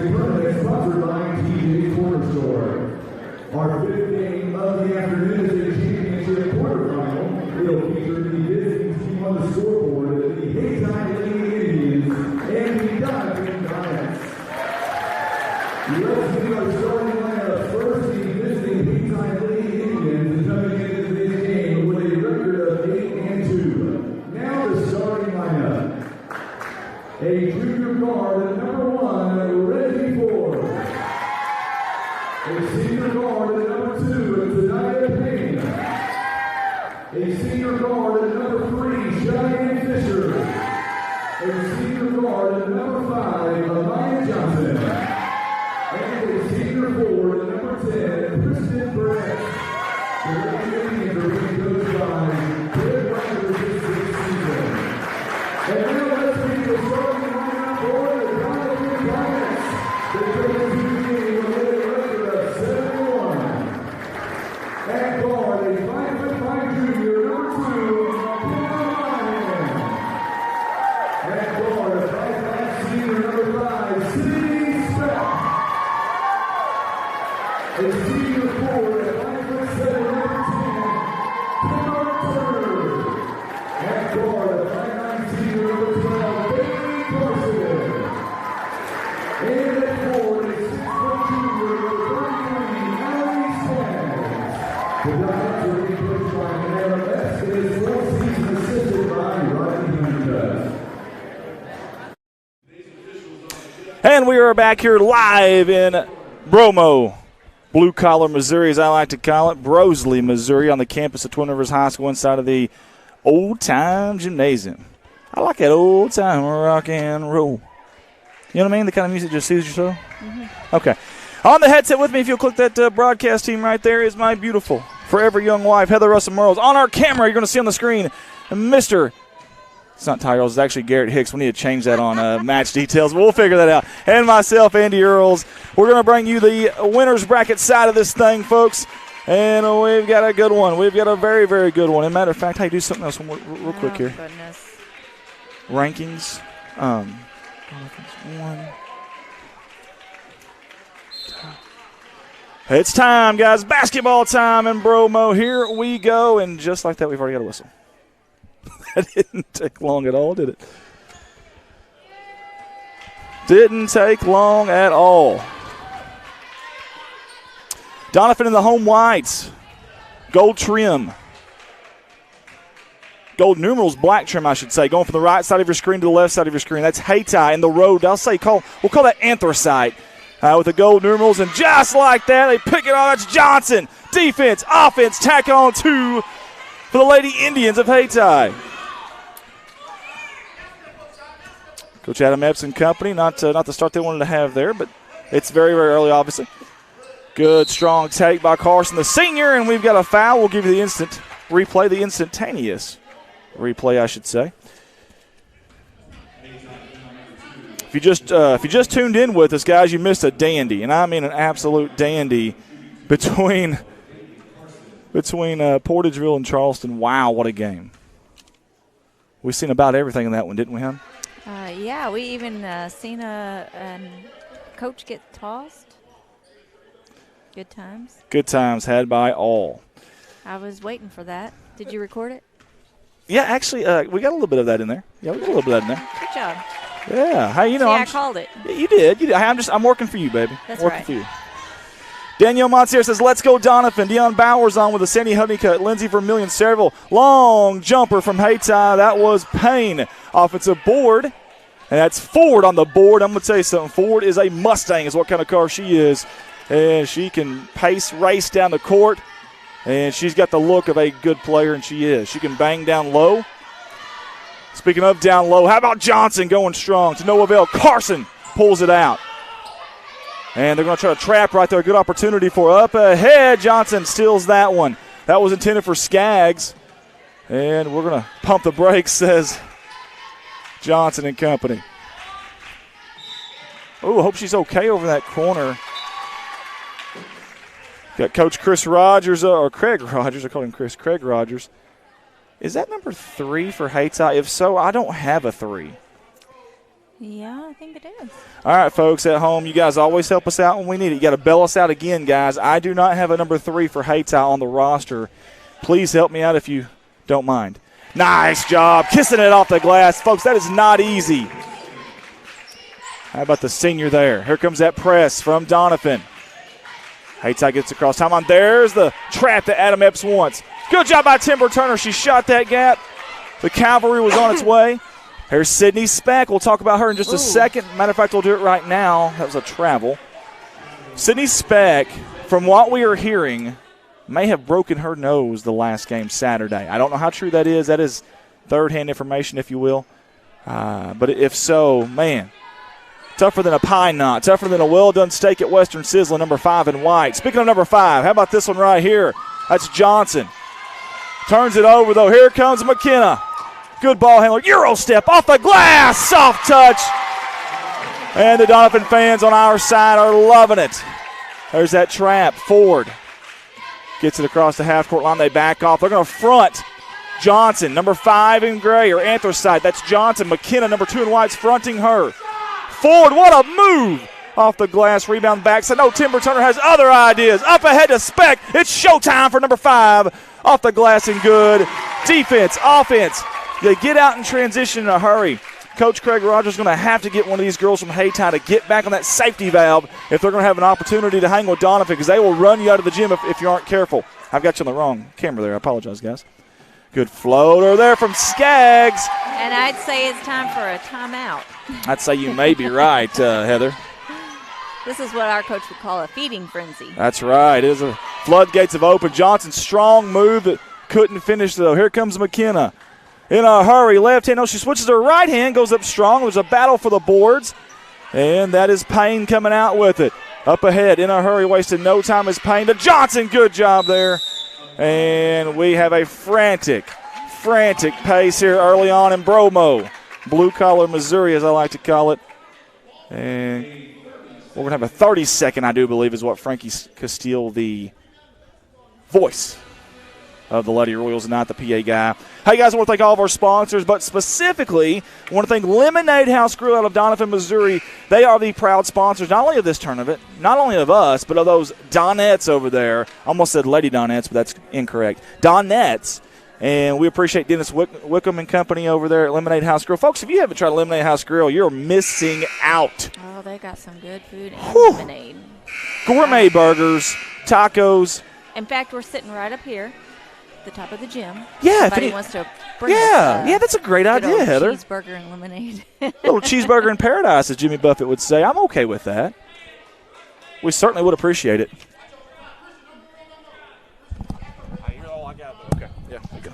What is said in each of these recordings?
tournament sponsored by TJ's Corner Store. Our fifth game of the afternoon is a championship quarterfinal. It'll feature the visiting team on the scoreboard, the Haytime Lady Indians and the Donovan Giants. Let's see our starting lineup. First, the visiting Haytime Lady Indians is coming into this game with a record of 8-2. Now the starting lineup. A junior guard at number 1, Reggie Ford. A senior guard at number 2, Tanaya Payne. A senior guard at number 3, Cheyenne Fisher. A senior guard at number 5, Amaya Johnson. And a senior forward at number 10, Kristen Brett. The Lady Indians are being coached by Ted Rogers this season. And now let's meet the starting lineup for the Donovan Giants. The Giants who game with a record of 7-1. At guard, a 5'5" junior, number 2, Cameron Ryan. At guard, a 5'5" senior, number 5, Sydney Speck. A senior forward at 5'7", number 10, Taylor Turner. At guard, a 5'9" senior, number 12, Bailey Carson. And at forward, a 6' junior, number 33, Allie Skaggs. The Giants are being coached by Manera Best and is last season assisted by Rodney Hunter. And we are back here live in Bromo, Blue Collar, Missouri, as I like to call it, Brosley, Missouri, on the campus of Twin Rivers High School inside of the Old Time Gymnasium. I like that old time rock and roll. You know what I mean? The kind of music just soothes your soul? Mm-hmm. Okay. On the headset with me, if you'll click that broadcast team right there, is my beautiful, forever young wife, Heather Russell Merles. On our camera, you're going to see on the screen, Mr. It's not Ty Earls, it's actually Garrett Hicks. We need to change that on match details, but we'll figure that out. And myself, Andy Earls. We're going to bring you the winner's bracket side of this thing, folks. And we've got a good one. We've got a very, very good one. As a matter of fact, hey, do something else real quick here. Goodness. Rankings. One. It's time, guys. Basketball time in Bromo. Here we go. And just like that, we've already got a whistle. That didn't take long at all, did it? Didn't take long at all. Donovan in the home whites. Gold trim. Gold numerals, black trim, I should say. Going from the right side of your screen to the left side of your screen. That's Hayti in the road. We'll call that anthracite with the gold numerals. And just like that, they pick it on. That's Johnson. Defense, offense, tack on 2 for the Lady Indians of Hayti. Coach Adam Epps and company, not the start they wanted to have there, but it's very, very early, obviously. Good, strong take by Carson, the senior, and we've got a foul. We'll give you the instantaneous replay, I should say. If you just tuned in with us, guys, you missed a dandy, and I mean an absolute dandy between Portageville and Charleston. Wow, what a game! We've seen about everything in that one, didn't we, hon? Yeah, we even seen a coach get tossed. Good times. Good times had by all. I was waiting for that. Did you record it? Yeah, actually, we got a little bit of that in there. Yeah, we got a little bit of that in there. Good job. Yeah. Hey, you know, I called it. Yeah, you did. Hey, I'm working for you, baby. That's working right. for you. Danielle Montier says, let's go Donovan. Deion Bowers on with a Sandy Honeycutt. Lindsey Vermillion, Sayreville. Long jumper from Hayti. That was Payne. Offensive board. And that's Ford on the board. I'm going to tell you something. Ford is a Mustang is what kind of car she is. And she can race down the court. And she's got the look of a good player, and she is. She can bang down low. Speaking of down low, how about Johnson going strong to no avail? Carson pulls it out. And they're going to try to trap right there. Good opportunity for up ahead. Johnson steals that one. That was intended for Skaggs. And we're going to pump the brakes, says Johnson and company. Oh, I hope she's okay over that corner. Got Coach Chris Rogers, or Craig Rogers. I call him Chris. Craig Rogers. Is that number 3 for Hayti? If so, I don't have a 3. Yeah, I think it is. All right, folks at home, you guys always help us out when we need it. You got to bail us out again, guys. I do not have a number 3 for Hayti on the roster. Please help me out if you don't mind. Nice job. Kissing it off the glass. Folks, that is not easy. How about the senior there? Here comes that press from Donovan. Hayti gets across time on. There's the trap that Adam Epps wants. Good job by Timber Turner. She shot that gap. The cavalry was on its way. Here's Sydney Speck. We'll talk about her in just a second. Matter of fact, we'll do it right now. That was a travel. Sydney Speck, from what we are hearing, may have broken her nose the last game Saturday. I don't know how true that is. That is third-hand information, if you will. But if so, man, tougher than a pine knot, tougher than a well-done steak at Western Sizzling, number 5 in white. Speaking of number 5, how about this one right here? That's Johnson. Turns it over, though. Here comes McKenna. Good ball handler. Euro step off the glass. Soft touch. And the Donovan fans on our side are loving it. There's that trap. Ford gets it across the half-court line. They back off. They're going to front Johnson, number 5 in gray, or anthracite. That's Johnson. McKenna, number 2 in white's fronting her. Ford, what a move. Off the glass, rebound backside. No, Timber Turner has other ideas. Up ahead to Speck. It's showtime for number 5. Off the glass and good. Defense, offense. They get out in transition in a hurry. Coach Craig Rogers is going to have to get one of these girls from Hayti to get back on that safety valve if they're going to have an opportunity to hang with Donovan, because they will run you out of the gym if you aren't careful. I've got you on the wrong camera there. I apologize, guys. Good floater there from Skaggs. And I'd say it's time for a timeout. I'd say you may be right, Heather. This is what our coach would call a feeding frenzy. That's right. It is a floodgates have opened. Johnson, strong move that couldn't finish, though. Here comes McKenna. In a hurry, left hand. No, she switches her right hand, goes up strong. There's a battle for the boards, and that is Payne coming out with it. Up ahead, in a hurry, wasted no time is Payne to Johnson. Good job there. And we have a frantic pace here early on in Bromo. Blue-collar Missouri, as I like to call it. And we're going to have a 30-second, I do believe, is what Frankie Castile, the voice of the Lady Royals, not the PA guy. Hey, guys, I want to thank all of our sponsors, but specifically I want to thank Lemonade House Grill out of Donovan, Missouri. They are the proud sponsors not only of this tournament, not only of us, but of those Donettes over there. I almost said Lady Donettes, but that's incorrect. Donettes. And we appreciate Dennis Wickham and company over there at Lemonade House Grill. Folks, if you haven't tried Lemonade House Grill, you're missing out. Oh, they got some good food and lemonade. Gourmet burgers, tacos. In fact, we're sitting right up here. The top of the gym. Yeah, somebody wants to bring us that's a great idea, Heather. Cheeseburger and lemonade. Little cheeseburger in paradise, as Jimmy Buffett would say. I'm okay with that. We certainly would appreciate it. Okay, yeah, there you go.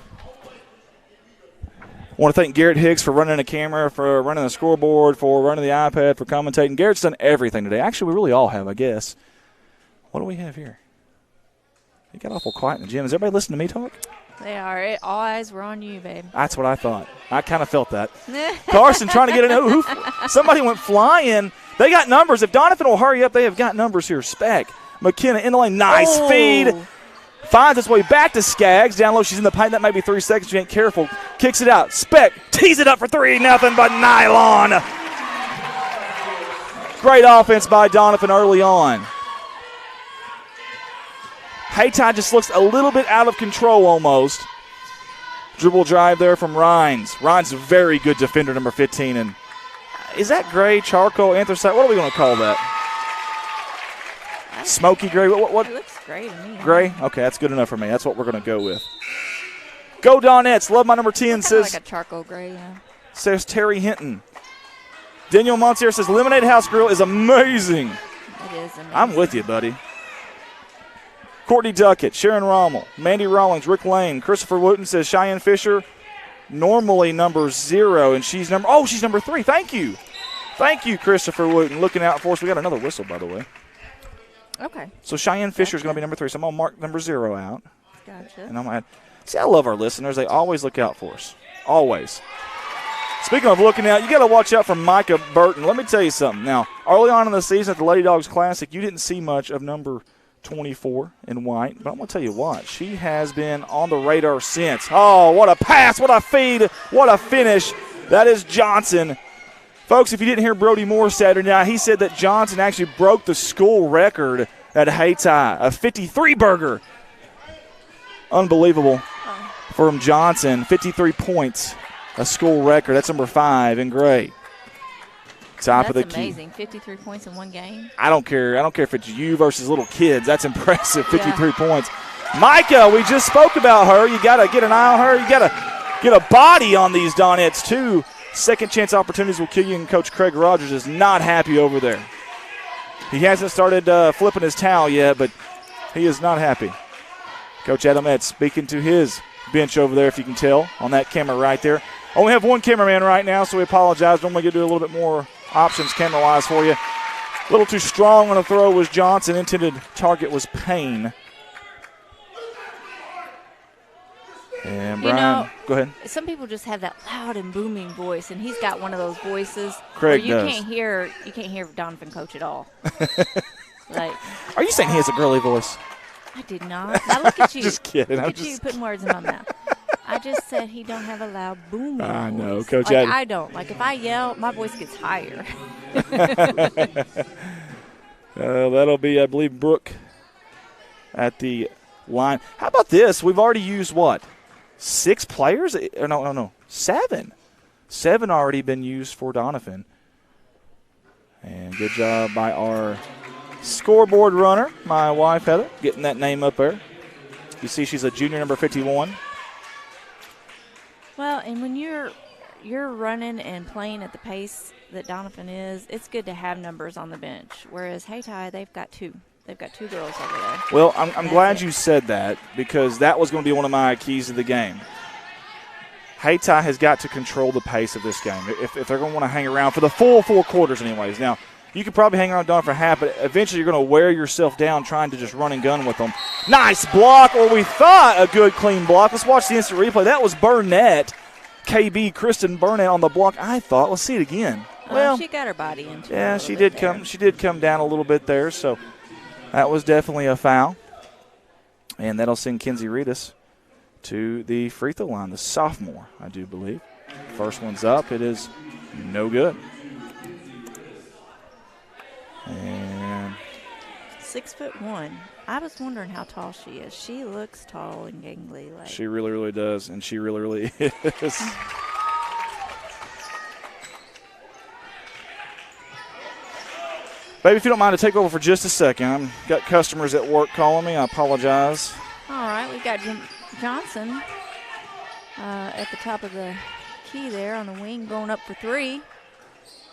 I want to thank Garrett Hicks for running the camera, for running the scoreboard, for running the iPad, for commentating. Garrett's done everything today. Actually, we really all have, I guess. What do we have here? It got awful quiet in the gym. Is everybody listening to me talk? They are. All eyes were on you, babe. That's what I thought. I kind of felt that. Carson trying to get a somebody went flying. They got numbers. If Donovan will hurry up, they have got numbers here. Speck, McKenna in the lane. Nice feed. Finds its way back to Skaggs. Down low, she's in the paint. That might be 3 seconds. She ain't careful. Kicks it out. Speck tees it up for 3. Nothing but nylon. Great offense by Donovan early on. Hayti just looks a little bit out of control almost. Dribble drive there from Rhines. Rhines is a very good defender, number 15. And is that gray, charcoal, anthracite? What are we going to call that? Smoky gray? What? It looks gray to me. Gray? Okay, that's good enough for me. That's what we're going to go with. Go Donettes. Love my number 10. Says like a charcoal gray, yeah. Says Terry Hinton. Daniel Monsier says Lemonade House Grill is amazing. It is amazing. I'm with you, buddy. Courtney Duckett, Sharon Rommel, Mandy Rawlings, Rick Lane, Christopher Wooten says Cheyenne Fisher, normally number 0, and she's number 3. Thank you. Thank you, Christopher Wooten, looking out for us. We got another whistle, by the way. Okay. So Cheyenne Fisher is going to be number 3, so I'm going to mark number 0 out. Gotcha. And I'm going to see, I love our listeners. They always look out for us. Always. Speaking of looking out, you got to watch out for Micah Burton. Let me tell you something. Now, early on in the season at the Lady Dogs Classic, you didn't see much of number 24 in white, but I'm going to tell you what, she has been on the radar since. Oh, what a pass, what a feed, what a finish. That is Johnson. Folks, if you didn't hear Brody Moore Saturday night, he said that Johnson actually broke the school record at Hayti, a 53-burger. Unbelievable from Johnson, 53 points, a school record. That's number 5 in gray. Top of the key. That's amazing, 53 points in one game. I don't care. I don't care if it's you versus little kids. That's impressive, 53 points. Micah, we just spoke about her. You got to get an eye on her. You got to get a body on these Donettes, too. Second chance opportunities will kill you, and Coach Craig Rogers is not happy over there. He hasn't started flipping his towel yet, but he is not happy. Coach Adamette speaking to his bench over there, if you can tell, on that camera right there. Only have one cameraman right now, so we apologize. Normally going to do a little bit more options camera-wise for you. A little too strong on the throw was Johnson. Intended target was Payne. And Brian, go ahead. Some people just have that loud and booming voice, and he's got one of those voices Craig where you does. can't hear Donovan coach at all. Like, are you saying he has a girly voice? I did not. Now look at you. Just kidding. Look at you putting words in my mouth. I just said he don't have a loud booming I voice. know, Coach. Like, I don't. Like, if I yell, my voice gets higher. That'll be, I believe, Brooke at the line. How about this? We've already used what? 6 players? Or no, 7. 7 already been used for Donovan. And good job by our scoreboard runner, my wife, Heather, getting that name up there. You see she's a junior, number 51. Well, and when you're running and playing at the pace that Donovan is, it's good to have numbers on the bench. Whereas Hayti, they've got 2. They've got 2 girls over there. Well, I'm glad you said that, because that was going to be one of my keys to the game. Hayti has got to control the pace of this game if they're going to want to hang around for the full 4 quarters anyways. Now, you could probably hang around Don for half, but eventually you're going to wear yourself down trying to just run and gun with them. Nice block, or we thought a good clean block. Let's watch the instant replay. That was Burnett, KB, Kristen Burnett on the block, I thought. Let's see it again. Well, she got her body into it. Yeah, she did come down a little bit there, so that was definitely a foul. And that'll send Kenzie Reedus to the free throw line, the sophomore, I do believe. First one's up. It is no good. And 6'1". I was wondering how tall she is. She looks tall and gangly. Like. She really, really does, and she really, really is. Baby, if you don't mind to take over for just a second. I've got customers at work calling me. I apologize. All right, we've got Johnson at the top of the key there on the wing going up for 3.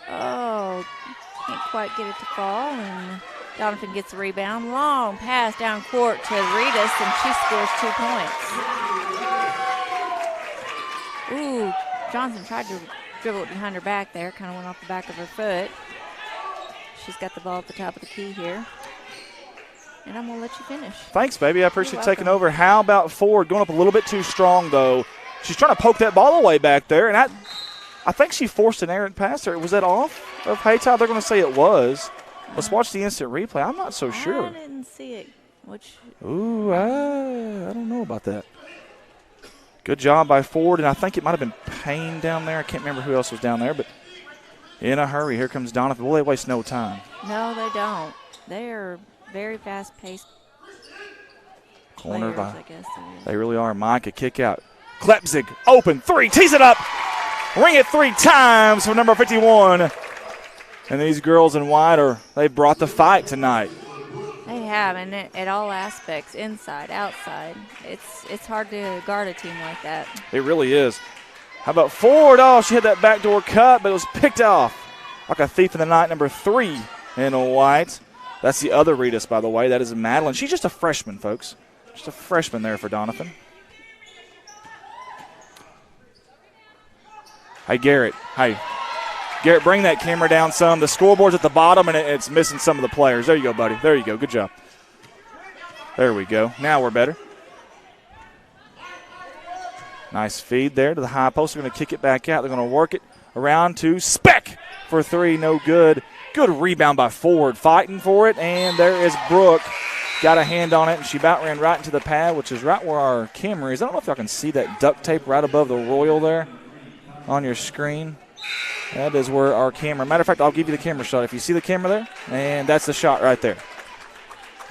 Oh, can't quite get it to fall, and Donovan gets the rebound. Long pass down court to Reedus, and she scores 2 points. Ooh, Johnson tried to dribble it behind her back there, kind of went off the back of her foot. She's got the ball at the top of the key here. And I'm going to let you finish. Thanks, baby. I appreciate you taking over. How about Ford going up a little bit too strong, though? She's trying to poke that ball away back there, and I think she forced an errant pass there. Was that off of Hayti? They're going to say it was. Let's watch the instant replay. I'm not so sure. I didn't see it. Ooh, I don't know about that. Good job by Ford, and I think it might have been Payne down there. I can't remember who else was down there, but in a hurry. Here comes Donovan. Well, they waste no time. No, they don't. They are very fast-paced Corner players, by, I guess. they really are. Micah, kick out. Klepzig, open, 3, tees it up. Ring it 3 times for number 51. And these girls in white, they've brought the fight tonight. They have, and at all aspects, inside, outside. It's hard to guard a team like that. It really is. How about Ford? Oh, she had that backdoor cut, but it was picked off like a thief in the night, number 3 in white. That's the other Reedus, by the way. That is Madeline. She's just a freshman, folks. Just a freshman there for Donovan. Hey, Garrett. Hey. Garrett, bring that camera down some. The scoreboard's at the bottom, and it's missing some of the players. There you go, buddy. There you go. Good job. There we go. Now we're better. Nice feed there to the high post. They're going to kick it back out. They're going to work it around to Speck for 3. No good. Good rebound by Ford. Fighting for it, and there is Brooke. Got a hand on it, and she about ran right into the pad, which is right where our camera is. I don't know if y'all can see that duct tape right above the royal there on your screen. That is where our camera. Matter of fact, I'll give you the camera shot. If you see the camera there, and that's the shot right there.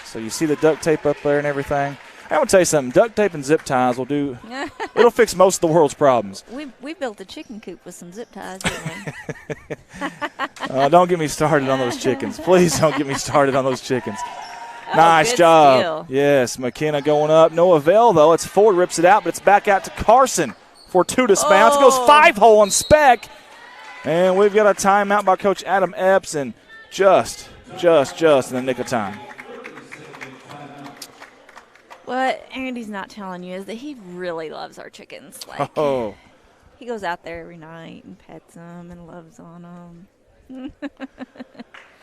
So you see the duct tape up there and everything. I'm going to tell you something. Duct tape and zip ties will do – it'll fix most of the world's problems. We built a chicken coop with some zip ties, didn't we? Don't get me started on those chickens. Please don't get me started on those chickens. Oh, nice job. Steal. Yes, McKenna going up. No avail, though. It's Ford rips it out, but it's back out to Carson for 2 to bounce. Goes 5-hole on spec. And we've got a timeout by Coach Adam Epps, and just in the nick of time. What Andy's not telling you is that he really loves our chickens. Like, he goes out there every night and pets them and loves on them.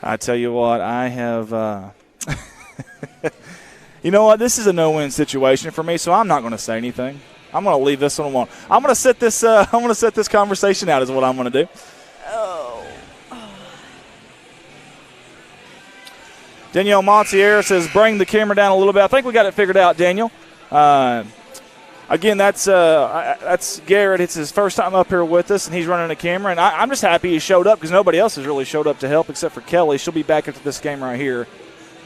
I tell you what, I have you know what? This is a no-win situation for me, so I'm not going to say anything. I'm going to leave this one alone. I'm going to set this conversation out is what I'm going to do. Danielle Montier says, bring the camera down a little bit. I think we got it figured out, Daniel. Again, that's Garrett. It's his first time up here with us, and he's running the camera. And I'm just happy he showed up because nobody else has really showed up to help except for Kelly. She'll be back after this game right here.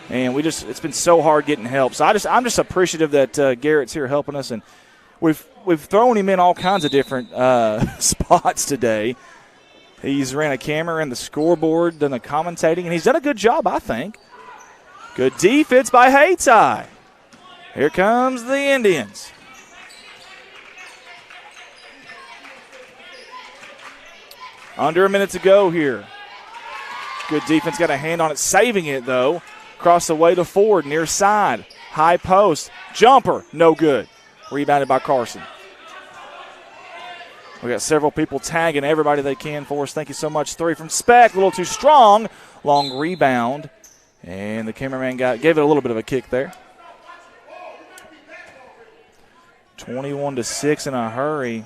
And it's been so hard getting help. So I'm just appreciative that Garrett's here helping us. And we've thrown him in all kinds of different spots today. He's ran a camera and the scoreboard, done the commentating, and he's done a good job, I think. Good defense by Hayti. Here comes the Indians. Under a minute to go here. Good defense, got a hand on it, saving it, though. Across the way to Ford, near side. High post. Jumper, no good. Rebounded by Carson. We got several people tagging everybody they can for us. Thank you so much. 3 from Speck, a little too strong. Long rebound. And the cameraman gave it a little bit of a kick there. 21-6 in a hurry.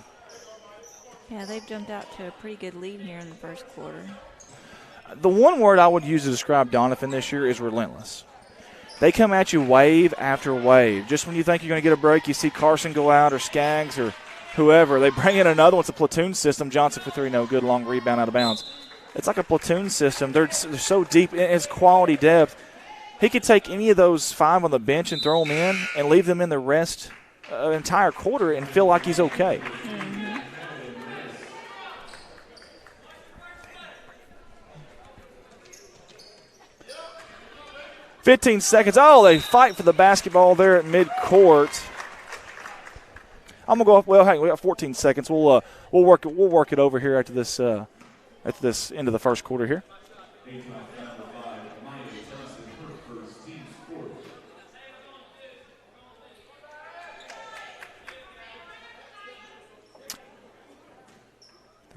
Yeah, they've jumped out to a pretty good lead here in the first quarter. The one word I would use to describe Donovan this year is relentless. They come at you wave after wave. Just when you think you're going to get a break, you see Carson go out or Skaggs or whoever. They bring in another one. It's a platoon system. Johnson for 3, no good. Long rebound out of bounds. It's like a platoon system. They're so deep in its quality depth. He could take any of those 5 on the bench and throw them in and leave them in the rest entire quarter and feel like he's okay. Mm-hmm. "15 seconds. Oh, they fight for the basketball there at midcourt. I'm gonna go. Well, hang on, we got 14 seconds. We'll work it over here after this end of the first quarter here. They're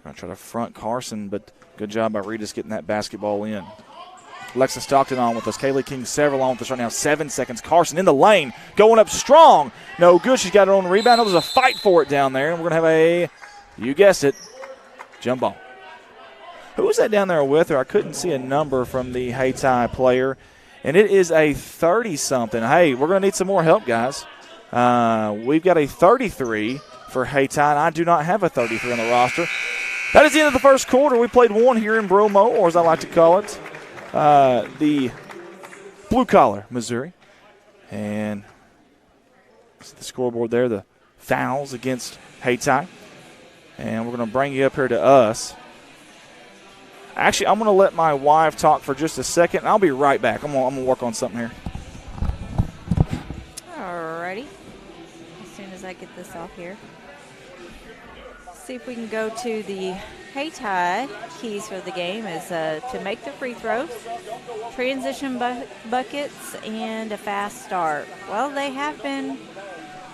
going to try to front Carson, but good job by Regis getting that basketball in. Alexa Stockton on with us. Kaylee King several on with us right now. 7 seconds. Carson in the lane. Going up strong. No good. She's got her own rebound. There's a fight for it down there. And we're going to have you guessed it, jump ball. Who was that down there with her? I couldn't see a number from the Hayti player. And it is a 30-something. Hey, we're going to need some more help, guys. We've got a 33 for Hayti, and I do not have a 33 on the roster. That is the end of the first quarter. We played one here in Bromo, or as I like to call it, the Blue Collar, Missouri. And see the scoreboard there, the fouls against Hayti. And we're going to bring you up here to us. Actually, I'm going to let my wife talk for just a second, and I'll be right back. I'm going to work on something here. All righty. As soon as I get this off here. See if we can go to the Hayti keys for the game is to make the free throws, transition buckets, and a fast start. Well, they have been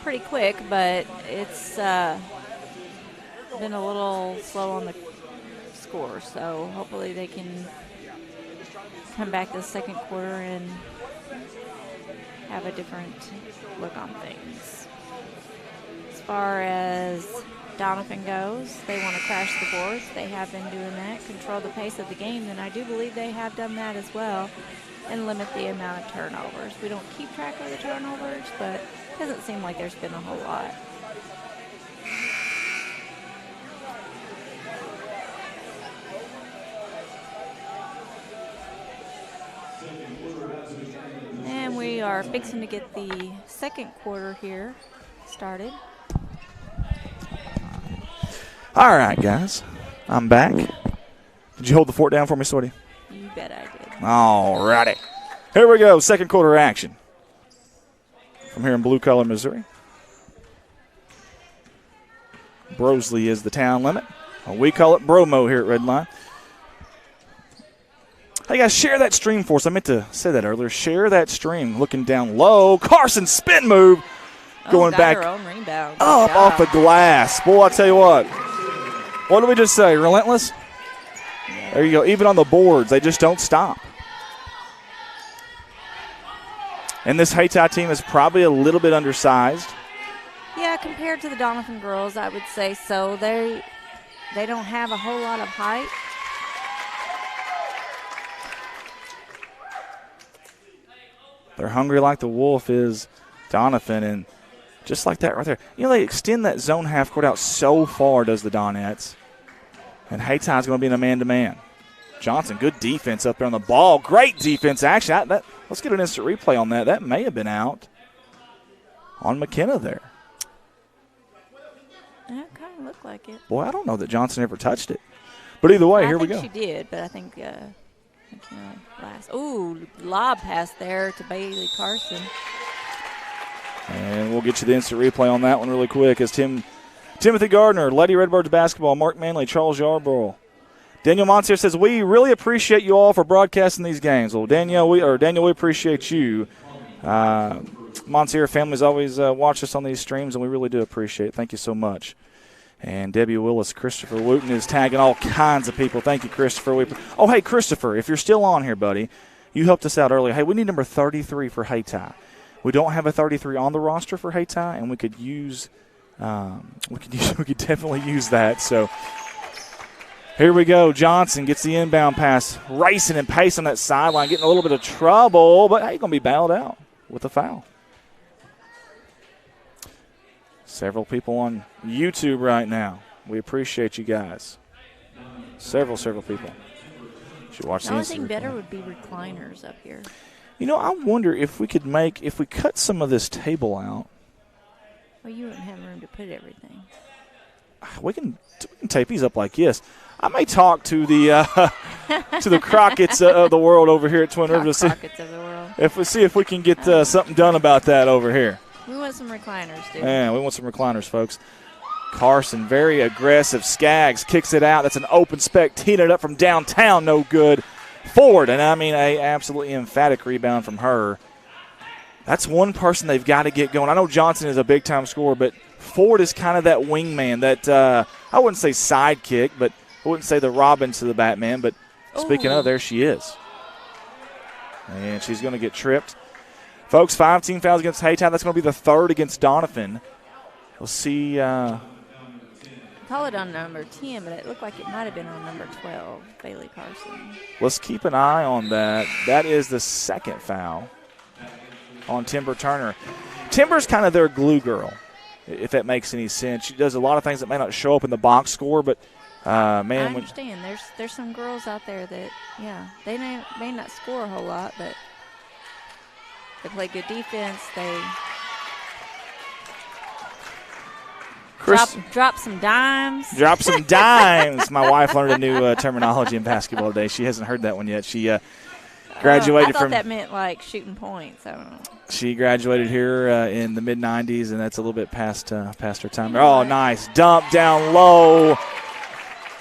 pretty quick, but it's been a little slow on the score. So hopefully they can come back to the second quarter and have a different look on things. As far as Donovan goes, they want to crash the boards. They have been doing that, control the pace of the game, and I do believe they have done that as well, and limit the amount of turnovers. We don't keep track of the turnovers, but it doesn't seem like there's been a whole lot. are fixing to get the second quarter here started. All right, guys. I'm back. Did you hold the fort down for me, Sweetie? You bet I did. All righty. Here we go. Second quarter action. From here in Blue Collar, Missouri. Brosley is the town limit. We call it Bromo here at Red Line. Hey, guys, share that stream for us. I meant to say that earlier. Share that stream. Looking down low. Carson spin move. Going back her own rebound. up off the glass. Boy, I tell you what. What did we just say? Relentless? Yeah. There you go. Even on the boards, they just don't stop. And this Hayti team is probably a little bit undersized. Yeah, compared to the Donovan girls, I would say so. They don't have a whole lot of height. They're hungry like the wolf is Donovan, and just like that right there. You know, they extend that zone half court out so far, does the Donettes. And Haytai's going to be in a man-to-man. Johnson, good defense up there on the ball. Great defense, actually. Let's get an instant replay on that. That may have been out on McKenna there. That kind of looked like it. Boy, I don't know that Johnson ever touched it. But either way, here we go. I think she did, but I think last. Ooh, lob pass there to Bailey Carson. And we'll get you the instant replay on that one really quick as Timothy Gardner, Lady Redbirds basketball, Mark Manley, Charles Yarborough. Daniel Monsier says, we really appreciate you all for broadcasting these games. Well, Daniel, we appreciate you. Monsier families always watch us on these streams, and we really do appreciate it. Thank you so much. And Debbie Willis, Christopher Wooten is tagging all kinds of people. Thank you, Christopher. Oh, hey, Christopher, if you're still on here, buddy, you helped us out earlier. Hey, we need number 33 for Hayti. We don't have a 33 on the roster for Hayti, and we could use we could definitely use that. So here we go. Johnson gets the inbound pass, racing and pacing on that sideline, getting a little bit of trouble, but hey, going to be bailed out with a foul. Several people on YouTube right now. We appreciate you guys. Several people. Should watch the only thing better would be recliners up here. You know, I wonder if we cut some of this table out. Well, you wouldn't have room to put everything. We can tape these up like this. I may talk to the to the Crockett's of the world over here at Twin Rivers to see if we can get something done about that over here. We want some recliners, dude. Yeah, we want some recliners, folks. Carson, very aggressive. Skaggs kicks it out. That's an open spec. Teeing it up from downtown. No good. Forward, and I mean a absolutely emphatic rebound from her. That's one person they've got to get going. I know Johnson is a big-time scorer, but Ford is kind of that wingman, that I wouldn't say sidekick, but I wouldn't say the Robin to the Batman, but speaking of, there she is. And she's going to get tripped. Folks, 5 team fouls against Hayti. That's going to be the third against Donovan. We'll see. Call it on number 10, but it looked like it might have been on number 12, Bailey Carson. Let's keep an eye on that. That is the second foul on Timber Turner. Timber's kind of their glue girl, if that makes any sense. She does a lot of things that may not show up in the box score, but man, I understand. There's some girls out there that, yeah, they may not score a whole lot, but they play good defense. They drop some dimes. Drop some dimes. My wife learned a new terminology in basketball today. She hasn't heard that one yet. She graduated I thought that meant like shooting points. I don't know. She graduated here in the mid-'90s, and that's a little bit past her time. Oh, nice. Dump down low.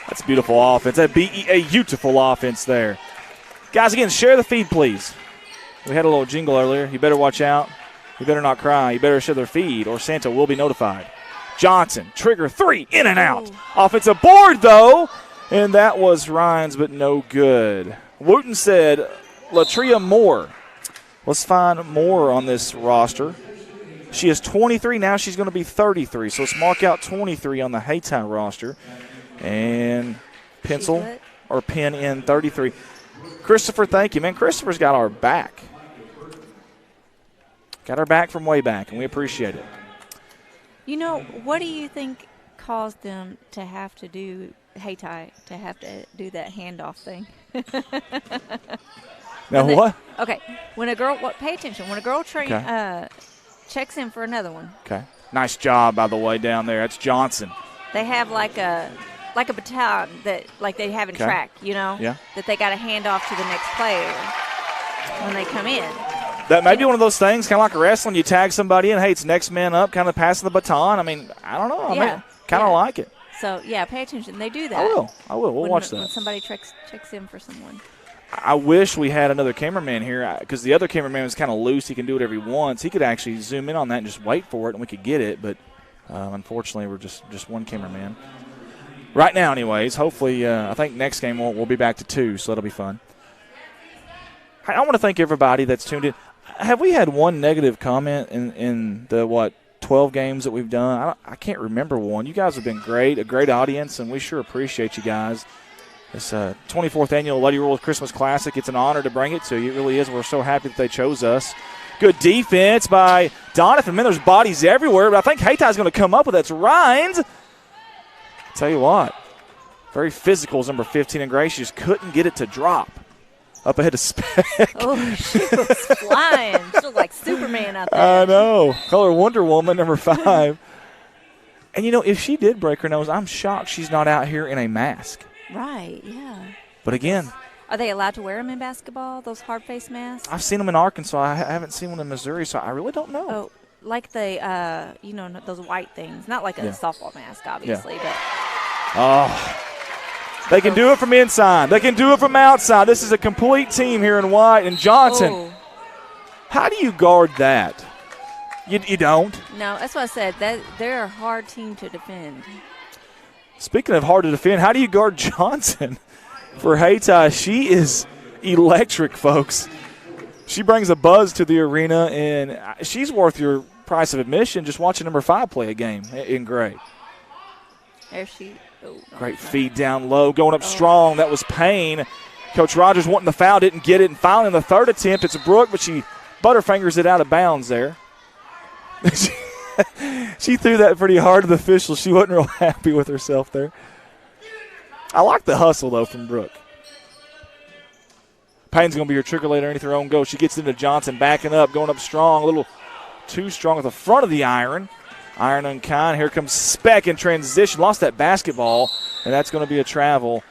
That's beautiful offense. A beautiful offense there. Guys, again, share the feed, please. We had a little jingle earlier. You better watch out. You better not cry. You better share their feed, or Santa will be notified. Johnson, trigger 3, in and out. Ooh. Offensive board, though, and that was Rhines, but no good. Wooten said, Latria Moore. Let's find Moore on this roster. She is 23. Now she's going to be 33. So let's mark out 23 on the Hayti roster and pencil or pen in 33. Christopher, thank you, man. Christopher's got our back. Got our back from way back, and we appreciate it. You know, what do you think caused them to have to do Hayti, to have to do that handoff thing? Now what? Okay. When a girl, pay attention. When a girl checks in for another one. Okay. Nice job, by the way, down there. That's Johnson. They have like a baton that like they have in track, Yeah. that they got to hand off to the next player when they come in. That may be one of those things, kind of like wrestling. You tag somebody in, hey, it's next man up, kind of passing the baton. I mean, I don't know. I kind of like it. So, yeah, pay attention. They do that. I will. We'll watch that. When somebody checks in for someone. I wish we had another cameraman here because the other cameraman was kind of loose. He can do whatever he wants. He could actually zoom in on that and just wait for it, and we could get it. But unfortunately, we're just one cameraman. Right now, anyways, hopefully, I think next game we'll be back to 2, so that'll be fun. I want to thank everybody that's tuned in. Have we had one negative comment in the, 12 games that we've done? I can't remember one. You guys have been great, a great audience, and we sure appreciate you guys. This 24th Annual Lady Royals Christmas Classic, it's an honor to bring it to you. It really is. We're so happy that they chose us. Good defense by Donovan. Man, there's bodies everywhere, but I think Haytai's going to come up with it. It's Rhines. Tell you what, very physical is number 15 in Gray. She just couldn't get it to drop. Up ahead of Speck. Oh, she was flying. She was like Superman out there. I know. Call her Wonder Woman, number 5. And, if she did break her nose, I'm shocked she's not out here in a mask. Right, yeah. But again. Are they allowed to wear them in basketball, those hard face masks? I've seen them in Arkansas. I haven't seen one in Missouri, so I really don't know. Oh, like the, those white things. Not like a softball mask, obviously, but. Oh. They can do it from inside. They can do it from outside. This is a complete team here in White and Johnson. Oh. How do you guard that? You don't? No, that's what I said. They're a hard team to defend. Speaking of hard to defend, how do you guard Johnson for Haytai? She is electric, folks. She brings a buzz to the arena, and she's worth your price of admission just watching number 5 play a game in Gray. There she Oh, great feed down low, going up strong. That was Payne. Coach Rogers wanting the foul, didn't get it. And finally, in the third attempt, it's Brooke, but she butterfingers it out of bounds there. She threw that pretty hard to the official. She wasn't real happy with herself there. I like the hustle, though, from Brooke. Payne's going to be her trigger later underneath her own goal. She gets into Johnson, backing up, going up strong, a little too strong at the front of the iron. Iron unkind. Here comes Speck in transition. Lost that basketball, and that's going to be a travel.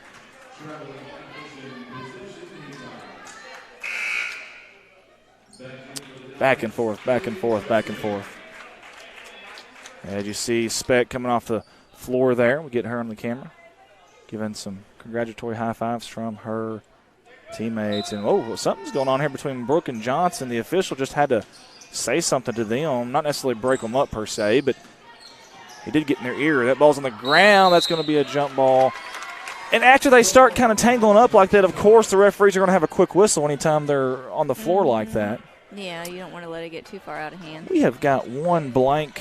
Back and forth, back and forth, back and forth. As you see Speck coming off the floor there. We get her on the camera. Giving some congratulatory high fives from her teammates. And, something's going on here between Brooke and Johnson. The official just had to say something to them, not necessarily break them up per se, but he did get in their ear. That ball's on the ground. That's going to be a jump ball. And after they start kind of tangling up like that, of course, the referees are going to have a quick whistle anytime they're on the floor like that. Yeah, you don't want to let it get too far out of hand. We have got one blank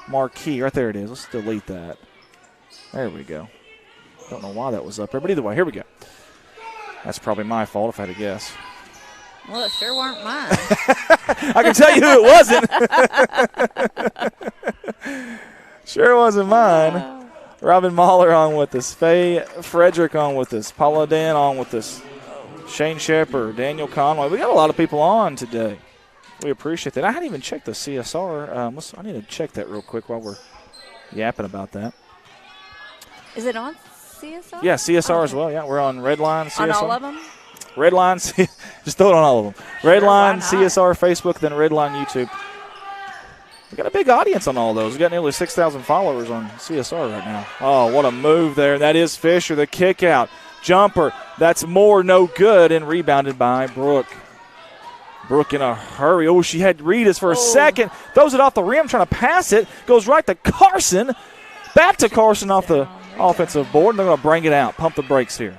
marquee. Right there it is. Let's delete that. There we go. Don't know why that was up there, but either way, here we go. That's probably my fault if I had to guess. Well, it sure weren't mine. I can tell you who it wasn't. Sure wasn't mine. Robin Mahler on with us. Faye Frederick on with us. Paula Dan on with us. Shane Shepard, Daniel Conway. We got a lot of people on today. We appreciate that. I hadn't even checked the CSR. I need to check that real quick while we're yapping about that. Is it on CSR? Yeah, CSR as well. Yeah, we're on Redline, CSR. On all of them? Redline, just throw it on all of them. Redline, CSR, Facebook, then Redline, YouTube. We got a big audience on all those. We got nearly 6,000 followers on CSR right now. Oh, what a move there. That is Fisher, the kick out. Jumper, that's more no good, and rebounded by Brooke. Brooke in a hurry. Oh, she had Reedus for a second. Throws it off the rim, trying to pass it. Goes right to Carson. Back to Carson off the offensive board, and they're going to bring it out. Pump the brakes here.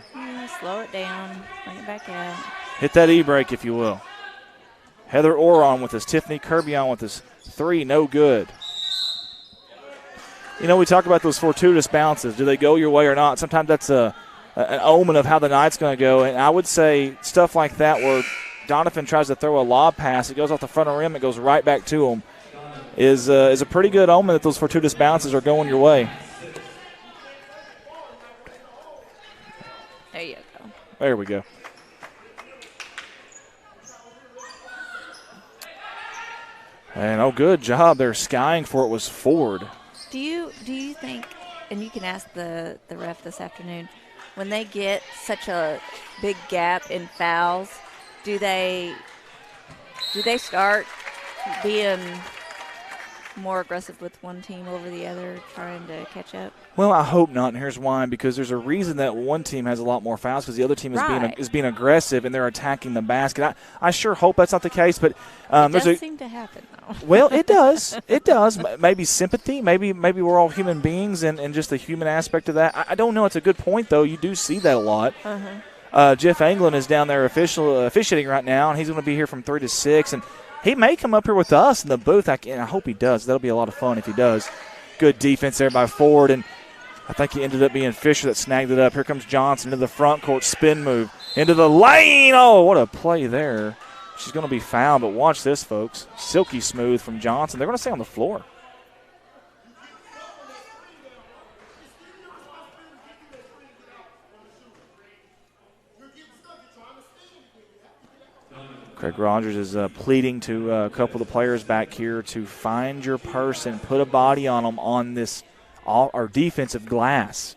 Slow it down. Bring it back out. Hit that E-brake, if you will. Heather Orr on with us. Tiffany Kirby on with us. 3, no good. We talk about those fortuitous bounces. Do they go your way or not? Sometimes that's an omen of how the night's going to go. And I would say stuff like that where Donovan tries to throw a lob pass, it goes off the front of the rim, it goes right back to him, is a pretty good omen that those fortuitous bounces are going your way. There you go. There we go. And, good job. They're skying for it was Ford. Do you think, and you can ask the ref this afternoon, when they get such a big gap in fouls, do they start being more aggressive with one team over the other, trying to catch up? Well, I hope not, and here's why. Because there's a reason that one team has a lot more fouls because the other team is being aggressive and they're attacking the basket. I sure hope that's not the case, but it does seem to happen, though. Well, it does. It does. Maybe sympathy. Maybe we're all human beings and just the human aspect of that. I don't know. It's a good point, though. You do see that a lot. Jeff Anglin is down there officiating right now, and he's going to be here from 3 to 6, and he may come up here with us in the booth. I hope he does. That'll be a lot of fun if he does. Good defense there by Ford, and I think he ended up being Fisher that snagged it up. Here comes Johnson into the front court, spin move, into the lane. Oh, what a play there. She's going to be fouled, but watch this, folks. Silky smooth from Johnson. They're going to stay on the floor. Craig Rogers is pleading to a couple of the players back here to find your person, put a body on them on this our defensive glass.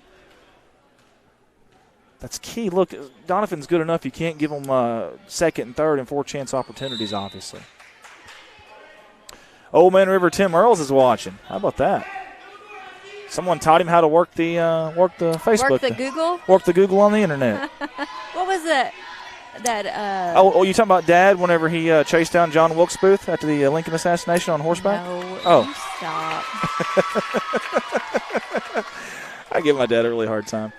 That's key. Look, Doniphan's good enough. You can't give them second and third and 4 chance opportunities, obviously. Old Man River Tim Earls is watching. How about that? Someone taught him how to work the Facebook. Work the Google? Work the Google on the internet. What was it? Oh, you talking about Dad whenever he chased down John Wilkes Booth after the Lincoln assassination on horseback? No, stop. I give my dad a really hard time.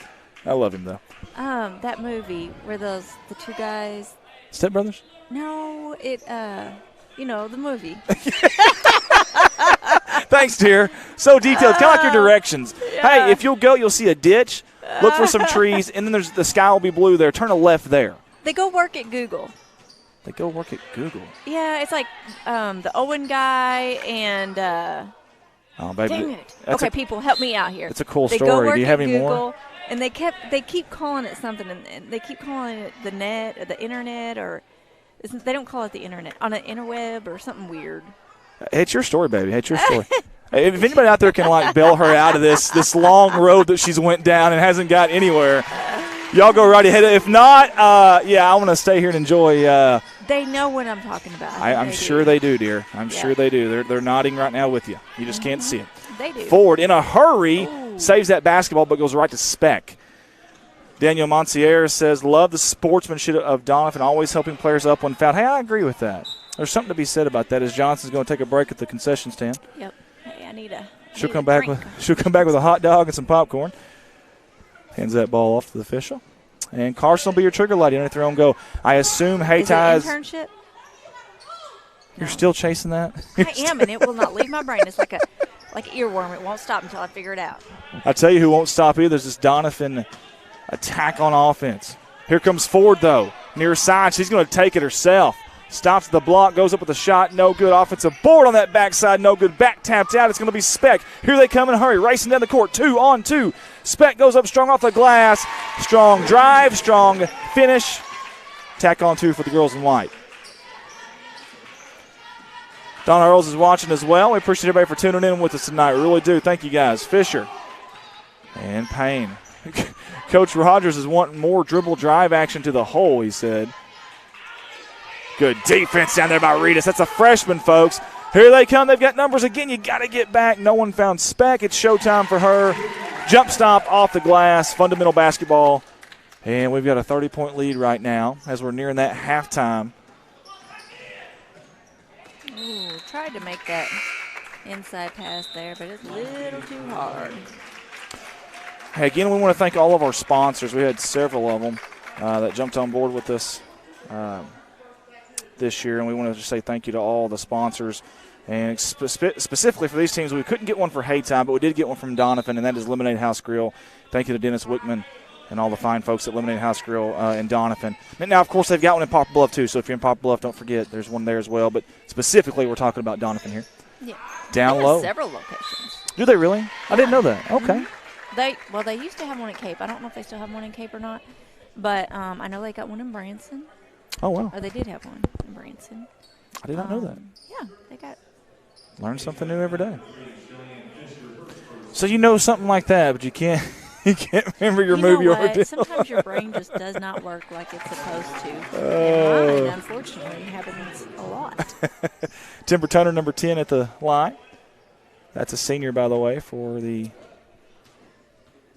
I love him, though. That movie where the two guys. Step Brothers? No, the movie. Thanks, dear. So detailed. Kind of like your directions. Yeah. Hey, if you'll go, you'll see a ditch. Look for some trees, and then the sky will be blue there. Turn a left there. They go work at Google. They go work at Google. Yeah, it's like the Owen guy and. Oh, baby. Dang it. Okay, people, help me out here. It's a cool story. Go work Do you have any Google, more? And they keep calling it something, and they keep calling it the net or the internet, or they don't call it the internet, on an interweb or something weird. It's your story, baby. It's your story. If anybody out there can bail her out of this long road that she's went down and hasn't got anywhere, y'all go right ahead. If not, I want to stay here and enjoy. They know what I'm talking about. I'm sure they do, dear. I'm sure they do. They're nodding right now with you. You just can't see it. They do. Ford, in a hurry, saves that basketball but goes right to Speck. Daniel Monsier says, love the sportsmanship of Donovan, always helping players up when fouled. Hey, I agree with that. There's something to be said about that as Johnson's going to take a break at the concession stand. Yep. Hey, I need a She'll come back with a hot dog and some popcorn. Hands that ball off to the official. And Carson will be your trigger lady underneath their own goal. I assume Haytie's. Is it internship? You're still chasing that? I am, and it will not leave my brain. It's like an earworm. It won't stop until I figure it out. I tell you who won't stop either is this Donovan attack on offense. Here comes Ford, though. Near side. She's going to take it herself. Stops the block, goes up with a shot, no good. Offensive board on that backside, no good. Back tapped out. It's going to be Speck. Here they come in a hurry, racing down the court. 2-on-2. Speck goes up strong off the glass. Strong drive, strong finish. Tack on 2 for the girls in white. Donna Earls is watching as well. We appreciate everybody for tuning in with us tonight. We really do. Thank you, guys. Fisher and Payne. Coach Rogers is wanting more dribble drive action to the hole, he said. Good defense down there by Reedus. That's a freshman, folks. Here they come. They've got numbers again. You got to get back. No one found Speck. It's showtime for her. Jump stop off the glass. Fundamental basketball. And we've got a 30-point lead right now as we're nearing that halftime. Ooh, tried to make that inside pass there, but it's a little too hard. Hey, again, we want to thank all of our sponsors. We had several of them that jumped on board with us this year, and we want to just say thank you to all the sponsors. And specifically for these teams, we couldn't get one for Haytime, but we did get one from Donovan, and that is Lemonade House Grill. Thank you to Dennis Wickman and all the fine folks at Lemonade House Grill in Donovan. And now, of course, they've got one in Poplar Bluff, too, so if you're in Poplar Bluff, don't forget there's one there as well. But specifically, we're talking about Donovan here. Yeah. Down low. Several locations. Do they really? I didn't know that. Okay. They used to have one in Cape. I don't know if they still have one in Cape or not, but I know they got one in Branson. Oh, wow. Or they did have one in Branson. I did not know that. Yeah, they got Learn something new every day. So you know something like that, but you can't remember your movie ordeal. Sometimes your brain just does not work like it's supposed to. And mine, unfortunately, happens a lot. Timber Turner, number 10 at the line. That's a senior, by the way, for the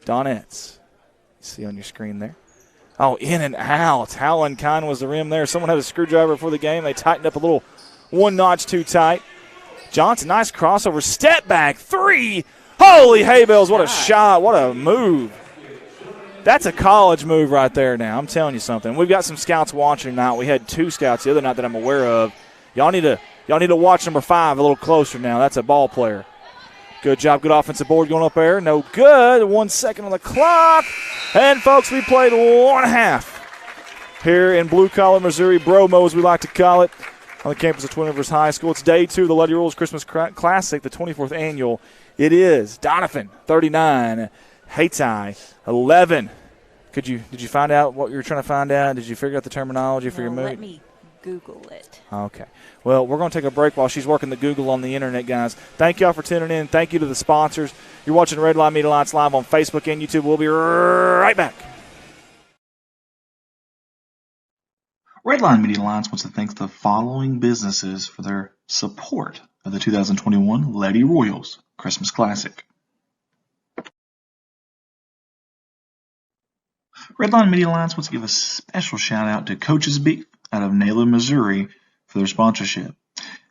Donettes. You see on your screen there. Oh, in and out. How unkind was the rim there? Someone had a screwdriver before the game. They tightened up a little one notch too tight. Johnson, nice crossover. Step back. 3. Holy hay bells, what a shot. What a move. That's a college move right there now. I'm telling you something. We've got some scouts watching tonight. We had 2 scouts the other night that I'm aware of. Y'all need to watch number 5 a little closer now. That's a ball player. Good job. Good offensive board going up there. No good. 1 second on the clock. And, folks, we played 1/2 here in blue-collar Missouri, Bromo as we like to call it, on the campus of Twin Rivers High School. It's day 2 of the Lady Royals Christmas Classic, the 24th annual. It is Donovan, 39, Hayti, 11. Did you find out what you were trying to find out? Did you figure out the terminology for your movie? Let me Google it. Okay. Well, we're going to take a break while she's working the Google on the internet, guys. Thank y'all for tuning in. Thank you to the sponsors. You're watching Red Line Media Alliance live on Facebook and YouTube. We'll be right back. Red Line Media Alliance wants to thank the following businesses for their support of the 2021 Lady Royals Christmas Classic. Red Line Media Alliance wants to give a special shout out to Coach's Beef out of Naylor, Missouri for their sponsorship.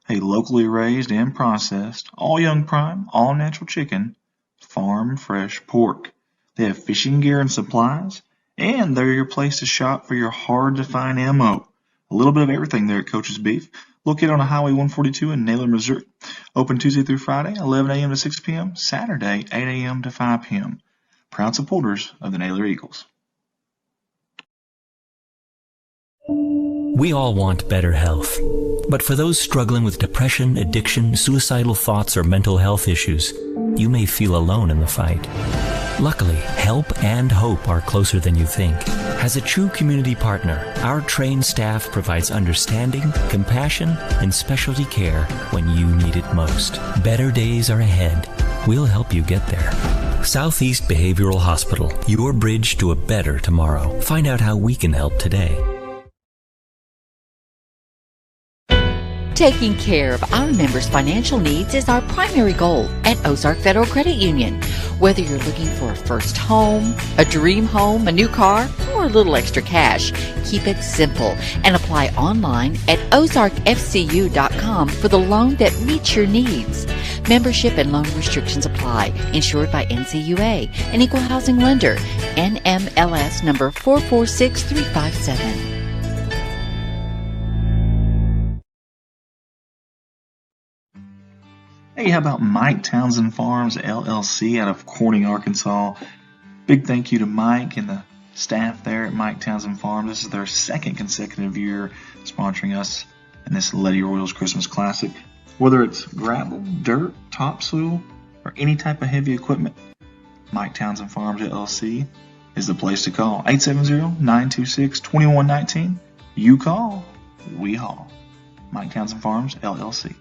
A locally raised and processed, all young prime, all natural chicken, farm fresh pork. They have fishing gear and supplies, and they're your place to shop for your hard to find ammo. A little bit of everything there at Coach's Beef, located on Highway 142 in Naylor, Missouri. Open Tuesday through Friday, 11 a.m. to 6 p.m., Saturday, 8 a.m. to 5 p.m. Proud supporters of the Naylor Eagles. We all want better health. But for those struggling with depression, addiction, suicidal thoughts, or mental health issues, you may feel alone in the fight. Luckily, help and hope are closer than you think. As a true community partner, our trained staff provides understanding, compassion, and specialty care when you need it most. Better days are ahead. We'll help you get there. Southeast Behavioral Hospital, your bridge to a better tomorrow. Find out how we can help today. Taking care of our members' financial needs is our primary goal at Ozark Federal Credit Union. Whether you're looking for a first home, a dream home, a new car, or a little extra cash, keep it simple and apply online at ozarkfcu.com for the loan that meets your needs. Membership and loan restrictions apply. Insured by NCUA, an equal housing lender. NMLS number 446357. Hey, how about Mike Townsend Farms, LLC, out of Corning, Arkansas? Big thank you to Mike and the staff there at Mike Townsend Farms. This is their 2nd consecutive year sponsoring us in this Lady Royals Christmas Classic. Whether it's gravel, dirt, topsoil, or any type of heavy equipment, Mike Townsend Farms, LLC is the place to call. 870-926-2119. You call, we haul. Mike Townsend Farms, LLC.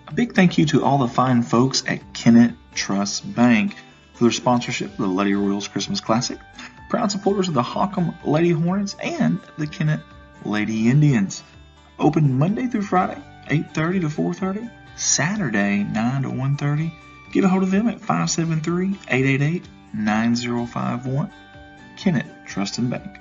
A big thank you to all the fine folks at Kennett Trust Bank for their sponsorship of the Lady Royals Christmas Classic. Proud supporters of the Hockham Lady Hornets and the Kennett Lady Indians. Open Monday through Friday, 8:30 to 4:30. Saturday, 9 to 1:30. Get a hold of them at 573-888-9051. Kennett Trust and Bank.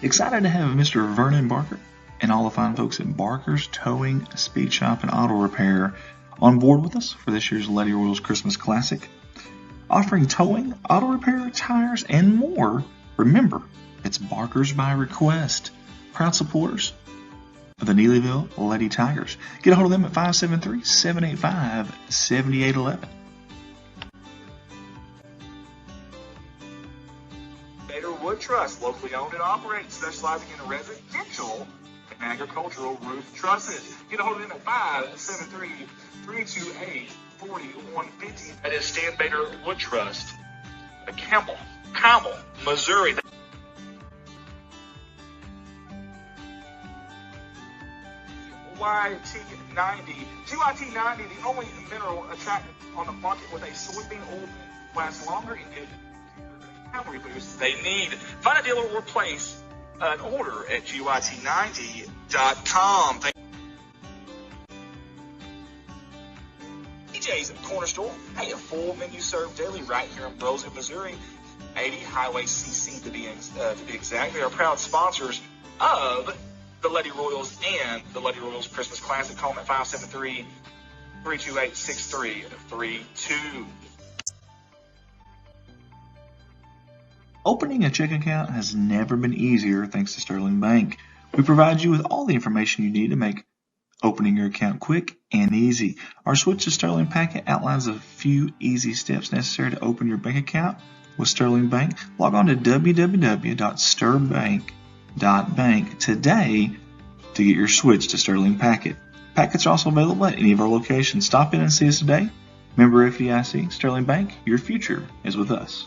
Excited to have Mr. Vernon Barker and all the fine folks at Barker's Towing, Speed Shop, and Auto Repair on board with us for this year's Lady Royals Christmas Classic. Offering towing, auto repair, tires, and more. Remember, it's Barker's by request. Proud supporters of the Neelyville Lady Tigers. Get a hold of them at 573-785-7811. Bader Wood Trust, locally owned and operated, specializing in residential and agricultural roof trusses. Get a hold of them at 573-328-4150. That is Stan Bader Wood Trust, Campbell, Missouri. GYT90. GYT90, the only mineral attractant on the market with a soybean oil lasts longer and gives calorie boost they need. Find a dealer or place an order at GYT90.com. DJ's Corner Store. Hey, a full menu served daily right here in Brosville, Missouri. 80 Highway CC to be exact. They are proud sponsors of the Lady Royals and the Lady Royals Christmas Classic. Call them at 573-328-6332. Opening a checking account has never been easier thanks to Sterling Bank. We provide you with all the information you need to make opening your account quick and easy. Our Switch to Sterling packet outlines a few easy steps necessary to open your bank account with Sterling Bank. Log on to www.sterbank.bank today to get your Switch to Sterling packet. Packets are also available at any of our locations. Stop in and see us today. Member FDIC, Sterling Bank, your future is with us.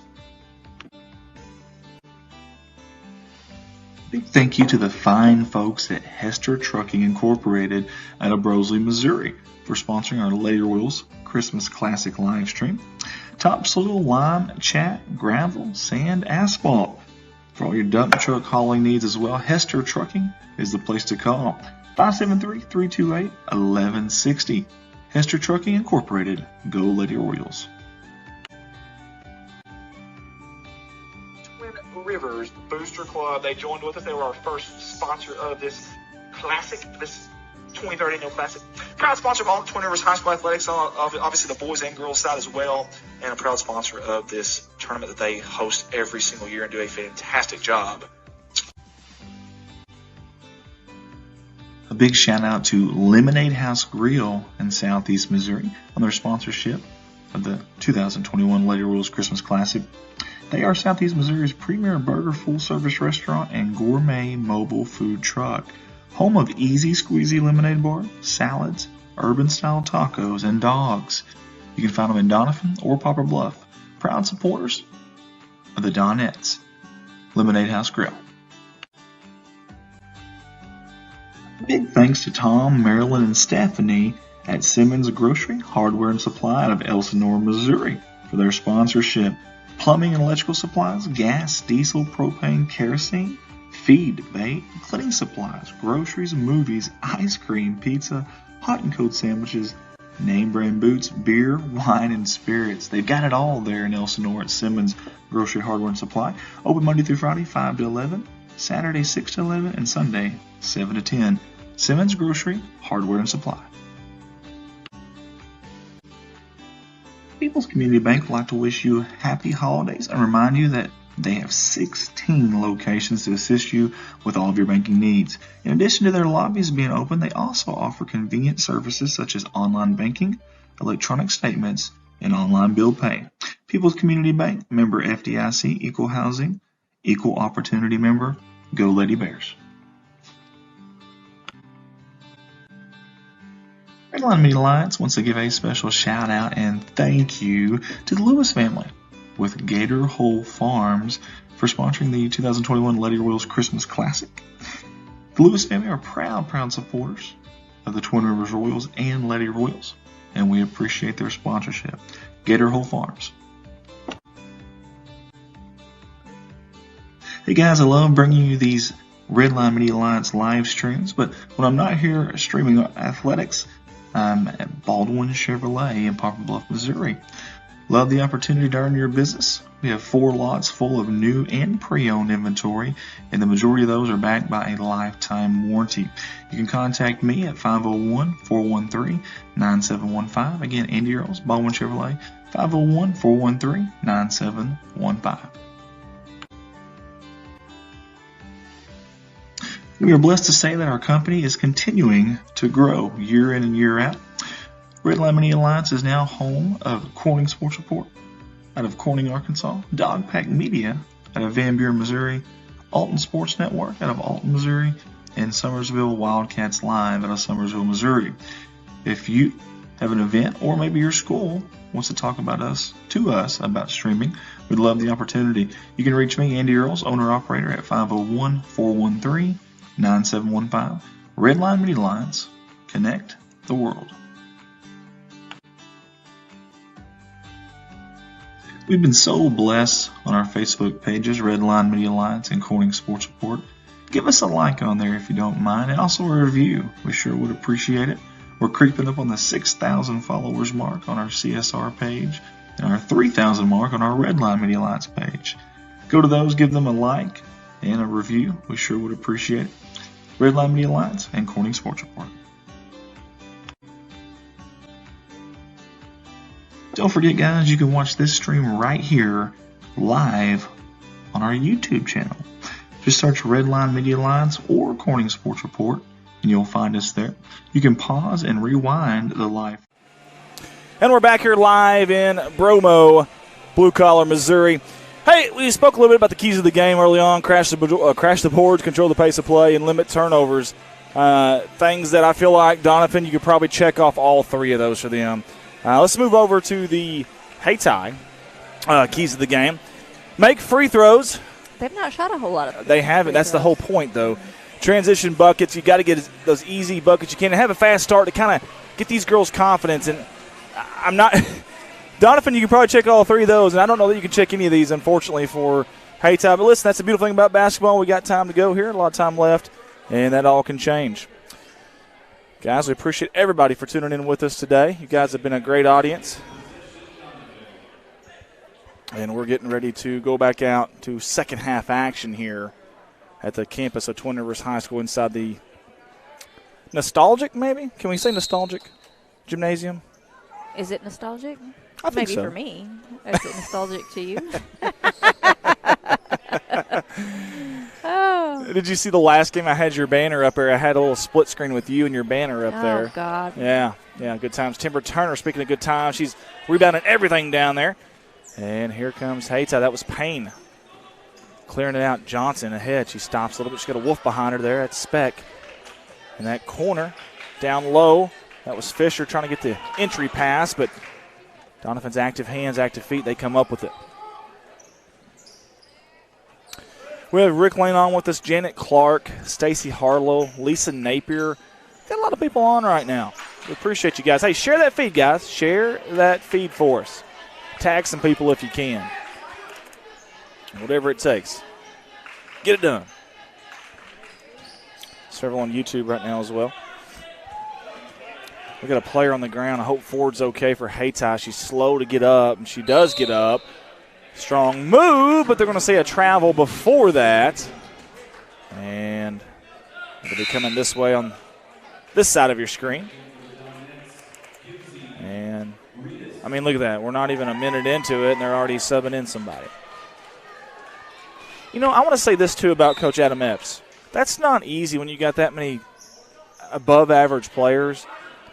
Big thank you to the fine folks at Hester Trucking Incorporated out of Brosville, Missouri for sponsoring our Lady Royals Christmas Classic live stream. Topsoil, lime, chat, gravel, sand, asphalt. For all your dump truck hauling needs as well, Hester Trucking is the place to call. 573-328-1160. Hester Trucking Incorporated. Go Lady Royals. Rivers Booster Club. They joined with us. They were our first sponsor of this classic, this 2030 annual classic. Proud sponsor of all the Twin Rivers High School athletics, obviously the boys and girls side as well, and a proud sponsor of this tournament that they host every single year and do a fantastic job. A big shout out to Lemonade House Grill in Southeast Missouri on their sponsorship of the 2021 Lady Royals Christmas Classic. They are Southeast Missouri's premier burger full-service restaurant and gourmet mobile food truck. Home of easy squeezy lemonade bar, salads, urban-style tacos, and dogs. You can find them in Doniphan or Poplar Bluff. Proud supporters of the Donettes. Lemonade House Grill. Big thanks to Tom, Marilyn, and Stephanie at Simmons Grocery, Hardware and Supply out of Elsinore, Missouri for their sponsorship. Plumbing and electrical supplies, gas, diesel, propane, kerosene, feed, bait, cleaning supplies, groceries, movies, ice cream, pizza, hot and cold sandwiches, name brand boots, beer, wine, and spirits. They've got it all there in Elsinore at Simmons Grocery, Hardware and Supply. Open Monday through Friday, 5 to 11, Saturday, 6 to 11, and Sunday, 7 to 10. Simmons Grocery, Hardware and Supply. People's Community Bank would like to wish you happy holidays and remind you that they have 16 locations to assist you with all of your banking needs. In addition to their lobbies being open, they also offer convenient services such as online banking, electronic statements, and online bill pay. People's Community Bank, member FDIC, equal housing, equal opportunity member. Go Lady Bears. Redline Media Alliance wants to give a special shout out and thank you to the Lewis family with Gator Hole Farms for sponsoring the 2021 Lady Royals Christmas Classic. The Lewis family are proud supporters of the Twin Rivers Royals and Lady Royals, and we appreciate their sponsorship. Gator Hole Farms. Hey guys, I love bringing you these Redline Media Alliance live streams, but when I'm not here streaming athletics, I'm at Baldwin Chevrolet in Poplar Bluff, Missouri. Love the opportunity to earn your business. We have 4 lots full of new and pre-owned inventory, and the majority of those are backed by a lifetime warranty. You can contact me at 501-413-9715. Again, Andy Earls, Baldwin Chevrolet, 501-413-9715. We are blessed to say that our company is continuing to grow year in and year out. Redline Media Alliance is now home of Corning Sports Report out of Corning, Arkansas, Dogpack Media out of Van Buren, Missouri, Alton Sports Network out of Alton, Missouri, and Summersville Wildcats Live out of Summersville, Missouri. If you have an event or maybe your school wants to talk about us about streaming, we'd love the opportunity. You can reach me, Andy Earls, owner-operator, at 501-413-9715. Redline Media Alliance, Connect the world. We've been so blessed on our Facebook pages, Redline Media Alliance and Corning Sports Report. Give us a like on there if you don't mind, and also a review. We sure would appreciate it. We're creeping up on the 6,000 followers mark on our CSR page and our 3,000 mark on our Redline Media Alliance page. Go to those, give them a like and a review. We sure would appreciate it. Redline Media Alliance and Corning Sports Report. Don't forget, guys, you can watch this stream right here live on our YouTube channel. Just search Redline Media Alliance or Corning Sports Report, and you'll find us there. You can pause and rewind the live. And we're back here live in Bromo, Blue Collar, Missouri. Hey, we spoke a little bit about the keys of the game early on. Crash the boards, control the pace of play, and limit turnovers. Things that I feel like, Donovan, you could probably check off all three of those for them. Let's move over to the Hayti keys of the game. Make free throws. They've not shot a whole lot of They haven't. That's the whole point, though. Transition buckets. You got to get those easy buckets you can. And have a fast start to kind of get these girls' confidence. And I'm not – Donovan, you can probably check all three of those. And I don't know that you can check any of these, unfortunately, for Hayti. But listen, that's the beautiful thing about basketball. We got time to go here, a lot of time left, and that all can change. Guys, we appreciate everybody for tuning in with us today. You guys have been a great audience. And we're getting ready to go back out to second half action here at the campus of Twin Rivers High School inside the nostalgic, maybe? Can we say nostalgic gymnasium? Is it nostalgic? I think maybe so. For me. Is it nostalgic to you? Oh. Did you see the last game? I had your banner up there. I had a little split screen with you and your banner up there. Oh, God. Yeah, good times. Timber Turner, speaking of good times, she's rebounding everything down there. And here comes Hayti. That was Payne. Clearing it out. Johnson ahead. She stops a little bit. She's got a wolf behind her there. That's Speck. In that corner, down low. That was Fisher trying to get the entry pass, but Donovan's active hands, active feet, they come up with it. We have Rick Lane on with us, Janet Clark, Stacy Harlow, Lisa Napier. Got a lot of people on right now. We appreciate you guys. Hey, share that feed, guys. Share that feed for us. Tag some people if you can. Whatever it takes. Get it done. Several on YouTube right now as well. We got a player on the ground. I hope Ford's okay for Hayti. She's slow to get up, and she does get up. Strong move, but they're going to say a travel before that. And it'll be coming this way on this side of your screen. And, I mean, look at that. We're not even a minute into it, and they're already subbing in somebody. You know, I want to say this, too, about Coach Adam Epps. That's not easy when you got that many above-average players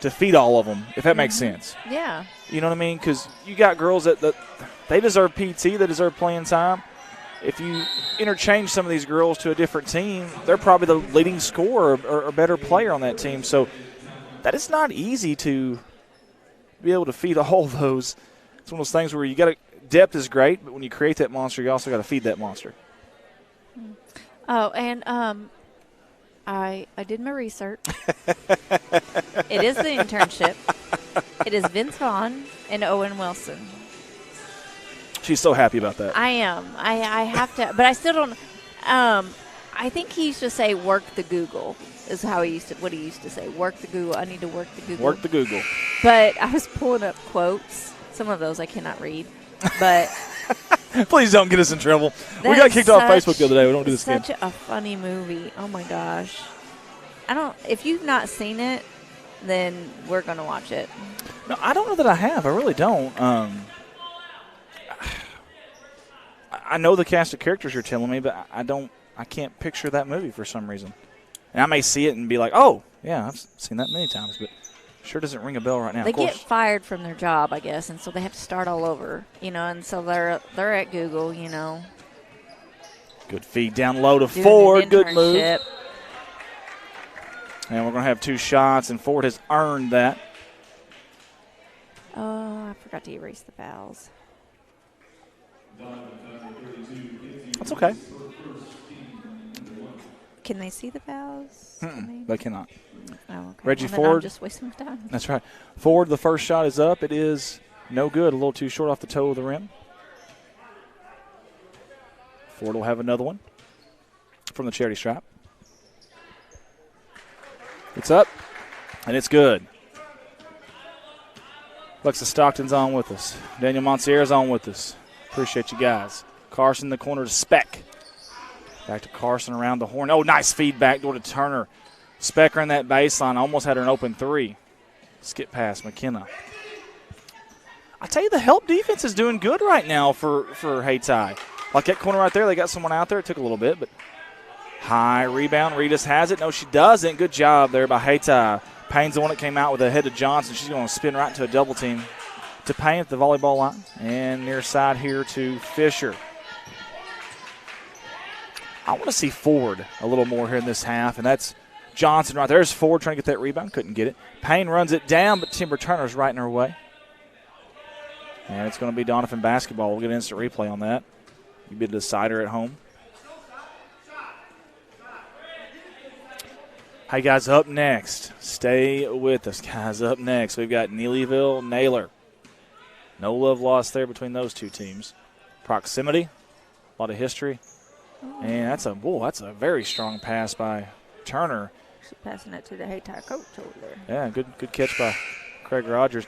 to feed all of them, if that makes sense. Yeah. You know what I mean? Because you got girls that they deserve PT, they deserve playing time. If you interchange some of these girls to a different team, they're probably the leading scorer or better player on that team. So that is not easy to be able to feed all those. It's one of those things where you got to – depth is great, but when you create that monster, you also got to feed that monster. Oh, and I did my research. It is the internship. It is Vince Vaughn and Owen Wilson. She's so happy about that. I am. I have to, but I still don't. I think he used to say "work the Google" is how he used to say. Work the Google. I need to work the Google. Work the Google. But I was pulling up quotes. Some of those I cannot read, but. Please don't get us in trouble. We got kicked off Facebook the other day. We don't do this again. Such a funny movie. Oh my gosh. If you've not seen it, then we're going to watch it. No, I don't know that I have. I really don't. I know the cast of characters you're telling me, but I can't picture that movie for some reason. And I may see it and be like, oh, yeah, I've seen that many times, but sure doesn't ring a bell right now. They get fired from their job, I guess, and so they have to start all over, and so they're at Google, Good feed down low to Ford. Good move. And we're going to have 2 shots, and Ford has earned that. Oh, I forgot to erase the fouls. That's okay. Can they see the fouls? They cannot. Oh, okay. Reggie well, Ford. I'm just wasting my time. That's right. Ford, the first shot is up. It is no good. A little too short off the toe of the rim. Ford will have another one from the charity stripe. It's up, and it's good. Alexa Stockton's on with us. Daniel Monsier's on with us. Appreciate you guys. Carson in the corner to Speck. Back to Carson around the horn. Oh, nice feedback door to Turner. Speck on that baseline. Almost had her an open three. Skip past McKenna. I tell you, the help defense is doing good right now for Hayti. Like that corner right there, they got someone out there. It took a little bit, but high rebound. Reedus has it. No, she doesn't. Good job there by Hayti. Payne's the one that came out with a head to Johnson. She's going to spin right into a double team to Payne at the volleyball line. And near side here to Fisher. I want to see Ford a little more here in this half, and that's Johnson right there. There's Ford trying to get that rebound. Couldn't get it. Payne runs it down, but Timber Turner's right in her way. And it's going to be Donovan basketball. We'll get an instant replay on that. You be a decider at home. Hey, guys, up next. Stay with us, guys. Up next, we've got Neelyville, Naylor. No love lost there between those two teams. Proximity, a lot of history. And that's a very strong pass by Turner. She's passing it to the Hayti coach over there. Yeah, good catch by Craig Rogers.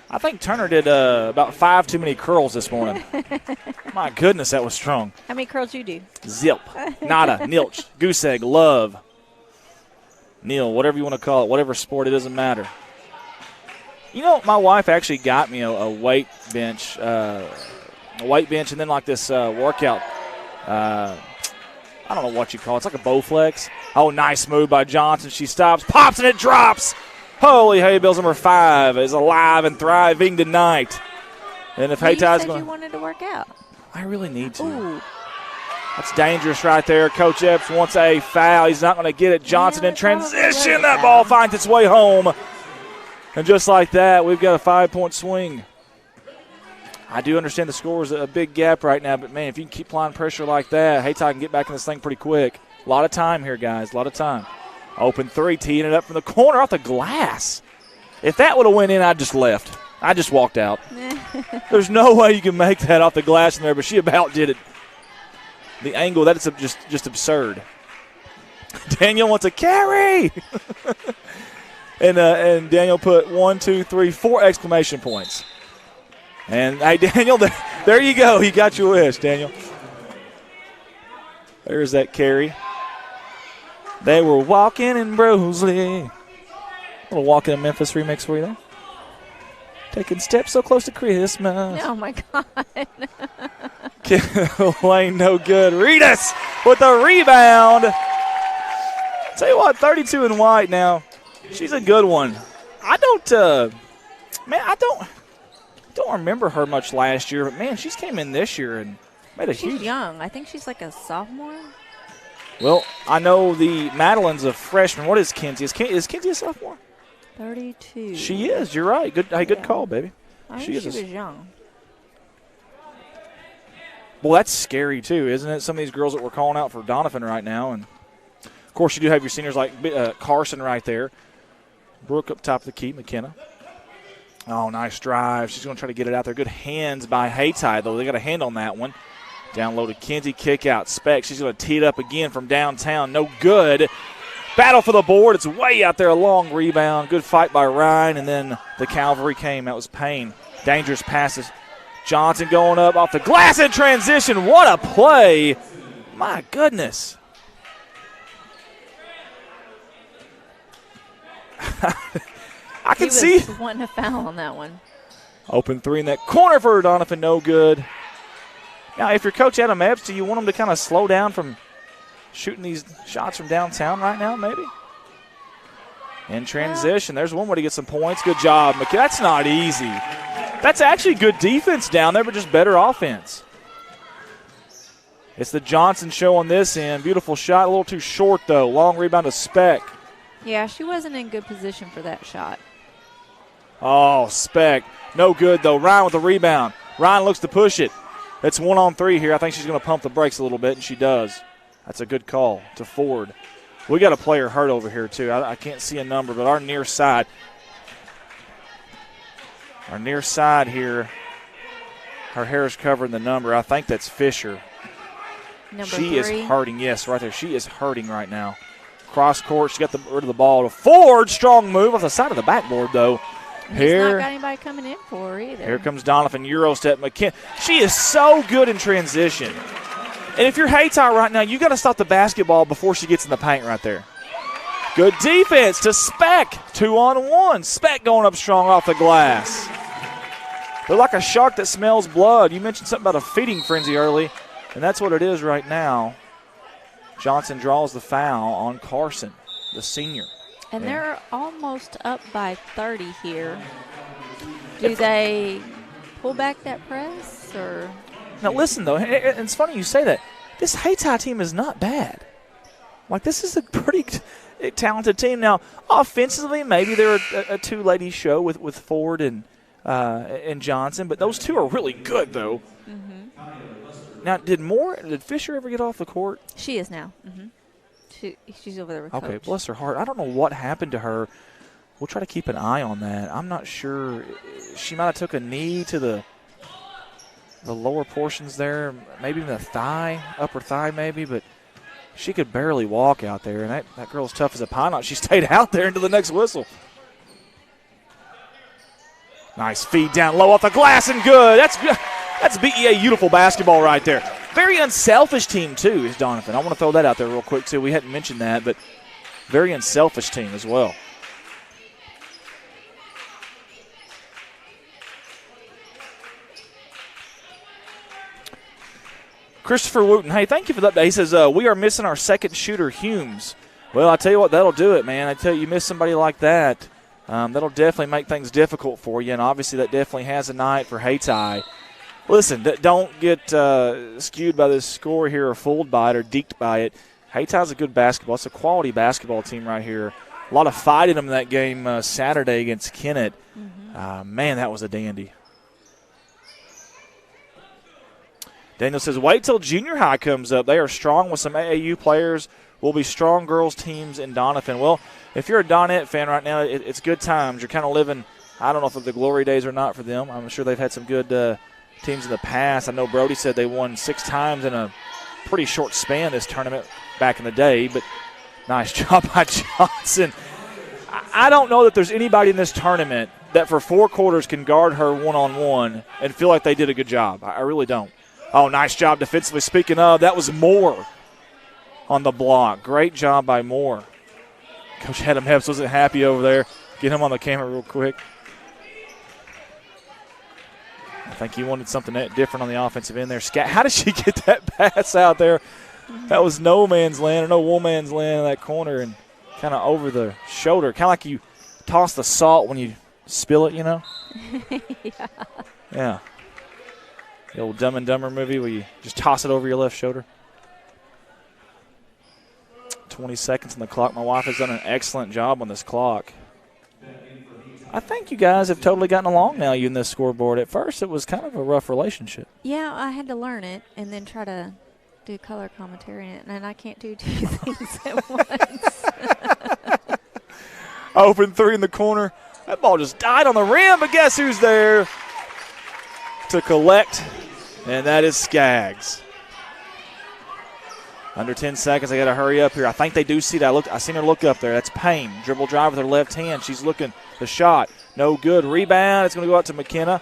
I think Turner did about 5 too many curls this morning. My goodness, that was strong. How many curls you do? Zip, nada, nilch, goose egg, love, Neil, whatever you want to call it, whatever sport, it doesn't matter. You know, my wife actually got me a weight bench, and then like this workout. I don't know what you call it. It's like a Bowflex. Oh, nice move by Johnson. She stops, pops, and it drops. Holy hay bills, number 5 is alive and thriving tonight. And if Hayti's going, you wanted to work out. I really need to. Ooh. That's dangerous right there. Coach Epps wants a foul. He's not going to get it. Johnson in transition. That ball finds its way home. And just like that, we've got a 5-point swing. I do understand the score is a big gap right now, but, man, if you can keep applying pressure like that, Hayti can get back in this thing pretty quick. A lot of time here, guys, a lot of time. Open 3, teeing it up from the corner off the glass. If that would have went in, I just left. I just walked out. There's no way you can make that off the glass in there, but she about did it. The angle, that is just absurd. Daniel wants a carry. and Daniel put 1, 2, 3, 4 exclamation points. And, hey, Daniel, there you go. You got your wish, Daniel. There's that carry. They were walking in Brosley. A little Walking in Memphis remix for you there. Taking steps so close to Christmas. Oh, my God. Lane no good. Reedus with the rebound. Tell you what, 32 in white now. She's a good one. I don't remember her much last year, but, man, she's came in this year and made a huge. She's young. I think she's like a sophomore. Well, I know the Madeline's a freshman. What is Kinsey? Is Kinsey a sophomore? 32. She is. You're right. Good call, baby. She was young. Well, that's scary, too, isn't it? Some of these girls that we're calling out for Donovan right now. And, of course, you do have your seniors like Carson right there. Brooke up top of the key, McKenna. Oh, nice drive. She's going to try to get it out there. Good hands by Hayti, though. They got a hand on that one. Down low to Kinsey, kick out. Speck, she's going to tee it up again from downtown. No good. Battle for the board. It's way out there. A long rebound. Good fight by Ryan, and then the cavalry came. That was Payne. Dangerous passes. Johnson going up off the glass in transition. What a play. My goodness. I can see. He was wanting a foul on that one. Open 3 in that corner for Donovan. No good. Now, if you're Coach Adam Epps, do you want him to kind of slow down from shooting these shots from downtown right now, maybe? In transition. There's one way to get some points. Good job, McKay. That's not easy. That's actually good defense down there, but just better offense. It's the Johnson show on this end. Beautiful shot. A little too short, though. Long rebound to Speck. Yeah, she wasn't in good position for that shot. Oh, Speck. No good, though. Ryan with the rebound. Ryan looks to push it. It's 1-on-3 here. I think she's going to pump the brakes a little bit, and she does. That's a good call to Ford. We got a player hurt over here, too. I can't see a number, but our near side here, her hair is covering the number. I think that's Fisher. Number she 3. is hurting. Yes, right there. She is hurting right now. Cross court. She got rid of the ball to Ford. Strong move off the side of the backboard, though. He's not got anybody coming in for her either. Here comes Donovan. Eurostep McKenna. She is so good in transition. And if you're Hayti right now, you got to stop the basketball before she gets in the paint right there. Good defense to Speck. 2-on-1. Speck going up strong off the glass. They're like a shark that smells blood. You mentioned something about a feeding frenzy early, and that's what it is right now. Johnson draws the foul on Carson, the senior. And they're almost up by 30 here. Do they pull back that press? Or? Now, listen, though, it's funny you say that. This Hayti team is not bad. Like, this is a pretty talented team. Now, offensively, maybe they're a two-lady show with Ford and Johnson, but those two are really good, though. Mm-hmm. Now, did Fisher ever get off the court? She is now. Mm-hmm. She's over there with Okay, Coach. Bless her heart. I don't know what happened to her. We'll try to keep an eye on that. I'm not sure. She might have took a knee to the lower portions there, maybe even the thigh, upper thigh maybe, but she could barely walk out there, and that girl's tough as a pine knot. She stayed out there into the next whistle. Nice feed down low off the glass and good. That's BEA beautiful basketball right there. Very unselfish team, too, is Donovan. I want to throw that out there real quick, too. We hadn't mentioned that, but very unselfish team as well. Christopher Wooten, hey, thank you for the update. He says, we are missing our second shooter, Humes. Well, I tell you what, that'll do it, man. I tell you miss somebody like that, that'll definitely make things difficult for you, and obviously that definitely has a night for Hayti. Listen, don't get skewed by this score here or fooled by it or deked by it. Hayti's a good basketball. It's a quality basketball team right here. A lot of fight in them in that game Saturday against Kennett. Mm-hmm. Man, that was a dandy. Daniel says, wait till junior high comes up. They are strong with some AAU players. Will be strong girls teams in Donovan. Well, if you're a Donette fan right now, it's good times. You're kind of living, I don't know if it's the glory days or not for them. I'm sure they've had some good teams in the past. I know Brody said they won 6 times in a pretty short span this tournament back in the day, but nice job by Johnson. I don't know that there's anybody in this tournament that for 4 quarters can guard her one-on-one and feel like they did a good job. I really don't. Oh, nice job defensively. Speaking of, that was Moore on the block. Great job by Moore. Coach Adam Heps wasn't happy over there. Get him on the camera real quick. I think he wanted something different on the offensive end there. How did she get that pass out there? That was no man's land or no woman's land in that corner and kind of over the shoulder. Kind of like you toss the salt when you spill it, you know? Yeah. The old Dumb and Dumber movie where you just toss it over your left shoulder. 20 seconds on the clock. My wife has done an excellent job on this clock. I think you guys have totally gotten along now, you and this scoreboard. At first, it was kind of a rough relationship. Yeah, I had to learn it and then try to do color commentary in it, and I can't do 2 things at once. Open 3 in the corner. That ball just died on the rim, but guess who's there to collect? And that is Skaggs. Under 10 seconds, they got to hurry up here. I think they do see that. I seen her look up there. That's Payne. Dribble drive with her left hand. She's looking. The shot. No good. Rebound. It's going to go out to McKenna.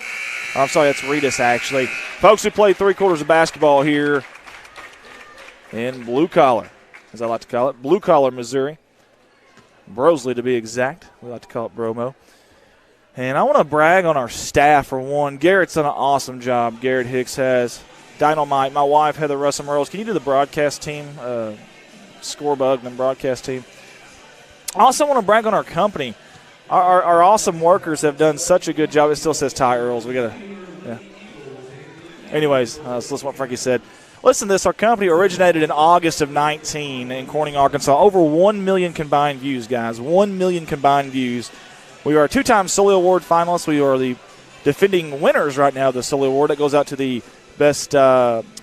Oh, I'm sorry, that's Reedus, actually. Folks, we played 3 quarters of basketball here in blue collar, as I like to call it. Blue collar, Missouri. Brosley, to be exact. We like to call it Bromo. And I want to brag on our staff for one. Garrett's done an awesome job. Garrett Hicks has. Dynamite. My wife, Heather Russell-Merles. Can you do the broadcast team? Scorebug and broadcast team. I also want to brag on our company. Our awesome workers have done such a good job. It still says Ty Earls. We got to, yeah. Anyways, so listen what Frankie said. Listen to this. Our company originated in August of 19 in Corning, Arkansas. Over 1 million combined views, guys. 1 million combined views. We are a 2-time Sully Award finalists. We are the defending winners right now of the Sully Award. That goes out to the best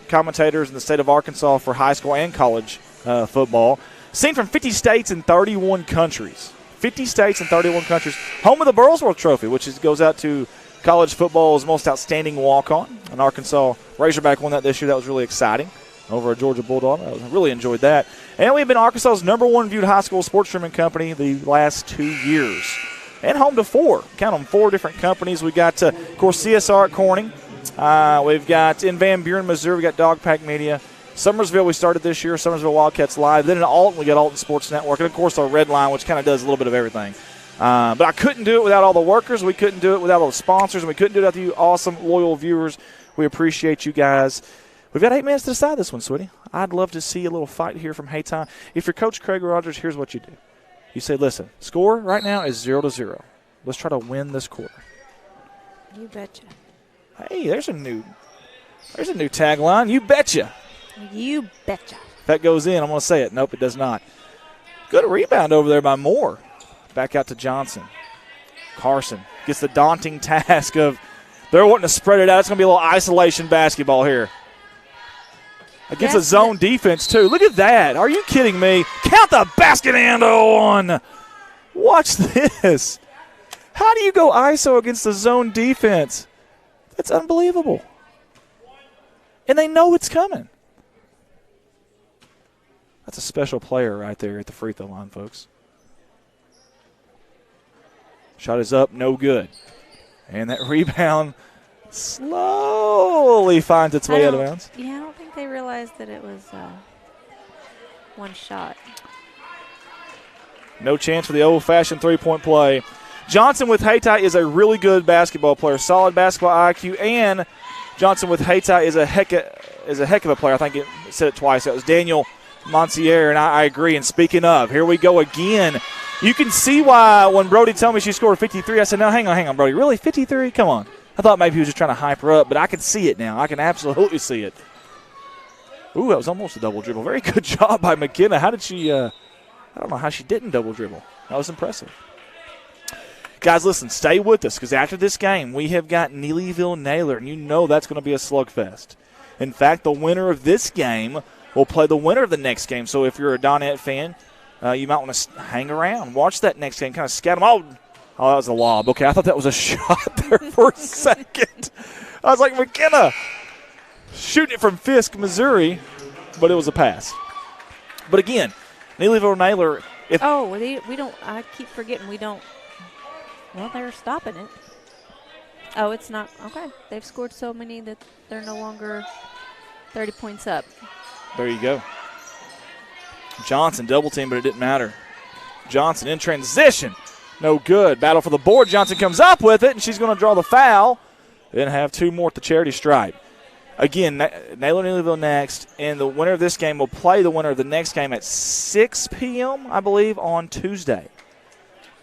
commentators in the state of Arkansas for high school and college football. Seen from 50 states and 31 countries. 50 states and 31 countries. Home of the Burlsworth Trophy, which goes out to college football's most outstanding walk-on. And Arkansas Razorback won that this year. That was really exciting over a Georgia Bulldog. I really enjoyed that. And we've been Arkansas's #1 viewed high school sports streaming company the last 2 years. And home to 4. Count them, 4 different companies. We got, of course, CSR at Corning. We've got in Van Buren, Missouri, we got Dog Pack Media. Summersville we started this year, Summersville Wildcats Live. Then in Alton we got Alton Sports Network. And, of course, our Red Line, which kind of does a little bit of everything. But I couldn't do it without all the workers. We couldn't do it without all the sponsors. And we couldn't do it without you awesome, loyal viewers. We appreciate you guys. We've got 8 minutes to decide this one, sweetie. I'd love to see a little fight here from Haytime. If you're Coach Craig Rogers, here's what you do. You say, listen, score right now is 0-0. Let's try to win this quarter. You betcha. Hey, there's a new tagline. You betcha. You betcha. If that goes in, I'm going to say it. Nope, it does not. Good rebound over there by Moore. Back out to Johnson. Carson gets the daunting task of they're wanting to spread it out. It's going to be a little isolation basketball here. Against a zone defense, too. Look at that. Are you kidding me? Count the basket and on. Watch this. How do you go ISO against the zone defense? That's unbelievable. And they know it's coming. That's a special player right there at the free throw line, folks. Shot is up, no good. And that rebound slowly finds its way out of bounds. Yeah, I don't think they realized that it was one shot. No chance for the old-fashioned three-point play. Johnson with Hayti is a really good basketball player, solid basketball IQ, and Johnson with Hayti is a heck of a player. I think it said it twice. That was Daniel Monsier, and I agree. And speaking of, here we go again. You can see why when Brody told me she scored 53, I said, no, hang on, Brody. Really, 53? Come on. I thought maybe he was just trying to hype her up, but I can see it now. I can absolutely see it. Ooh, that was almost a double dribble. Very good job by McKenna. How did she I don't know how she didn't double dribble. That was impressive. Guys, listen, stay with us because after this game, we have got Neelyville Naylor, and you know that's going to be a slugfest. In fact, the winner of this game will play the winner of the next game. So if you're a Donette fan, you might want to hang around, watch that next game, kind of scout them. Oh, that was a lob. Okay, I thought that was a shot there for a second. I was like, McKenna shooting it from Fisk, Missouri, but it was a pass. But again, Neelyville Naylor. We don't. I keep forgetting we don't. Well, they're stopping it. Oh, it's not. Okay. They've scored so many that they're no longer 30 points up. There you go. Johnson double team, but it didn't matter. Johnson in transition. No good. Battle for the board. Johnson comes up with it, and she's going to draw the foul. Then have 2 more at the charity stripe. Again, Naylor Neelyville next, and the winner of this game will play the winner of the next game at 6 p.m., I believe, on Tuesday.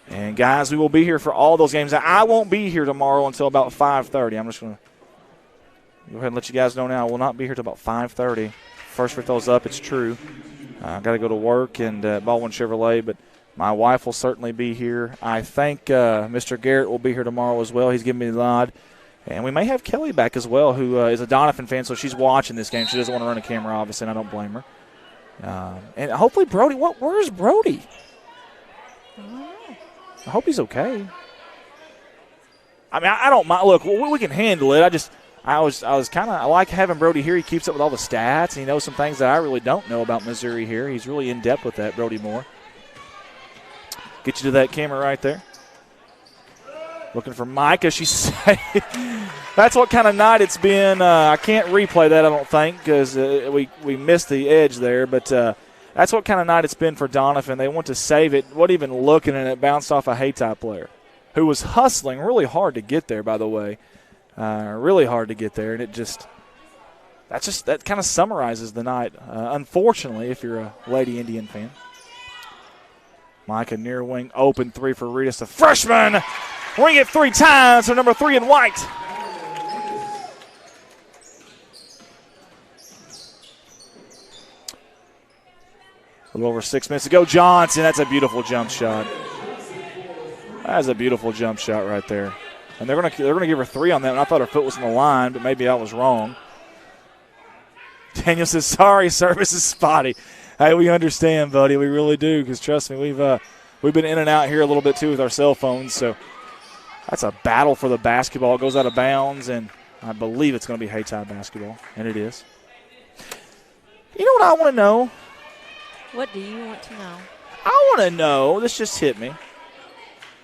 And, guys, we will be here for all those games. Now, I won't be here tomorrow until about 5:30. I'm just going to go ahead and let you guys know now. I will not be here until about 5:30. First free throw's up. It's true. I've got to go to work and Baldwin Chevrolet, but my wife will certainly be here. I think Mr. Garrett will be here tomorrow as well. He's giving me the nod. And we may have Kelly back as well, who is a Donovan fan, so she's watching this game. She doesn't want to run a camera, obviously, and I don't blame her. And hopefully Brody, where's Brody? I hope he's okay. I mean, I don't mind. Look, we can handle it. I like having Brody here. He keeps up with all the stats, and he knows some things that I really don't know about Missouri here. He's really in-depth with that, Brody Moore. Get you to that camera right there. Looking for Micah. She's saying that's what kind of night it's been. I can't replay that, I don't think, because we missed the edge there. But that's what kind of night it's been for Donovan. They want to save it. What even looking, and it bounced off a Hayti player who was hustling really hard to get there, by the way. Really hard to get there, and that kind of summarizes the night, unfortunately, if you're a Lady Indian fan. Micah near wing, open 3 for Rita, the freshman. Ring it 3 times for number 3 in white. A little over 6 minutes to go. Johnson, that's a beautiful jump shot. That's a beautiful jump shot right there. And they're gonna give her 3 on that. And I thought her foot was on the line, but maybe I was wrong. Daniel says, sorry, service is spotty. Hey, we understand, buddy. We really do, because trust me, we've been in and out here a little bit too with our cell phones. So that's a battle for the basketball. It goes out of bounds, and I believe it's going to be Hayti basketball, and it is. You know what I want to know? What do you want to know? I want to know. This just hit me.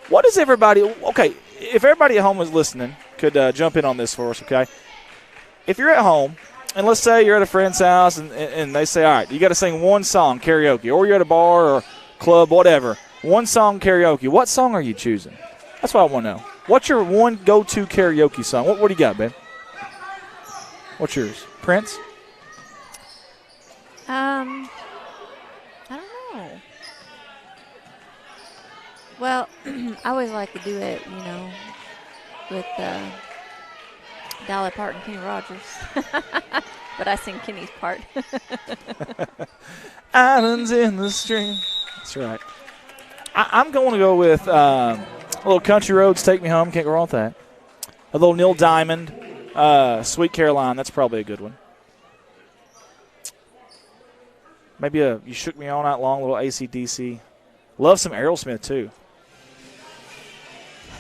What is everybody? Okay, if everybody at home is listening, could jump in on this for us. Okay, if you're at home. And let's say you're at a friend's house and they say, all right, you got to sing one song, karaoke, or you're at a bar or club, whatever, one song karaoke. What song are you choosing? That's what I want to know. What's your one go-to karaoke song? What do you got, babe? What's yours? Prince? I don't know. Well, I always like to do it, with Dolly Parton, Kenny Rogers. But I sing Kenny's part. Islands in the stream. That's right. I'm going to go with a little Country Roads, Take Me Home. Can't go wrong with that. A little Neil Diamond, Sweet Caroline. That's probably a good one. Maybe You Shook Me All Night Long, a little AC/DC. Love some Aerosmith, too.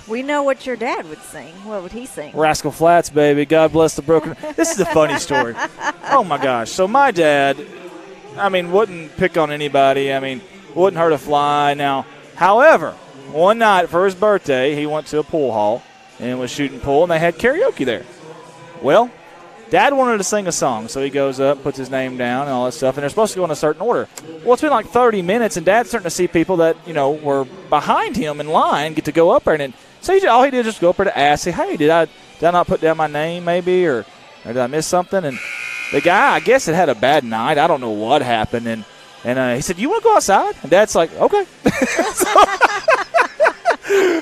We know what your dad would sing. What would he sing? Rascal Flatts, baby. God bless the broken. This is a funny story. Oh, my gosh. So my dad, wouldn't pick on anybody. Wouldn't hurt a fly. Now, however, one night for his birthday, he went to a pool hall and was shooting pool, and they had karaoke there. Well, Dad wanted to sing a song, so he goes up, puts his name down and all that stuff, and they're supposed to go in a certain order. Well, it's been like 30 minutes, and Dad's starting to see people that, were behind him in line get to go up there. And so all he did was just go up there to ask, say, hey, did I not put down my name maybe, or did I miss something? And the guy, I guess, had a bad night. I don't know what happened. And he said, you want to go outside? And Dad's like, okay.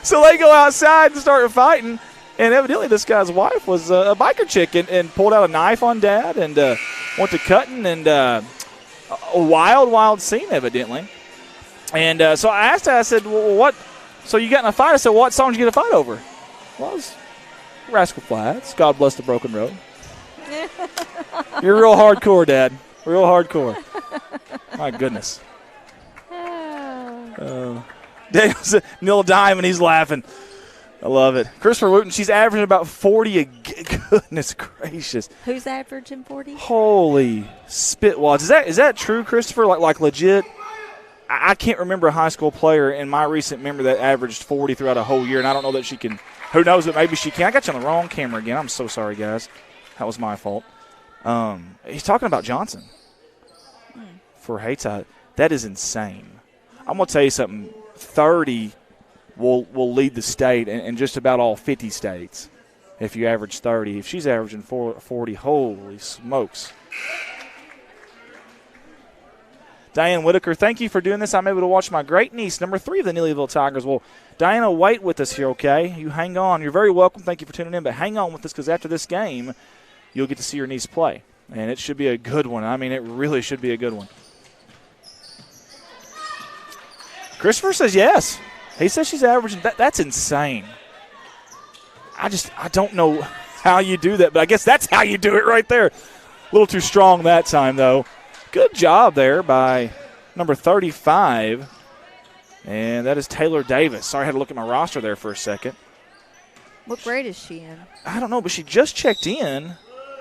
So they go outside and start fighting. And evidently this guy's wife was a biker chick and pulled out a knife on Dad and went to cutting, and a wild scene evidently. And so I asked her, I said, well, what? So you got in a fight? I said, what song did you get in a fight over? Well, it was Rascal Flatts, God Bless the Broken Road. You're real hardcore, Dad. Real hardcore. My goodness. Daniel's Neil Diamond, he's laughing. I love it. Christopher Wooten, she's averaging about 40 goodness gracious. Who's averaging 40? Holy spitwads. Is that true, Christopher? Like legit? I can't remember a high school player in my recent memory that averaged 40 throughout a whole year, and I don't know that she can. Who knows, but maybe she can. I got you on the wrong camera again. I'm so sorry, guys. That was my fault. He's talking about Johnson for Hayti. That is insane. I'm going to tell you something. 30 will lead the state in just about all 50 states if you average 30. If she's averaging 40, holy smokes. Diane Whitaker, thank you for doing this. I'm able to watch my great niece, number 3 of the Neelyville Tigers. Well, Diana, wait with us here, okay? You hang on. You're very welcome. Thank you for tuning in, but hang on with us because after this game, you'll get to see your niece play, and it should be a good one. It really should be a good one. Christopher says yes. He says she's averaging. That's insane. I don't know how you do that, but I guess that's how you do it right there. A little too strong that time, though. Good job there by number 35, and that is Taylor Davis. Sorry, I had to look at my roster there for a second. What grade is she in? I don't know, but she just checked in.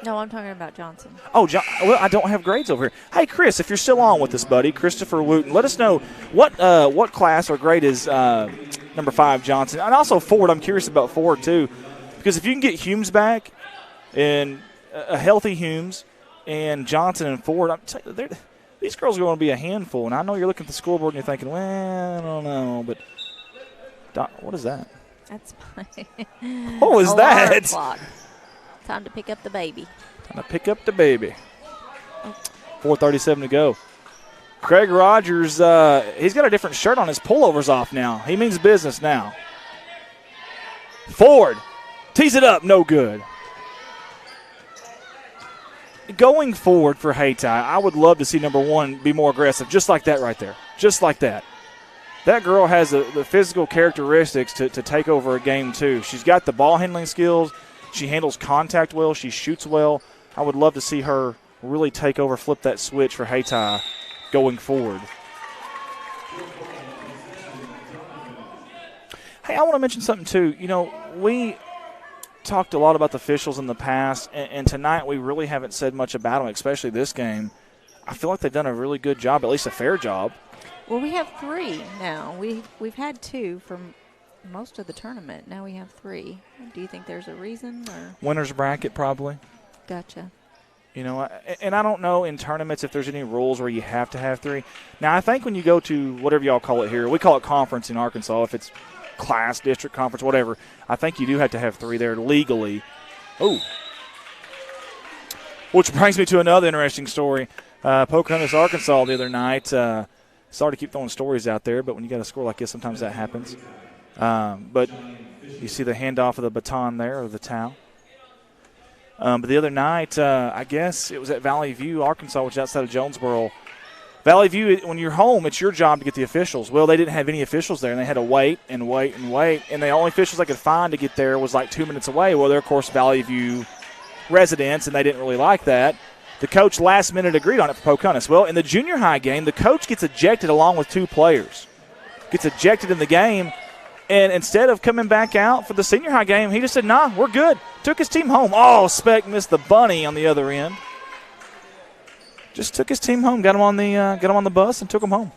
No, I'm talking about Johnson. Oh, well, I don't have grades over here. Hey, Chris, if you're still on with us, buddy, Christopher Wooten, let us know what class or grade is number 5 Johnson. And also Ford, I'm curious about Ford, too, because if you can get Humes back and a healthy Humes and Johnson and Ford, I'm telling you, these girls are going to be a handful. And I know you're looking at the scoreboard and you're thinking, well, I don't know, but what is that? That's my what was that? Clock. Time to pick up the baby. 4:37 to go. Craig Rogers, he's got a different shirt on. His pullover's off now. He means business now. Ford tees it up, no good. Going forward for Hayti, I would love to see number 1 be more aggressive, just like that right there. Just like that. That girl has the physical characteristics to take over a game, too. She's got the ball handling skills. She handles contact well. She shoots well. I would love to see her really take over, flip that switch for Hayti going forward. Hey, I want to mention something, too. You know, we talked a lot about the officials in the past, and tonight we really haven't said much about them, especially this game. I feel like they've done a really good job, at least a fair job. Well, we have 3 now. We've had 2 from most of the tournament. Now we have 3. Do you think there's a reason? Or? Winner's bracket, probably. Gotcha. You know, and I don't know in tournaments if there's any rules where you have to have 3. Now, I think when you go to whatever y'all call it here, we call it conference in Arkansas, if it's class, district, conference, whatever, I think you do have to have 3 there legally. Oh. Which brings me to another interesting story. Pocahontas, Arkansas the other night. Sorry to keep throwing stories out there, but when you got a score like this, sometimes that happens. But you see the handoff of the baton there, or the towel. But the other night, I guess it was at Valley View, Arkansas, which is outside of Jonesboro. Valley View, when you're home, it's your job to get the officials. Well, they didn't have any officials there, and they had to wait and wait and wait. And the only officials they could find to get there was like 2 minutes away. Well, they're, of course, Valley View residents, and they didn't really like that. The coach last minute agreed on it for Pocahontas. Well, in the junior high game, the coach gets ejected along with 2 players. Gets ejected in the game, and instead of coming back out for the senior high game, he just said, nah, we're good. Took his team home. Oh, Speck missed the bunny on the other end. Just took his team home, got him on the bus, and took him home.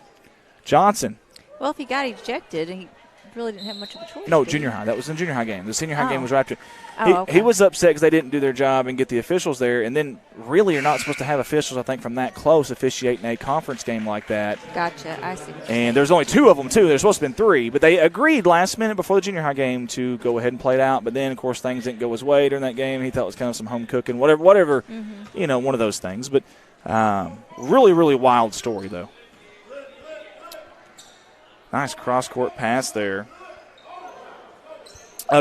Johnson. Well, if he got ejected, he really didn't have much of a choice. No, junior high. That was in junior high game. The senior high game was right after. Okay. He was upset because they didn't do their job and get the officials there. And then really you're not supposed to have officials, I think, from that close officiating a conference game like that. Gotcha. I see. And there's only 2 of them, too. There's supposed to have been 3. But they agreed last minute before the junior high game to go ahead and play it out. But then, of course, things didn't go his way during that game. He thought it was kind of some home cooking, whatever, you know, one of those things. But really, really wild story, though. Nice cross-court pass there.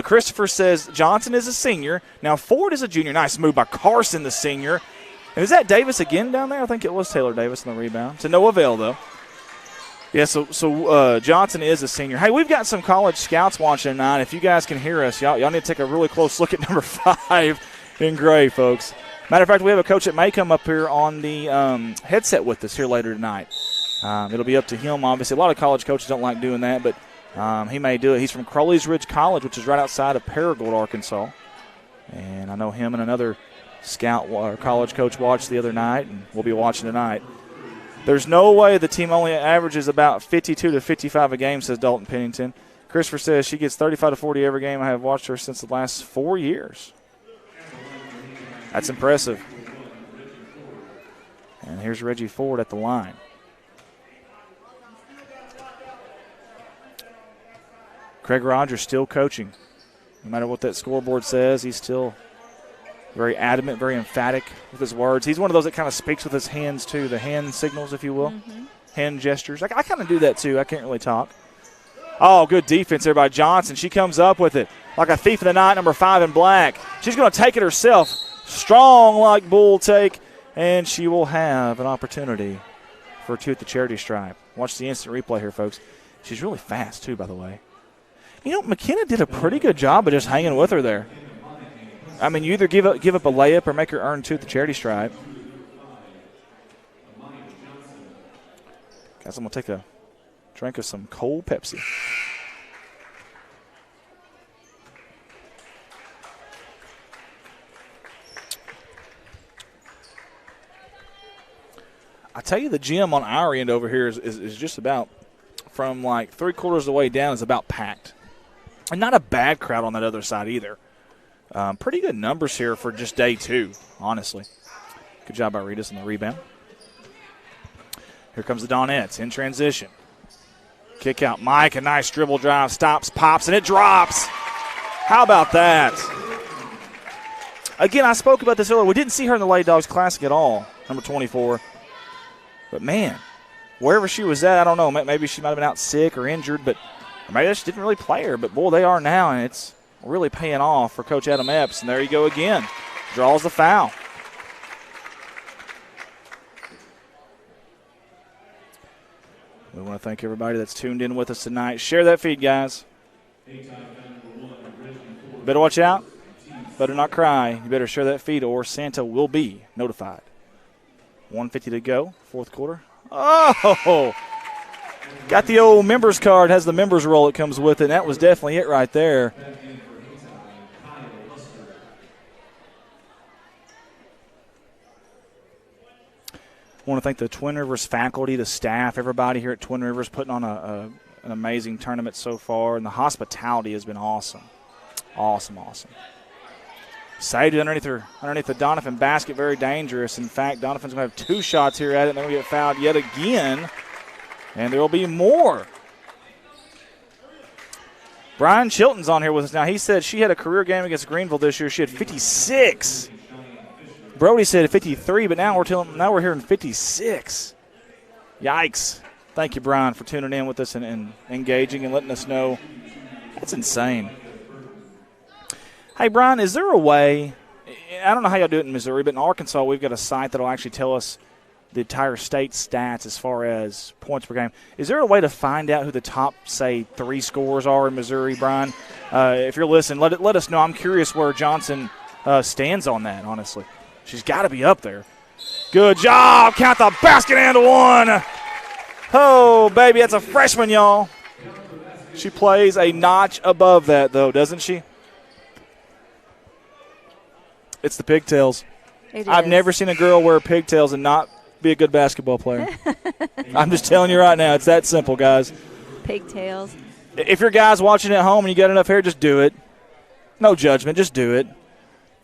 Christopher says Johnson is a senior. Now Ford is a junior. Nice move by Carson, the senior. And is that Davis again down there? I think it was Taylor Davis on the rebound. To no avail, though. Yeah, so Johnson is a senior. Hey, we've got some college scouts watching tonight. If you guys can hear us, y'all need to take a really close look at number 5 in gray, folks. Matter of fact, we have a coach that may come up here on the headset with us here later tonight. It'll be up to him, obviously. A lot of college coaches don't like doing that, but he may do it. He's from Crowley's Ridge College, which is right outside of Paragould, Arkansas. And I know him and another scout or college coach watched the other night, and we'll be watching tonight. There's no way the team only averages about 52 to 55 a game, says Dalton Pennington. Christopher says she gets 35 to 40 every game. I have watched her since the last 4 years. That's impressive. And here's Reggie Ford at the line. Craig Rogers still coaching. No matter what that scoreboard says, he's still very adamant, very emphatic with his words. He's one of those that kind of speaks with his hands, too, the hand signals, if you will, hand gestures. I kind of do that, too. I can't really talk. Oh, good defense there by Johnson. She comes up with it like a thief in the night, number 5 in black. She's going to take it herself. Strong like bull take, and she will have an opportunity for 2 at the charity stripe. Watch the instant replay here, folks. She's really fast, too, by the way. You know, McKenna did a pretty good job of just hanging with her there. I mean, you either give up a layup or make her earn 2 at the charity stripe. Guys, I'm going to take a drink of some cold Pepsi. I tell you, the gym on our end over here is just about, from like 3/4 of the way down, is about packed. And not a bad crowd on that other side either. Pretty good numbers here for just day 2, honestly. Good job by Ritas on the rebound. Here comes the Donettes in transition. Kick out Mike, a nice dribble drive, stops, pops, and it drops. How about that? Again, I spoke about this earlier. We didn't see her in the Lady Dogs Classic at all, number 24. But, man, wherever she was at, I don't know. Maybe she might have been out sick or injured, but maybe they just didn't really play her. But, boy, they are now, and it's really paying off for Coach Adam Epps. And there you go again. Draws the foul. We want to thank everybody that's tuned in with us tonight. Share that feed, guys. Better watch out. Better not cry. You better share that feed or Santa will be notified. 1:50 to go, 4th quarter. Oh! Got the old members card, has the members roll that comes with it, and that was definitely it right there. I want to thank the Twin Rivers faculty, the staff, everybody here at Twin Rivers putting on an amazing tournament so far, and the hospitality has been awesome. Awesome. Saved it underneath the Donovan basket, very dangerous. In fact, Donovan's going to have 2 shots here at it, and they're going to get fouled yet again, and there will be more. Brian Chilton's on here with us now. He said she had a career game against Greenville this year. She had 56. Brody said 53, but now we're hearing 56. Yikes. Thank you, Brian, for tuning in with us and engaging and letting us know. That's insane. Hey, Brian, is there a way – I don't know how y'all do it in Missouri, but in Arkansas we've got a site that will actually tell us the entire state stats as far as points per game. Is there a way to find out who the top, say, 3 scorers are in Missouri, Brian? If you're listening, let us know. I'm curious where Johnson stands on that, honestly. She's got to be up there. Good job. Count the basket and 1. Oh, baby, that's a freshman, y'all. She plays a notch above that, though, doesn't she? It's the pigtails. I've never seen a girl wear pigtails and not be a good basketball player. I'm just telling you right now, it's that simple, guys. Pigtails. If your guy's watching at home and you got enough hair, just do it. No judgment, just do it.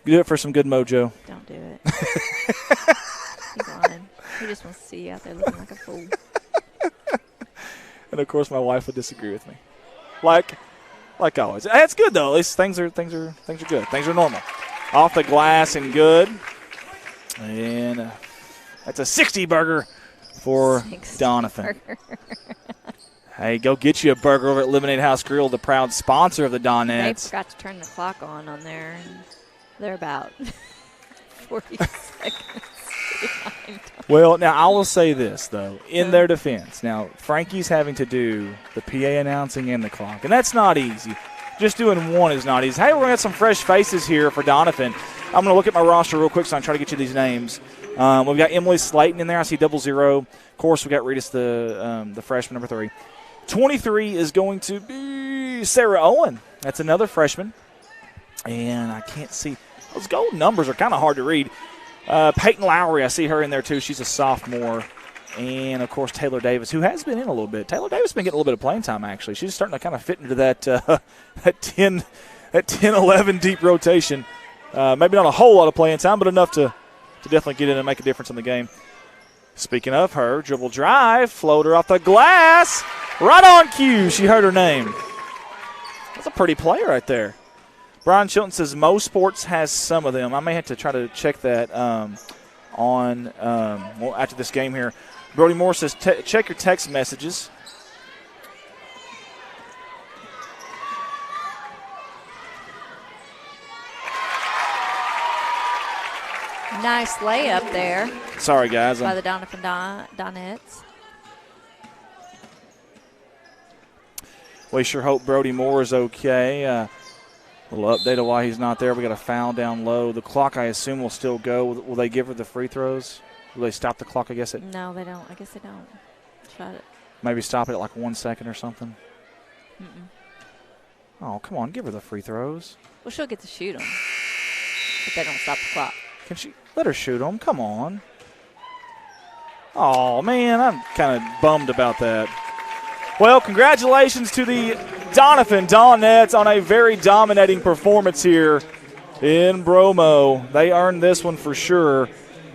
Do it for some good mojo. Don't do it. He's lying. He just wants to see you out there looking like a fool. And of course, my wife would disagree with me, like always. That's good though. At least things are good. Things are normal. Off the glass and good. And that's a 60 burger for Donovan. Hey, go get you a burger over at Lemonade House Grill, the proud sponsor of the Donettes. They forgot to turn the clock on there. And they're about 40 seconds behind. Well, now I will say this, though, in their defense. Now, Frankie's having to do the PA announcing and the clock, and that's not easy. Just doing one is not easy. Hey, we're going to have some fresh faces here for Donovan. I'm going to look at my roster real quick so I can try to get you these names. We've got Emily Slayton in there. I see 00. Of course, we got Ritas, the freshman, number 3. 23 is going to be Sarah Owen. That's another freshman. And I can't see. Those gold numbers are kind of hard to read. Peyton Lowry, I see her in there too. She's a sophomore. And, of course, Taylor Davis, who has been in a little bit. Taylor Davis has been getting a little bit of playing time, actually. She's starting to kind of fit into that 10-11 deep rotation. Maybe not a whole lot of playing time, but enough to definitely get in and make a difference in the game. Speaking of her, dribble drive, floater off the glass. Right on cue. She heard her name. That's a pretty play right there. Brian Chilton says most sports has some of them. I may have to try to check that after this game here. Brody Moore says check your text messages. Nice layup there. Sorry, guys. By the Donovan Donettes. We sure hope Brody Moore is okay. A little update of why he's not there. We got a foul down low. The clock, I assume, will still go. Will they give her the free throws? Will they stop the clock, I guess? No, they don't. I guess they don't. Try it. Maybe stop it at like 1 second or something? Mm-mm. Oh, come on. Give her the free throws. Well, she'll get to shoot them. But they don't stop the clock. Can she? Let her shoot them. Come on. Oh, man. I'm kind of bummed about that. Well, congratulations to the Donovan Donettes on a very dominating performance here in Bromo. They earned this one for sure.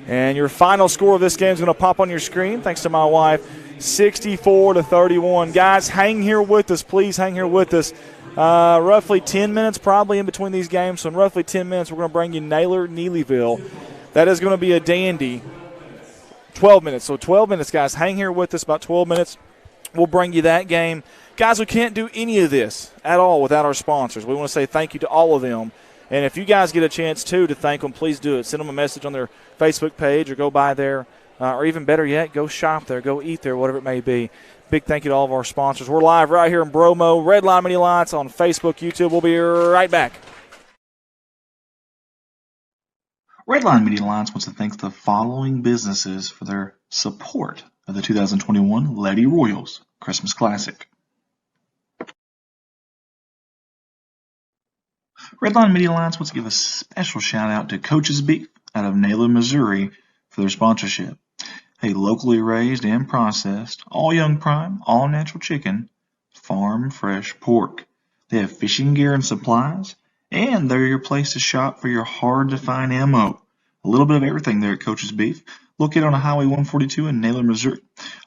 And your final score of this game is going to pop on your screen, thanks to my wife, 64-31. Guys, hang here with us. Please hang here with us. Roughly 10 minutes probably in between these games. So in roughly 10 minutes, we're going to bring you Naylor-Neelyville. That is going to be a dandy. 12 minutes. So 12 minutes, guys. Hang here with us about 12 minutes. We'll bring you that game. Guys, we can't do any of this at all without our sponsors. We want to say thank you to all of them. And if you guys get a chance, too, to thank them, please do it. Send them a message on their Facebook page or go by there. Or even better yet, go shop there, go eat there, whatever it may be. Big thank you to all of our sponsors. We're live right here in Bromo. Red Line Mini Lights on Facebook, YouTube. We'll be right back. Redline Media Alliance wants to thank the following businesses for their support of the 2021 Lady Royals Christmas Classic. Redline Media Alliance wants to give a special shout out to Coach's Beef out of Naylor, Missouri for their sponsorship. Hey, locally raised and processed, all young prime, all natural chicken, farm fresh pork. They have fishing gear and supplies, and they're your place to shop for your hard to find ammo. A little bit of everything there at Coach's Beef, located on Highway 142 in Naylor, Missouri.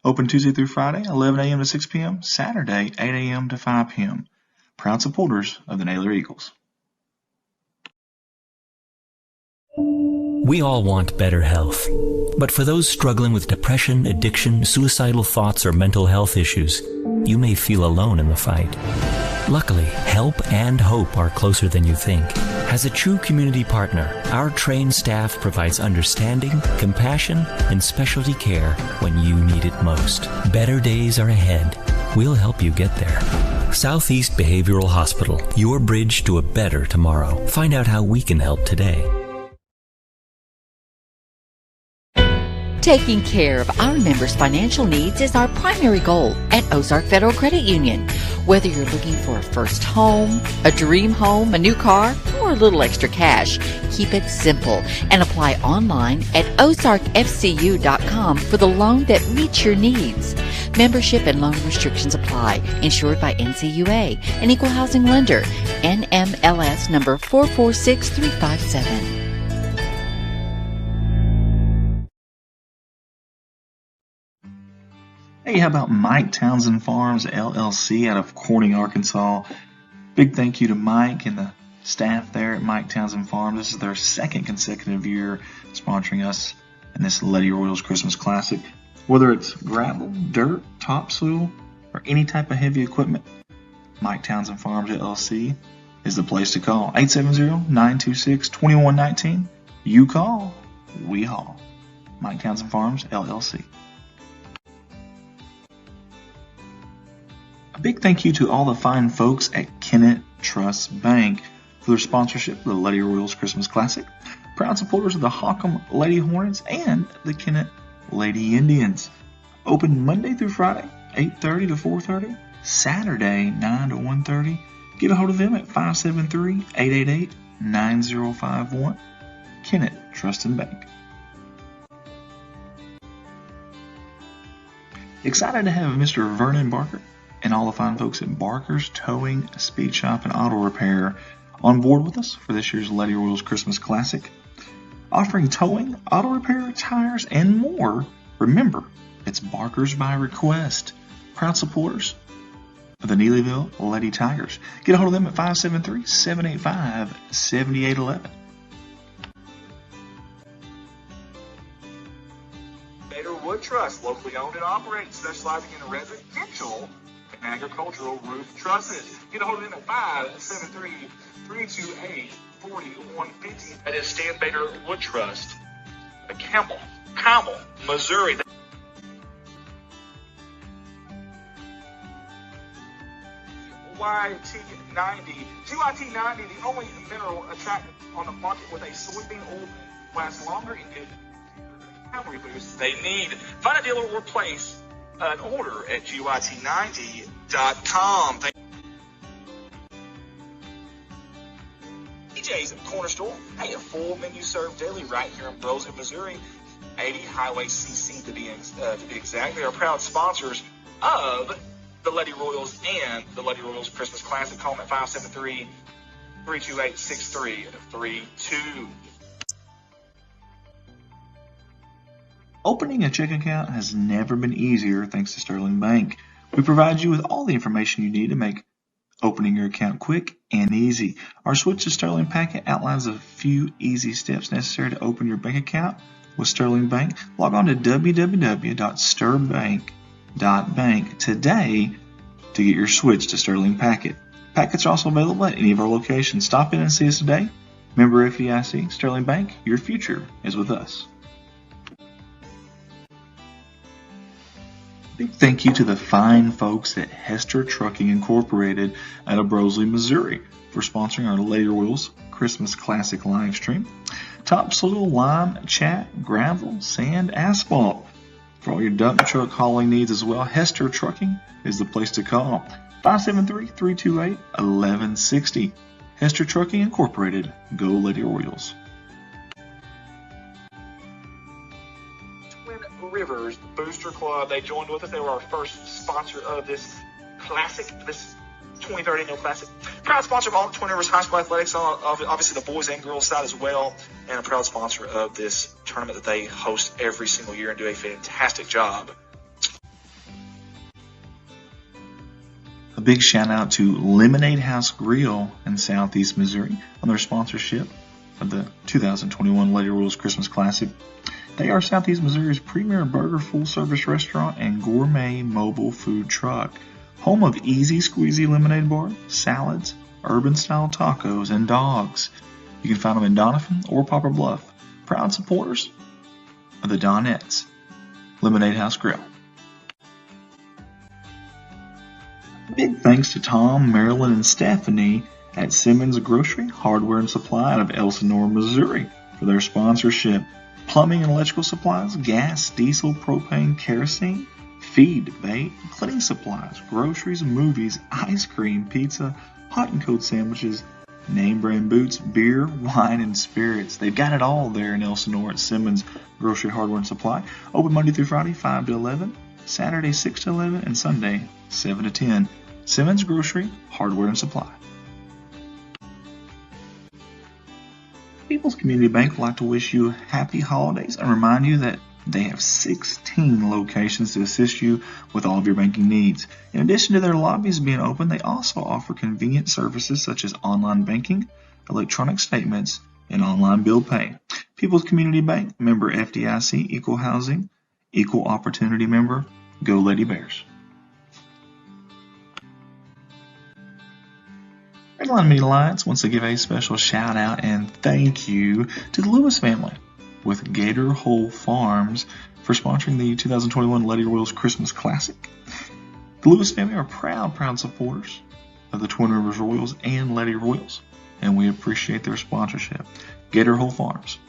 Open Tuesday through Friday, 11 a.m. to 6 p.m., Saturday, 8 a.m. to 5 p.m. Proud supporters of the Naylor Eagles. We all want better health. But for those struggling with depression, addiction, suicidal thoughts, or mental health issues, you may feel alone in the fight. Luckily, help and hope are closer than you think. As a true community partner, our trained staff provides understanding, compassion, and specialty care when you need it most. Better days are ahead. We'll help you get there. Southeast Behavioral Hospital, your bridge to a better tomorrow. Find out how we can help today. Taking care of our members' financial needs is our primary goal at Ozark Federal Credit Union. Whether you're looking for a first home, a dream home, a new car, or a little extra cash, keep it simple and apply online at ozarkfcu.com for the loan that meets your needs. Membership and loan restrictions apply. Insured by NCUA, an equal housing lender. NMLS number 446357. Hey, how about Mike Townsend Farms, LLC out of Corning, Arkansas? Big thank you to Mike and the staff there at Mike Townsend Farms. This is their second consecutive year sponsoring us in this Lady Royals Christmas Classic. Whether it's gravel, dirt, topsoil, or any type of heavy equipment, Mike Townsend Farms, LLC is the place to call. 870-926-2119. You call, we haul. Mike Townsend Farms, LLC. A big thank you to all the fine folks at Kennett Trust Bank for their sponsorship of the Lady Royals Christmas Classic. Proud supporters of the Hockham Lady Hornets and the Kennett Lady Indians. Open Monday through Friday, 8:30 to 4:30. Saturday, 9 to 1:30. Get a hold of them at 573-888-9051. Kennett Trust and Bank. Excited to have Mr. Vernon Barker and all the fine folks at Barker's Towing, Speed Shop, and Auto Repair on board with us for this year's Lady Royals Christmas Classic. Offering towing, auto repair, tires, and more. Remember, it's Barker's by request. Proud supporters of the Neelyville Lady Tigers. Get a hold of them at 573-785-7811. Bader Wood Trust, locally owned and operated, specializing in residential and agricultural roof trusses. Get a hold of them at 573-328-4150. That is Stan Bader Wood Trust, Campbell, Missouri. GYT90, the only mineral attractant on the market with a soybean oil lasts longer and gives calorie boost they need. Find a dealer or place an order at GYT90.com. DJ's Corner Store. Hey, a full menu served daily right here in Brosville, Missouri. 80 Highway CC to be exact. They are proud sponsors of the Lady Royals and the Lady Royals Christmas Classic. Call them at 573-328-6332. Opening a checking account has never been easier thanks to Sterling Bank. We provide you with all the information you need to make opening your account quick and easy. Our switch to Sterling packet outlines a few easy steps necessary to open your bank account with Sterling Bank. Log on to www.sterbank.bank today to get your switch to Sterling packet. Packets are also available at any of our locations. Stop in and see us today. Member FDIC, Sterling Bank, your future is with us. Big thank you to the fine folks at Hester Trucking Incorporated out of Brosley, Missouri for sponsoring our Lady Royals Christmas Classic live stream. Topsoil, lime, chat, gravel, sand, asphalt. For all your dump truck hauling needs as well, Hester Trucking is the place to call. 573-328-1160. Hester Trucking Incorporated. Go Lady Royals. Twin Rivers Booster Club, they joined with us. They were our first sponsor of this classic, this 2030 No Classic. Proud sponsor of all the Twin Rivers High School athletics, obviously the boys and girls side as well, and a proud sponsor of this tournament that they host every single year and do a fantastic job. A big shout out to Lemonade House Grill in Southeast Missouri on their sponsorship of the 2021 Lady Royals Christmas Classic. They are Southeast Missouri's premier burger full-service restaurant and gourmet mobile food truck. Home of easy squeezy lemonade bar, salads, urban-style tacos, and dogs. You can find them in Doniphan or Poplar Bluff. Proud supporters of the Donettes. Lemonade House Grill. Big thanks to Tom, Marilyn, and Stephanie at Simmons Grocery, Hardware and Supply out of Elsinore, Missouri for their sponsorship. Plumbing and electrical supplies, gas, diesel, propane, kerosene, feed, bait, cleaning supplies, groceries, movies, ice cream, pizza, hot and cold sandwiches, name brand boots, beer, wine, and spirits. They've got it all there in Elsinore at Simmons Grocery, Hardware and Supply. Open Monday through Friday, 5 to 11, Saturday, 6 to 11, and Sunday, 7 to 10. Simmons Grocery, Hardware and Supply. People's Community Bank would like to wish you happy holidays and remind you that they have 16 locations to assist you with all of your banking needs. In addition to their lobbies being open, they also offer convenient services such as online banking, electronic statements, and online bill pay. People's Community Bank, member FDIC, equal housing, equal opportunity member. Go Lady Bears. Redline Media Alliance wants to give a special shout out and thank you to the Lewis family with Gator Hole Farms for sponsoring the 2021 Lady Royals Christmas Classic. The Lewis family are proud supporters of the Twin Rivers Royals and Lady Royals, and we appreciate their sponsorship. Gator Hole Farms.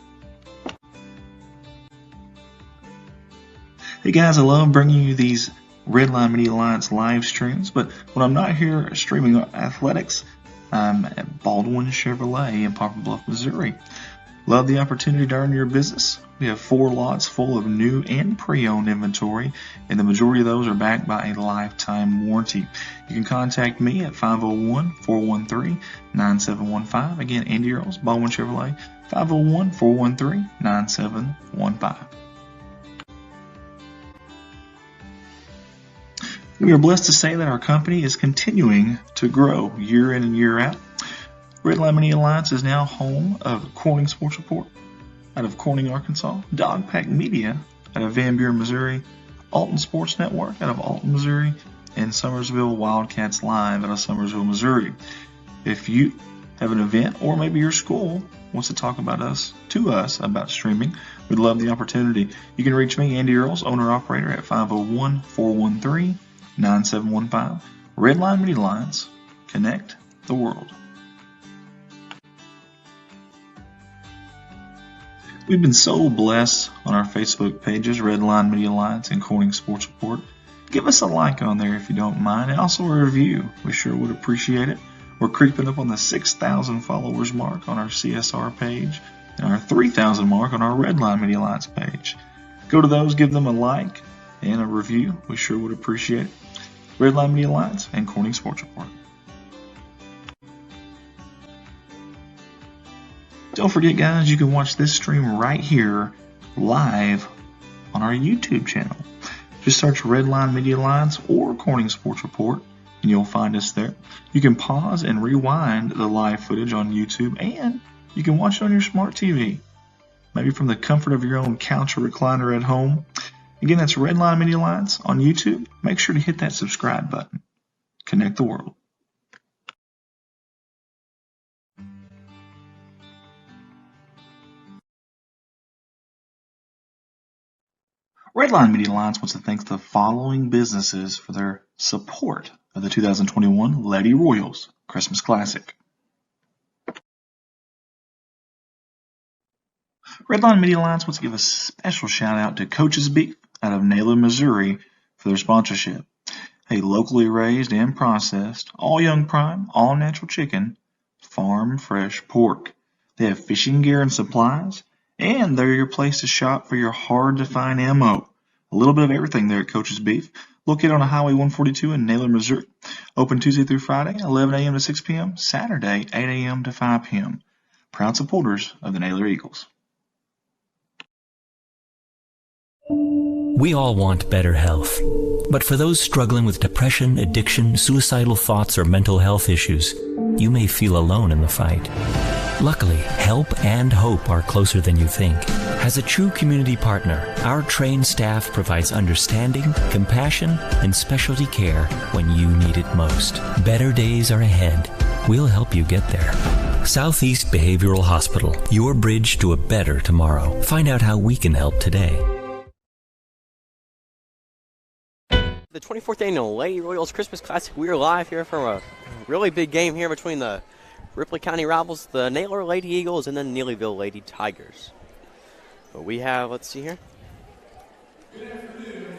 Hey guys, I love bringing you these Redline Media Alliance live streams, but when I'm not here streaming athletics, I'm at Baldwin Chevrolet in Poplar Bluff, Missouri. Love the opportunity to earn your business. We have 4 lots full of new and pre-owned inventory, and the majority of those are backed by a lifetime warranty. You can contact me at 501-413-9715. Again, Andy Earls, Baldwin Chevrolet, 501-413-9715. We are blessed to say that our company is continuing to grow year in and year out. Redline Media Alliance is now home of Corning Sports Report out of Corning, Arkansas, Dogpack Media out of Van Buren, Missouri, Alton Sports Network out of Alton, Missouri, and Summersville Wildcats Live out of Summersville, Missouri. If you have an event or maybe your school wants to talk about about streaming, we'd love the opportunity. You can reach me, Andy Earls, owner-operator, at 501-413-9715. Redline Media Alliance. Connect the world. We've been so blessed on our Facebook pages, Redline Media Alliance and Corning Sports Report. Give us a like on there if you don't mind, and also a review. We sure would appreciate it. We're creeping up on the 6,000 followers mark on our CSR page and our 3,000 mark on our Redline Media Alliance page. Go to those, give them a like and a review. We sure would appreciate it. Redline Media Alliance and Corning Sports Report. Don't forget, guys, you can watch this stream right here live on our YouTube channel. Just search Redline Media Alliance or Corning Sports Report, and you'll find us there. You can pause and rewind the live footage on YouTube, and you can watch it on your smart TV, maybe from the comfort of your own couch or recliner at home. Again, that's Redline Media Alliance on YouTube. Make sure to hit that subscribe button. Connect the world. Redline Media Alliance wants to thank the following businesses for their support of the 2021 Lady Royals Christmas Classic. Redline Media Alliance wants to give a special shout out to Coach's Beef out of Naylor, Missouri for their sponsorship. A locally raised and processed, all young prime, all natural chicken, farm fresh pork. They have fishing gear and supplies, and they're your place to shop for your hard-to-find ammo. A little bit of everything there at Coach's Beef, located on Highway 142 in Naylor, Missouri. Open Tuesday through Friday, 11 a.m. to 6 p.m., Saturday, 8 a.m. to 5 p.m. Proud supporters of the Naylor Eagles. We all want better health. But for those struggling with depression, addiction, suicidal thoughts, or mental health issues, you may feel alone in the fight. Luckily, help and hope are closer than you think. As a true community partner, our trained staff provides understanding, compassion, and specialty care when you need it most. Better days are ahead. We'll help you get there. Southeast Behavioral Hospital, your bridge to a better tomorrow. Find out how we can help today. The 24th annual Lady Royals Christmas Classic. We are live here from a really big game here between the Ripley County rivals, the Naylor Lady Eagles, and the Neelyville Lady Tigers. But we have, let's see here,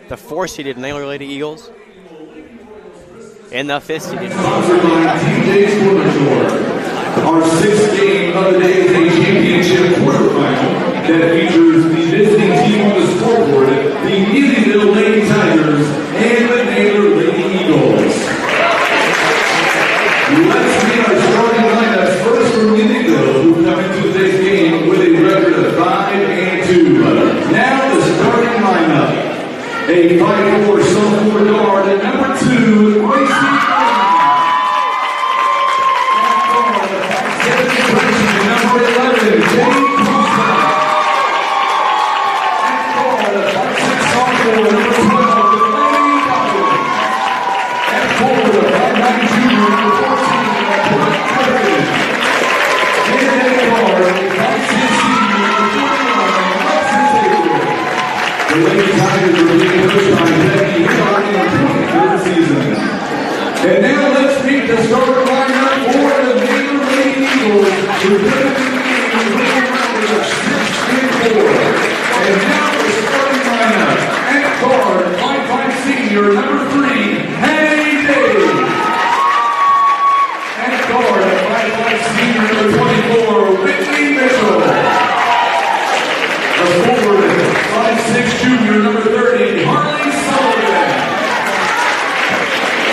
the 4-seeded Naylor Lady Eagles and the 5th-seeded. Sponsored by TJ's Corner Store. Our 6th game of the day is a championship quarterfinal that features the visiting team on the scoreboard, the Neelyville Lady Tigers and the Naylor Lady Eagles. Let's meet our starting lineups. First from Neelyville, who come into today's game with a record of 5-2. Now the starting lineup. A 5'4" sophomore guard at number 2, Gracie. Number 11, Jane Costa. And forward, a 5'6" sophomore, number 12, Delaney Donovan. And forward, a 5'9" junior, number 14, Brett Curtis. And at guard, a 5'6" senior, number 21, Alexis Taylor. The Lady Tigers are being coached by Becky Hillard in the 23rd season. And now let's meet the starter lineup for the Naylor Lady Eagles, who put in the game with a record of 6-4. And now the starting lineup at guard, 5'5" senior, number 3, Henny Day. At guard, 5'5" senior, number 24, Whitney Mitchell. The forward, 5'6" junior, number 30, Harley Sullivan.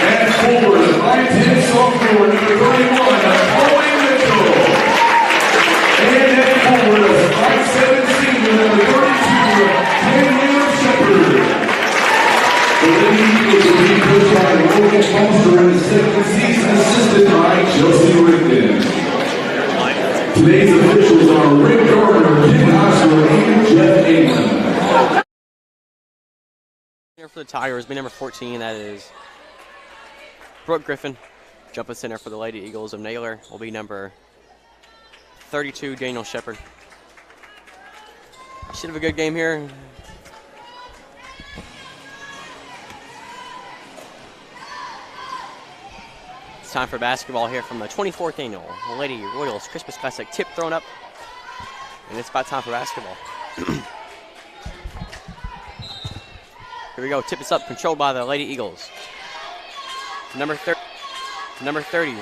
And forward, 5'10" sophomore, number 31, Chloe Mitchell. And at forward, 5'7" senior, number 32, Daniel Shepard. The Lady Eagles are being coached by Logan Foster in the 2nd season, assisted by Chelsea Rigdon. Today's officials are Rick Gardner, Ken Osler, and Jeff Aikman. Here for the Tigers, be number 14, that is Brooke Griffin. Jumping center for the Lady Eagles of Naylor will be number 32, Daniel Shepard. Should have a good game here. It's time for basketball here from the 24th annual Lady Royals Christmas Classic. Tip thrown up, and it's about time for basketball. Here we go. Tip is up, controlled by the Lady Eagles. Number 30,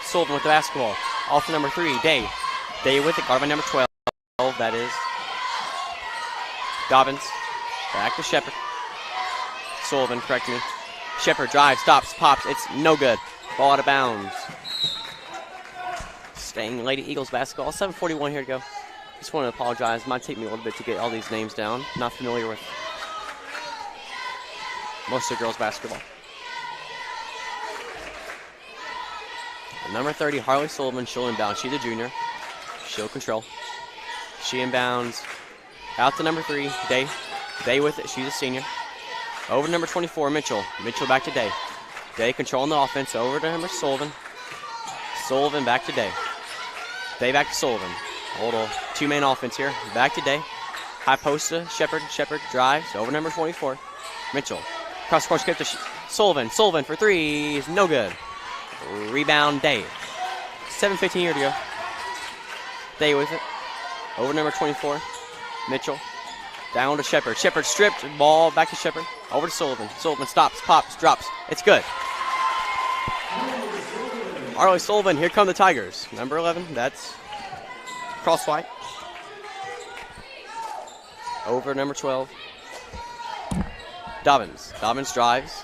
Sullivan with the basketball. Off to number 3, Day. Day with it, guarded by number 12. That is Dobbins. Back to Shepard. Sullivan, correct me. Shepard drives, stops, pops. It's no good. Ball out of bounds. Staying Lady Eagles basketball. 7:41 here to go. Just want to apologize. It might take me a little bit to get all these names down. Not familiar with most of the girls basketball. Number 30, Harley Sullivan, she'll inbound. She's a junior. She'll control. She inbounds out to number 3, Day. Day with it. She's a senior. Over to number 24, Mitchell. Mitchell back to Day. Day controlling the offense. Over to number Sullivan. Sullivan back to Day. Day back to Sullivan. A little two-man offense here. Back to Day. High post to Shepard. Shepard drives. Over number 24, Mitchell. Cross court skip to Sullivan. Sullivan for 3 is no good. Rebound, Day. 7:15 here to go. Day with it. Over number 24, Mitchell. Down to Shepard. Shepard stripped. Ball back to Shepard. Over to Sullivan. Sullivan stops, pops, drops. It's good. Arlie Sullivan, here come the Tigers. Number 11, that's cross white. Over number 12. Dobbins. Dobbins drives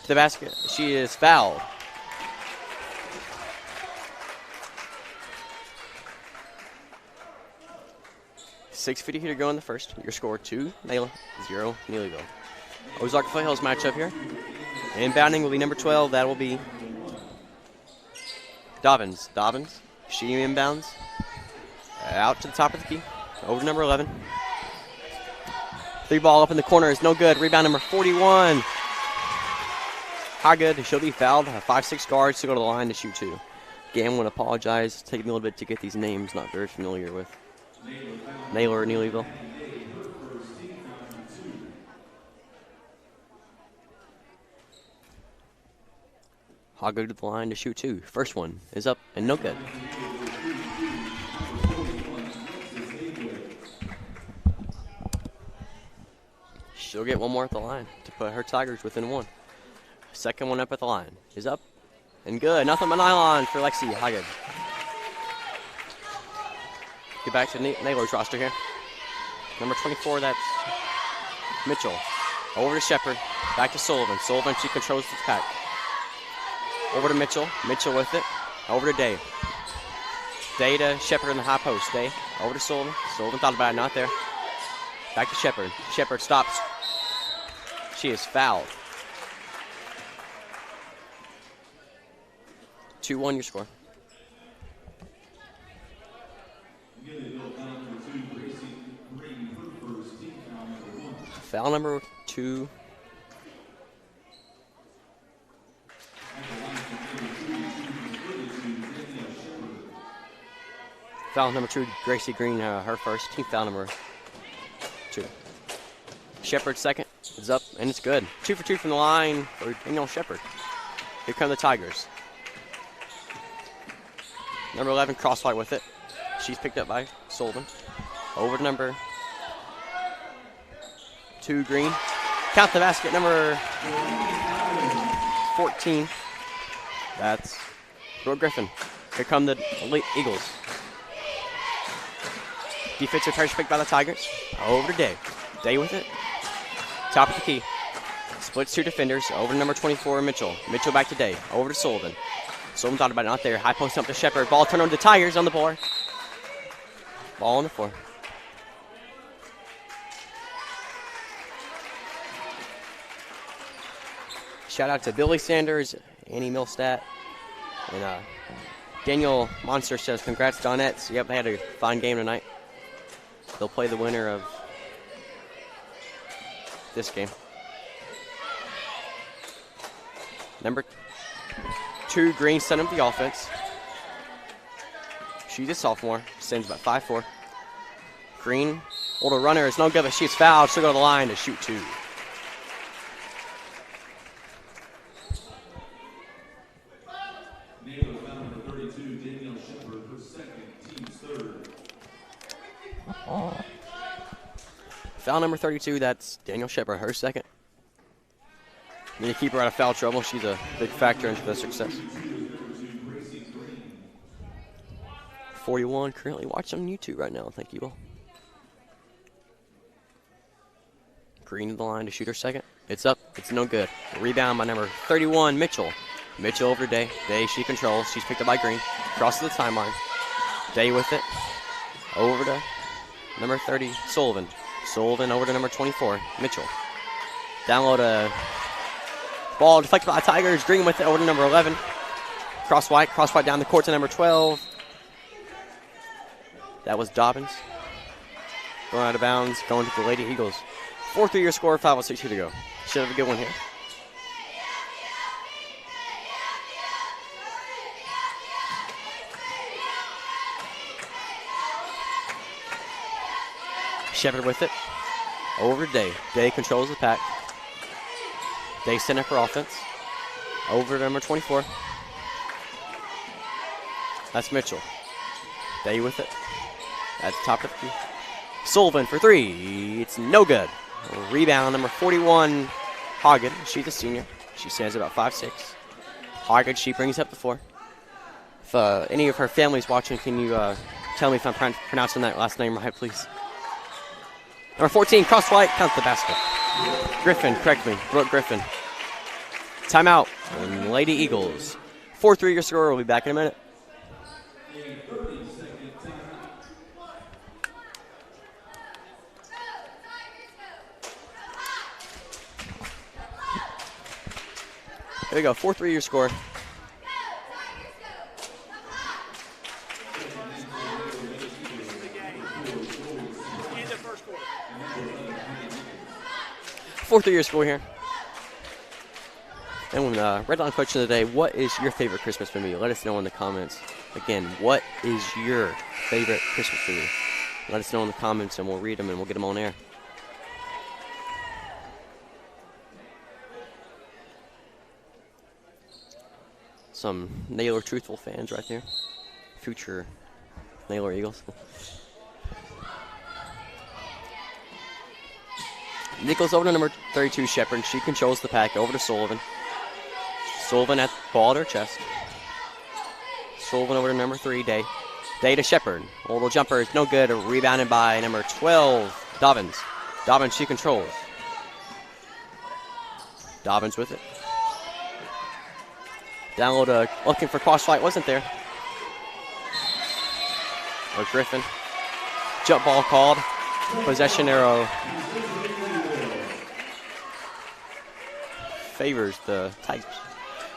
to the basket. She is fouled. .6:52 to go in the first. Your score 2, Naylor, 0, Neelyville. Ozark Foothills matchup here. Inbounding will be number 12. That will be Dobbins. Dobbins. She inbounds. Out to the top of the key. Over to number 11. 3 ball up in the corner is no good. Rebound number 41. How good? She'll be fouled. 5'6" guards to go to the line to shoot 2. Again, I want to apologize. It's taking me a little bit to get these names. Not very familiar with Naylor or Neelyville. Hoggo to the line to shoot 2. First one is up and no good. She'll get one more at the line to put her Tigers within 1. Second one up at the line is up and good. Nothing but nylon for Lexi Hoggo. Get back to Naylor's roster here. Number 24, that's Mitchell. Over to Shepard. Back to Sullivan. Sullivan, she controls the pack. Over to Mitchell. Mitchell with it. Over to Day. Day to Shepard in the high post. Day over to Sullivan. Sullivan thought about it, not there. Back to Shepard. Shepard stops. She is fouled. 2-1 your score. Foul number 2. Foul number 2, Gracie Green, her first. Team foul number 2. Shepard second is up, and it's good. 2 for 2 from the line for Danielle Shepard. Here come the Tigers. Number 11, Crosswhite with it. She's picked up by Sullivan. Over to number 2, Green. Count the basket, number 14. That's Brooke Griffin. Here come the Elite Eagles. Defensive pressure picked by the Tigers. Over to Day. Day with it. Top of the key. Splits 2 defenders. Over to number 24, Mitchell. Mitchell back to Day. Over to Sullivan. Sullivan thought about it, not there. High post up to Shepard. Ball turned over to the Tigers on the board. Ball on the floor. Shout out to Billy Sanders, Annie Milstat, and Daniel Monster says, congrats, Donettes. Yep, they had a fine game tonight. They'll play the winner of this game. Number 2, Green, set up the offense. She's a sophomore. Stands about 5'4". Green, older runner, is no good, but she's fouled. She'll go to the line to shoot 2. Foul number 32, that's Danielle Shepard, her second. Need to keep her out of foul trouble. She's a big factor into the success. 41, currently watching on YouTube right now. Thank you all. Green to the line to shoot her second. It's up. It's no good. Rebound by number 31, Mitchell. Mitchell over to Day. Day, she controls. She's picked up by Green. Crosses the timeline. Day with it. Over to number 30, Sullivan. Sullivan over to number 24, Mitchell. Down low to ball deflected by Tigers. Green with it over to number 11. Cross white down the court to number 12. That was Dobbins. Going out of bounds, going to the Lady Eagles. 4-3 your score, 5:06 to go. Should have a good one here. Shepard with it. Over to Day. Day controls the pack. Day sent up for offense. Over to number 24. That's Mitchell. Day with it. That's top of the key. Sullivan for three. It's no good. Rebound, number 41, Hagen. She's a senior. She stands about 5'6". Hagen, she brings up the floor. If any of her family's watching, can you tell me if I'm pronouncing that last name right, please? Number 14, cross white, count the basket. Griffin, correct me, Brooke Griffin. Timeout, and Lady Eagles. 4-3 your score. We'll be back in a minute. There we go, 4-3 your score. Fourth year score here. And when Red Line question of the day, what is your favorite Christmas movie? Let us know in the comments. Again, what is your favorite Christmas movie? Let us know in the comments and we'll read them and we'll get them on air. Some Naylor Truthful fans right there. Future Naylor Eagles. Nichols over to number 32, Shepard. She controls the pack. Over to Sullivan. Sullivan at the ball at her chest. Sullivan over to number 3, Day. Day to Shepard. A little jumper is no good. Rebounded by number 12, Dobbins. Dobbins, she controls. Dobbins with it. Down low looking for cross fight. Wasn't there. Or Griffin. Jump ball called. Possession arrow. Favors the Tigers.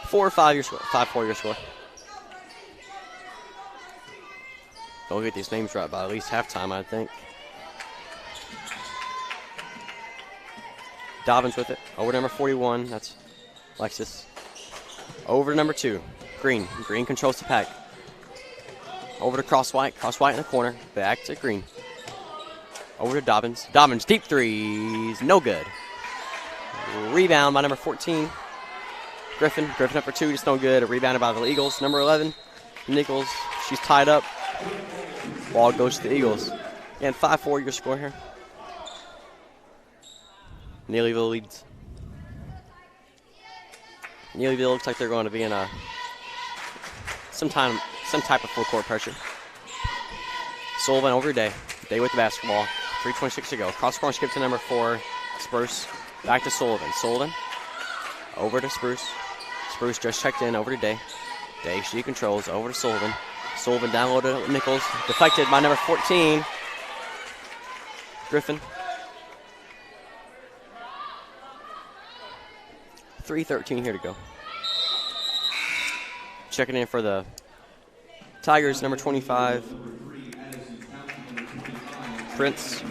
4-5 your score. 5-4 your score. Don't get these names right by at least halftime, I think. Dobbins with it. Over number 41. That's Lexus. Over to number 2. Green. Green controls the pack. Over to Cross White. Cross White in the corner. Back to Green. Over to Dobbins. Dobbins, deep threes. No good. Rebound by number 14. Griffin. Griffin up for 2, just no good. Rebounded by the Eagles. Number 11, Nichols. She's tied up. Ball goes to the Eagles. And 5-4 your score here. Neelyville leads. Neelyville looks like they're going to be in some type of full court pressure. Sullivan over to Day. Day with the basketball. 3:26 to go. Cross court skip to number 4, Spruce. Back to Sullivan. Sullivan over to Spruce. Spruce just checked in. Over to Day. Day, she controls. Over to Sullivan. Sullivan down low to Nichols. Deflected by number 14, Griffin. 3:13 here to go. Checking in for the Tigers, number 25, Prince.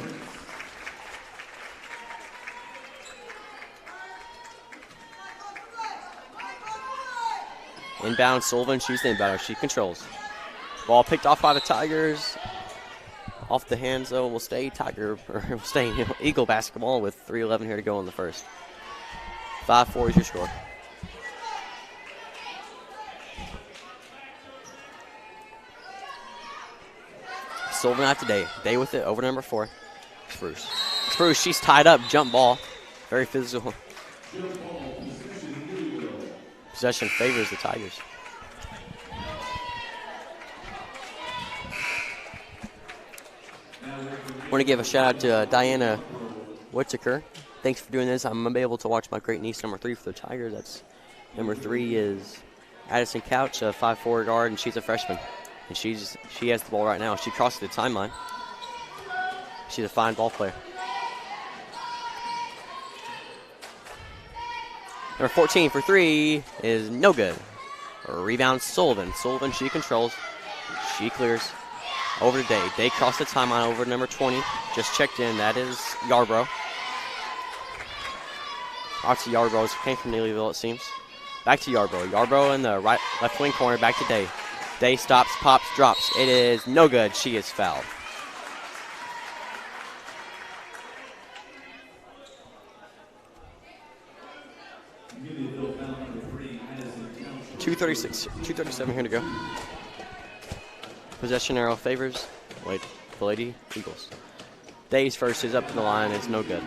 Inbound, Sullivan. She's the inbounder. She controls. Ball picked off by the Tigers. Off the hands, though, will stay Eagle basketball with 3:11 here to go in the first. 5-4 is your score. Sullivan out to Day. Day with it over to number 4, Spruce. Spruce, she's tied up. Jump ball. Very physical. Possession favors the Tigers. I want to give a shout out to Diana Whittaker. Thanks for doing this. I'm going to be able to watch my great niece, number 3 for the Tigers. That's number 3 is Addison Couch, a 5'4" guard, and she's a freshman. And she has the ball right now. She crosses the timeline. She's a fine ball player. Number 14 for 3 is no good. Rebound, Sullivan. Sullivan, she controls. She clears. Over to Day. Day crossed the timeline over to number 20. Just checked in. That is Yarbrough. Out to Yarbrough. Came from Neelyville, it seems. Back to Yarbrough. Yarbrough in the left wing corner. Back to Day. Day stops, pops, drops. It is no good. She is fouled. .237 here to go. Possession arrow favors the Lady Eagles. Day's first is up to the line. It's no good.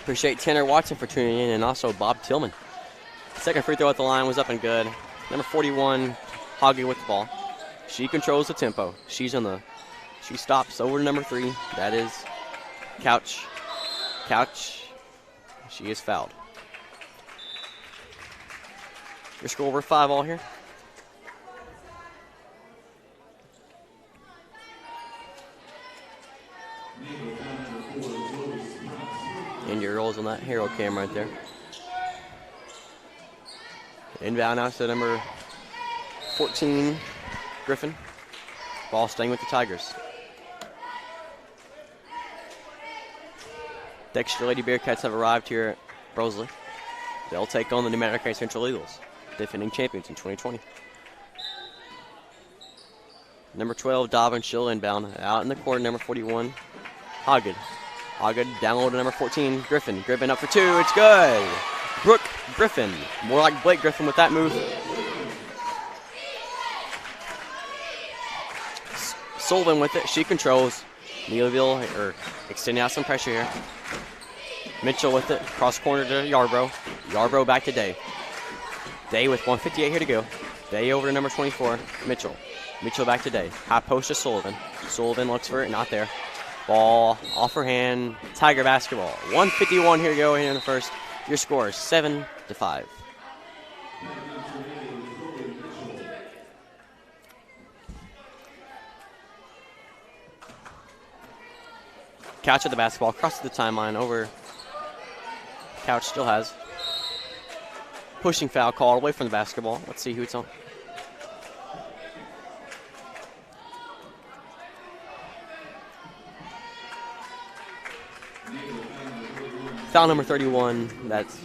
Appreciate Tanner Watson for tuning in, and also Bob Tillman. Second free throw at the line was up and good. Number 41, Hoggy with the ball. She controls the tempo. She stops over to number 3. That is Couch. She is fouled. Your score, we're 5-all here. And your rolls on that hero cam right there. Inbound out to number 14, Griffin. Ball staying with the Tigers. Dexter Lady Bearcats have arrived here at Broseley. They'll take on the New Madrid Central Eagles, defending champions in 2020. Number 12, Dobbin Schill inbound. Out in the court, number 41, Hoggett. Down low to number 14, Griffin. Griffin up for 2. It's good. Brooke Griffin. More like Blake Griffin with that move. Sullivan with it. She controls. Neelyville extending out some pressure here. Mitchell with it. Cross corner to Yarbrough. Yarbrough back to Day. Day with 1:58 here to go. Day over to number 24, Mitchell. Mitchell back to Day. High post to Sullivan. Sullivan looks for it. Not there. Ball off her hand. Tiger basketball. 1:51 here to go here in the first. Your score is 7-5. Couch at the basketball. Crosses the timeline over. Couch still has. Pushing foul call away from the basketball. Let's see who it's on. Foul number 31, that's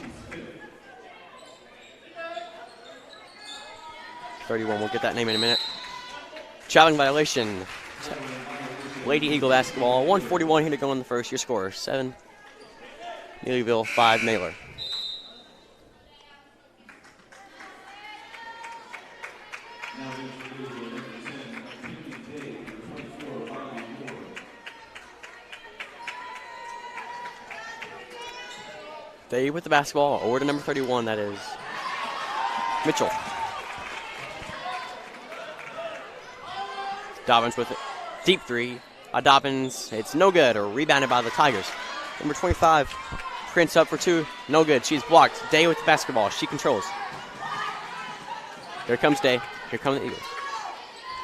31, we'll get that name in a minute. Traveling violation. Lady Eagle basketball, 1:41 here to go in the first. Your score, 7, Neelyville, 5, Naylor. Day with the basketball, over to number 31, that is Mitchell. Dobbins with it. Deep three. Dobbins, it's no good, or rebounded by the Tigers. Number 25, Prince up for 2, no good. She's blocked. Day with the basketball, she controls. Here comes Day. Here come the Eagles.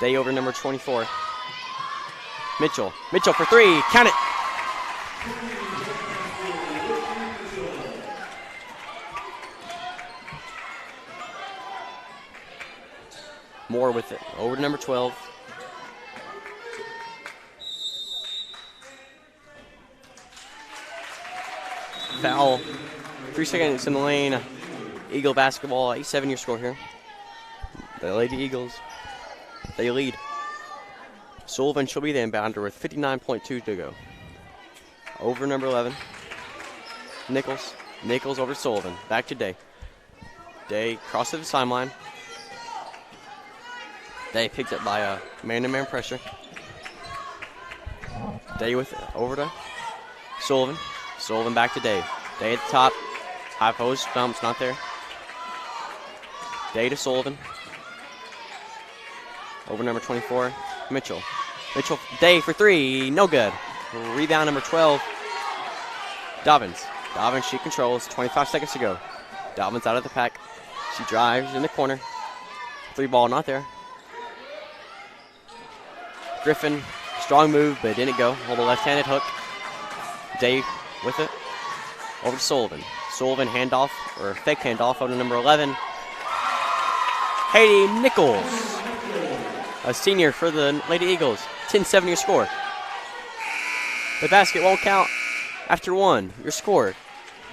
Day over number 24. Mitchell. Mitchell for 3, count it. Moore with it. Over to number 12. Foul. 3 seconds in the lane. Eagle basketball. 8-7 your score here. The Lady Eagles, they lead. Sullivan shall be the inbounder with 59.2 to go. Over number 11. Nichols. Nichols over to Sullivan. Back to Day. Day crosses the timeline. Day picked up by a man-to-man pressure. Day with it. Over to Sullivan. Sullivan back to Day. Day at the top. High post. Bumps not there. Day to Sullivan. Over number 24. Mitchell. Mitchell. Day for 3. No good. Rebound number 12. Dobbins. Dobbins, she controls. 25 seconds to go. Dobbins out of the pack. She drives in the corner. 3 ball not there. Griffin, strong move, but it didn't go. Hold a left-handed hook. Day with it. Over to Sullivan. Sullivan handoff, or fake handoff, over to number 11. Haiti Nichols, a senior for the Lady Eagles. 10-7 your score. The basket won't count after 1. Your score,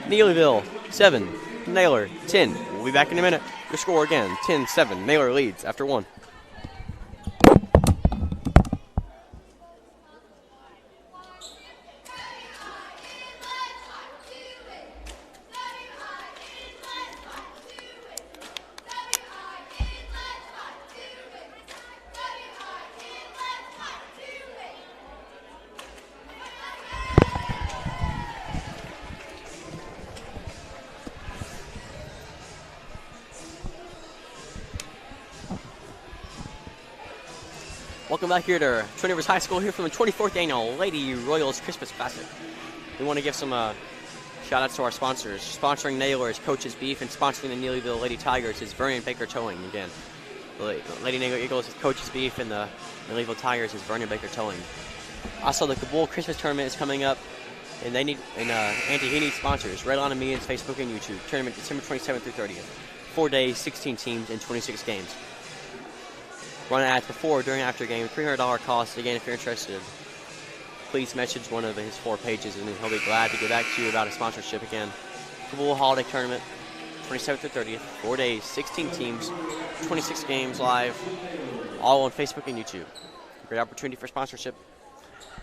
Neelyville, 7. Naylor, 10. We'll be back in a minute. Your score again, 10-7. Naylor leads after 1. Welcome back here to Twin Rivers High School here from the 24th Annual Lady Royals Christmas Classic. We want to give some shout-outs to our sponsors. Sponsoring Naylor is Coach's Beef, and sponsoring the Neelyville Lady Tigers is Vernon Baker Towing. Again, the Lady Naylor Eagles is Coach's Beef, and the Neelyville Tigers is Vernon Baker Towing. Also, the Kabul Christmas Tournament is coming up, and Auntie, he needs sponsors. Red Line and Medians, Facebook and YouTube. Tournament December 27th through 30th. 4 days, 16 teams, and 26 games. Run ads before, during, after game. $300 cost. Again, if you're interested, please message one of his 4 pages, and he'll be glad to get back to you about a sponsorship again. Kabul Holiday Tournament, 27th through 30th. 4 days, 16 teams, 26 games live, all on Facebook and YouTube. Great opportunity for sponsorship.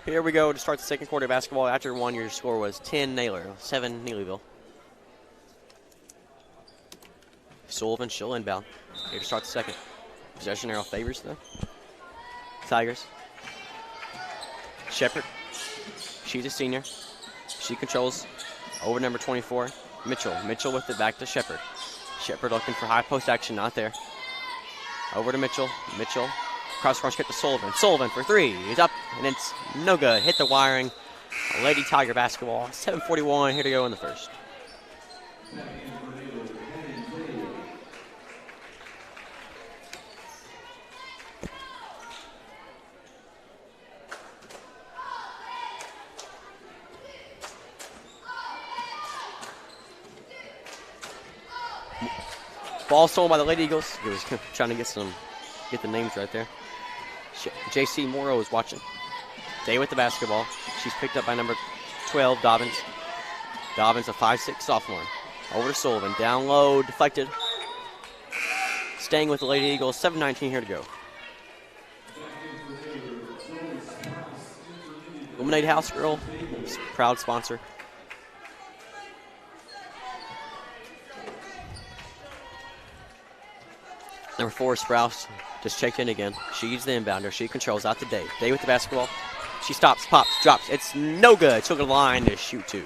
Here we go to start the second quarter of basketball. After 1, your score was 10 Naylor, 7 Neelyville. Sullivan, she'll inbound. Here to start the second. Possession arrow favors the Tigers. Shepard. She's a senior. She controls over number 24. Mitchell. Mitchell with it back to Shepard. Shepard looking for high post action, not there. Over to Mitchell. Mitchell. Cross front skip to Sullivan. Sullivan for 3. He's up, and it's no good. Hit the wiring. Lady Tiger basketball. 7:41 here to go in the first. Ball stolen by the Lady Eagles. He was trying to get the names right there. J.C. Morrow is watching. Day with the basketball. She's picked up by number 12, Dobbins. Dobbins, a 5'6" sophomore. Over to Sullivan. Down low, deflected. Staying with the Lady Eagles. 7:19 here to go. Lemonade House Girl, proud sponsor. Number 4, Sprouse, just checked in again. She's the inbounder. She controls out to Day. Day with the basketball. She stops, pops, drops. It's no good. Took a line to shoot 2.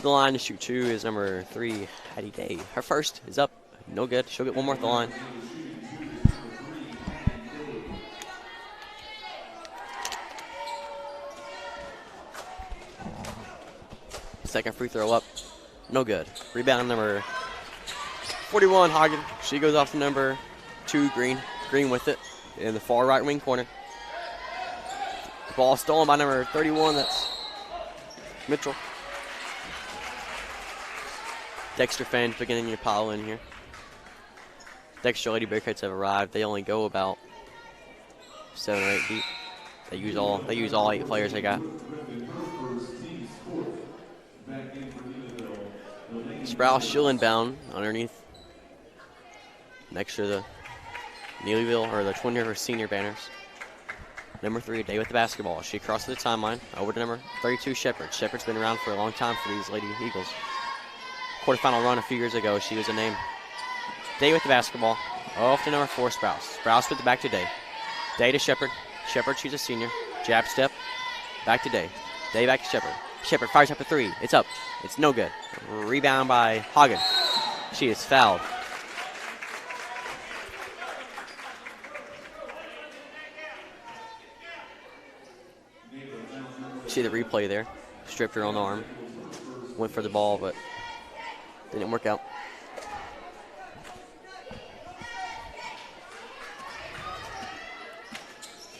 The line to shoot 2 is number 3, Hattie Day. Her first is up. No good. She'll get one more at the line. Second free throw up. No good. Rebound number 41, Hagen. She goes off to number 2, Green. Green with it in the far right wing corner. Ball stolen by number 31. That's Mitchell. Dexter fans beginning to pile in here. Dexter Lady Bearcats have arrived. They only go about 7 or 8 deep. They use all 8 players they got. Sprouse, she'll inbound underneath next to the Neelyville or the Twin Rivers senior banners. Number 3, Day with the basketball. She crosses the timeline over to number 32, Shepard. Shepard's been around for a long time for these Lady Eagles. Quarterfinal run a few years ago, she was a name. Day with the basketball. Off to number 4, Sprouse. Sprouse with the back to Day. Day to Shepard. Shepard, she's a senior. Jab step. Back to Day. Day back to Shepard. Shepard fires up a 3. It's up. It's no good. Rebound by Hagen. She is fouled. See the replay there. Stripped her on the arm. Went for the ball, but didn't work out.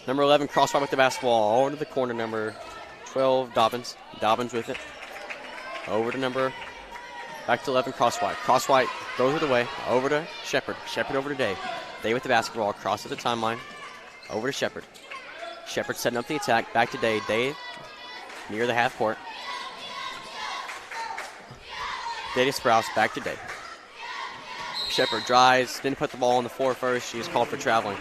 Number 11, crossfire with the basketball. Over to the corner, number 12, Dobbins. Dobbins with it. Over to number, back to 11, Crosswhite. Crosswhite throws it away. Over to Shepard. Shepard over to Day. Day with the basketball. Across the timeline. Over to Shepard. Shepard setting up the attack. Back to Day. Day near the half court. Day to Sprouse. Back to Day. Shepard drives. Didn't put the ball on the floor first. She was called for traveling.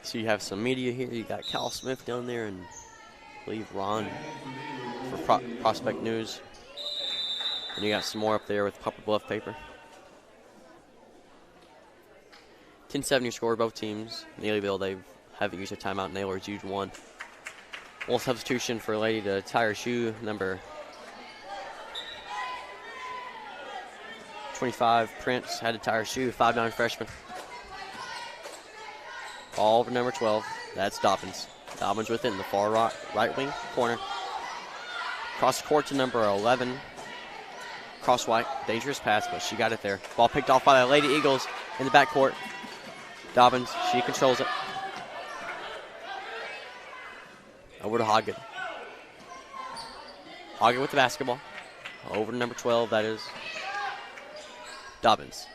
So you have some media here. You got Cal Smith down there and I believe Ron for Prospect News. And you got some more up there with Papa Bluff paper. 10-7 your score, both teams. Neelyville, they've haven't used a timeout. Naylor's used one. Well, substitution for Lady to tie her shoe, number 25, Prince, had to tie her shoe, 5'9" freshman. Ball over number 12, that's Dobbins. Dobbins with it in the far right wing corner. Cross the court to number 11, Cross White. Dangerous pass, but she got it there. Ball picked off by the Lady Eagles in the backcourt. Dobbins, she controls it. Over to Hoggett. Hoggett with the basketball. Over to number 12, that is Dobbins.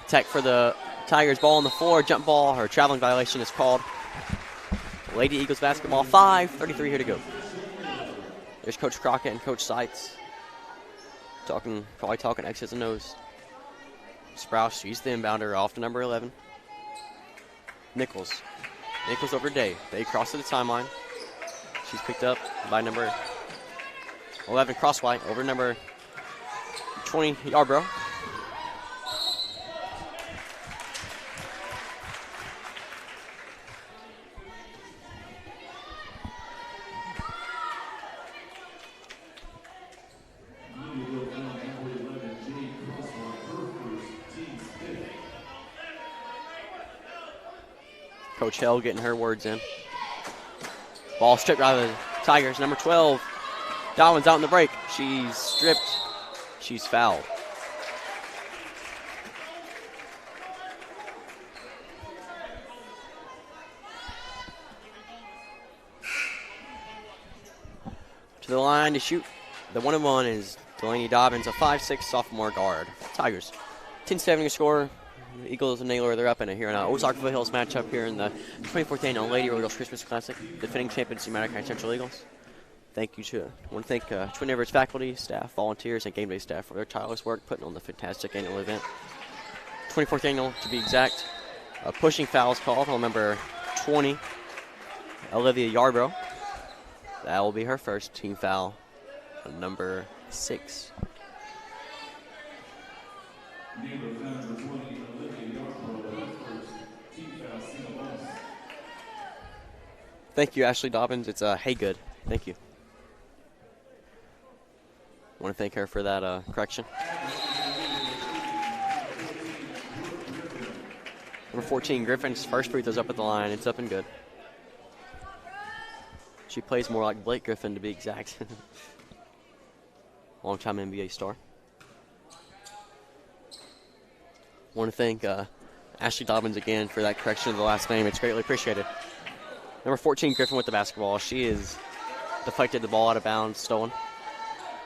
Tech for the Tigers, ball on the floor, jump ball, her traveling violation is called. Lady Eagles basketball, 5:33 here to go. There's Coach Crockett and Coach Seitz. Probably talking X's and O's. Sprouse, she's the inbounder off to number 11. Nichols over to Day. Day crosses the timeline. She's picked up by number 11, Cross White, over number 20, Yarbrough. Coach Hell getting her words in. Ball stripped out of the Tigers. Number 12, Dobbins out in the break. She's stripped. She's fouled. To the line to shoot. The 1-and-1 is Delaney Dobbins, a 5'6" sophomore guard. Tigers. 10-7 your score. Eagles and Naylor, they're up in it here in Ozark Foothills matchup here in the 24th annual Lady Royals Christmas Classic. Defending champions, United County Central Eagles. I want to thank Twin Rivers faculty, staff, volunteers, and game day staff for their tireless work putting on the fantastic annual event. 24th annual, to be exact. Pushing fouls called on number 20, Olivia Yarbrough. That will be her first team foul on number 6. Thank you, Ashley Dobbins. It's Haygood. Thank you. I want to thank her for that correction. Number 14, Griffin's first free throw's up at the line. It's up and good. She plays more like Blake Griffin, to be exact. Long-time NBA star. I want to thank Ashley Dobbins again for that correction of the last name. It's greatly appreciated. Number 14, Griffin with the basketball. She has deflected the ball out of bounds, stolen.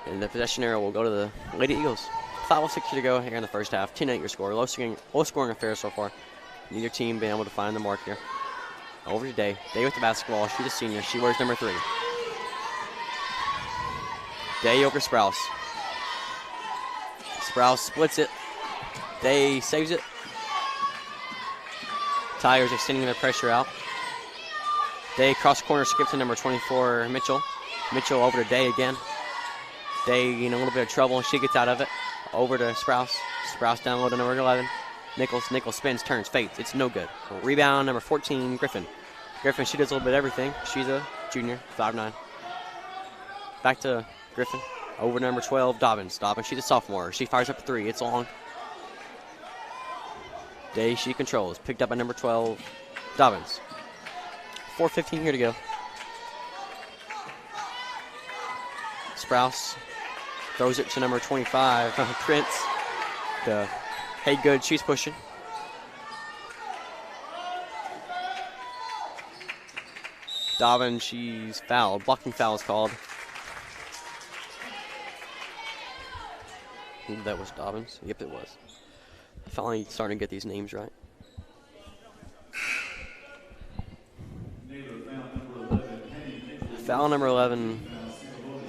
And the possession area will go to the Lady Eagles. 5:06 to go here in the first half. 10-8 your score. Low scoring affair so far. Neither team being able to find the mark here. Over to Day. Day with the basketball. She's a senior. She wears number 3. Day over Sprouse. Sprouse splits it. Day saves it. Tigers extending their pressure out. Day cross corner, skip to number 24, Mitchell. Mitchell over to Day again. Day in a little bit of trouble. She gets out of it. Over to Sprouse. Sprouse down low to number 11. Nichols spins, turns, fades. It's no good. Rebound, number 14, Griffin. Griffin, she does a little bit of everything. She's a junior, 5'9". Back to Griffin. Over number 12, Dobbins. Dobbins, she's a sophomore. She fires up a 3. It's long. Day, she controls. Picked up by number 12, Dobbins. 4:15 here to go. Sprouse throws it to number 25, Prince. Haygood, she's pushing. Dobbins, she's fouled. Blocking foul is called. I think that was Dobbins. Yep, it was. Finally starting to get these names right. Foul number 11,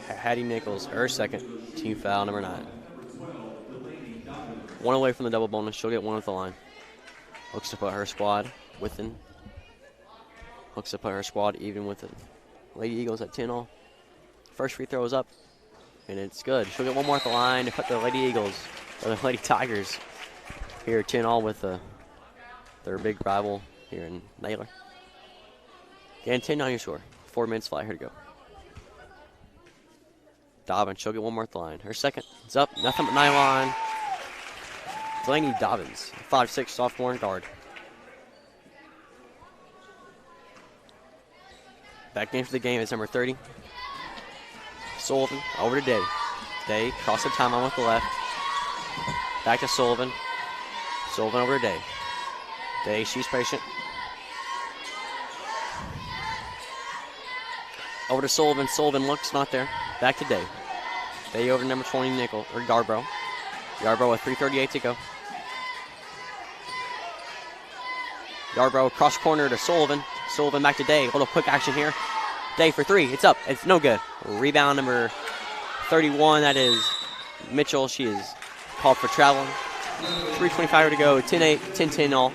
Hattie Nichols, her second team foul, number 9. One away from the double bonus. She'll get one at the line. Looks to put her squad within. Looks to put her squad even with the Lady Eagles at 10 all. First free throw is up, and it's good. She'll get one more at the line to put the Lady Eagles, or the Lady Tigers, here 10 all with the Their big rival here in Naylor. Again, 10 on your score. 4 minutes flat here to go. Dobbins, she'll get one more at the line. Her second is up, nothing but nylon. Delaney Dobbins, 5'6" sophomore guard. Back into the game is number 30. Sullivan over to Day. Day cross the timeline with the left. Back to Sullivan. Sullivan over to Day. Day, she's patient. Over to Sullivan. Sullivan looks not there. Back to Day. Day over to number 20, Nickel, or Yarbrough. Yarbrough with 3:38 to go. Yarbrough cross corner to Sullivan. Sullivan back to Day. A little quick action here. Day for 3. It's up. It's no good. Rebound number 31. That is Mitchell. She is called for traveling. 3:25 to go. 10-8, 10-10 all.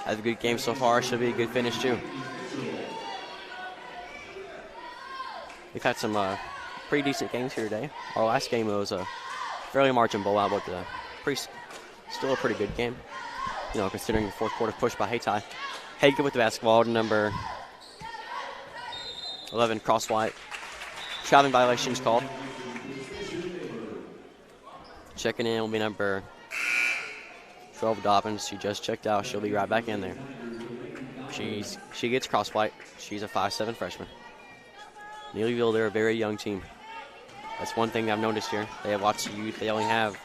Has a good game so far. Should be a good finish too. We've had some pretty decent games here today. Our last game was a fairly margin blowout, but still a pretty good game. You know, considering the fourth quarter push by Hayti. Hagen with the basketball, number 11, cross white. Traveling violations called. Checking in will be number 12, Dobbins. She just checked out. She'll be right back in there. She gets cross white. She's a 5'7" freshman. Neelyville, they're a very young team. That's one thing I've noticed here. They have lots of youth. They only have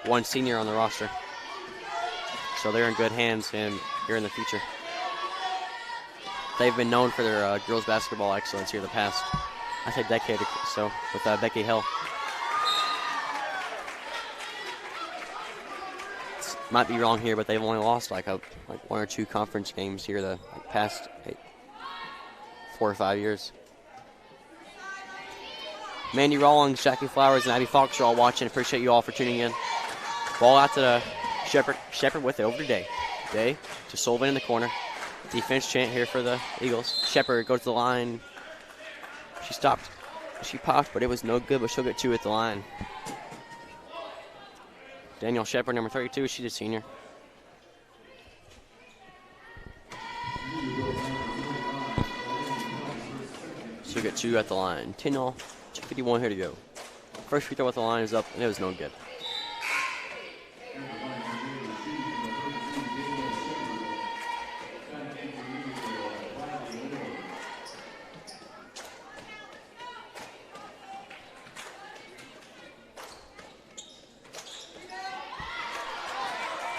one senior on the roster. So they're in good hands and here in the future. They've been known for their girls basketball excellence here the past, I say, decade or so with Becky Hill. Might be wrong here, but they've only lost like 1 or 2 conference games here the past 4 or 5 years. Mandy Rawlings, Jackie Flowers, and Abby Fox are all watching. Appreciate you all for tuning in. Ball out to the Shepherd. Shepherd with it over to Day. Day to Sullivan in the corner. Defense chant here for the Eagles. Shepherd goes to the line. She stopped. She popped, but it was no good, but she'll get 2 at the line. Danielle Shepherd, number 32. She's a senior. She'll get 2 at the line. 10-all. 2:51 here to go. First free throw at the line is up, and it was no good.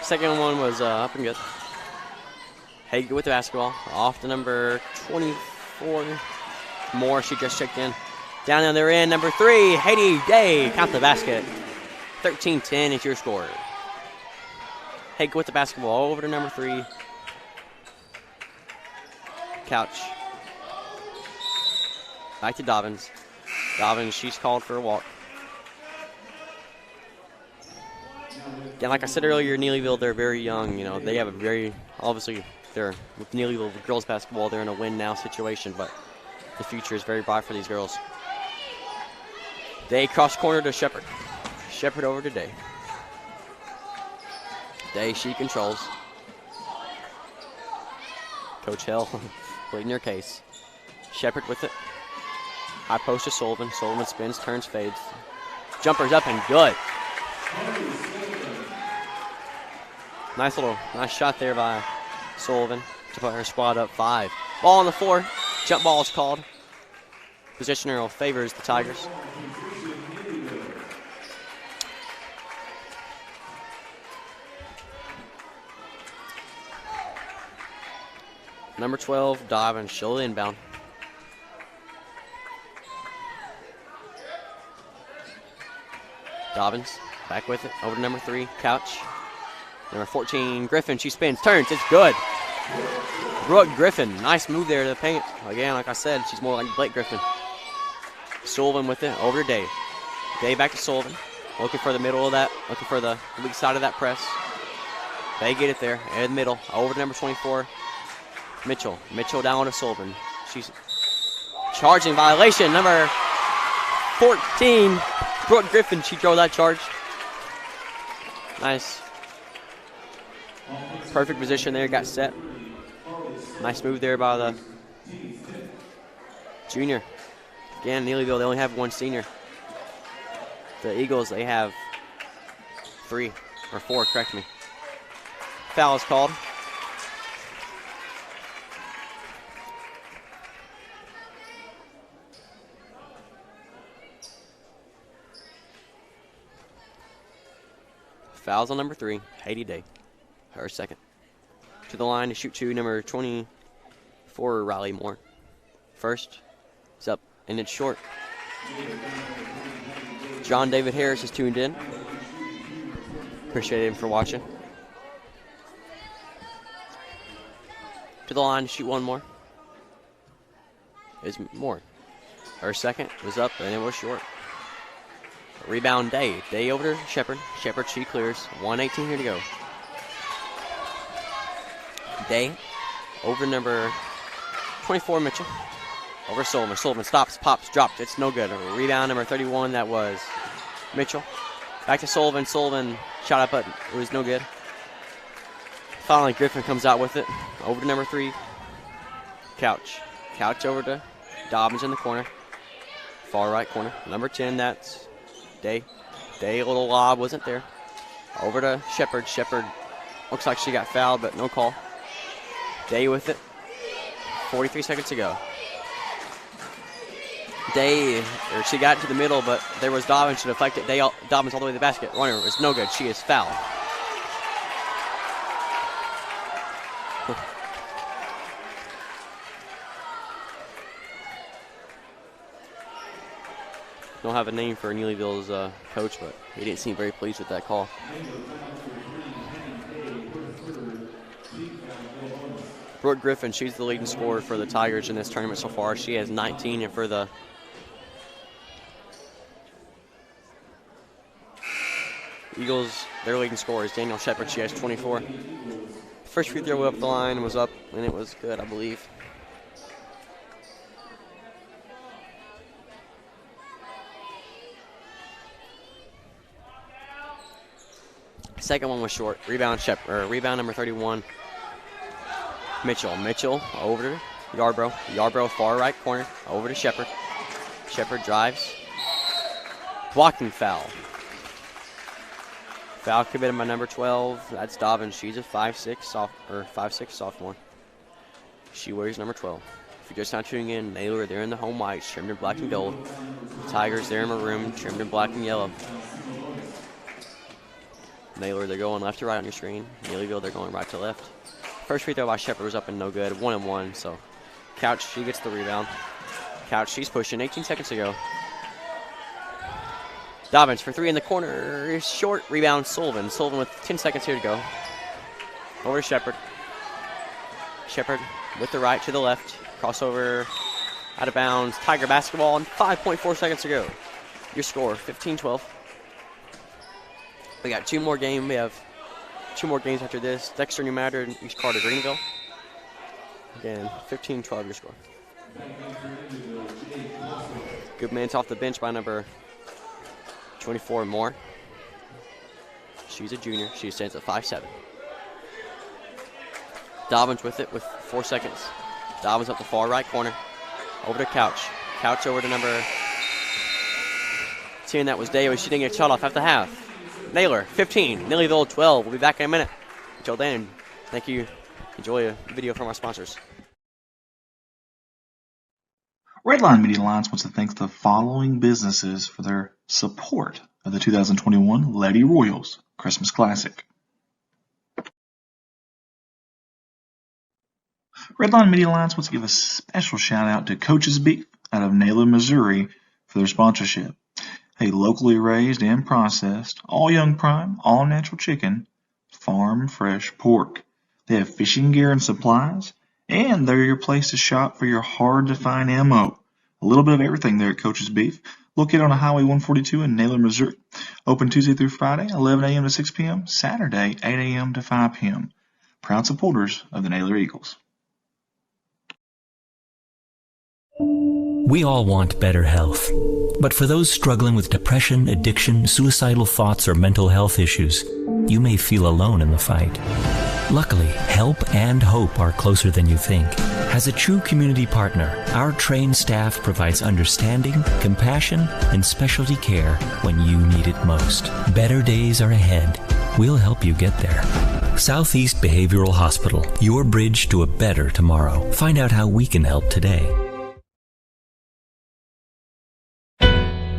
Second one was up and good. Hagen with the basketball. Off to number 24. Moore, she just checked in. Down the other end, number 3, Haiti Day. Count the basket. 13-10 is your score. Hagen with the basketball over to number 3. Couch. Back to Dobbins. Dobbins, she's called for a walk. And like I said earlier, Neelyville, they're very young. You know, they have a very, obviously, they're with Neelyville girls basketball, they're in a win-now situation, but the future is very bright for these girls. Day cross corner to Shepherd. Shepherd over to Day. Day, she controls. Coach Hill, pleading your case. Shepherd with it. High post to Sullivan. Sullivan spins, turns, fades. Jumper's up and good. Nice shot there by Sullivan to put her squad up 5. Ball on the floor. Jump ball is called. Positioner favors the Tigers. Number 12, Dobbins, she'll inbound. Dobbins, back with it, over to number 3, Couch. Number 14, Griffin, she spins, turns, it's good. Brooke Griffin, nice move there to the paint. Again, like I said, she's more like Blake Griffin. Sullivan with it, over to Day. Day back to Sullivan, looking for the middle of that, looking for the weak side of that press. They get it there, in the middle, over to number 24, Mitchell. Mitchell down to Sullivan. She's charging violation. Number 14, Brooke Griffin. She drove that charge. Nice. Perfect position there, got set. Nice move there by the junior. Again, Neelyville, they only have one senior. The Eagles, they have 3 or 4, correct me. Foul is called. Fouls on number 3, Haiti Day, her second. To the line to shoot 2, number 24, Riley Moore. First, it's up, and it's short. John David Harris is tuned in. Appreciate him for watching. To the line to shoot 1 more. Is Moore. Her second was up, and it was short. Rebound, Day. Day over to Shepard. Shepard, she clears. 1:18 here to go. Day over number 24, Mitchell. Over Sullivan. Sullivan stops, pops, dropped. It's no good. Rebound, number 31, that was Mitchell. Back to Sullivan. Sullivan shot up, but it was no good. Finally, Griffin comes out with it. Over to number 3, Couch. Couch over to Dobbins in the corner. Far right corner. Number 10, that's Day. Day, a little lob, wasn't there. Over to Shepard. Shepard looks like she got fouled, but no call. Day with it. 43 seconds to go. Day, or she got into the middle, but there was Dobbins to deflect it. Dobbins all the way to the basket. Runner was no good. She is fouled. Don't have a name for Neelyville's coach, but he didn't seem very pleased with that call. Brooke Griffin, she's the leading scorer for the Tigers in this tournament so far. She has 19, and for the Eagles, their leading scorer is Daniel Shepard. She has 24. First free throw up the line was up, and it was good, I believe. Second one was short. Rebound rebound number 31. Mitchell. Mitchell over to Yarbrough. Yarbrough far right corner. Over to Shepard. Shepard drives. Blocking foul. Foul committed by number 12. That's Dobbins. She's a 5'6" sophomore. She wears number 12. If you're just not tuning in, Naylor, they're in the home whites, trimmed in black and gold. Tigers, they're in maroon, trimmed in black and yellow. Naylor, they're going left to right on your screen. Neelyville, they're going right to left. First free throw by Shepard was up and no good. 1-1, so Couch, she gets the rebound. Couch, she's pushing. 18 seconds to go. Dobbins for 3 in the corner. Short rebound, Sullivan. Sullivan with 10 seconds here to go. Over to Shepard. Shepard with the right to the left. Crossover out of bounds. Tiger basketball and 5.4 seconds to go. Your score, 15-12. We got 2 more games. We have 2 more games after this. Dexter, New Matter, and East Carter, Greenville. Again, 15-12 your score. Good minutes off the bench by number 24, Moore. She's a junior. She stands at 5'7". Dobbins with it with 4 seconds. Dobbins up the far right corner. Over to Couch. Couch over to number 10. That was Daly. She didn't get shot off at the half. Naylor, 15. Neelyville, 12. We'll be back in a minute. Until then, thank you. Enjoy a video from our sponsors. Redline Media Alliance wants to thank the following businesses for their support of the 2021 Lady Royals Christmas Classic. Redline Media Alliance wants to give a special shout out to Coach's Beef out of Naylor, Missouri for their sponsorship. A locally raised and processed, all young prime, all natural chicken, farm fresh pork. They have fishing gear and supplies, and they're your place to shop for your hard to find ammo. A little bit of everything there at Coach's Beef, located on Highway 142 in Naylor, Missouri. Open Tuesday through Friday, 11 a.m. to 6 p.m., Saturday, 8 a.m. to 5 p.m. Proud supporters of the Naylor Eagles. We all want better health. But for those struggling with depression, addiction, suicidal thoughts, or mental health issues, you may feel alone in the fight. Luckily, help and hope are closer than you think. As a true community partner, our trained staff provides understanding, compassion, and specialty care when you need it most. Better days are ahead. We'll help you get there. Southeast Behavioral Hospital, your bridge to a better tomorrow. Find out how we can help today.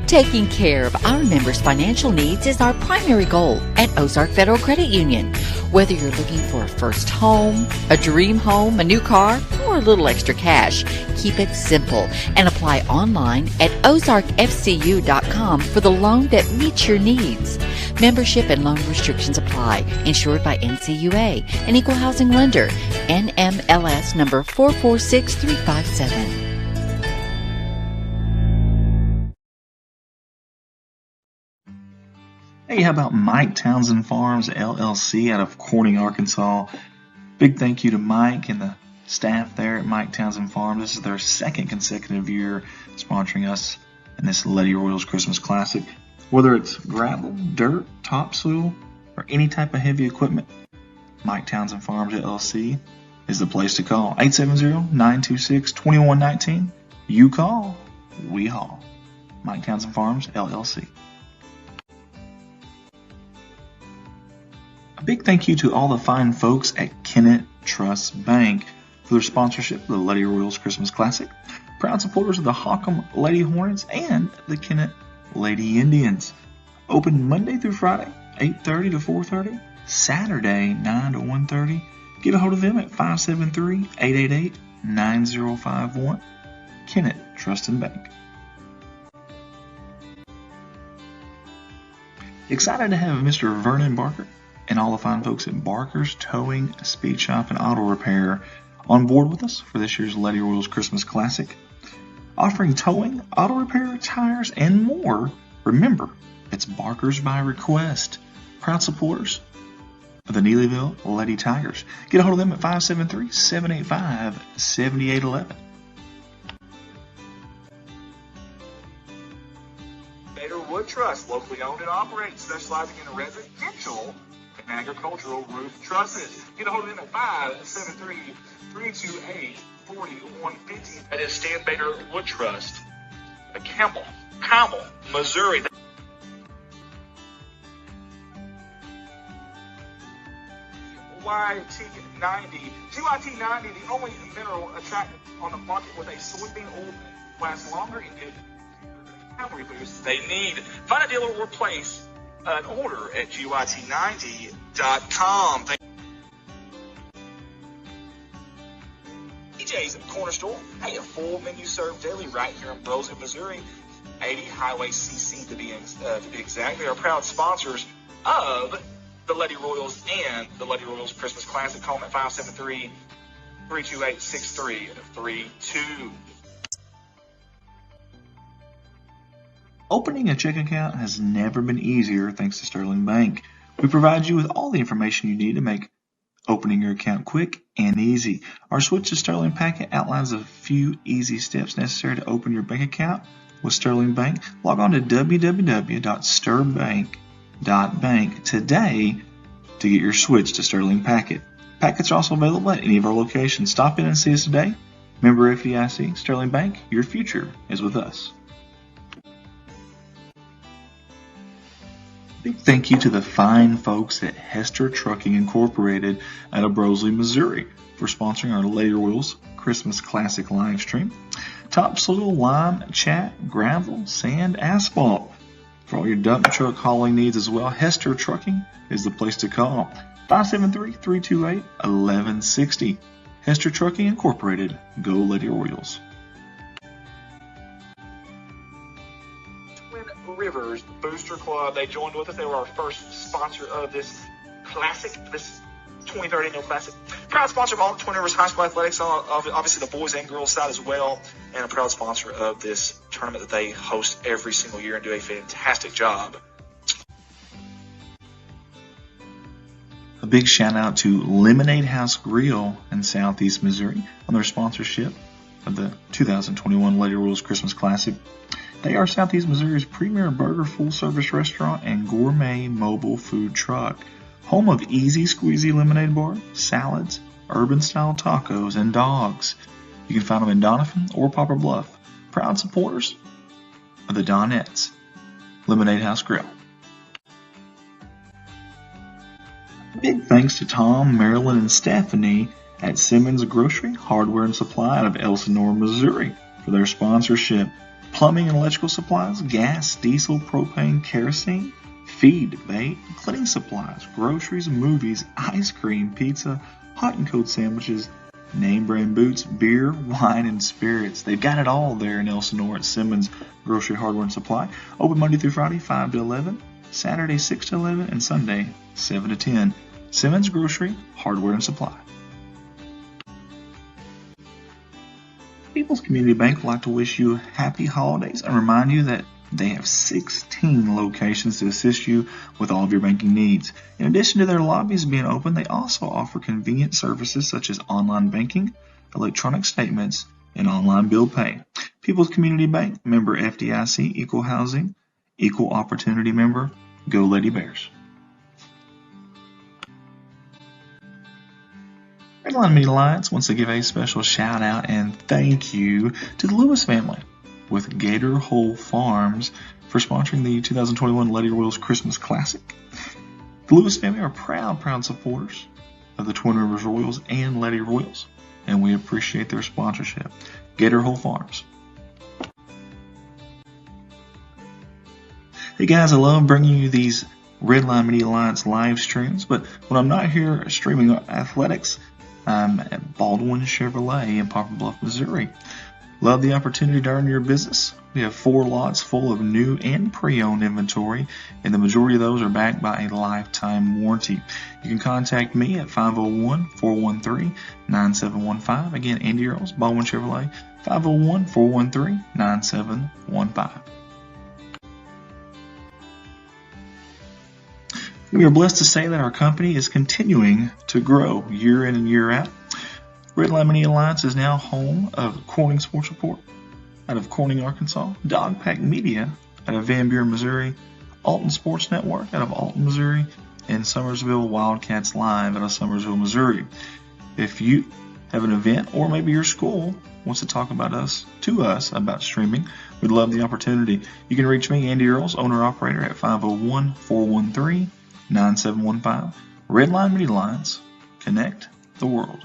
Taking care of our members' financial needs is our primary goal at Ozark Federal Credit Union. Whether you're looking for a first home, a dream home, a new car, or a little extra cash, keep it simple and apply online at ozarkfcu.com for the loan that meets your needs. Membership and loan restrictions apply. Insured by NCUA, an equal housing lender. NMLS number 446357. Hey, how about Mike Townsend Farms, LLC out of Corning, Arkansas? Big thank you to Mike and the staff there at Mike Townsend Farms. This is their second consecutive year sponsoring us in this Lady Royals Christmas Classic. Whether it's gravel, dirt, topsoil, or any type of heavy equipment, Mike Townsend Farms, LLC is the place to call. 870-926-2119. You call, we haul. Mike Townsend Farms, LLC. A big thank you to all the fine folks at Kennett Trust Bank for their sponsorship of the Lady Royals Christmas Classic. Proud supporters of the Hockham Lady Hornets and the Kennett Lady Indians. Open Monday through Friday, 8:30 to 4:30. Saturday, 9 to 1:30. Get a hold of them at 573-888-9051. Kennett Trust and Bank. Excited to have Mr. Vernon Barker and all the fine folks at Barker's Towing, Speed Shop, and Auto Repair on board with us for this year's Lady Royals Christmas Classic. Offering towing, auto repair, tires, and more. Remember, it's Barker's by request. Proud supporters of the Neelyville Lady Tigers. Get a hold of them at 573-785-7811. Bader Wood Trust, locally owned and operated, specializing in residential and agricultural roof trusses. Get a hold of them at 573-328-4150. That is Stan Bader Wood Trust. The Campbell, Missouri. GYT90, the only mineral attractant on the market with a soybean oil lasts longer and gives calorie boost they need. Find a dealer or place an order at GYT90.com. DJ's Corner Store. Hey, a full menu served daily right here in Brosville, Missouri. 80 Highway CC to be exact. They are proud sponsors of the Lady Royals and the Lady Royals Christmas Classic. Call them at 573-328-6332. Opening a checking account has never been easier thanks to Sterling Bank. We provide you with all the information you need to make opening your account quick and easy. Our switch to Sterling packet outlines a few easy steps necessary to open your bank account with Sterling Bank. Log on to www.sterbank.bank today to get your switch to Sterling packet. Packets are also available at any of our locations. Stop in and see us today. Member FDIC, Sterling Bank, your future is with us. Big thank you to the fine folks at Hester Trucking Incorporated out of Brosley, Missouri for sponsoring our Lady Royals Christmas Classic live stream. Topsoil, lime, chat, gravel, sand, asphalt. For all your dump truck hauling needs as well, Hester Trucking is the place to call. 573-328-1160. Hester Trucking Incorporated. Go Lady Royals. Rivers Booster Club. They joined with us. They were our first sponsor of this classic, this 2030 annual classic. Proud sponsor of all the Twin Rivers High School athletics, obviously the boys and girls side as well, and a proud sponsor of this tournament that they host every single year and do a fantastic job. A big shout out to Lemonade House Grill in Southeast Missouri on their sponsorship of the 2021 Lady Royals Christmas Classic. They are Southeast Missouri's premier burger full-service restaurant and gourmet mobile food truck. home of easy squeezy lemonade bar, salads, urban-style tacos, and dogs. You can find them in Donovan or Poplar Bluff. Proud supporters of the Donettes Lemonade House Grill. Big thanks to Tom, Marilyn, and Stephanie at Simmons Grocery, Hardware, and Supply out of Elsinore, Missouri for their sponsorship. Plumbing and electrical supplies, gas, diesel, propane, kerosene, feed, bait, cleaning supplies, groceries, movies, ice cream, pizza, hot and cold sandwiches, name brand boots, beer, wine, and spirits. They've got it all there in Elsinore at Simmons Grocery, Hardware, and Supply. Open Monday through Friday, 5 to 11, Saturday, 6 to 11, and Sunday, 7 to 10. Simmons Grocery, Hardware, and Supply. People's Community Bank would like to wish you happy holidays and remind you that they have 16 locations to assist you with all of your banking needs. In addition to their lobbies being open, they also offer convenient services such as online banking, electronic statements, and online bill pay. People's Community Bank, member FDIC, equal housing, equal opportunity member. Go Lady Bears. Redline Media Alliance wants to give a special shout out and thank you to the Lewis family with Gator Hole Farms for sponsoring the 2021 Lady Royals Christmas Classic. The Lewis family are proud supporters of the Twin Rivers Royals and Lady Royals, and we appreciate their sponsorship. Gator Hole Farms. Hey guys, I love bringing you these Redline Media Alliance live streams, but when I'm not here streaming athletics, I'm at Baldwin Chevrolet in Poplar Bluff, Missouri. Love the opportunity to earn your business. We have 4 lots full of new and pre-owned inventory, and the majority of those are backed by a lifetime warranty. You can contact me at 501-413-9715. Again, Andy Earls, Baldwin Chevrolet, 501-413-9715. We are blessed to say that our company is continuing to grow year in and year out. Redline Media Alliance is now home of Corning Sports Report out of Corning, Arkansas, Dogpack Media out of Van Buren, Missouri, Alton Sports Network out of Alton, Missouri, and Summersville Wildcats Live out of Summersville, Missouri. If you have an event or maybe your school wants to talk about us about streaming, we'd love the opportunity. You can reach me, Andy Earls, owner-operator, at 501-413-9715. Redline Media Alliance. Connect the world.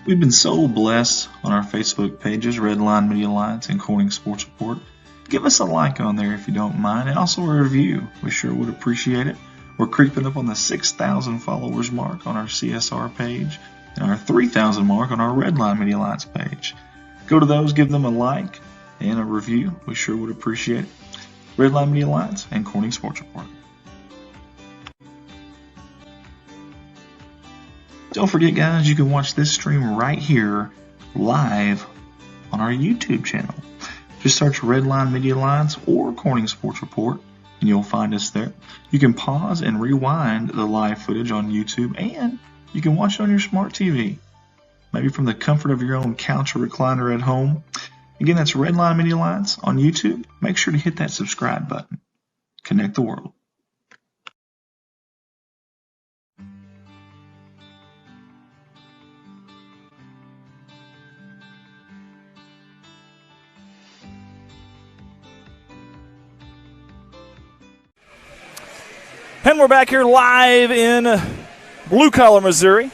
We've been so blessed on our Facebook pages, Redline Media Alliance and Corning Sports Report. Give us a like on there if you don't mind, and also a review. We sure would appreciate it. We're creeping up on the 6,000 followers mark on our CSR page and our 3,000 mark on our Redline Media Alliance page. Go to those, give them a like and a review. We sure would appreciate it. Redline Media Alliance and Corning Sports Report. Don't forget, guys, you can watch this stream right here live on our YouTube channel. Just search Redline Media Alliance or Corning Sports Report, and you'll find us there. You can pause and rewind the live footage on YouTube, and you can watch it on your smart TV, maybe from the comfort of your own couch or recliner at home. Again, that's Redline Media Alliance on YouTube. Make sure to hit that subscribe button. Connect the world. And we're back here live in Blue Collar, Missouri.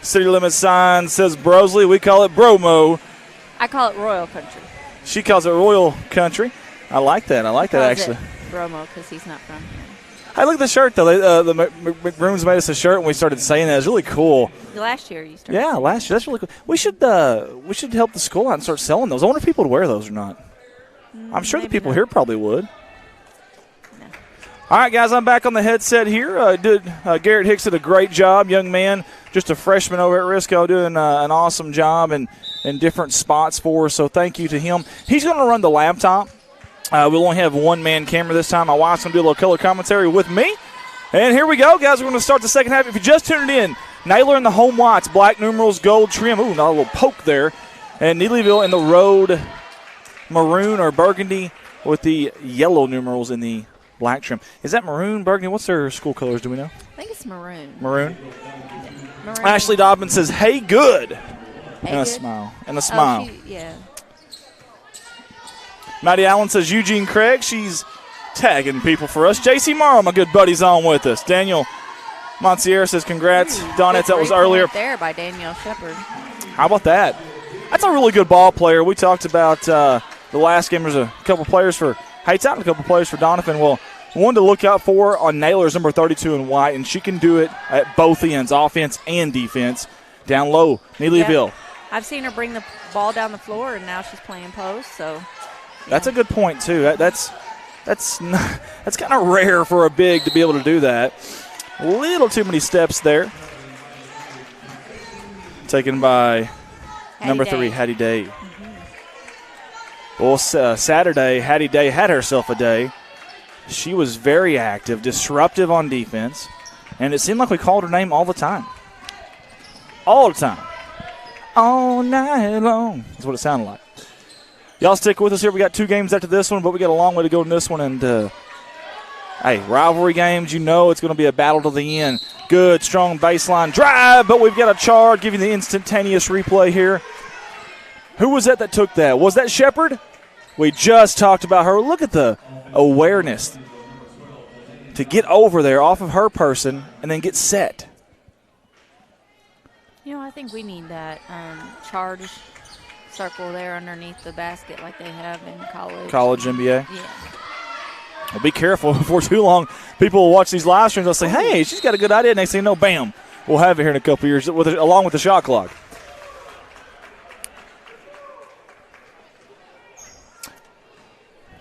City limit sign says Brosley. We call it Bromo. I call it Royal Country. She calls it Royal Country. I like that. I like that, actually. Bromo, because he's not from here. I like the shirt, though. The McBrooms made us a shirt, and we started saying that. It's really cool. Last year you started. Yeah, last year. That's really cool. We should help the school out and start selling those. I wonder if people would wear those or not. I'm sure the people here probably would. All right, guys, I'm back on the headset here. Garrett Hicks did a great job, young man, just a freshman over at Risco, doing an awesome job in different spots for us, so thank you to him. He's going to run the laptop. We'll only have one-man camera this time. My wife's going to do a little color commentary with me. And here we go, guys. We're going to start the second half. If you just tuned in, Naylor in the home whites, black numerals, gold trim. Ooh, not a little poke there. And Neelyville in the road maroon or burgundy with the yellow numerals in the black trim. Is that maroon, burgundy? What's their school colors? Do we know? I think it's maroon. Maroon. Maroon. Ashley Dobbins says, "Hey, good," Hey, and a good. smile. And a smile. Yeah. Maddie Allen says, "Eugene Craig." She's tagging people for us. J.C. Morrow, my good buddy's on with us. Daniel Monsier says, "Congrats, Donette." That was earlier. There by Danielle Shepard. How about that? That's a really good ball player. We talked about the last game. There's a couple players for Hayes out and a couple players for Donovan. Well, one to look out for on Naylor's number 32 in white, and she can do it at both ends, offense and defense. Down low, Neelyville. Yeah. I've seen her bring the ball down the floor, and now she's playing post. So yeah. That's a good point too. That's kind of rare for a big to be able to do that. A little too many steps there. Taken by number 3, Hattie Day. Mm-hmm. Well, Saturday, Hattie Day had herself a day. She was very active, disruptive on defense, and it seemed like we called her name all the time. All the time. All night long. That's what it sounded like. Y'all stick with us here. We got 2 games after this one, but we got a long way to go in this one. And, hey, rivalry games, you know it's going to be a battle to the end. Good, strong baseline drive, but we've got a charge, giving the instantaneous replay here. Who was that took that? Was that Shepard? We just talked about her. Look at the awareness to get over there off of her person and then get set. You know, I think we need that charge circle there underneath the basket like they have in college. College NBA? Yeah. Well, be careful. Before too long, people will watch these live streams. They'll say, hey, she's got a good idea. And they say, no, bam, we'll have it here in a couple of years along with the shot clock.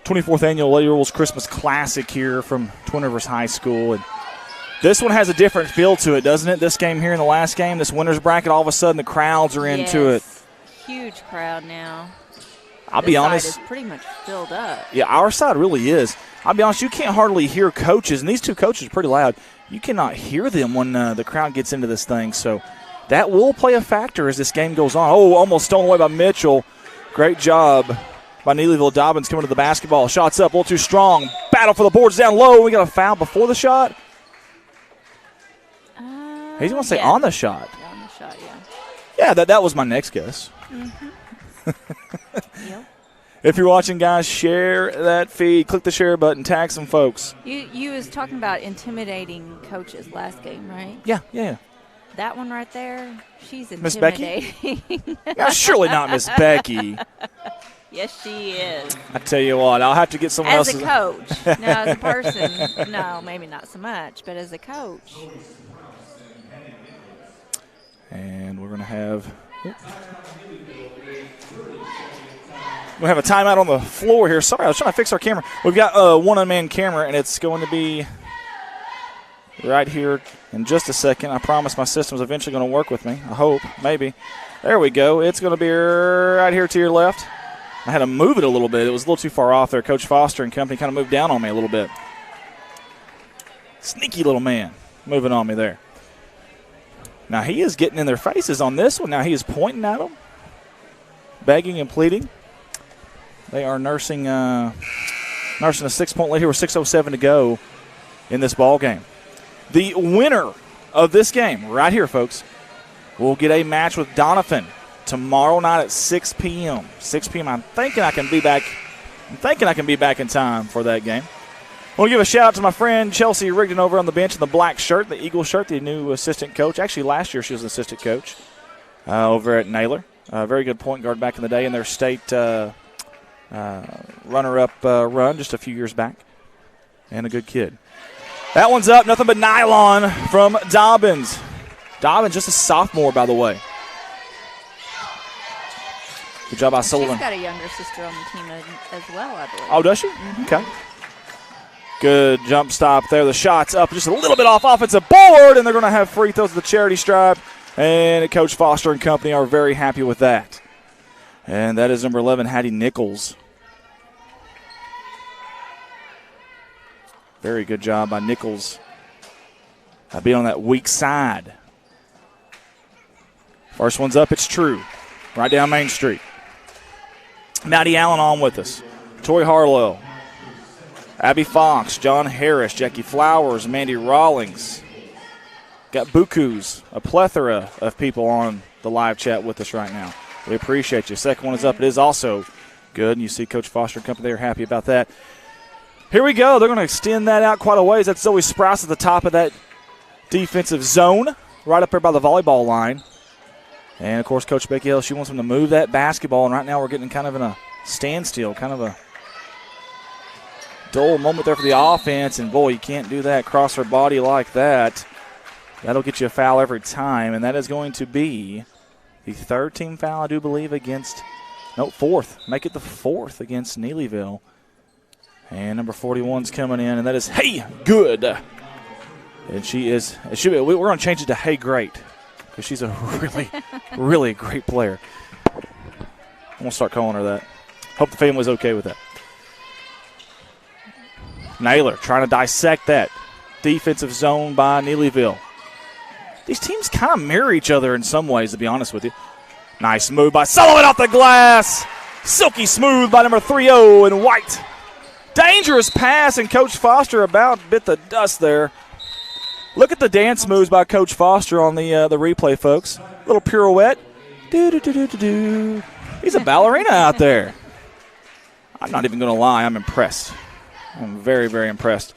'24th Annual Lady Rules Christmas Classic here from Twin Rivers High School. And this one has a different feel to it, doesn't it? This game here in the last game, this winner's bracket, all of a sudden the crowds are into it. Huge crowd now. I'll be honest. This side is pretty much filled up. Yeah, our side really is. I'll be honest, you can't hardly hear coaches, and these 2 coaches are pretty loud. You cannot hear them when the crowd gets into this thing. So that will play a factor as this game goes on. Oh, almost stolen away by Mitchell. Great job by Neelyville. Dobbins coming to the basketball. Shots up, a little too strong. Battle for the boards down low. We got a foul before the shot. He's going to say on the shot. Yeah, on the shot, yeah. Yeah, that was my next guess. Mm-hmm. Yep. If you're watching, guys, share that feed. Click the share button. Tag some folks. You was talking about intimidating coaches last game, right? Yeah. That one right there, she's Miss Becky? intimidating. Yeah, surely not Miss Becky. Yes, she is. I tell you what, I'll have to get someone else. As a coach. No, as a person, no, maybe not so much, but as a coach. And we're going to have a timeout on the floor here. Sorry, I was trying to fix our camera. We've got a one-man camera, and it's going to be right here in just a second. I promise my system's eventually going to work with me. I hope, maybe. There we go. It's going to be right here to your left. I had to move it a little bit. It was a little too far off there. Coach Foster and company kind of moved down on me a little bit. Sneaky little man moving on me there. Now he is getting in their faces on this one. Now he is pointing at them, begging and pleading. They are nursing a 6-point lead here with 6:07 to go in this ball game. The winner of this game right here, folks, will get a match with Donovan tomorrow night at 6 p.m. 6 p.m. I'm thinking I can be back in time for that game. I want to give a shout-out to my friend Chelsea Rigdon over on the bench in the black shirt, the Eagle shirt, the new assistant coach. Actually, last year she was an assistant coach over at Naylor. Very good point guard back in the day in their state runner-up run just a few years back. And a good kid. That one's up. Nothing but nylon from Dobbins. Dobbins, just a sophomore, by the way. Good job by Sullivan. She's got a younger sister on the team as well, I believe. Oh, does she? Mm-hmm. Okay. Good jump stop there. The shot's up just a little bit off offensive board, and they're going to have free throws at the charity stripe. And Coach Foster and company are very happy with that. And that is number 11, Hattie Nichols. Very good job by Nichols. Being on that weak side. First one's up, it's true. Right down Main Street. Maddie Allen on with us. Tori Harlow. Abby Fox, John Harris, Jackie Flowers, Mandy Rawlings. Got bukus, a plethora of people on the live chat with us right now. We appreciate you. Second one is up. It is also good, and you see Coach Foster and company. They're happy about that. Here we go. They're going to extend that out quite a ways. That's Zoe Sprouse at the top of that defensive zone, right up there by the volleyball line. And, of course, Coach Becky Hill, she wants them to move that basketball, and right now we're getting kind of in a standstill, kind of a dull moment there for the offense. And, boy, you can't do that, cross her body like that. That'll get you a foul every time, and that is going to be the third team foul, I do believe, against fourth. Make it the fourth against Neelyville. And number 41's coming in, and that is Hey Good. And we're going to change it to Hey Great because she's a really, really great player. I'm going to start calling her that. Hope the family's okay with that. Naylor trying to dissect that defensive zone by Neelyville. These teams kind of mirror each other in some ways, to be honest with you. Nice move by Sullivan off the glass. Silky smooth by number 3-0 in white. Dangerous pass, and Coach Foster about bit the dust there. Look at the dance moves by Coach Foster on the replay, folks. Little pirouette. Do-do-do-do-do-do. He's a ballerina out there. I'm not even going to lie. I'm impressed. I'm very, very impressed.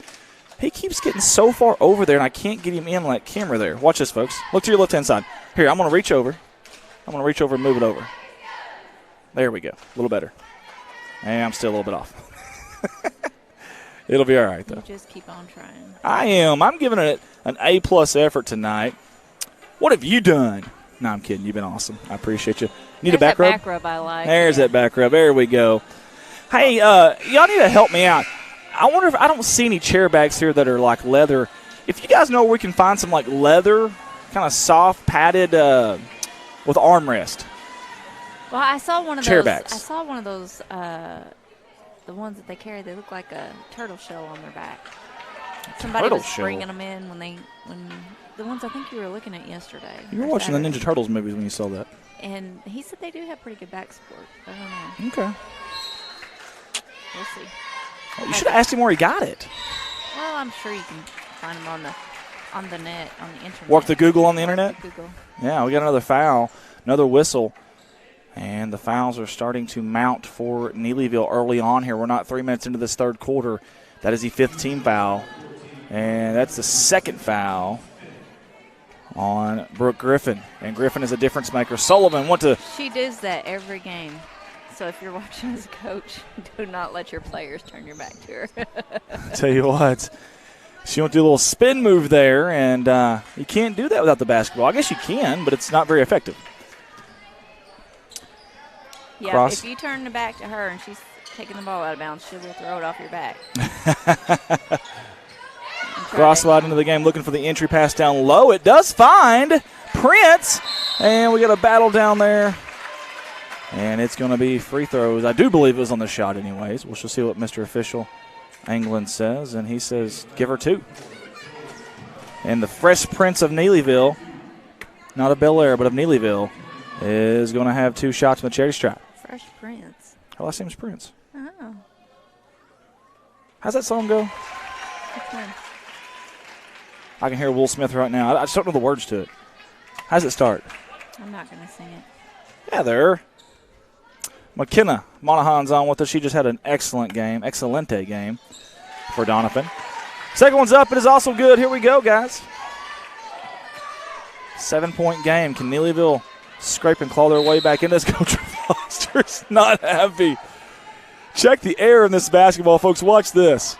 He keeps getting so far over there, and I can't get him in like camera there. Watch this, folks. Look to your left-hand side. Here, I'm going to reach over. I'm going to reach over and move it over. There we go. A little better. And I'm still a little bit off. It'll be all right, though. You just keep on trying. I am. I'm giving it an A-plus effort tonight. What have you done? No, I'm kidding. You've been awesome. I appreciate you. Need a back rub? Back rub I like. There's that back rub. There we go. Hey, y'all need to help me out. I wonder if I don't see any chair backs here that are like leather. If you guys know where we can find some like leather, kind of soft, padded with armrest. Well, I saw one of chair those. backs. I saw one of those. The ones that they carry, they look like a turtle shell on their back. Somebody was bringing them in when the ones I think you were looking at yesterday. You were watching the Ninja Turtles movies when you saw that. And he said they do have pretty good back support. I don't know. Okay. We'll see. Well, you should have asked him where he got it. Well, I'm sure you can find them on the net, on the internet. Work the Google on the internet? Google. Yeah, we got another foul, another whistle. And the fouls are starting to mount for Neelyville early on here. We're not 3 minutes into this third quarter. That is the fifth team foul. And that's the second foul on Brooke Griffin. And Griffin is a difference maker. Sullivan went to. She does that every game. So if you're watching as a coach, do not let your players turn your back to her. I'll tell you what. She went to do a little spin move there. And you can't do that without the basketball. I guess you can, but it's not very effective. Yeah, if you turn the back to her and she's taking the ball out of bounds, she will throw it off your back. Crossslide into the game, looking for the entry pass down low. It does find Prince, and we got a battle down there. And it's going to be free throws. I do believe it was on the shot anyways. We'll just see what Mr. Official England says, and he says give her two. And the Fresh Prince of Neelyville, not of Bel Air, but of Neelyville, is going to have two shots from the charity stripe. Fresh Prince. Her last name's Prince. Oh. How's that song go? Which one? I can hear Will Smith right now. I just don't know the words to it. How's it start? I'm not going to sing it. Yeah, there. McKenna Monahan's on with us. She just had an excellent game, excelente game for Donovan. Second one's up. It is also good. Here we go, guys. 7-point game. Can Neelyville scrape and claw their way back in this? Coach Foster's not happy. Check the air in this basketball, folks. Watch this.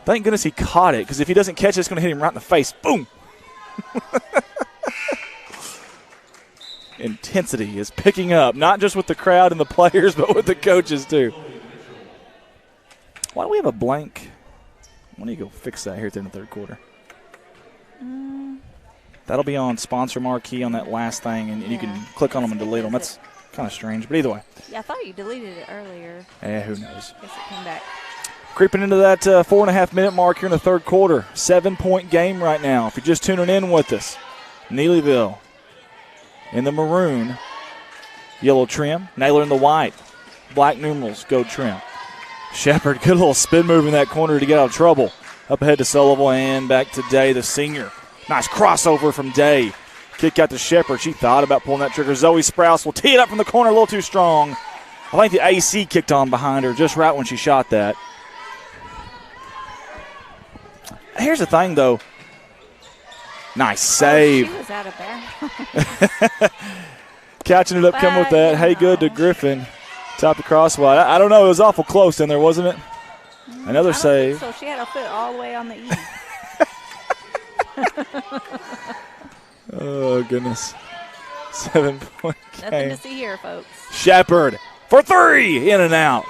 Thank goodness he caught it, because if he doesn't catch it, it's going to hit him right in the face. Boom. Intensity is picking up, not just with the crowd and the players, but with the coaches, too. Why do we have a blank? When do you go fix that here at the end of the third quarter? That'll be on sponsor marquee on that last thing, and you can click on them and delete them. That's kind of strange, but either way. Yeah, I thought you deleted it earlier. Who knows? Guess it came back. Creeping into that 4.5-minute mark here in the third quarter. 7-point game right now. If you're just tuning in with us, Neelyville in the maroon, yellow trim. Naylor in the white, black numerals, gold trim. Shepard, good little spin move in that corner to get out of trouble. Up ahead to Sullivan and back to Day, the senior. Nice crossover from Day. Kick out to Shepard. She thought about pulling that trigger. Zoe Sprouse will tee it up from the corner a little too strong. I think the AC kicked on behind her just right when she shot that. Here's the thing, though. Nice save. She was out of bounds. Catching it up, coming with that. Hey, good to Griffin. Top the crosswide. I don't know. It was awful close in there, wasn't it? Another save. So she had her foot all the way on the E. Oh, goodness. 7-point game. Nothing to see here, folks. Shepard for three. In and out.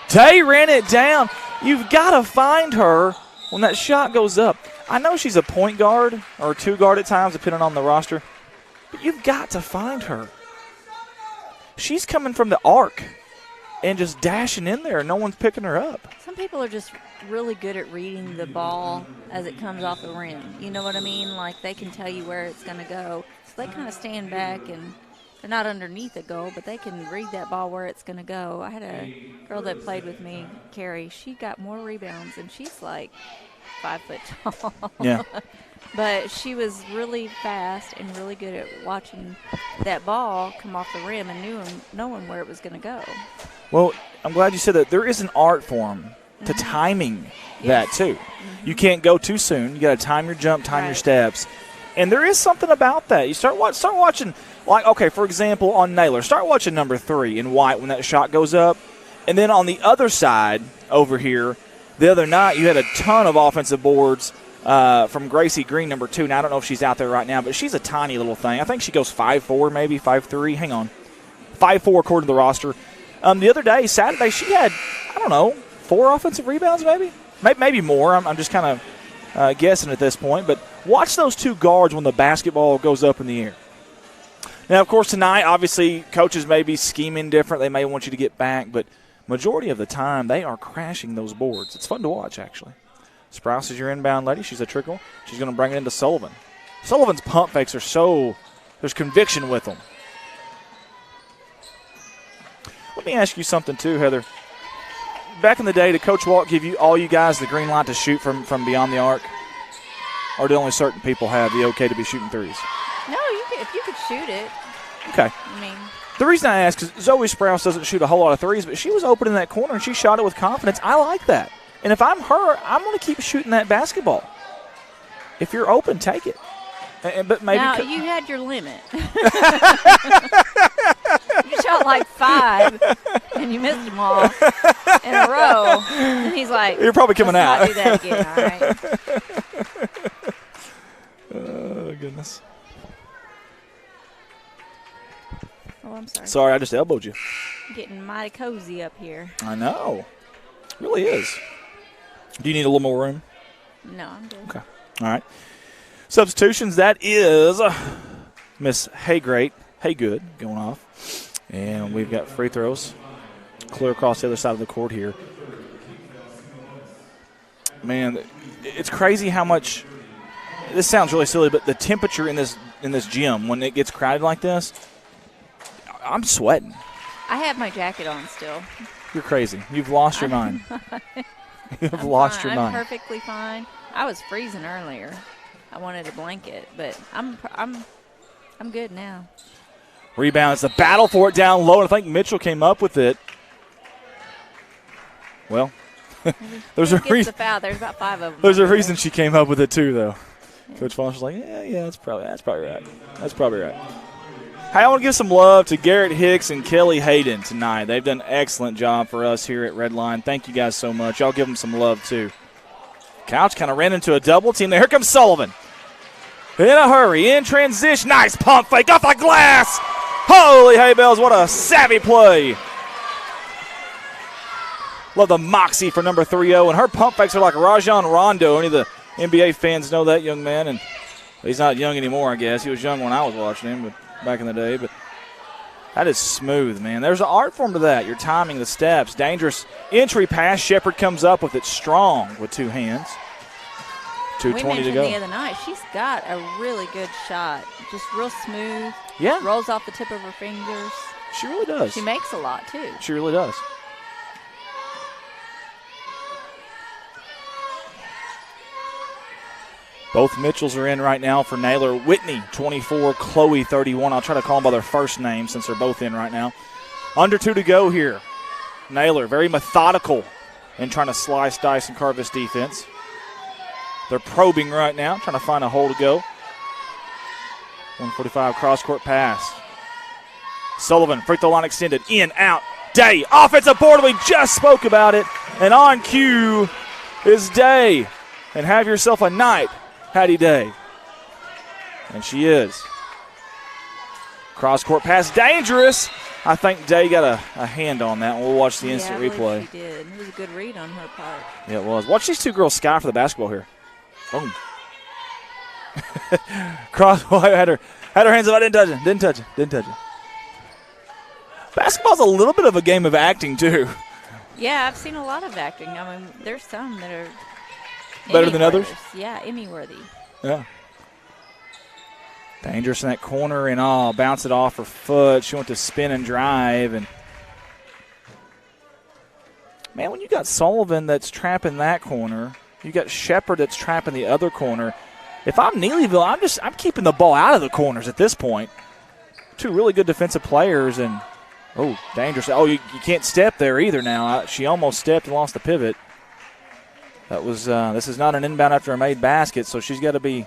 Tay ran it down. You've got to find her when that shot goes up. I know she's a point guard or two guard at times, depending on the roster. But you've got to find her. She's coming from the arc and just dashing in there. No one's picking her up. Some people are just really good at reading the ball as it comes off the rim. You know what I mean? Like, they can tell you where it's going to go. So they kind of stand back, and they're not underneath the goal, but they can read that ball where it's going to go. I had a girl that played with me, Carrie. She got more rebounds, and she's like 5 foot tall. Yeah. But she was really fast and really good at watching that ball come off the rim and knowing where it was going to go. Well, I'm glad you said that. There is an art form to timing that, too. You can't go too soon. You got to time your jump, time your steps. And there is something about that. You start watching, like, okay, for example, on Naylor, start watching number 3 in white when that shot goes up. And then on the other side over here, the other night you had a ton of offensive boards from Gracie Green, number 2. Now, I don't know if she's out there right now, but she's a tiny little thing. I think she goes 5'4", maybe 5'3". Hang on. 5'4", according to the roster. The other day, Saturday, she had, I don't know, 4 offensive rebounds maybe? Maybe more. I'm just kind of guessing at this point. But watch those 2 guards when the basketball goes up in the air. Now, of course, tonight, obviously, coaches may be scheming different. They may want you to get back. But majority of the time, they are crashing those boards. It's fun to watch, actually. Sprouse is your inbound lady. She's a trickle. She's going to bring it into Sullivan. Sullivan's pump fakes are there's conviction with them. Let me ask you something, too, Heather. Back in the day, did Coach Walt give all you guys the green light to shoot from beyond the arc? Or did only certain people have the okay to be shooting threes? No, if you could shoot it. Okay. I mean, the reason I ask is Zoe Sprouse doesn't shoot a whole lot of threes, but she was open in that corner, and she shot it with confidence. I like that. And if I'm her, I'm going to keep shooting that basketball. If you're open, take it. But maybe now, you had your limit. You shot like 5, and you missed them all in a row. And he's like, you're probably coming out. Not do that again, all right? Oh, goodness. Oh, I'm sorry. Sorry, I just elbowed you. Getting mighty cozy up here. I know. It really is. Do you need a little more room? No, I'm good. Okay. All right. Substitutions, that is Miss Haygood going off. And we've got free throws clear across the other side of the court here. Man, it's crazy how much – this sounds really silly, but the temperature in this gym, when it gets crowded like this, I'm sweating. I have my jacket on still. You're crazy. You've lost your mind. You've lost your mind. I'm perfectly fine. I was freezing earlier. I wanted a blanket, but I'm good now. Rebound. It's a battle for it down low, and I think Mitchell came up with it. Well, there's a reason. The foul. There's about 5 of them. There's a reason she came up with it too, though. Yeah. Coach Foster's like, yeah, that's probably right. That's probably right. Hey, I want to give some love to Garrett Hicks and Kelly Hayden tonight. They've done an excellent job for us here at Redline. Thank you guys so much. Y'all give them some love too. Couch kind of ran into a double team there. Here comes Sullivan. In a hurry, in transition. Nice pump fake off the glass. Holy hay bells, what a savvy play. Love the moxie for number 3-0, and her pump fakes are like Rajon Rondo. Any of the NBA fans know that young man, and he's not young anymore, I guess. He was young when I was watching him but back in the day, but that is smooth, man. There's an art form to that. You're timing the steps. Dangerous entry pass. Shepard comes up with it strong with 2 hands. 2:20 to go. We mentioned the other night, she's got a really good shot. Just real smooth. Yeah. Rolls off the tip of her fingers. She really does. She makes a lot, too. She really does. Both Mitchells are in right now for Naylor. Whitney, 24, Chloe, 31. I'll try to call them by their first name since they're both in right now. Under 2 to go here. Naylor, very methodical in trying to slice, dice, and carve this defense. They're probing right now, trying to find a hole to go. 145 cross-court pass. Sullivan, free throw line extended. In, out, Day. Offensive board, we just spoke about it. And on cue is Day. And have yourself a night, Hattie Day. And she is. Cross-court pass, dangerous. I think Day got a hand on that one. We'll watch the instant replay. She did. It was a good read on her part. Yeah, it was. Watch these two girls sky for the basketball here. Boom. Had her hands up. I didn't touch it. Basketball's a little bit of a game of acting, too. Yeah, I've seen a lot of acting. I mean, there's some that are better than others? Yeah, Emmy-worthy. Yeah. Dangerous in that corner and all. Bounce it off her foot. She went to spin and drive. And man, when you got Sullivan that's trapping that corner, you got Shepard that's trapping the other corner. If I'm Neelyville, I'm keeping the ball out of the corners at this point. Two really good defensive players and dangerous. You can't step there either now. She almost stepped and lost the pivot. That was this is not an inbound after a made basket, so she's got to be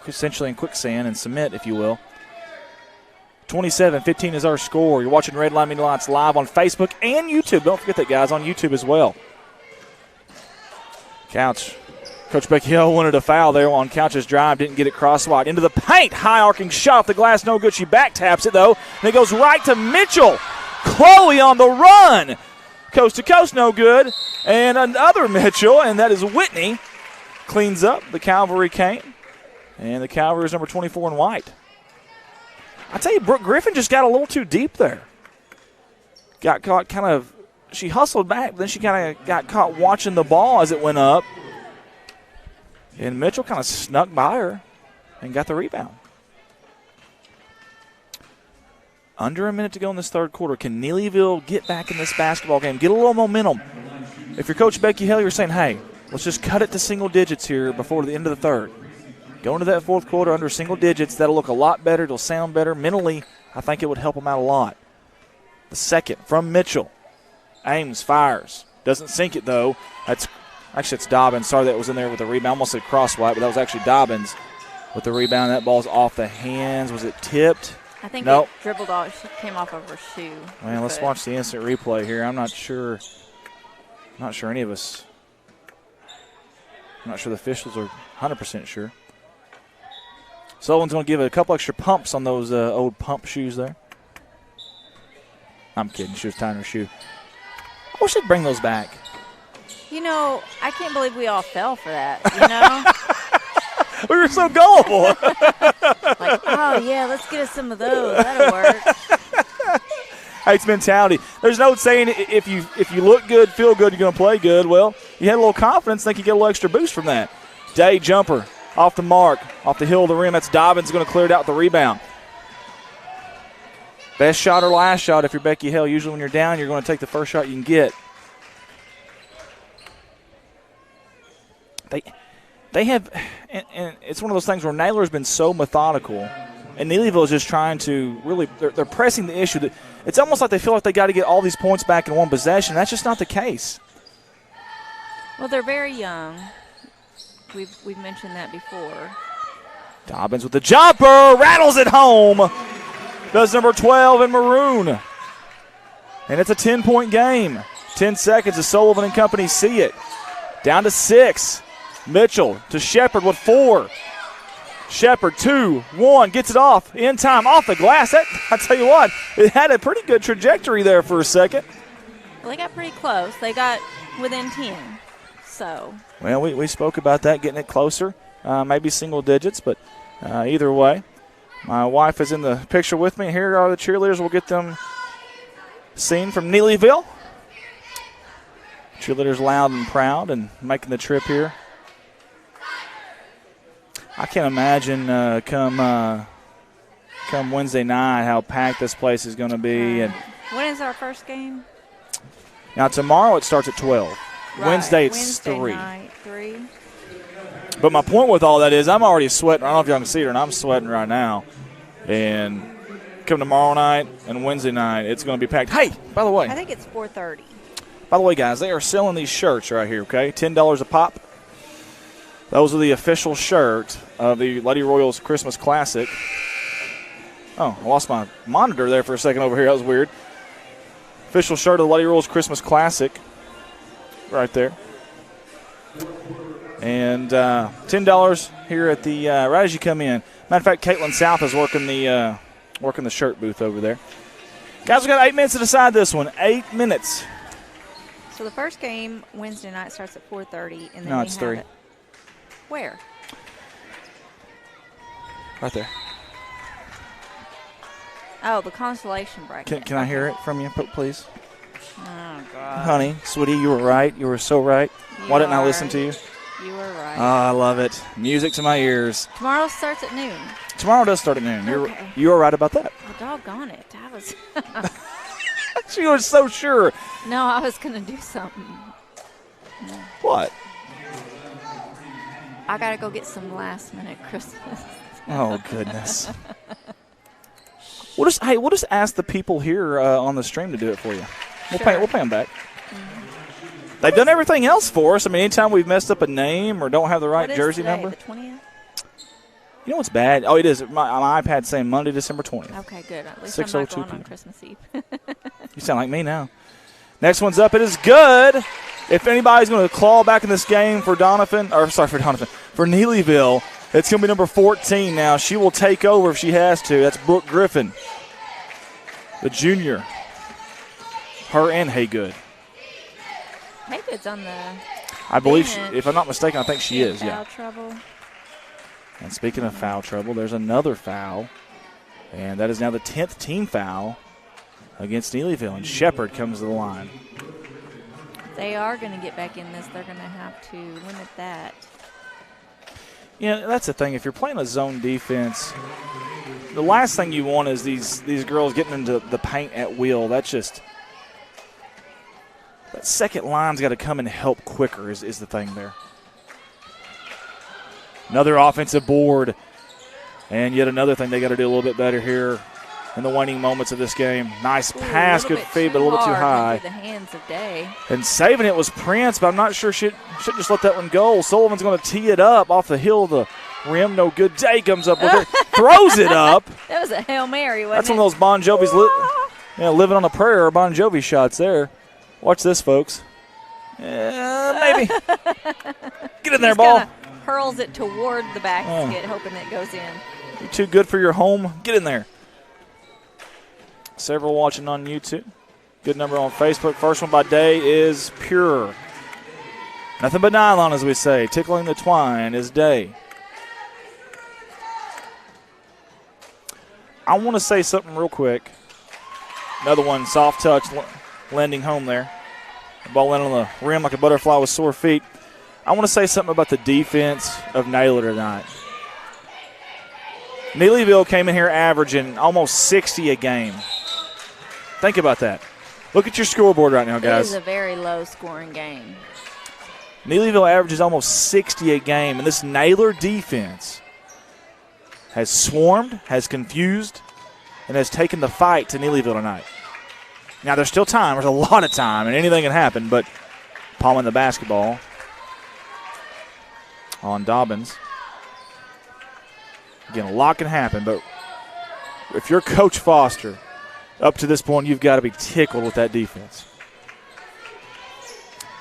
essentially in quicksand and submit, if you will. 27-15 is our score. You're watching Red Line Media Lights live on Facebook and YouTube. Don't forget that, guys, on YouTube as well. Couch. Coach Becky Hill wanted a foul there on Couch's drive. Didn't get it crosswise. Into the paint. High arcing shot off the glass. No good. She back taps it, though. And it goes right to Mitchell. Chloe on the run. Coast to coast, no good. And another Mitchell, and that is Whitney. Cleans up. The Cavalry came. And the Cavalry is number 24 in white. I tell you, Brooke Griffin just got a little too deep there. Got caught she hustled back, but then she kind of got caught watching the ball as it went up. And Mitchell kind of snuck by her and got the rebound. Under a minute to go in this third quarter. Can Neelyville get back in this basketball game? Get a little momentum. If you're Coach Becky Hill, you're saying, hey, let's just cut it to single digits here before the end of the third. Go into that fourth quarter under single digits. That'll look a lot better. It'll sound better. Mentally, I think it would help them out a lot. The second from Mitchell. Ames fires. Doesn't sink it, though. Actually, it's Dobbins. Sorry that was in there with the rebound. Almost said cross-white, but that was actually Dobbins with the rebound. That ball's off the hands. Was it tipped? I think it dribbled off. She came off of her shoe. Man, let's watch the instant replay here. I'm not sure any of us. I'm not sure the officials are 100% sure. Sullivan's going to give it a couple extra pumps on those old pump shoes there. I'm kidding. She was tying her shoe. I wish they'd bring those back. You know, I can't believe we all fell for that, you know? We were so gullible. Like, oh, yeah, let's get us some of those. That'll work. Hey, it's mentality. There's no saying if you look good, feel good, you're going to play good. Well, you had a little confidence, think you get a little extra boost from that. Day jumper off the mark, off the hill of the rim. That's Dobbins going to clear it out with the rebound. Best shot or last shot if you're Becky Hill. Usually when you're down, you're going to take the first shot you can get. They have, and it's one of those things where Naylor's been so methodical, and Neelyville is just trying to really, they're pressing the issue. That it's almost like they feel like they got to get all these points back in one possession. That's just not the case. Well, they're very young. We've mentioned that before. Dobbins with the jumper, rattles it home. Does number 12 in maroon. And it's a 10-point game. 10 seconds as Sullivan and company see it. Down to 6. Mitchell to Shepard with 4. Shepard 2-1 gets it off in time off the glass. That, I tell you what, it had a pretty good trajectory there for a second. Well, they got pretty close. They got within 10. So. Well, we spoke about that, getting it closer, maybe single digits, but either way. My wife is in the picture with me. Here are the cheerleaders. We'll get them seen from Neelyville. Cheerleaders loud and proud and making the trip here. I can't imagine come Wednesday night how packed this place is going to be. And when is our first game? Now tomorrow it starts at 12. Right. Wednesday it's Wednesday 3. Night, 3. But my point with all that is I'm already sweating. I don't know if y'all can see it, and I'm sweating right now. And come tomorrow night and Wednesday night, it's going to be packed. Hey, by the way. I think it's 4:30. By the way, guys, they are selling these shirts right here, okay? $10 a pop. Those are the official shirt of the Lady Royals Christmas Classic. Oh, I lost my monitor there for a second over here. That was weird. Official shirt of the Lady Royals Christmas Classic right there. And $10 here at the right as you come in. Matter of fact, Caitlin South is working the shirt booth over there. Guys, we got 8 minutes to decide this one. 8 minutes. So the first game Wednesday night starts at 4:30, and then No, it's 3. Where? Right there. Oh, the consolation bracket. Can I hear it from you, please? Oh, God. Honey, sweetie, you were right. You were so right. Why didn't I listen to you? You were right. Oh, I love it. Music to my ears. Tomorrow starts at noon. Tomorrow does start at noon. Okay. You were right about that. Well, doggone it. I was. She was so sure. No, I was going to do something. What? I got to go get some last-minute Christmas. Oh, goodness. We'll just ask the people here on the stream to do it for you. We'll pay them back. Mm-hmm. They've done everything else for us. I mean, anytime we've messed up a name or don't have the right jersey today, number. The 20th? You know what's bad? Oh, it is. My iPad's saying Monday, December 20th. Okay, good. At least I'm not going on Christmas Eve. You sound like me now. Next one's up. It is good. If anybody's going to claw back in this game for Neelyville, it's going to be number 14 now. She will take over if she has to. That's Brooke Griffin, the junior. Her and Haygood. Haygood's on the I believe, if I'm not mistaken, I think she is. Foul trouble. And speaking of foul trouble, there's another foul. And that is now the 10th team foul against Neelyville. And Shepherd comes to the line. They are going to get back in this. They're going to have to limit that. Yeah, that's the thing. If you're playing a zone defense, the last thing you want is these girls getting into the paint at will. That's just – that second line's got to come and help quicker is the thing there. Another offensive board. And yet another thing they got to do a little bit better here in the waning moments of this game. Nice pass, good feed, but a little bit too high. The hands of Day. And saving it was Prince, but I'm not sure she should just let that one go. Sullivan's going to tee it up off the hill of the rim. No good. Day comes up with it, throws it up. That was a Hail Mary, wasn't it? That's one of those Bon Jovi's living on a prayer or Bon Jovi shots there. Watch this, folks. Maybe. Get in there, ball. Hurls it toward the basket, hoping it goes in. You're too good for your home. Get in there. Several watching on YouTube. Good number on Facebook. First one by Day is pure. Nothing but nylon, as we say. Tickling the twine is Day. I want to say something real quick. Another one, soft touch, landing home there. The ball landed on the rim like a butterfly with sore feet. I want to say something about the defense of Naylor tonight. Neelyville came in here averaging almost 60 a game. Think about that. Look at your scoreboard right now, guys. It is a very low-scoring game. Neelyville averages almost 60 a game, and this Naylor defense has swarmed, has confused, and has taken the fight to Neelyville tonight. Now, there's still time. There's a lot of time, and anything can happen, but palming the basketball on Dobbins. Again, a lot can happen, but if you're Coach Foster, up to this point, you've got to be tickled with that defense.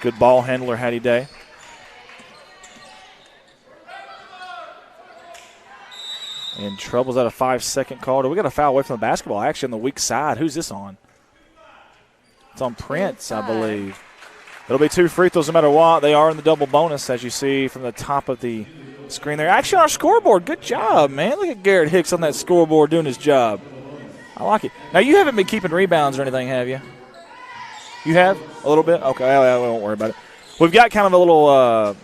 Good ball handler, Hattie Day. And trouble's at a 5-second call. We got a foul away from the basketball, actually, on the weak side. Who's this on? It's on Prince, I believe. It'll be 2 free throws no matter what. They are in the double bonus, as you see from the top of the screen there. Actually, on our scoreboard, good job, man. Look at Garrett Hicks on that scoreboard doing his job. I like it. Now, you haven't been keeping rebounds or anything, have you? You have? A little bit? Okay, I won't worry about it. We've got kind of a little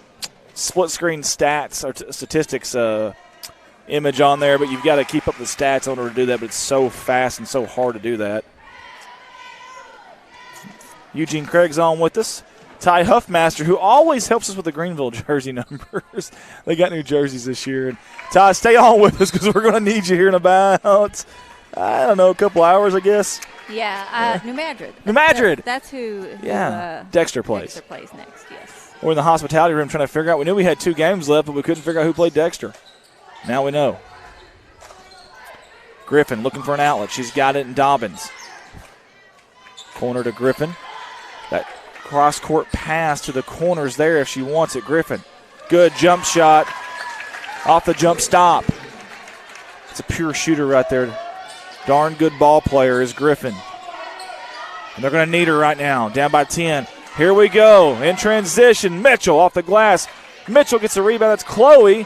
split-screen stats or statistics image on there, but you've got to keep up the stats in order to do that, but it's so fast and so hard to do that. Eugene Craig's on with us. Ty Huffmaster, who always helps us with the Greenville jersey numbers. They got new jerseys this year. And Ty, stay on with us because we're going to need you here in about, I don't know, a couple hours, I guess. Yeah, New Madrid. New Madrid. That's who Dexter plays. Dexter plays next, yes. We're in the hospitality room trying to figure out. We knew we had 2 games left, but we couldn't figure out who played Dexter. Now we know. Griffin looking for an outlet. She's got it in Dobbins. Corner to Griffin. That cross-court pass to the corners there if she wants it. Griffin. Good jump shot. Off the jump stop. It's a pure shooter right there. Darn good ball player is Griffin. And they're going to need her right now. Down by 10. Here we go. In transition. Mitchell off the glass. Mitchell gets a rebound. That's Chloe.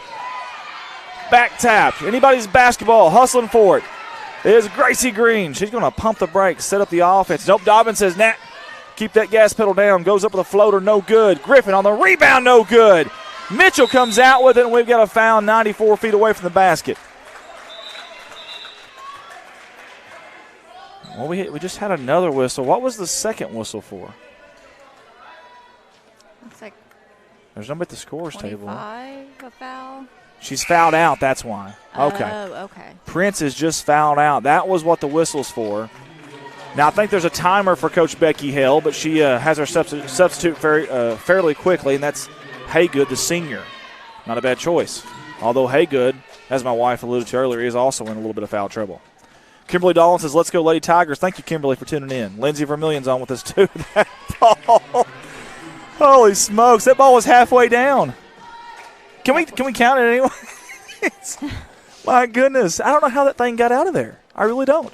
Back tap. Anybody's basketball. Hustling for it. It is Gracie Green. She's going to pump the brakes. Set up the offense. Nope. Dobbins says, nah. Keep that gas pedal down. Goes up with a floater. No good. Griffin on the rebound. No good. Mitchell comes out with it, and we've got a foul 94 feet away from the basket. Well, we just had another whistle. What was the second whistle for? Looks like there's nobody at the scores 25, table. a foul. She's fouled out, that's why. Okay. Oh, okay. Prince is just fouled out. That was what the whistle's for. Now, I think there's a timer for Coach Becky Hill, but she has her substitute fairly quickly, and that's Haygood, the senior. Not a bad choice. Although Haygood, as my wife alluded to earlier, is also in a little bit of foul trouble. Kimberly Dolan says, let's go Lady Tigers. Thank you, Kimberly, for tuning in. Lindsay Vermillion's on with us, too. That ball. Holy smokes. That ball was halfway down. Can we count it anyway? My goodness. I don't know how that thing got out of there. I really don't.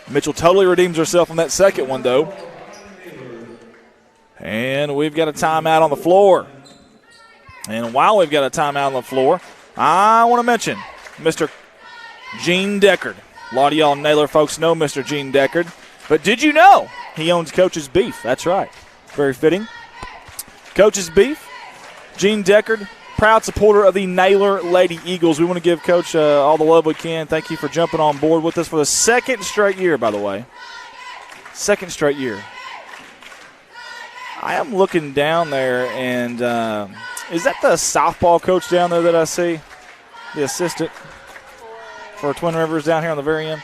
Mitchell totally redeems herself on that second one, though. And we've got a timeout on the floor. And while we've got a timeout on the floor, I want to mention Mr. Gene Deckard. A lot of y'all Naylor folks know Mr. Gene Deckard. But did you know he owns Coach's Beef? That's right. Very fitting. Coach's Beef, Gene Deckard, proud supporter of the Naylor Lady Eagles. We want to give Coach all the love we can. Thank you for jumping on board with us for the second straight year, by the way. Second straight year. I am looking down there, and is that the softball coach down there that I see? The assistant for Twin Rivers down here on the very end?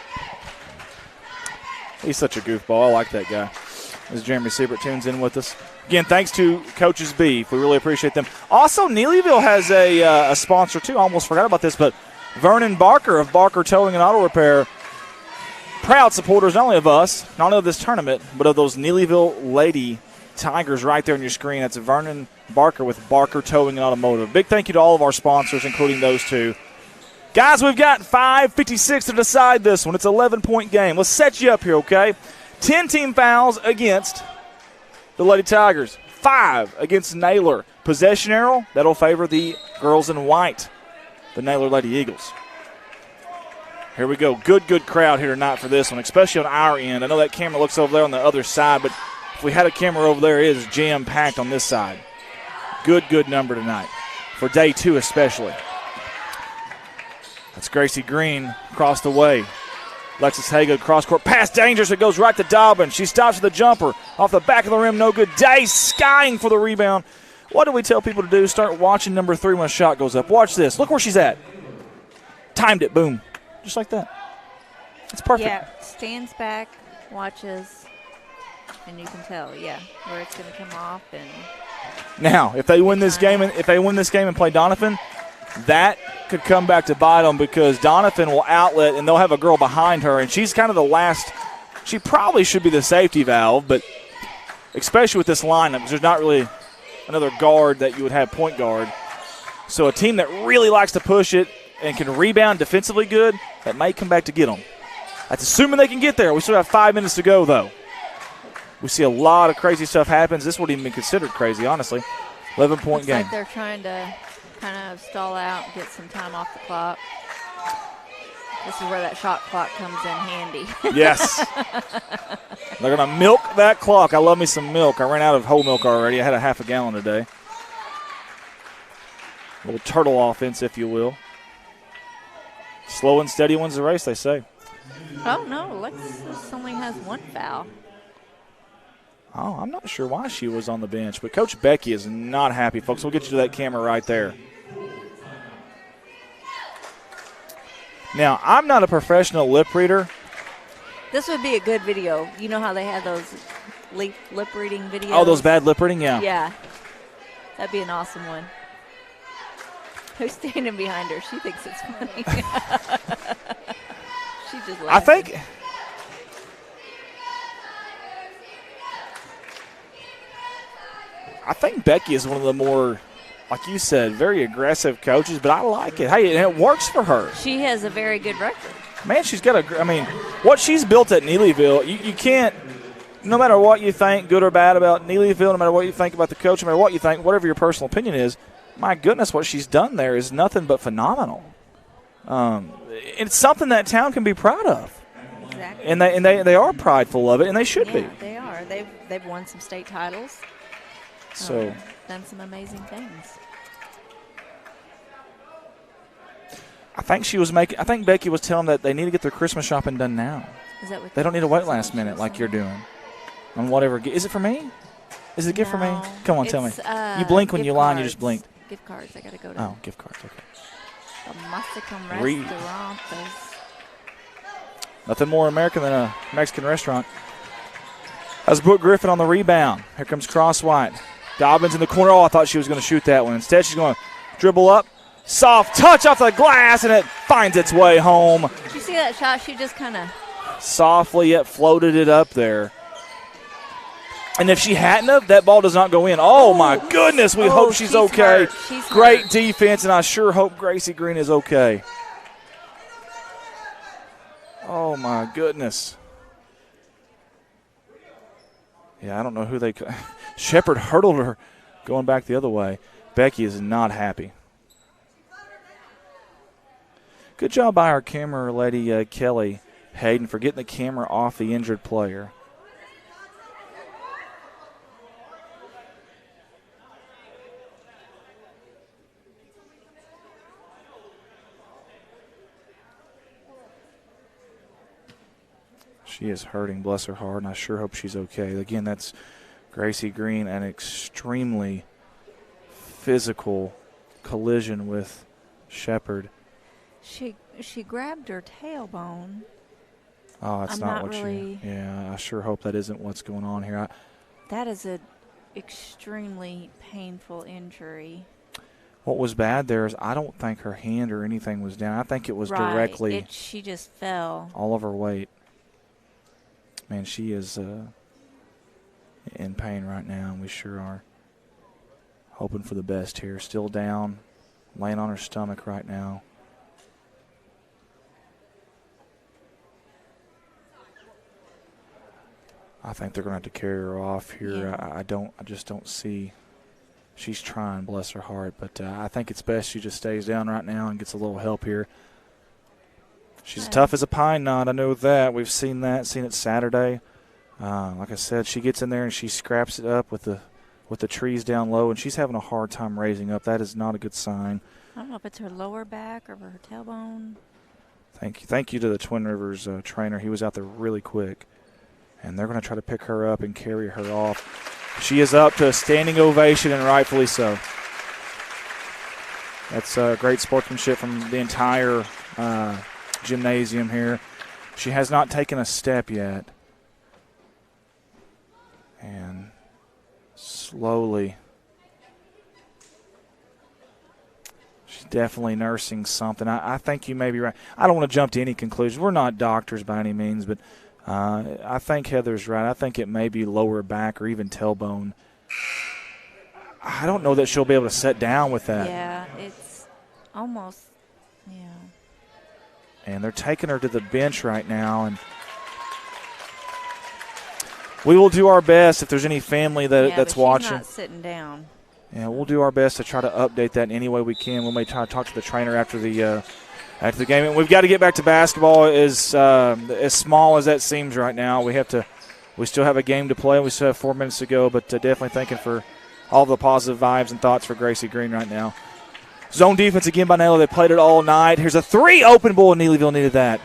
He's such a goofball. I like that guy. As Jeremy Siebert tunes in with us. Again, thanks to Coach's Beef. We really appreciate them. Also, Neelyville has a sponsor, too. I almost forgot about this, but Vernon Barker of Barker Towing and Auto Repair. Proud supporters not only of us, not only of this tournament, but of those Neelyville Lady Tigers right there on your screen. That's Vernon Barker with Barker Towing and Automotive. Big thank you to all of our sponsors, including those two. Guys, we've got 5:56 to decide this one. It's an 11-point game. Let's set you up here, okay? 10 team fouls against the Lady Tigers. 5 against Naylor. Possession arrow, that'll favor the girls in white, the Naylor Lady Eagles. Here we go. Good crowd here tonight for this one, especially on our end. I know that camera looks over there on the other side, but if we had a camera over there, it is jam-packed on this side. Good number tonight, for day 2 especially. That's Gracie Green across the way. Alexis Haygood cross-court pass, dangerous. It goes right to Dobbin. She stops with the jumper. Off the back of the rim, no good. Day skying for the rebound. What do we tell people to do? Start watching number 3 when a shot goes up. Watch this. Look where she's at. Timed it. Boom. Just like that. It's perfect. Yeah, stands back, watches, and you can tell, where it's going to come off. And now, if they win this game and play Donovan, that could come back to bite them because Donovan will outlet and they'll have a girl behind her, and she's kind of the last. She probably should be the safety valve, but especially with this lineup, because there's not really another guard that you would have point guard. So a team that really likes to push it and can rebound defensively good, that may come back to get them. That's assuming they can get there. We still have 5 minutes to go, though. We see a lot of crazy stuff happens. This wouldn't even be considered crazy, honestly. 11-point game. Like they're trying to kind of stall out and get some time off the clock. This is where that shot clock comes in handy. Yes. They're going to milk that clock. I love me some milk. I ran out of whole milk already. I had a half a gallon today. A little turtle offense, if you will. Slow and steady wins the race, they say. Oh, no. Alexis only has 1 foul. Oh, I'm not sure why she was on the bench, but Coach Becky is not happy, folks. We'll get you to that camera right there. Now, I'm not a professional lip reader. This would be a good video. You know how they have those lip reading videos? Oh, those bad lip reading? Yeah. Yeah. That'd be an awesome one. Who's standing behind her? She thinks it's funny. She just laughs. I think Becky is one of the more, like you said, very aggressive coaches, but I like it. Hey, and it works for her. She has a very good record. Man, she's got what she's built at Neelyville, you can't, no matter what you think, good or bad about Neelyville, no matter what you think about the coach, no matter what you think, whatever your personal opinion is, my goodness, what she's done there is nothing but phenomenal. It's something that town can be proud of. Exactly. And they are prideful of it, and they should be. They are. They've won some state titles. So done some amazing things. I think Becky was telling them that they need to get their Christmas shopping done now. Is that what they don't need to wait last minute like you're doing. On whatever. Is it for me? Is it a gift for me? Come on, tell me. You blink when you lie and you just blinked. Gift cards. I got to go to. Oh, gift cards. Okay. The Mexican restaurant. Nothing more American than a Mexican restaurant. That's Brooke Griffin on the rebound. Here comes Cross White. Dobbins in the corner. Oh, I thought she was going to shoot that one. Instead, she's going to dribble up. Soft touch off the glass, and it finds its way home. Did you see that shot? She just kind of softly yet floated it up there. And if she hadn't have, that ball does not go in. Oh, my goodness. We hope she's okay. Great defense, and I sure hope Gracie Green is okay. Oh, my goodness. Yeah, I don't know who they – Shepard hurdled her going back the other way. Becky is not happy. Good job by our camera lady, Kelly Hayden, for getting the camera off the injured player. She is hurting, bless her heart, and I sure hope she's okay. Again, that's Gracie Green, an extremely physical collision with Shepard. She grabbed her tailbone. Oh, that's not what really. Yeah, I sure hope that isn't what's going on here. That is an extremely painful injury. What was bad there is I don't think her hand or anything was down. I think it was directly. She just fell. All of her weight. Man, she is in pain right now, and we sure are hoping for the best here. Still down, laying on her stomach right now. I think they're going to have to carry her off here. Yeah. I just don't see. She's trying, bless her heart, but I think it's best she just stays down right now and gets a little help here. She's tough as a pine knot, I know that. We've seen it Saturday. Like I said, she gets in there and she scraps it up with the trees down low, and she's having a hard time raising up. That is not a good sign. I don't know if it's her lower back or her tailbone. Thank you to the Twin Rivers trainer. He was out there really quick. And they're going to try to pick her up and carry her off. She is up to a standing ovation, and rightfully so. That's great sportsmanship from the entire gymnasium here. She has not taken a step yet. And slowly, she's definitely nursing something. I think you may be right. I don't want to jump to any conclusions. We're not doctors by any means, but I think Heather's right. I think it may be lower back or even tailbone. I don't know that she'll be able to sit down with that. Yeah, it's almost, yeah. And they're taking her to the bench right now, and we will do our best if there's any family that's watching. She's not sitting down. Yeah, we'll do our best to try to update that in any way we can. We may try to talk to the trainer after the game. And we've got to get back to basketball. As small as that seems right now, we still have a game to play. We still have 4 minutes to go, but definitely thanking for all the positive vibes and thoughts for Gracie Green right now. Zone defense again by Naylor. They played it all night. Here's a three open ball, and Neelyville needed that.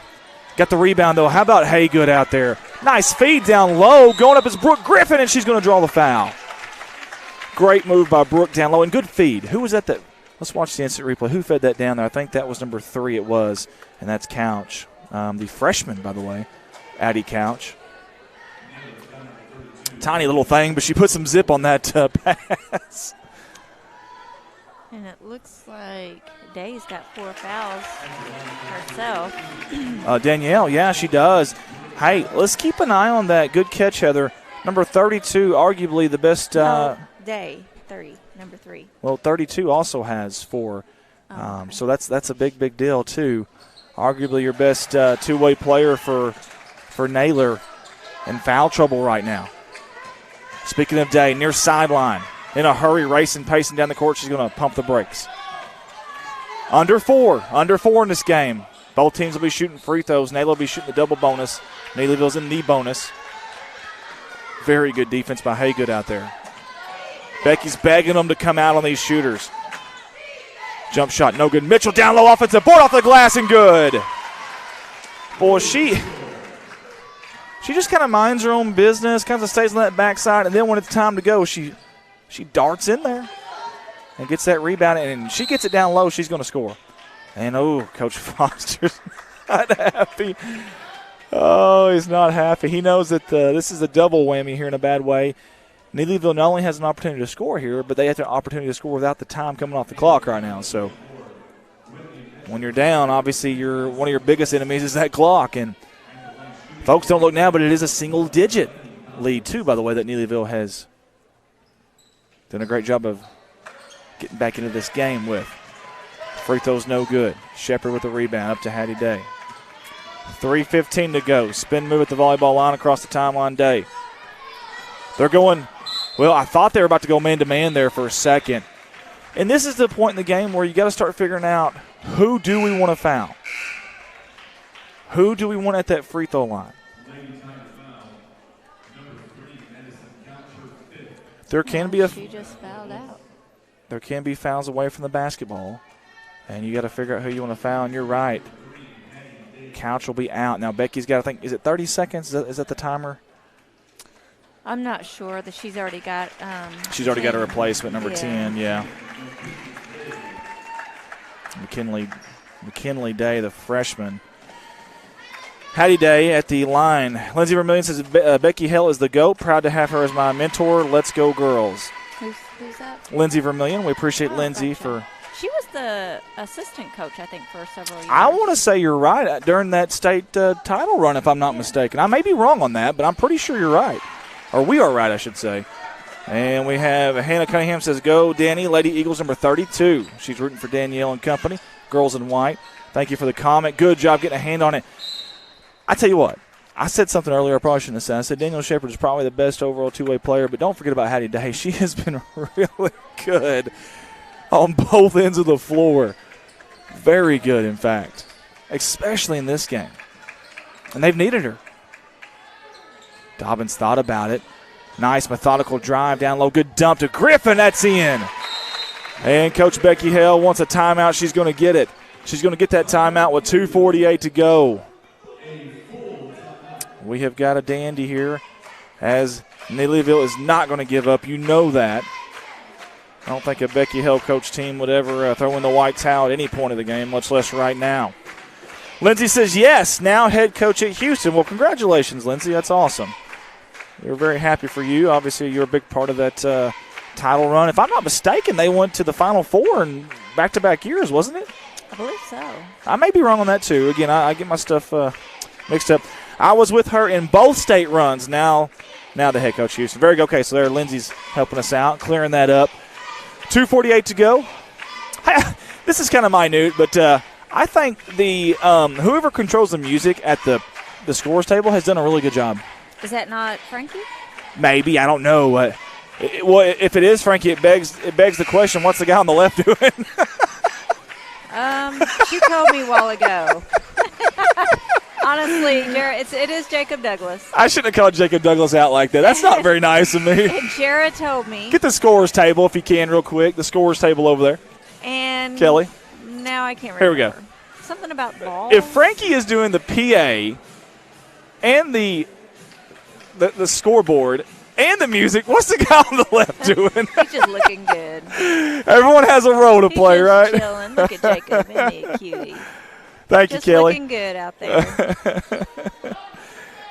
Got the rebound, though. How about Haygood out there? Nice feed down low. Going up is Brooke Griffin, and she's going to draw the foul. Great move by Brooke down low, and good feed. Who was that? Let's watch the instant replay. Who fed that down there? I think that was number 3 it was, and that's Couch. The freshman, by the way, Addie Couch. Tiny little thing, but she put some zip on that pass. And it looks like Day's got 4 fouls herself. Danielle, yeah, she does. Hey, let's keep an eye on that. Good catch, Heather. Number 32, arguably the best. Day, number 3. Well, 32 also has 4. Okay. So that's a big deal, too. Arguably your best two-way player for Naylor in foul trouble right now. Speaking of Day, near sideline. In a hurry, racing, pacing down the court. She's going to pump the brakes. Under 4 in this game. Both teams will be shooting free throws. Naylor will be shooting the double bonus. Naylorville's in the bonus. Very good defense by Haygood out there. Becky's begging them to come out on these shooters. Jump shot, no good. Mitchell down low, offensive board off the glass and good. Boy, she just kind of minds her own business, kind of stays on that backside, and then when it's time to go, she darts in there and gets that rebound, and she gets it down low, she's going to score. And, Coach Foster's not happy. Oh, he's not happy. He knows that this is a double whammy here in a bad way. Neelyville not only has an opportunity to score here, but they have the opportunity to score without the time coming off the clock right now. So when you're down, obviously one of your biggest enemies is that clock. And folks, don't look now, but it is a single-digit lead, too, by the way, that Neelyville has done a great job of getting back into this game with. Free throw's no good. Shepard with the rebound up to Hattie Day. 3:15 to go. Spin move at the volleyball line across the timeline. Day. They're going, well, I thought they were about to go man-to-man there for a second. And this is the point in the game where you got to start figuring out who do we want to foul? Who do we want at that free throw line? There can be She just fouled out. There can be fouls away from the basketball, and you got to figure out who you want to foul. And you're right, Couch will be out now. Becky's got to think. Is it 30 seconds? Is that the timer? I'm not sure that she's already got. She's already got a replacement, number 10. Yeah. McKinley Day, the freshman. Hattie Day at the line. Lindsay Vermillion says Becky Hill is the GOAT. Proud to have her as my mentor. Let's go, girls. Who's that? Lindsay Vermillion. We appreciate Lindsay for. She was the assistant coach, I think, for several years. I want to say you're right during that state title run, if I'm not mistaken. I may be wrong on that, but I'm pretty sure you're right. Or we are right, I should say. And we have Hannah Cunningham says, go, Danny. Lady Eagles number 32. She's rooting for Danielle and company. Girls in white. Thank you for the comment. Good job getting a hand on it. I tell you what, I said something earlier I probably shouldn't have said. I said Danielle Shepard is probably the best overall two-way player, but don't forget about Hattie Day. She has been really good on both ends of the floor. Very good, in fact, especially in this game. And they've needed her. Dobbins thought about it. Nice methodical drive down low. Good dump to Griffin. That's in. And Coach Becky Hale wants a timeout. She's going to get it. She's going to get that timeout with 2:48 to go. We have got a dandy here as Neelyville is not going to give up. You know that. I don't think a Becky Hale coach team would ever throw in the white towel at any point of the game, much less right now. Lindsay says yes, now head coach at Houston. Well, congratulations, Lindsay. That's awesome. We're very happy for you. Obviously, you're a big part of that title run. If I'm not mistaken, they went to the Final Four in back-to-back years, wasn't it? I believe so. I may be wrong on that, too. Again, I get my stuff mixed up. I was with her in both state runs. Now the head coach Houston. Very good. Okay, so there Lindsay's helping us out, clearing that up. 2:48 to go. This is kind of minute, but I think the whoever controls the music at the scores table has done a really good job. Is that not Frankie? Maybe. I don't know. Well, if it is Frankie, it begs the question, what's the guy on the left doing? She told me a while ago. Honestly, it is Jacob Douglas. I shouldn't have called Jacob Douglas out like that. That's not very nice of me. And Jared told me. Get the scores table if you can real quick. The scores table over there. And Kelly. Now I can't remember. Here we go. Something about balls. If Frankie is doing the PA and the the scoreboard and the music. What's the guy on the left doing? He's just looking good. Everyone has a role to play, just right? Chilling. Look at Jacob. Isn't he a cutie? Thank Just you, Kelly. looking good out there.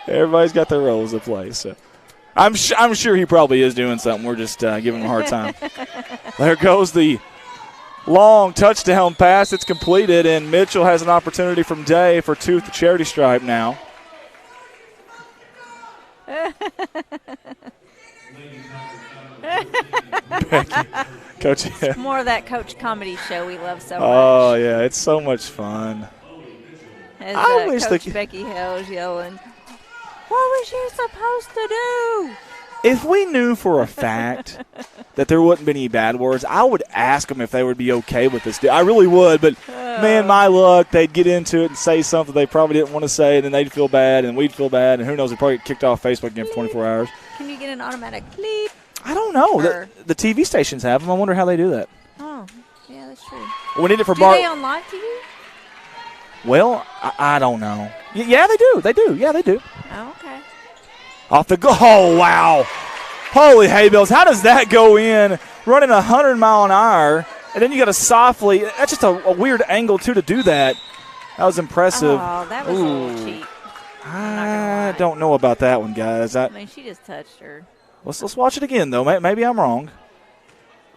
Everybody's got their roles to play, so I'm sure he probably is doing something. We're just giving him a hard time. There goes the long touchdown pass. It's completed, and Mitchell has an opportunity from Day for 2 at the charity stripe now. Becky, Coach. It's more of that Coach comedy show we love so much. Oh, yeah, it's so much fun. As I wish Coach Becky Hill's yelling, "What was you supposed to do?" If we knew for a fact that there wouldn't be any bad words, I would ask them if they would be okay with this. I really would, but, man, my luck, they'd get into it and say something they probably didn't want to say, and then they'd feel bad, and we'd feel bad, and who knows, they'd probably get kicked off Facebook again for 24 hours. Can you get an automatic bleep? I don't know. The TV stations have them. I wonder how they do that. Oh, yeah, that's true. We need it for Do they on live TV? Well, I don't know. Yeah, they do. They do. Yeah, they do. Oh, okay. Off the go. Oh, wow. Holy hay bells. How does that go in? Running 100 mile an hour, and then you got to softly. That's just a weird angle, too, to do that. That was impressive. Oh, that was a little cheap. I don't know about that one, guys. I mean, she just touched her. Let's watch it again, though. Maybe I'm wrong.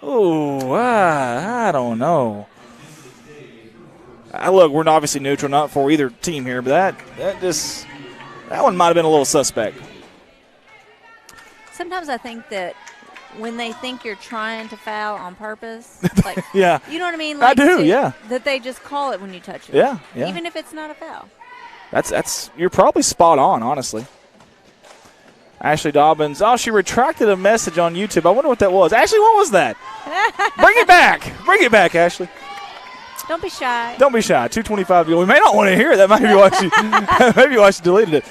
Oh, I don't know. Look, we're obviously neutral, not for either team here, but that one might have been a little suspect. Sometimes I think that when they think you're trying to foul on purpose, like, yeah, you know what I mean? Like, I do, yeah. That they just call it when you touch it. Yeah. Even if it's not a foul. That's you're probably spot on, honestly. Ashley Dobbins, she retracted a message on YouTube. I wonder what that was. Ashley, what was that? Bring it back. Bring it back, Ashley. Don't be shy. Don't be shy. 2:25 to go. We may not want to hear it. That might be why she deleted it.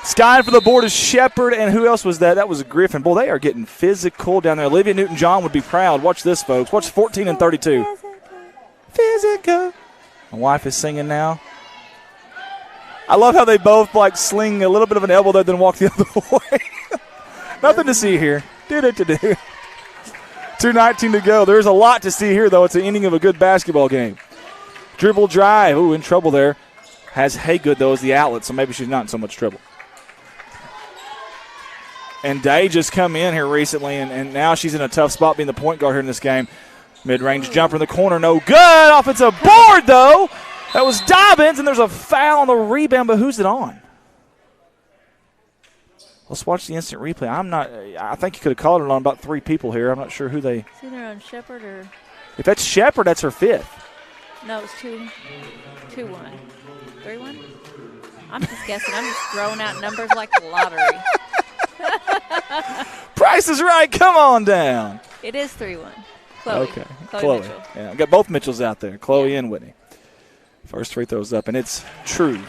Skying for the board is Shepard, and who else was that? That was Griffin. Boy, they are getting physical down there. Olivia Newton-John would be proud. Watch this, folks. Watch 14 and 32. Physical. My wife is singing now. I love how they both, sling a little bit of an elbow there, then walk the other way. Nothing to see here. 2:19 to go. There's a lot to see here, though. It's the ending of a good basketball game. Dribble drive. Ooh, in trouble there. Has Haygood, though, as the outlet, so maybe she's not in so much trouble. And Day just come in here recently, and now she's in a tough spot being the point guard here in this game. Mid-range jumper in the corner, no good. Offensive board, though. That was Dobbins, and there's a foul on the rebound, but who's it on? Let's watch the instant replay. I think you could have called it on about 3 people here. I'm not sure who they. It's either on Shepard or. If that's Shepard, that's her 5th. No, it's 2-1. 3-1? I'm just guessing. I'm just throwing out numbers like the lottery. Price is right. Come on down. It is 3-1. Chloe. Okay. Chloe. Mitchell. Yeah, I've got both Mitchells out there, Chloe and Whitney. First free throws up, and it's true.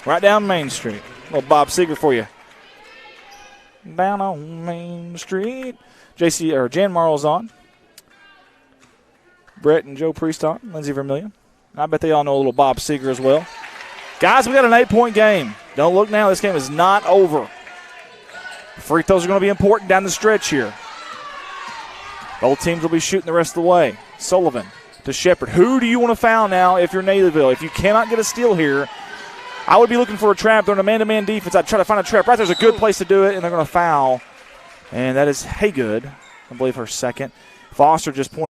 Right down Main Street. Little Bob Seger for you. Down on Main Street. Jan Marl's on. Brett and Joe Priest on. Lindsey Vermillion. I bet they all know a little Bob Seger as well. Guys, we got an 8-point game. Don't look now. This game is not over. Free throws are going to be important down the stretch here. Both teams will be shooting the rest of the way. Sullivan to Shepard. Who do you want to foul now if you're Naylorville? If you cannot get a steal here, I would be looking for a trap. They're in a man-to-man defense. I'd try to find a trap. Right there's a good place to do it, and they're going to foul. And that is Haygood, I believe her second. Foster just pointed.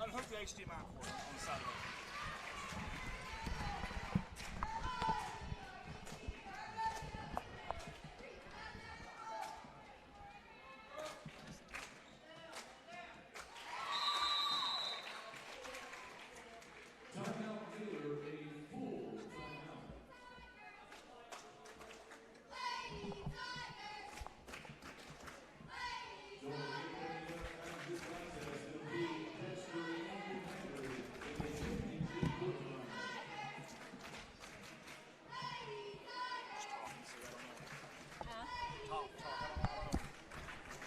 Unhook the HDMI cord on the side of it.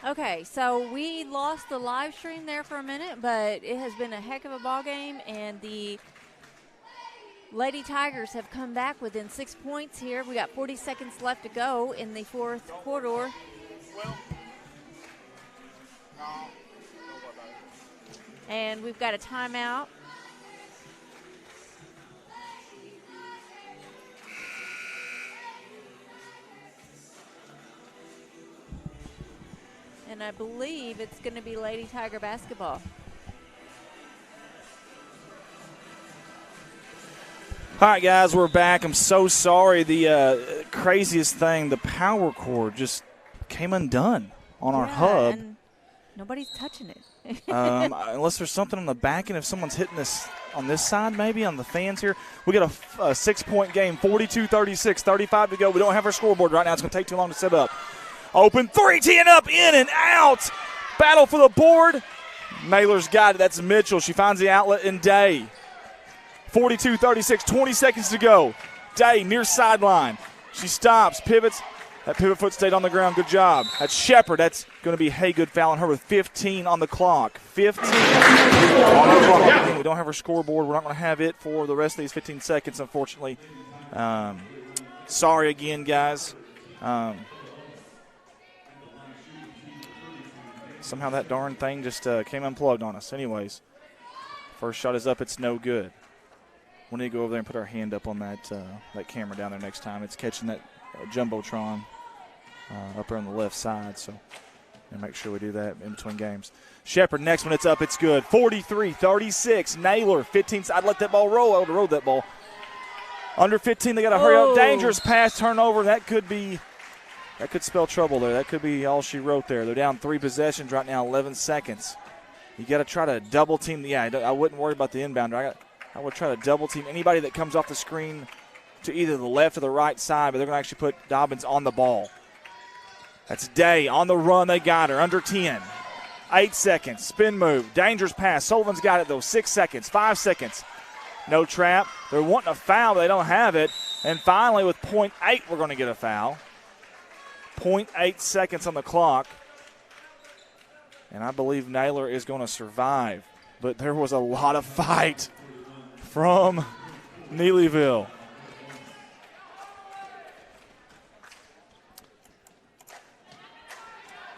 Okay, so we lost the live stream there for a minute, but it has been a heck of a ball game, and the Lady Tigers have come back within 6 points here. We got 40 seconds left to go in the fourth quarter. And we've got a timeout. And I believe it's going to be Lady Tiger basketball. All right, guys, we're back. I'm so sorry. The craziest thing, the power cord just came undone on our hub. And nobody's touching it. Unless there's something on the back end, if someone's hitting this on this side, maybe on the fans here. We got a 6-point game, 42-36, 35 to go. We don't have our scoreboard right now. It's going to take too long to set up. Open three, teeing up, in and out. Battle for the board. Naylor's got it. That's Mitchell. She finds the outlet in Day. 42-36, 20 seconds to go. Day near sideline. She stops, pivots. That pivot foot stayed on the ground. Good job. That's Shepard. That's going to be Haygood fouling her with 15 on the clock. 15 on the clock. Again, we don't have her scoreboard. We're not going to have it for the rest of these 15 seconds, unfortunately. Sorry again, guys. Somehow that darn thing just came unplugged on us. Anyways, first shot is up. It's no good. We need to go over there and put our hand up on that camera down there next time. It's catching that Jumbotron up there on the left side, so make sure we do that in between games. Shepard, next one, it's up. It's good. 43-36. Naylor, 15. I'd let that ball roll. I would have rolled that ball. Under 15, they got to hurry up. Dangerous pass, turnover. That could spell trouble there. That could be all she wrote there. They're down 3 possessions right now, 11 seconds. You got to try to double team. Yeah, I wouldn't worry about the inbounder. I would try to double team anybody that comes off the screen to either the left or the right side, but they're going to actually put Dobbins on the ball. That's Day on the run. They got her under 10. 8 seconds. Spin move. Dangerous pass. Sullivan's got it, though. 6 seconds. 5 seconds. No trap. They're wanting a foul, but they don't have it. And finally, with .8, we're going to get a foul. 0.8 seconds on the clock. And I believe Naylor is going to survive. But there was a lot of fight from Neelyville.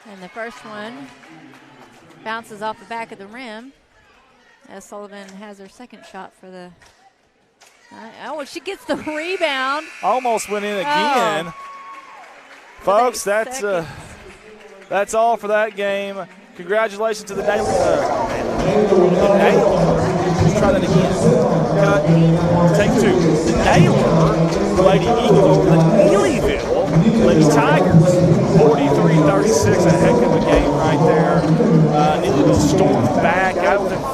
And the first one bounces off the back of the rim as Sullivan has her second shot for the she gets the rebound. Almost went in again. Folks, that's all for that game. Congratulations to the Naylor. Let's try that again. Cut. Take 2. The Naylor Lady Eagles over the Neelyville Lady Tigers. 43-36. A heck of a game right there. Neelyville stormed back. Got within 4,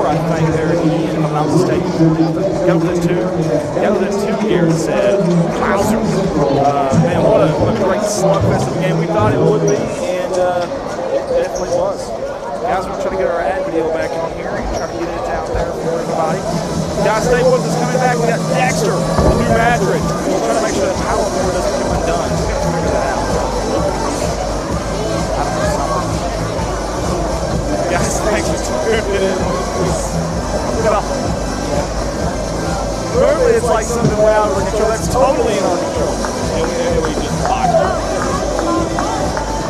I think, there at the end, if I'm not mistaken. Got within 2. Got within 2, Garrett said. Wowzer. Man, what a great slugfest of a game we thought it would be, and it definitely was. Guys, we're trying to get our ad video back on here and try to get it out there for everybody. Guys, stay with us. Coming back, we got Dexter from New Madrid. We're trying to make sure that power cord doesn't come undone. We've got to figure that out. I don't know something. Guys, thanks for tuning in. Normally it's like something way out of our control. That's totally in our control. And we just botched it.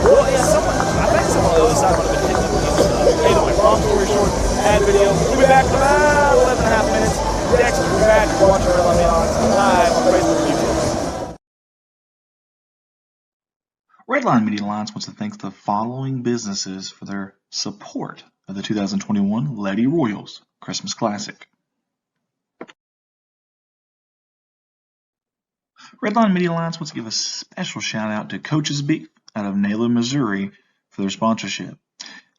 Well, yeah, I think someone on the other side would have been hitting them. Anyway, long story short, ad video. We'll be back in about 11 and a half minutes. Dexter, New Madrid, watching Red Line live on Facebook and YouTube. Redline Media Alliance wants to thank the following businesses for their support of the 2021 Lady Royals Christmas Classic. Redline Media Alliance wants to give a special shout out to Coach's Beef out of Naylor, Missouri for their sponsorship.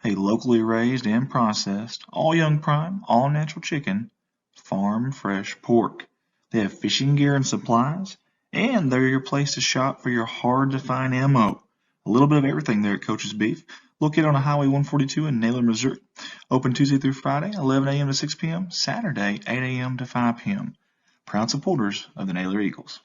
A locally raised and processed, all young prime, all natural chicken, farm fresh pork. They have fishing gear and supplies, and they're your place to shop for your hard to find ammo. A little bit of everything there at Coach's Beef, located on Highway 142 in Naylor, Missouri. Open Tuesday through Friday, 11 a.m. to 6 p.m., Saturday, 8 a.m. to 5 p.m. Proud supporters of the Naylor Eagles.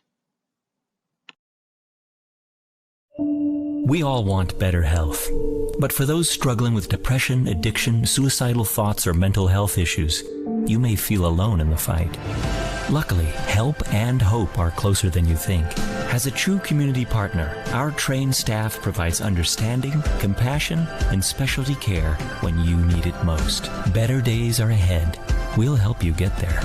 We all want better health. But for those struggling with depression, addiction, suicidal thoughts, or mental health issues, you may feel alone in the fight. Luckily, help and hope are closer than you think. As a true community partner, our trained staff provides understanding, compassion, and specialty care when you need it most. Better days are ahead. We'll help you get there.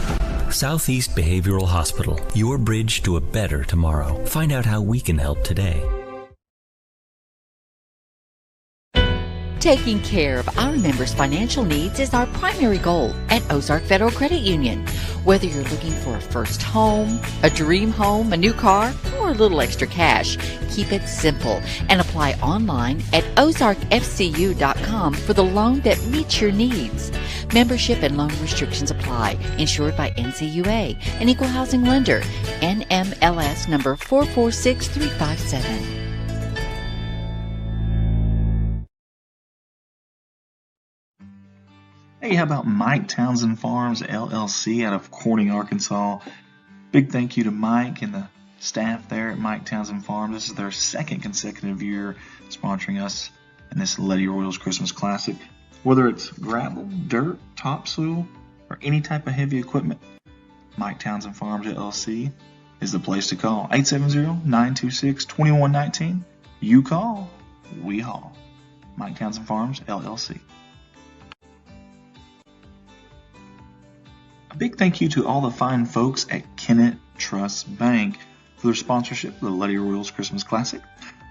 Southeast Behavioral Hospital, your bridge to a better tomorrow. Find out how we can help today. Taking care of our members' financial needs is our primary goal at Ozark Federal Credit Union. Whether you're looking for a first home, a dream home, a new car, or a little extra cash, keep it simple and apply online at ozarkfcu.com for the loan that meets your needs. Membership and loan restrictions apply. Insured by NCUA, an equal housing lender. NMLS number 446357. Hey, how about Mike Townsend Farms, LLC out of Corning, Arkansas? Big thank you to Mike and the staff there at Mike Townsend Farms. This is their second consecutive year sponsoring us in this Lady Royals Christmas Classic. Whether it's gravel, dirt, topsoil, or any type of heavy equipment, Mike Townsend Farms, LLC is the place to call. 870-926-2119. You call, we haul. Mike Townsend Farms, LLC. A big thank you to all the fine folks at Kennett Trust Bank for their sponsorship of the Lady Royals Christmas Classic.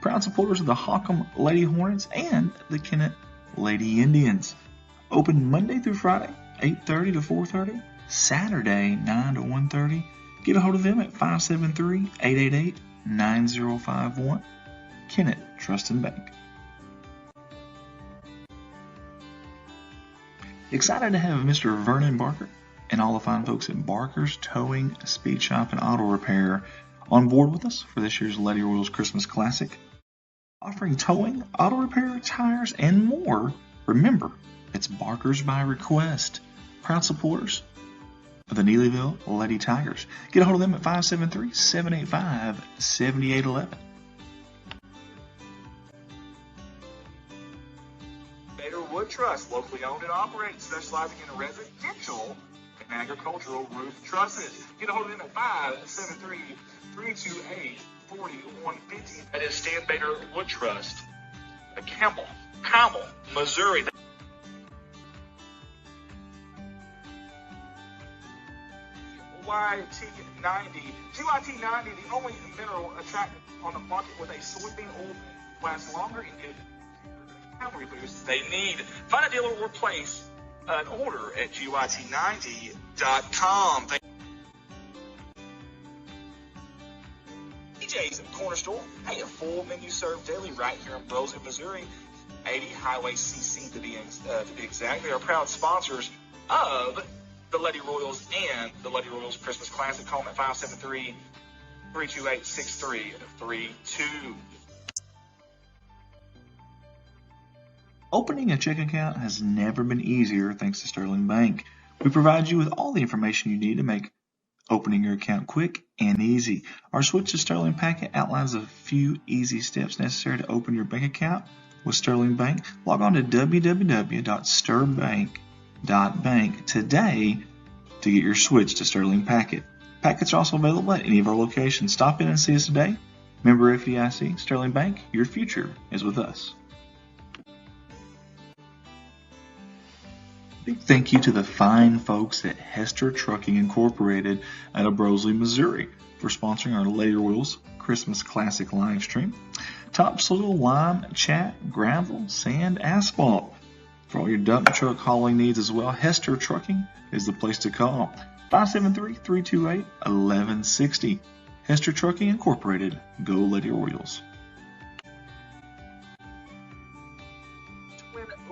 Proud supporters of the Hockham Lady Hornets and the Kennett Lady Indians. Open Monday through Friday, 8:30 to 4:30. Saturday, 9 to 1:30. Get a hold of them at 573-888-9051. Kennett Trust and Bank. Excited to have Mr. Vernon Barker and all the fine folks at Barker's Towing, Speed Shop, and Auto Repair on board with us for this year's Lady Royals Christmas Classic. Offering towing, auto repair, tires, and more. Remember, it's Barker's by request. Proud supporters of the Neelyville Lady Tigers. Get a hold of them at 573-785-7811. Bader Wood Trust, locally owned and operated, specializing in residential and agricultural roof trusses. Get a hold of them at 573-328-4150. That is Stan Bader Wood Trust. Campbell, Missouri. GYT90, the only mineral attractant on the market with a soybean oil lasts longer and gives calorie boost they need. Find a dealer or place an order at GYT90.com. DJ's Corner Store. Hey, a full menu served daily right here in Bozeman, Missouri. 80 Highway CC to be exact. They are proud sponsors of the Lady Royals and the Lady Royals Christmas Classic. Call them at 573-328-6332. Opening a checking account has never been easier thanks to Sterling Bank. We provide you with all the information you need to make opening your account quick and easy. Our Switch to Sterling packet outlines a few easy steps necessary to open your bank account with Sterling Bank. Log on to www.sterbank.bank today to get your Switch to Sterling packet. Packets are also available at any of our locations. Stop in and see us today. Member FDIC, Sterling Bank, your future is with us. Big thank you to the fine folks at Hester Trucking Incorporated out of Brosley, Missouri for sponsoring our Lady Royals Christmas Classic live stream. Topsoil, lime, chat, gravel, sand, asphalt. For all your dump truck hauling needs as well, Hester Trucking is the place to call. 573-328-1160. Hester Trucking Incorporated. Go Lady Royals.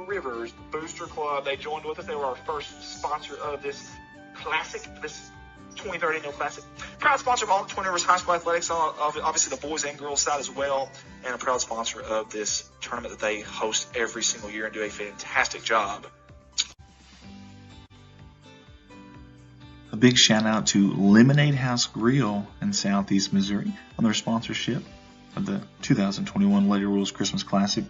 Rivers Booster Club. They joined with us. They were our first sponsor of this classic, this 2030 annual classic. Proud sponsor of all the Twin Rivers High School athletics, obviously the boys and girls side as well, and a proud sponsor of this tournament that they host every single year and do a fantastic job. A big shout out to Lemonade House Grill in Southeast Missouri on their sponsorship of the 2021 Lady Royals Christmas Classic.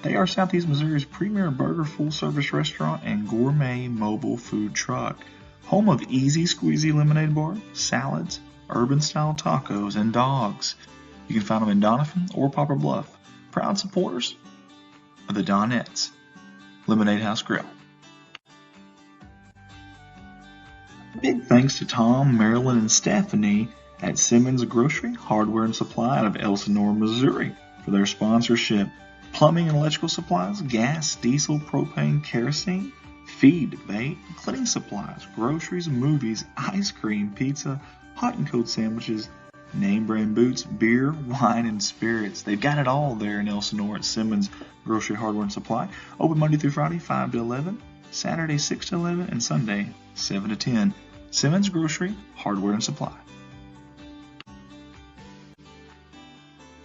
They are Southeast Missouri's premier burger full-service restaurant and gourmet mobile food truck. Home of easy squeezy lemonade bar, salads, urban-style tacos, and dogs. You can find them in Doniphan or Poplar Bluff. Proud supporters of the Donettes Lemonade House Grill. Big thanks to Tom, Marilyn, and Stephanie at Simmons Grocery, Hardware and Supply out of Elsinore, Missouri for their sponsorship. Plumbing and electrical supplies, gas, diesel, propane, kerosene, feed, bait, cleaning supplies, groceries, movies, ice cream, pizza, hot and cold sandwiches, name brand boots, beer, wine, and spirits. They've got it all there in Elsinore at Simmons Grocery, Hardware and Supply. Open Monday through Friday, 5 to 11, Saturday, 6 to 11, and Sunday, 7 to 10. Simmons Grocery, Hardware and Supply.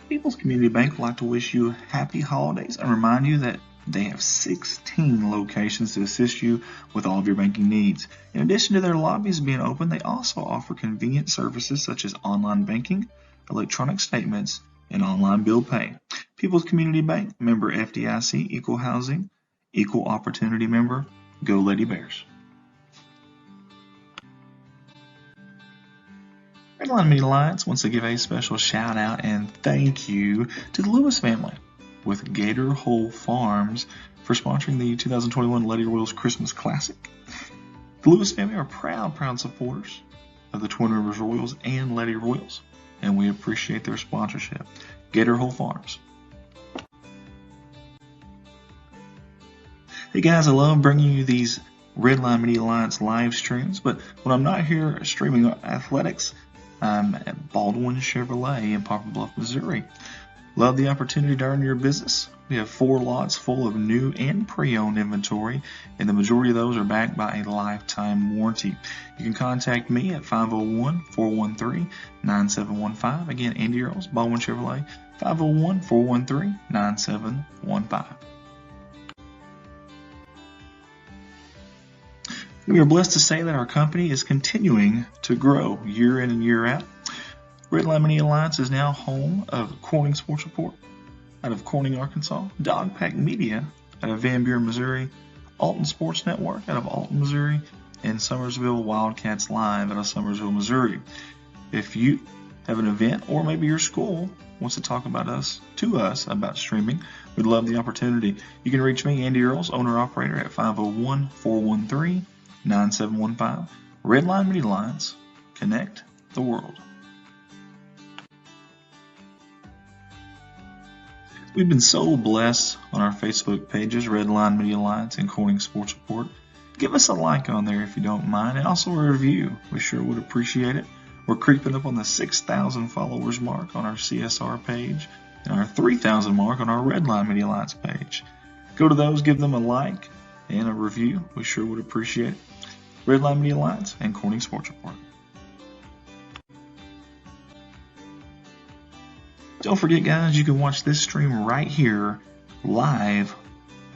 People's Community Bank would like to wish you happy holidays and remind you that they have 16 locations to assist you with all of your banking needs. In addition to their lobbies being open, they also offer convenient services such as online banking, electronic statements, and online bill pay. People's Community Bank, member FDIC, equal housing, equal opportunity member. Go Lady Bears. Redline Media Alliance wants to give a special shout out and thank you to the Lewis family with Gator Hole Farms for sponsoring the 2021 Lady Royals Christmas Classic. The Lewis family are proud supporters of the Twin Rivers Royals and Lady Royals, and we appreciate their sponsorship. Gator Hole Farms. Hey guys, I love bringing you these Redline Media Alliance live streams, but when I'm not here streaming athletics, I'm at Baldwin Chevrolet in Poplar Bluff, Missouri. Love the opportunity to earn your business. We have 4 lots full of new and pre-owned inventory, and the majority of those are backed by a lifetime warranty. You can contact me at 501-413-9715. Again, Andy Earls, Baldwin Chevrolet, 501-413-9715. We are blessed to say that our company is continuing to grow year in and year out. Redline Media Alliance is now home of Corning Sports Report out of Corning, Arkansas, Dogpack Media out of Van Buren, Missouri, Alton Sports Network out of Alton, Missouri, and Summersville Wildcats Live out of Summersville, Missouri. If you have an event or maybe your school wants to talk about us about streaming, we'd love the opportunity. You can reach me, Andy Earls, owner-operator, at 501-413-9715. Redline Media Alliance. Connect the world. We've been so blessed on our Facebook pages, Redline Media Alliance and Corning Sports Report. Give us a like on there if you don't mind, and also a review. We sure would appreciate it. We're creeping up on the 6,000 followers mark on our CSR page and our 3,000 mark on our Redline Media Alliance page. Go to those, give them a like and a review. We sure would appreciate it. Redline Media Alliance and Corning Sports Report. Don't forget, guys, you can watch this stream right here live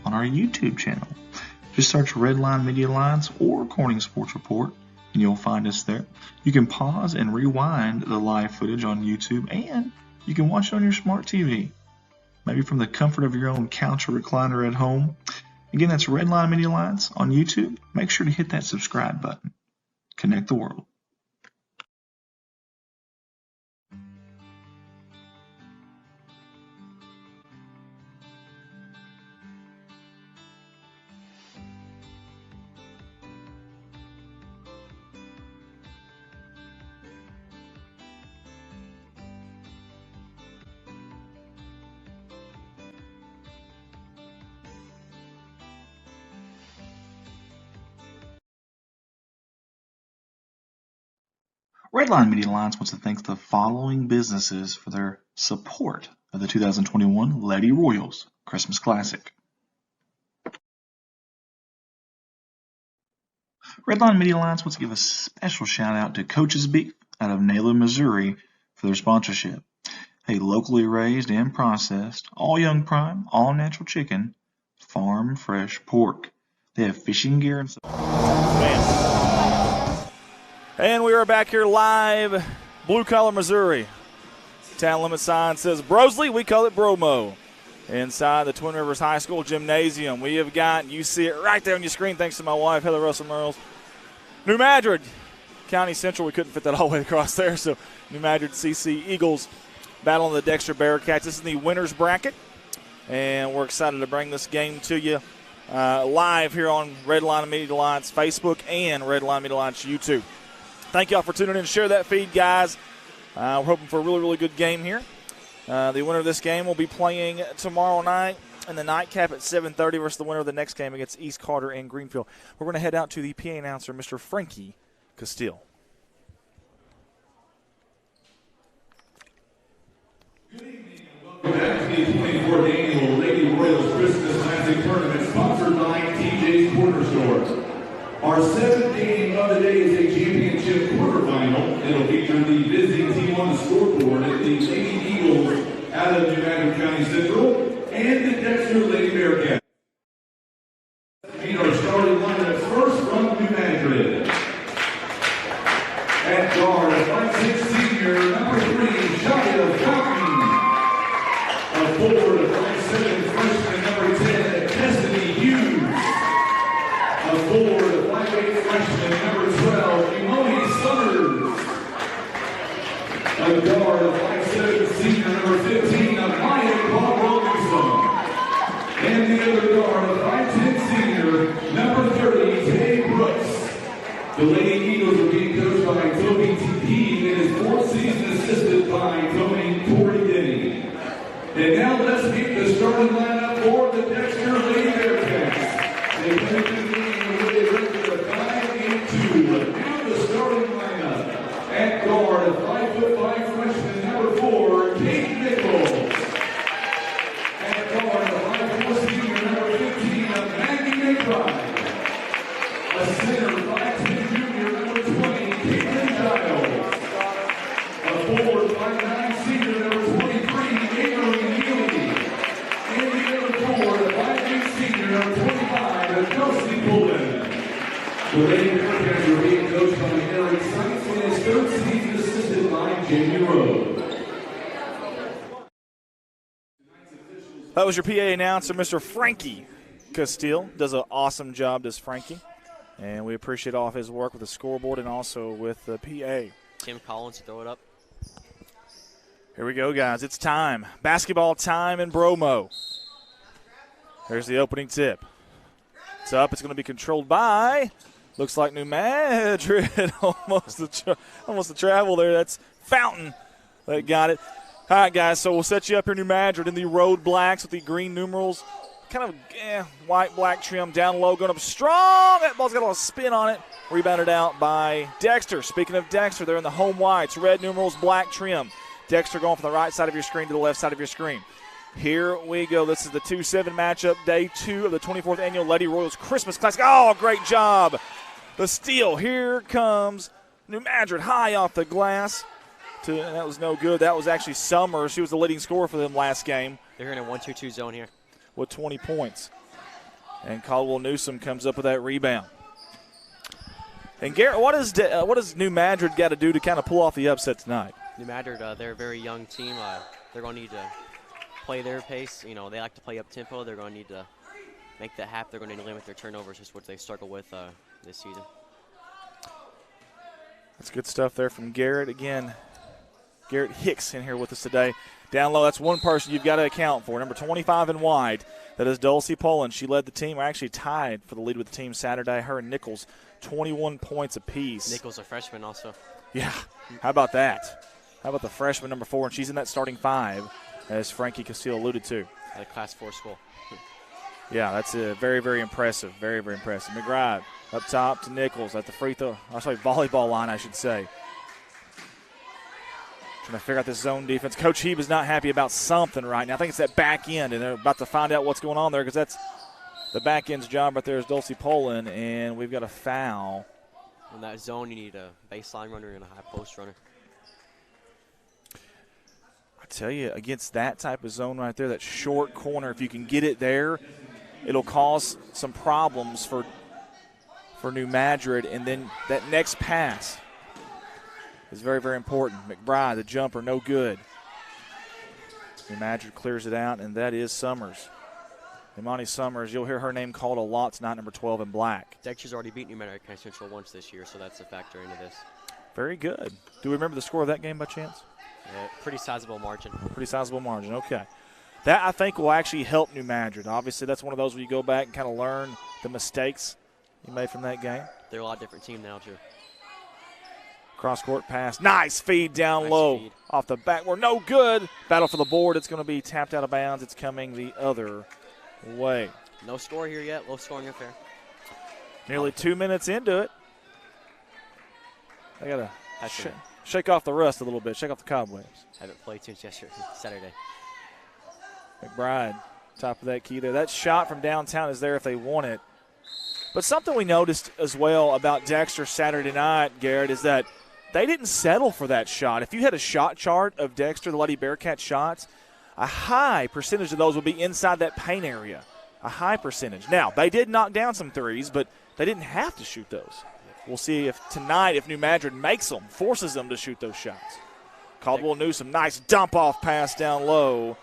on our YouTube channel. Just search Redline Media Alliance or Corning Sports Report, and you'll find us there. You can pause and rewind the live footage on YouTube, and you can watch it on your smart TV, maybe from the comfort of your own couch or recliner at home. Again, that's Redline Media Alliance on YouTube. Make sure to hit that subscribe button. Connect the world. Redline Media Alliance wants to thank the following businesses for their support of the 2021 Lady Royals Christmas Classic. Redline Media Alliance wants to give a special shout out to Coach's Beef out of Naylor, Missouri for their sponsorship. A locally raised and processed, all young prime, all natural chicken, farm fresh pork. They have fishing gear and And we are back here live, Blue Collar, Missouri. Town limit sign says Brosley. We call it Bromo. Inside the Twin Rivers High School gymnasium, we have got, you see it right there on your screen, thanks to my wife, Heather Russell-Merles, New Madrid, County Central. We couldn't fit that all the way across there, so New Madrid CC Eagles battling the Dexter Bearcats. This is the winner's bracket, and we're excited to bring this game to you live here on Red Line Media Alliance Facebook and Red Line Media Alliance YouTube. Thank y'all for tuning in. Share that feed, guys. We're hoping for a really, really good game here. The winner of this game will be playing tomorrow night in the nightcap at 7:30 versus the winner of the next game against East Carter and Greenfield. We're going to head out to the PA announcer, Mr. Frankie Castile. Good evening and welcome back to the 24th annual Lady Royals Christmas Classic Tournament sponsored by TJ's Corner Store. Our 7th game of the day is a championship quarterfinal. It'll feature the visiting team on the scoreboard at the Lady Eagles out of New Madrid County Central and the Dexter Lady Bearcats. Meet our starting lineup first from New Madrid. At guard, 5'6" senior, number 3, Shia Fountain. A forward, 5'7" freshman, number 10, Destiny Hughes. A forward, 5'8" freshman, number 12, Imoni Summers. A guard, 5'7" senior, number 15, Amaya Paul-Wilkinson. And the other guard, 5'10" senior, number 30, Tay Brooks. The Lady Eagles are being coached by Toby T.P. and his fourth season assisted by Tony Corey Denny. And now let's meet the starting lineup for the Dexter Lady Bearcats. They play the game with a record of 5-2. Now the starting lineup. At guard, 5'5" freshman number 4, Kate Nichols. At guard, 5'4" senior number 15, Maggie McBride. A center, 5'10" junior number 20, Caitlin Giles. A forward, 5'9" senior number 23, Avery Neely. And the other forward, 5'8" senior number 25, Kelsey Pullen. The Lady Bearcats are being coached by Eric Sykes and his third season assisted by Jamie Rowe. That was your PA announcer, Mr. Frankie Castile. Does an awesome job, does Frankie. And we appreciate all of his work with the scoreboard and also with the PA. Tim Collins to throw it up. Here we go, guys. It's time. Basketball time in Bromo. Here's the opening tip. It's up. It's going to be controlled by, looks like New Madrid. almost the travel there. That's Fountain that got it. All right, guys, so we'll set you up here, New Madrid, in the road blacks with the green numerals. Kind of white-black trim down low, going up strong. That ball's got a little spin on it. Rebounded out by Dexter. Speaking of Dexter, they're in the home whites, red numerals, black trim. Dexter going from the right side of your screen to the left side of your screen. Here we go. This is the 2-7 matchup, day 2 of the 24th annual Lady Royals Christmas Classic. Oh, great job. The steal. Here comes New Madrid high off the glass. And that was no good. That was actually Summers. She was the leading scorer for them last game. They're in a 1-2-2 zone here. With 20 points. And Caldwell Newsom comes up with that rebound. And Garrett, what does New Madrid got to do to kind of pull off the upset tonight? New Madrid, they're a very young team. They're going to need to play their pace. You know, they like to play up tempo. They're going to need to make that happen. They're going to need to limit their turnovers, just what they struggle with this season. That's good stuff there from Garrett. Again, Garrett Hicks in here with us today. Down low, that's one person you've got to account for. Number 25 in wide, that is Dulcie Poland. She led the team, or actually tied for the lead with the team Saturday. Her and Nichols, 21 points apiece. Nichols a freshman also. Yeah, how about that? How about the freshman number 4? And she's in that starting 5, as Frankie Castile alluded to. At a Class 4 school. Yeah, that's very, very impressive. Very, very impressive. McBride up top to Nichols at the free throw. Volleyball line, I should say. Trying to figure out this zone defense. Coach Heeb is not happy about something right now. I think it's that back end, and they're about to find out what's going on there because that's the back end's job right there is Dulcie Poland, and we've got a foul. In that zone, you need a baseline runner and a high post runner. I tell you, against that type of zone right there, that short corner, if you can get it there, it'll cause some problems for New Madrid, and then that next pass is very, very important. McBride, the jumper, no good. New Madrid clears it out, and that is Summers. Imani Summers, you'll hear her name called a lot tonight, number 12 in black. Dexter's already beat New Madrid County Central once this year, so that's a factor into this. Very good. Do we remember the score of that game by chance? Pretty sizable margin. Pretty sizable margin, okay. That, I think, will actually help New Madrid. Obviously, that's one of those where you go back and kind of learn the mistakes you made from that game. They're a lot different team now, too. Cross-court pass. Nice feed down low. Off the backboard. No good. Battle for the board. It's going to be tapped out of bounds. It's coming the other way. No score here yet. Low scoring affair. Nearly 2 minutes into it. I got to shake off the rust a little bit. Shake off the cobwebs. Haven't played since yesterday, Saturday. McBride, top of that key there. That shot from downtown is there if they want it. But something we noticed as well about Dexter Saturday night, Garrett, is that they didn't settle for that shot. If you had a shot chart of Dexter, the Lady Bearcat shots, a high percentage of those would be inside that paint area. A high percentage. Now, they did knock down some threes, but they didn't have to shoot those. We'll see if tonight, if New Madrid makes them, forces them to shoot those shots. Caldwell Newsom, nice dump-off pass down low.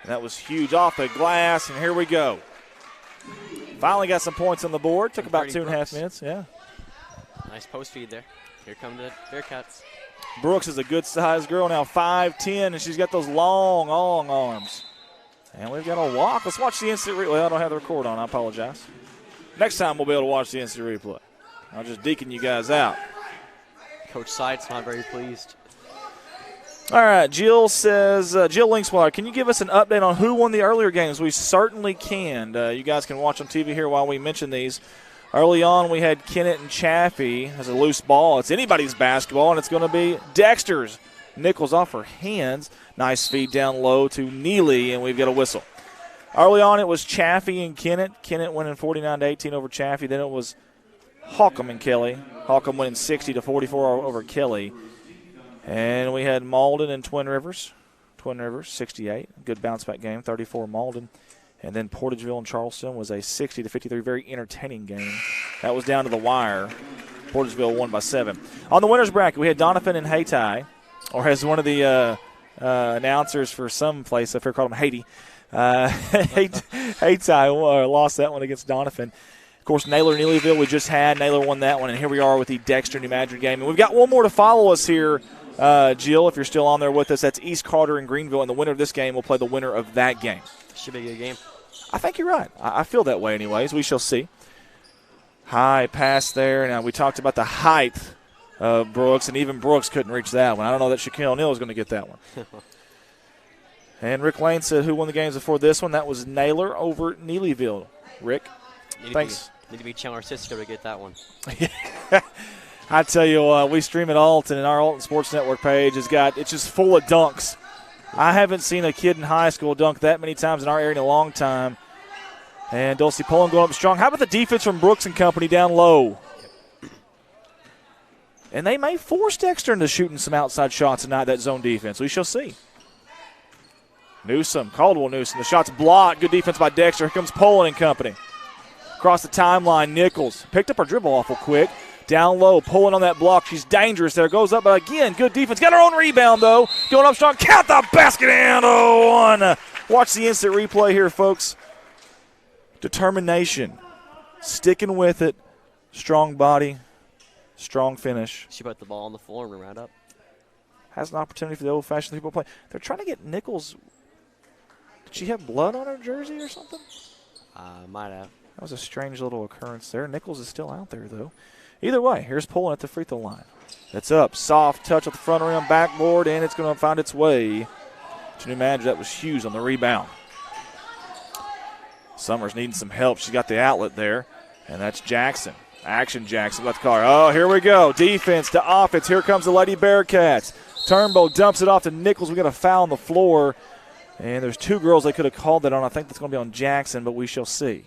That was huge off the glass, and here we go. Finally got some points on the board. Took about 2.5 minutes. Yeah. Nice post feed there. Here come the Bearcats. Brooks is a good-sized girl now, 5'10", and she's got those long, long arms. And we've got a walk. Let's watch the instant replay. Well, I don't have the record on. I apologize. Next time we'll be able to watch the instant replay. I'll just deacon you guys out. Coach Sides not very pleased. All right, Jill says, Jill Linkswater, can you give us an update on who won the earlier games? We certainly can. You guys can watch on TV here while we mention these. Early on, we had Kennett and Chaffee as a loose ball. It's anybody's basketball, and it's going to be Dexter's. Nichols off her hands. Nice feed down low to Neely, and we've got a whistle. Early on, it was Chaffee and Kennett. Kennett winning 49-18 over Chaffee. Then it was Holcomb and Kelly. Holcomb winning 60-44 over Kelly. And we had Malden and Twin Rivers. Twin Rivers, 68. Good bounce-back game, 34 Malden. And then Portageville and Charleston was a 60-53, very entertaining game. That was down to the wire. Portageville won by 7. On the winner's bracket, we had Donovan and Hayti, or as one of the announcers for some place up here called him Haiti. Hayti lost that one against Donovan. Of course, Naylor and Neelyville we just had. Naylor won that one, and here we are with the Dexter New Madrid game. And we've got one more to follow us here. Jill, if you're still on there with us, that's East Carter and Greenville, and the winner of this game will play the winner of that game. Should be a good game. I think you're right. I feel that way anyways. We shall see. High pass there. Now, we talked about the height of Brooks, and even Brooks couldn't reach that one. I don't know that Shaquille O'Neal is going to get that one. And Rick Lane said who won the games before this one. That was Naylor over Neelyville. Rick, thanks. Need to be Chandler Cisco to get that one. I tell you what, we stream at Alton, and our Alton Sports Network page it's just full of dunks. I haven't seen a kid in high school dunk that many times in our area in a long time. And Dulcie Pullen going up strong. How about the defense from Brooks and company down low? And they may force Dexter into shooting some outside shots tonight, that zone defense. We shall see. Newsom, Caldwell Newsom. The shot's blocked. Good defense by Dexter. Here comes Pullen and company. Across the timeline, Nichols picked up her dribble awful quick. Down low, pulling on that block. She's dangerous there. Goes up, but again, good defense. Got her own rebound, though. Going up strong. Count the basket and 0-1. Watch the instant replay here, folks. Determination. Sticking with it. Strong body. Strong finish. She put the ball on the floor and ran up. Has an opportunity for the old-fashioned people play. They're trying to get Nichols. Did she have blood on her jersey or something? Might have. That was a strange little occurrence there. Nichols is still out there, though. Either way, here's Pullen at the free throw line. It's up. Soft touch at the front rim, backboard, and it's going to find its way to New Madrid. That was Hughes on the rebound. Summers needing some help. She's got the outlet there, and that's Jackson. Action Jackson. Let's call her. Oh, here we go. Defense to offense. Here comes the Lady Bearcats. Turnbow dumps it off to Nichols. We got a foul on the floor, and there's two girls they could have called that on. I think that's going to be on Jackson, but we shall see.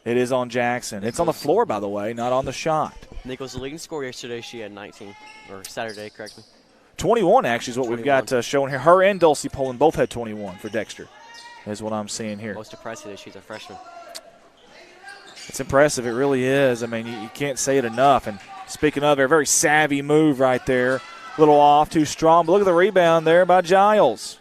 It is on Jackson. It's on the floor, by the way, not on the shot. Nichols, the leading scorer yesterday, she had 19. Or Saturday, correct me. 21, actually, is what 21. We've got showing here. Her and Dulcie Pullen both had 21 for Dexter, is what I'm seeing here. Most impressive is she's a freshman. It's impressive. It really is. I mean, you can't say it enough. And speaking of, a very savvy move right there Little off, too strong. But look at the rebound there by Giles.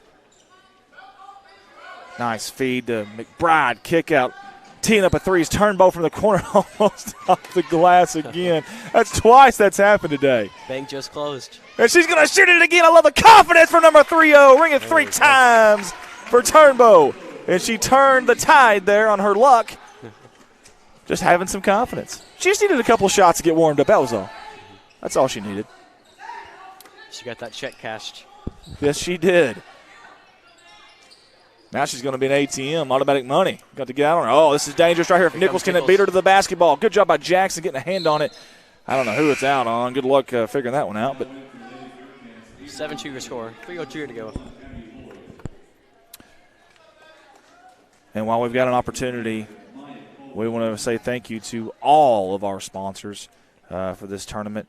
Nice feed to McBride. Kick out. Teeing up a threes. Turnbow from the corner. Almost off the glass again. That's twice that's happened today. Bank just closed. And she's going to shoot it again. I love the confidence from number 3-0. Ring it 3 times for Turnbow. And she turned the tide there on her luck. Just having some confidence. She just needed a couple shots to get warmed up. That was all. That's all she needed. She got that check cashed. Yes, she did. Now she's going to be an ATM, automatic money. Got to get out on her. Oh, this is dangerous right here. If Nichols can beat her to the basketball. Good job by Jackson getting a hand on it. I don't know who it's out on. Good luck figuring that one out. But 7-2 your score. 3:02 to go. And while we've got an opportunity, we want to say thank you to all of our sponsors for this tournament.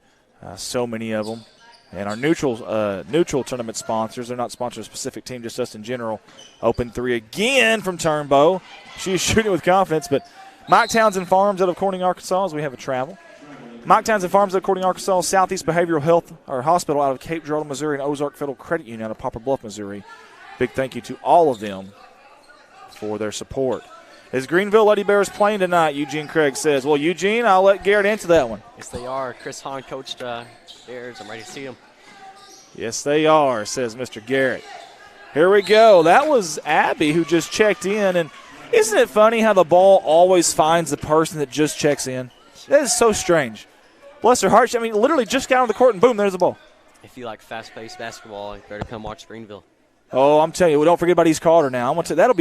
So many of them. And our neutral tournament sponsors, they're not sponsoring a specific team, just us in general. Open 3 again from Turnbow. She's shooting with confidence, but Mike Townsend Farms out of Corning, Arkansas, as we have a travel. Mike Townsend Farms out of Corning, Arkansas, Southeast Behavioral Health or Hospital out of Cape Girardeau, Missouri, and Ozark Federal Credit Union out of Poplar Bluff, Missouri. Big thank you to all of them for their support. Is Greenville Lady Bears playing tonight, Eugene Craig says. Well, Eugene, I'll let Garrett answer that one. Yes, they are. Chris Hahn coached Bears. I'm ready to see them. Yes, they are, says Mr. Garrett. Here we go. That was Abby who just checked in. And isn't it funny how the ball always finds the person that just checks in? That is so strange. Bless her heart. I mean, literally just got on the court and boom, there's the ball. If you like fast-paced basketball, you better come watch Greenville. Oh, I'm telling you, don't forget about East Carter now. That'll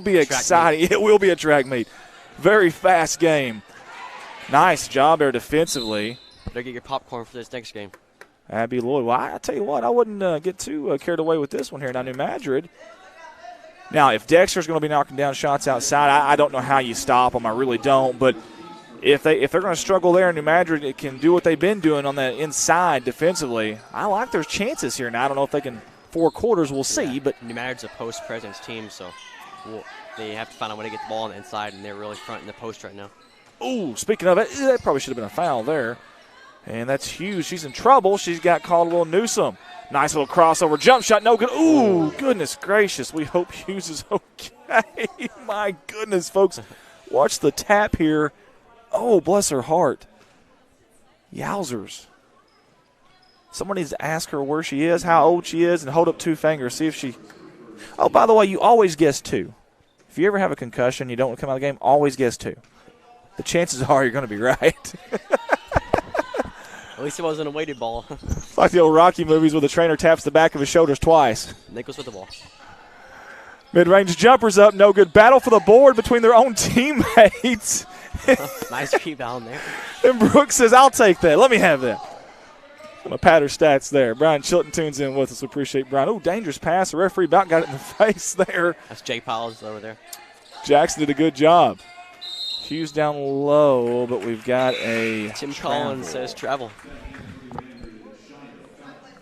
be exciting. It will be a track meet. Very fast game. Nice job there defensively. Better get your popcorn for this next game. Abby Lloyd. Well, I tell you what, I wouldn't get too carried away with this one here. Now, New Madrid. Now, if Dexter's going to be knocking down shots outside, I don't know how you stop them. I really don't. But if they're going to struggle there, New Madrid it can do what they've been doing on the inside defensively. I like their chances here. Now, I don't know if they can 4 quarters. We'll see. Yeah. But New Madrid's a post-presence team, so they have to find a way to get the ball on the inside, and they're really fronting the post right now. Ooh, speaking of it, that probably should have been a foul there. And that's Hughes. She's in trouble. She's got Caldwell Newsome. Nice little crossover jump shot. No good. Ooh, goodness gracious. We hope Hughes is okay. My goodness, folks. Watch the tap here. Oh, bless her heart. Yowzers. Someone needs to ask her where she is, how old she is, and hold up 2 fingers. See if she. Oh, by the way, you always guess 2. If you ever have a concussion, you don't want to come out of the game, always guess 2. The chances are you're going to be right. At least it wasn't a weighted ball. It's like the old Rocky movies where the trainer taps the back of his shoulders twice. Nichols with the ball. Mid-range jumper's up, no good. Battle for the board between their own teammates. Nice rebound there. And Brooks says, I'll take that. Let me have that. I'm going to pat her stats there. Brian Chilton tunes in with us. We appreciate Brian. Oh, dangerous pass. The referee about got it in the face there. That's Jay Powell's over there. Jackson did a good job. Hughes down low, but we've got a Tim travel. Collins says travel.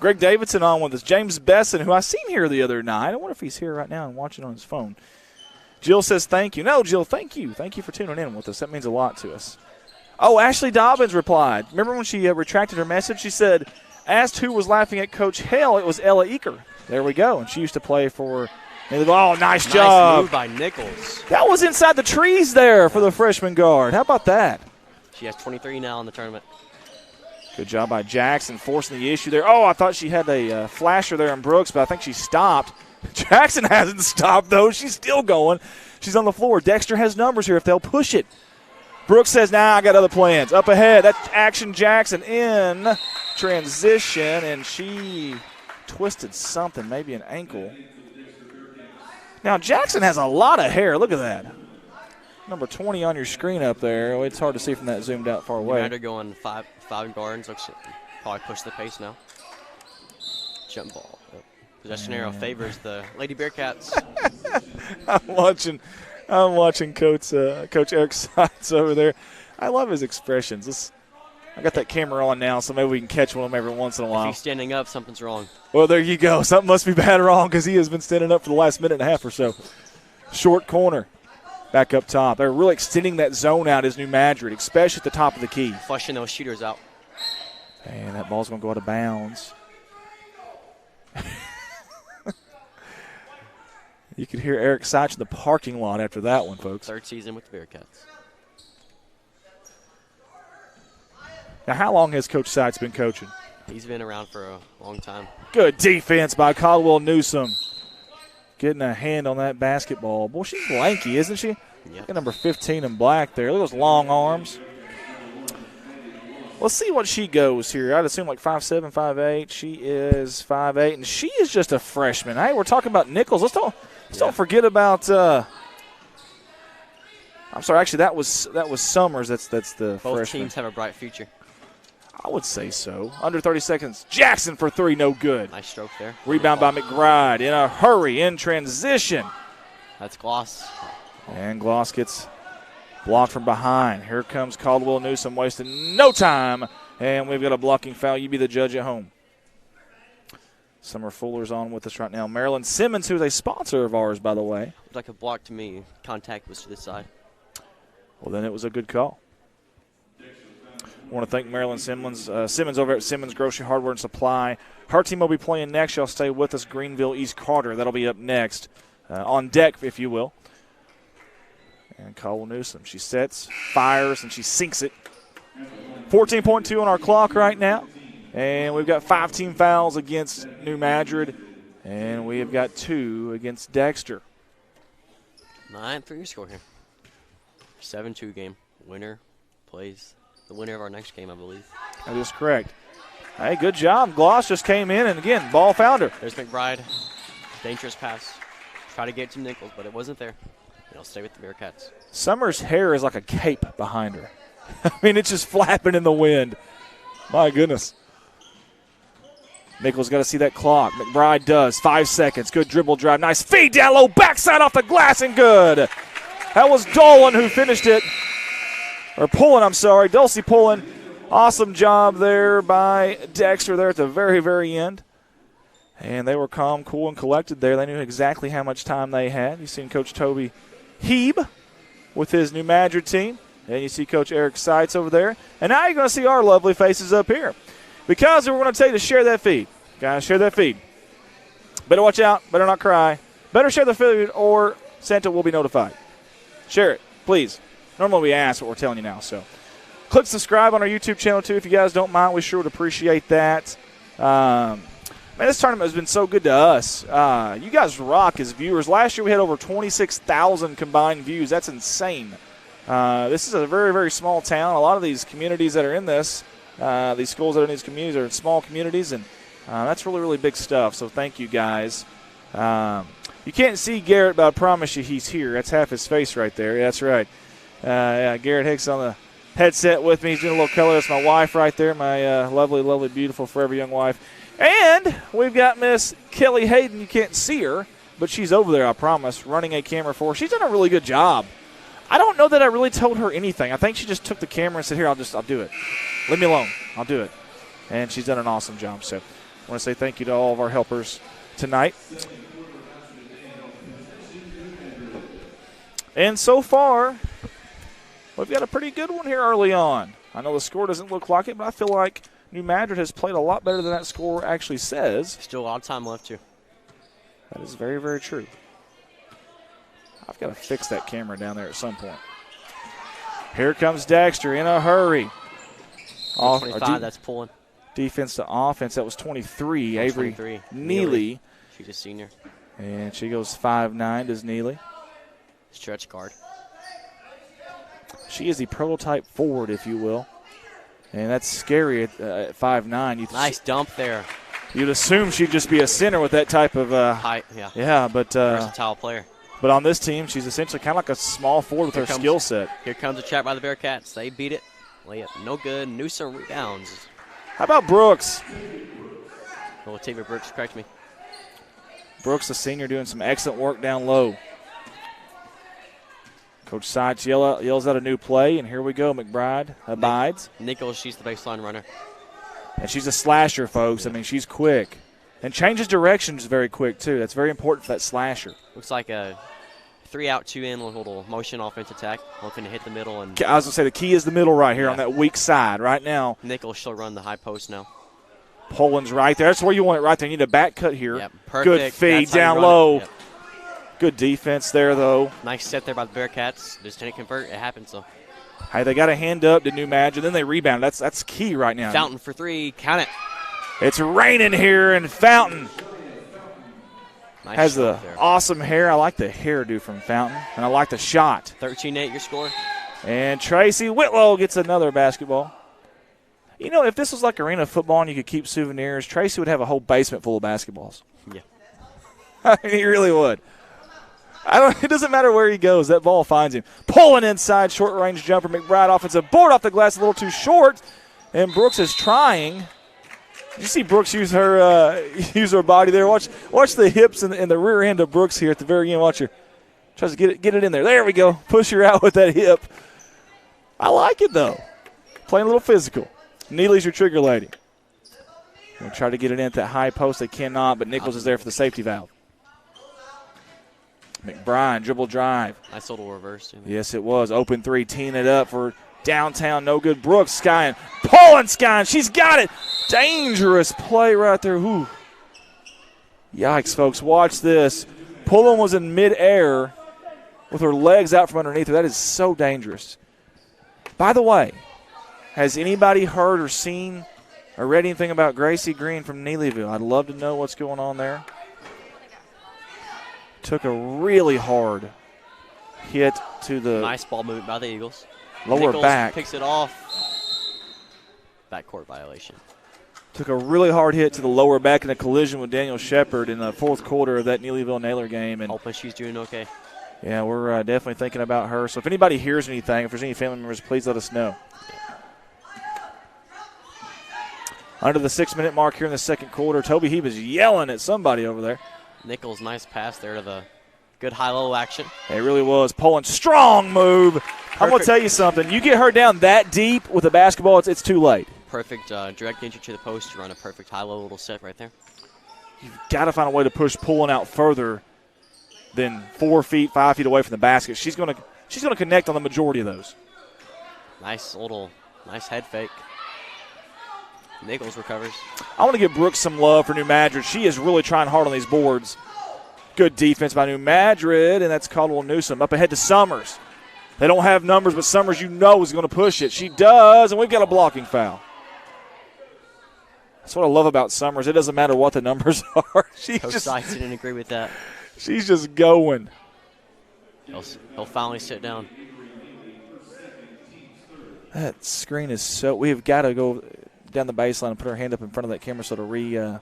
Greg Davidson on with us. James Besson, who I seen here the other night. I wonder if he's here right now and watching on his phone. Jill says thank you. No, Jill, thank you. Thank you for tuning in with us. That means a lot to us. Oh, Ashley Dobbins replied. Remember when she retracted her message? She said, asked who was laughing at Coach Hale. It was Ella Eaker. There we go. And she used to play for – oh, nice job. Nice move by Nichols. That was inside the trees there for the freshman guard. How about that? She has 23 now in the tournament. Good job by Jackson forcing the issue there. Oh, I thought she had a flasher there in Brooks, but I think she stopped. Jackson hasn't stopped, though. She's still going. She's on the floor. Dexter has numbers here if they'll push it. Brooks says, I got other plans. Up ahead, that's Action Jackson in transition, and she twisted something, maybe an ankle. Now, Jackson has a lot of hair. Look at that. Number 20 on your screen up there. Oh, it's hard to see from that zoomed out far away. They're going five guards. Looks probably push the pace now. Jump ball. Possession arrow favors the Lady Bearcats. I'm watching Coach Eric Sides over there. I love his expressions. I got that camera on now, so maybe we can catch one of them every once in a while. If he's standing up, something's wrong. Well, there you go. Something must be bad wrong because he has been standing up for the last minute and a half or so. Short corner. Back up top. They're really extending that zone out as New Madrid, especially at the top of the key. Flushing those shooters out. And that ball's going to go out of bounds. You could hear Eric Seitz in the parking lot after that one, folks. Third season with the Bearcats. Now, how long has Coach Seitz been coaching? He's been around for a long time. Good defense by Caldwell Newsome. Getting a hand on that basketball. Boy, she's lanky, isn't she? Yep. Got number 15 in black there. Look at those long arms. Let's see what she goes here. I'd assume like 5'7", 5'8". She is 5'8", and she is just a freshman. Hey, we're talking about Nichols. Let's don't forget about. I'm sorry. Actually, that was Summers. That's the Both freshman. teams have a bright future. I would say so. Under 30 seconds. Jackson for three, no good. Nice stroke there. Rebound by McBride in a hurry, in transition. That's Gloss. And Gloss gets blocked from behind. Here comes Caldwell Newsome, wasting no time. And we've got a blocking foul. You be the judge at home. Summer Fuller's on with us right now. Marilyn Simmons, who's a sponsor of ours, by the way. Looked like a block to me. Contact was to this side. Well, then it was a good call. I want to thank Marilyn Simmons over at Simmons Grocery Hardware and Supply. Her team will be playing next. Y'all stay with us. Greenville East Carter. That'll be up next. On deck, if you will. And Caldwell Newsome. She sets, fires, and she sinks it. 14.2 on our clock right now. And we've got 5 team fouls against New Madrid. And we have got 2 against Dexter. 9-3 score here. 7-2 game. Winner plays the winner of our next game, I believe. That is correct. Hey, good job. Gloss just came in, and again, ball found her. There's McBride. Dangerous pass. Try to get to Nichols, but it wasn't there. It'll stay with the Bearcats. Summer's hair is like a cape behind her. I mean, it's just flapping in the wind. My goodness. Nichols got to see that clock. McBride does. 5 seconds. Good dribble drive. Nice feed down low. Backside off the glass and good. That was Dolan who finished it. Or Pullen, I'm sorry. Dulcie Pullen. Awesome job there by Dexter there at the very, very end. And they were calm, cool, and collected there. They knew exactly how much time they had. You've seen Coach Toby Heeb with his New Madrid team. And you see Coach Eric Seitz over there. And now you're going to see our lovely faces up here. Because we're going to tell you to share that feed. Guys, share that feed. Better watch out. Better not cry. Better share the feed or Santa will be notified. Share it, please. Normally we ask what we're telling you now. So click subscribe on our YouTube channel, too, if you guys don't mind. We sure would appreciate that. Man, this tournament has been so good to us. You guys rock as viewers. Last year we had over 26,000 combined views. That's insane. This is a very, very small town. A lot of these communities that are in this, these schools that are in these communities are in small communities, and that's really, really big stuff. So thank you, guys. You can't see Garrett, but I promise you he's here. That's half his face right there. Yeah, that's right. Yeah, Garrett Hicks on the headset with me. He's doing a little color. That's my wife right there, my lovely, lovely, beautiful, forever young wife. And we've got Miss Kelly Hayden. You can't see her, but she's over there, I promise, running a camera for her. She's done a really good job. I don't know that I really told her anything. I think she just took the camera and said, here, I'll do it. Leave me alone. I'll do it. And she's done an awesome job. So I want to say thank you to all of our helpers tonight. And so far, we've got a pretty good one here early on. I know the score doesn't look like it, but I feel like New Madrid has played a lot better than that score actually says. Still a lot of time left, too. That is very, very true. I've got to fix that camera down there at some point. Here comes Dexter in a hurry. 25, that's pulling. Defense to offense, that was 23. Avery 23. Neely. She's a senior. And she goes 5'9", does Neely. Stretch guard. She is the prototype forward, if you will. And that's scary at 5'9". Nice dump there. You'd assume she'd just be a center with that type of height. Yeah. Yeah, but versatile player. But on this team, she's essentially kind of like a small forward with her skill set. Here comes a trap by the Bearcats. They beat it. Layup, no good. Newsome rebounds. How about Brooks? Oh, Taylor Brooks, correct me. Brooks, the senior, doing some excellent work down low. Coach Seitz yells out a new play, and here we go. McBride abides. Nichols, she's the baseline runner. And she's a slasher, folks. I mean, she's quick. And changes directions very quick, too. That's very important for that slasher. Looks like a 3-out, 2-in, little motion offense attack. Looking to hit the middle. And I was going to say the key is the middle right here on that weak side right now. Nichols, she'll run the high post now. Poland's right there. That's where you want it right there. You need a back cut here. Yep, perfect. Good feed down low. Yep. Good defense there, though. Nice set there by the Bearcats. Just didn't convert. It happens, though. Hey, they got a hand up to New Madrid, then they rebound. That's key right now. Fountain for three. Count it. It's raining here, and Fountain Nice has the there. awesome hair. I like the hairdo from Fountain, and I like the shot. 13-8 your score. And Tracy Whitlow gets another basketball. You know, if this was like arena football and you could keep souvenirs, Tracy would have a whole basement full of basketballs. Yeah. I mean, he really would. It doesn't matter where he goes. That ball finds him. Pulling inside, short-range jumper. McBride offensive board off the glass, a little too short. And Brooks is trying. You see Brooks use her body there. Watch the hips and the rear end of Brooks here at the very end. Watch her. Tries to get it in there. There we go. Push her out with that hip. I like it, though. Playing a little physical. Neely's your trigger lady. They'll try to get it in at that high post. They cannot, but Nichols is there for the safety valve. McBride, dribble drive. Nice little reverse. Yes, it was. Open three, teeing it up for downtown. No good. Brooks, Skyen. Pulling Skyen. She's got it. Dangerous play right there. Ooh. Yikes, folks. Watch this. Pullen was in midair with her legs out from underneath her. That is so dangerous. By the way, has anybody heard or seen or read anything about Gracie Green from Neelyville? I'd love to know what's going on there. Took a really hard hit to the nice ball movement by the Eagles. Lower Nichols back. Picks it off. Backcourt violation. Took a really hard hit to the lower back in a collision with Daniel Shepard in the fourth quarter of that Neelyville-Naylor game. And hoping she's doing okay. Yeah, we're definitely thinking about her. So if anybody hears anything, if there's any family members, please let us know. Under the 6-minute mark here in the second quarter, Toby Heap is yelling at somebody over there. Nichols, nice pass there to the good high-low action. It really was. Poland, strong move. Perfect. I'm going to tell you something. You get her down that deep with a basketball, it's too late. Perfect direct entry to the post. You run a perfect high-low little set right there. You've got to find a way to push Poland out further than 4 feet, 5 feet away from the basket. She's going to connect on the majority of those. Nice head fake. Nichols recovers. I want to give Brooks some love for New Madrid. She is really trying hard on these boards. Good defense by New Madrid, and that's Caldwell Newsom. Up ahead to Summers. They don't have numbers, but Summers, you know, is going to push it. She does, and we've got a blocking foul. That's what I love about Summers. It doesn't matter what the numbers are. Coach Sykes didn't agree with that. She's just going. He'll finally sit down. That screen is so – we've got to go – down the baseline and put her hand up in front of that camera so to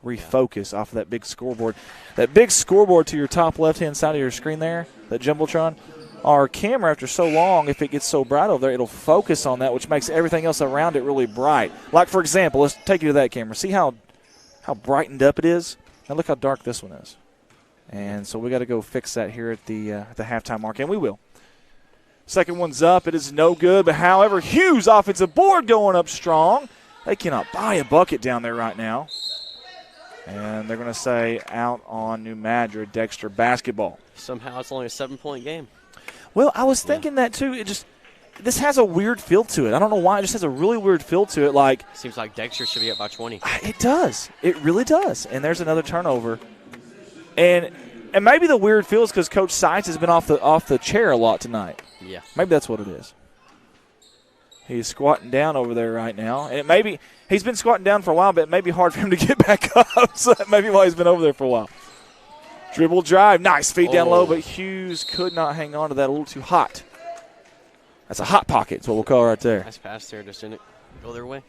refocus off of that big scoreboard. That big scoreboard to your top left-hand side of your screen there, that Jumbotron, our camera, after so long, if it gets so bright over there, it'll focus on that, which makes everything else around it really bright. Like, for example, let's take you to that camera. See how brightened up it is? Now look how dark this one is. And so we got to go fix that here at the halftime mark, and we will. Second one's up. It is no good. But, however, Hughes offensive board going up strong. They cannot buy a bucket down there right now. And they're going to say out on New Madrid, Dexter basketball. Somehow it's only a 7-point game. Well, I was thinking that too. This has a weird feel to it. I don't know why. It just has a really weird feel to it. Seems like Dexter should be up by 20. It does. It really does. And there's another turnover. And maybe the weird feel is because Coach Sykes has been off the chair a lot tonight. Yeah. Maybe that's what it is. He's squatting down over there right now. And he's been squatting down for a while, but it may be hard for him to get back up. So that may be why he's been over there for a while. Dribble drive. Nice feed down low, but Hughes could not hang on to that. A little too hot. That's a hot pocket. That's what we'll call it right there. Nice pass there. Just didn't go their way.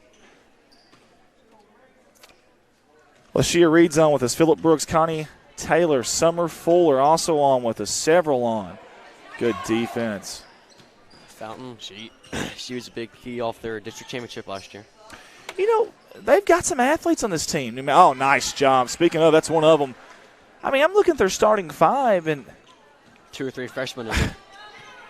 Lashia Reed's on with us. Phillip Brooks, Connie Taylor, Summer Fuller also on with us. Several on. Good defense. Fountain, she was a big key off their district championship last year. You know, they've got some athletes on this team. Oh, nice job. Speaking of, that's one of them. I mean, I'm looking at their starting five, and 2 or 3 freshmen in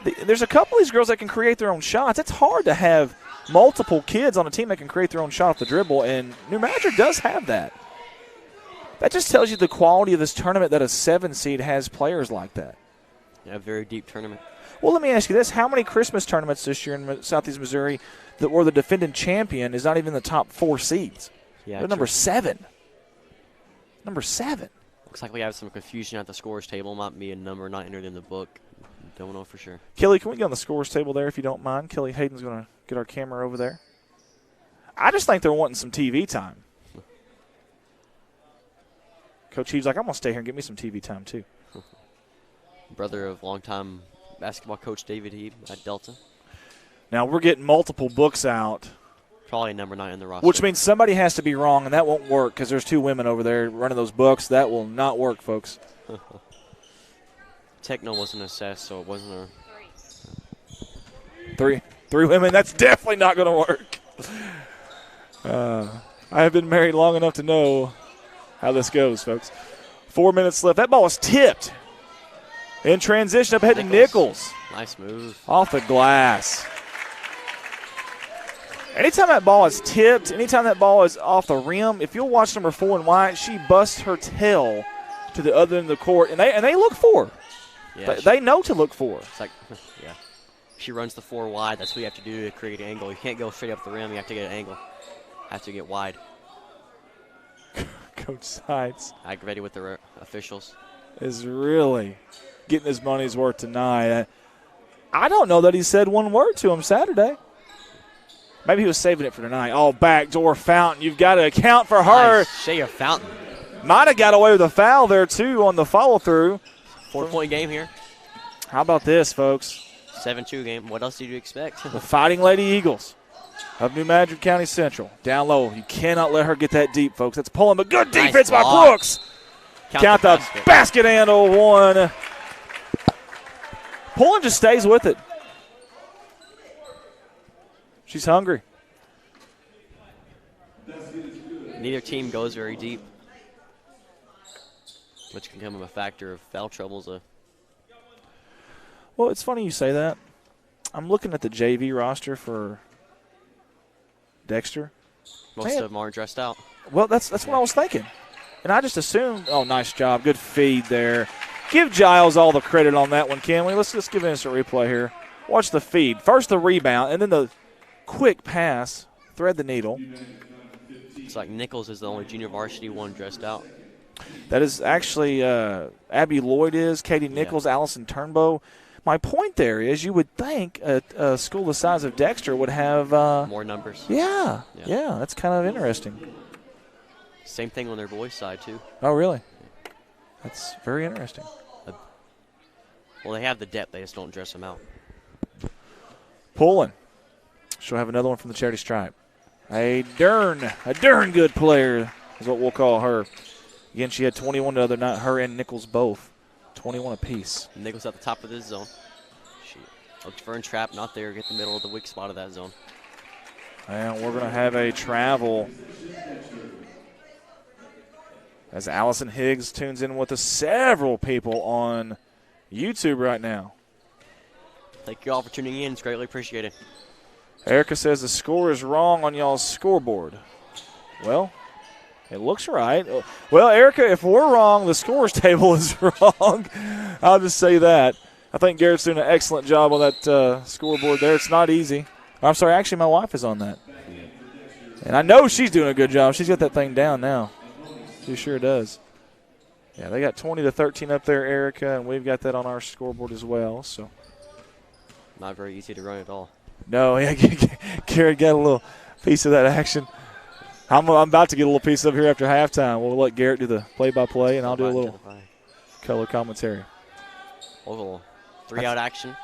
there. There's a couple of these girls that can create their own shots. It's hard to have multiple kids on a team that can create their own shot off the dribble, and New Madrid does have that. That just tells you the quality of this tournament that a 7 seed has players like that. Yeah, very deep tournament. Well, let me ask you this. How many Christmas tournaments this year in Southeast Missouri that were the defending champion is not even the top 4 seeds? Yeah, they're number 7. Number 7. Looks like we have some confusion at the scores table. Might be a number not entered in the book. Don't know for sure. Kelly, can we get on the scores table there if you don't mind? Kelly Hayden's going to get our camera over there. I just think they're wanting some TV time. Coach Heaves like, I'm going to stay here and get me some TV time too. Brother of longtime basketball coach David Heeb at Delta. Now we're getting multiple books out. Probably number 9 in the roster. Which means somebody has to be wrong, and that won't work because there's 2 women over there running those books. That will not work, folks. Techno wasn't assessed, so it wasn't a... 3 women, that's definitely not going to work. I have been married long enough to know how this goes, folks. 4 minutes left. That ball is tipped. In transition, up ahead to Nichols. Nice move. Off the glass. Anytime that ball is tipped, anytime that ball is off the rim, if you'll watch number 4 and White, she busts her tail to the other end of the court, and they look for her. Yeah, they know to look for her. It's like, yeah. She runs the 4 wide. That's what you have to do to create an angle. You can't go straight up the rim. You have to get an angle. Have to get wide. Coach Sides aggravated with the officials. Is really getting his money's worth tonight. I don't know that he said one word to him Saturday. Maybe he was saving it for tonight. Oh, backdoor Fountain. You've got to account for her. Nice. Shea Fountain. Might have got away with a foul there, too, on the follow-through. 4-point game here. How about this, folks? 7-2 game. What else did you expect? The Fighting Lady Eagles of New Madrid County Central. Down low. You cannot let her get that deep, folks. That's pulling, but good defense by Brooks. Count the basket and a 1. Pulling just stays with it. She's hungry. Neither team goes very deep, which can become a factor of foul troubles. Well, it's funny you say that. I'm looking at the JV roster for Dexter. Most of them aren't dressed out. Well, that's what I was thinking. And I just assumed, oh, nice job. Good feed there. Give Giles all the credit on that one, can we? Let's just give an instant replay here. Watch the feed. First the rebound, and then the quick pass. Thread the needle. It's like Nichols is the only junior varsity one dressed out. That is actually Abby Lloyd is, Katie Nichols, Allison Turnbow. My point there is you would think a school the size of Dexter would have more numbers. Yeah, that's kind of interesting. Same thing on their boys' side, too. Oh, really? That's very interesting. Well, they have the depth. They just don't dress them out. Pulling. She'll have another one from the charity stripe. A darn good player is what we'll call her. Again, she had 21 the other night, her and Nichols both. 21 apiece. Nichols at the top of this zone. She looked for a trap, not there. Get the middle of the weak spot of that zone. And we're going to have a travel as Allison Higgs tunes in with us. Several people on YouTube right now. Thank you all for tuning in. It's greatly appreciated. Erica says the score is wrong on y'all's scoreboard. Well, it looks right. Well, Erica, if we're wrong, the scores table is wrong. I'll just say that. I think Garrett's doing an excellent job on that scoreboard there. It's not easy. I'm sorry, actually my wife is on that. And I know she's doing a good job. She's got that thing down now. She sure does. Yeah, they got 20-13 up there, Erica, and we've got that on our scoreboard as well. So not very easy to run at all. No, yeah, Garrett got a little piece of that action. I'm about to get a little piece of here after halftime. We'll let Garrett do the play-by-play, and I'll do a little color commentary. A little three-out action.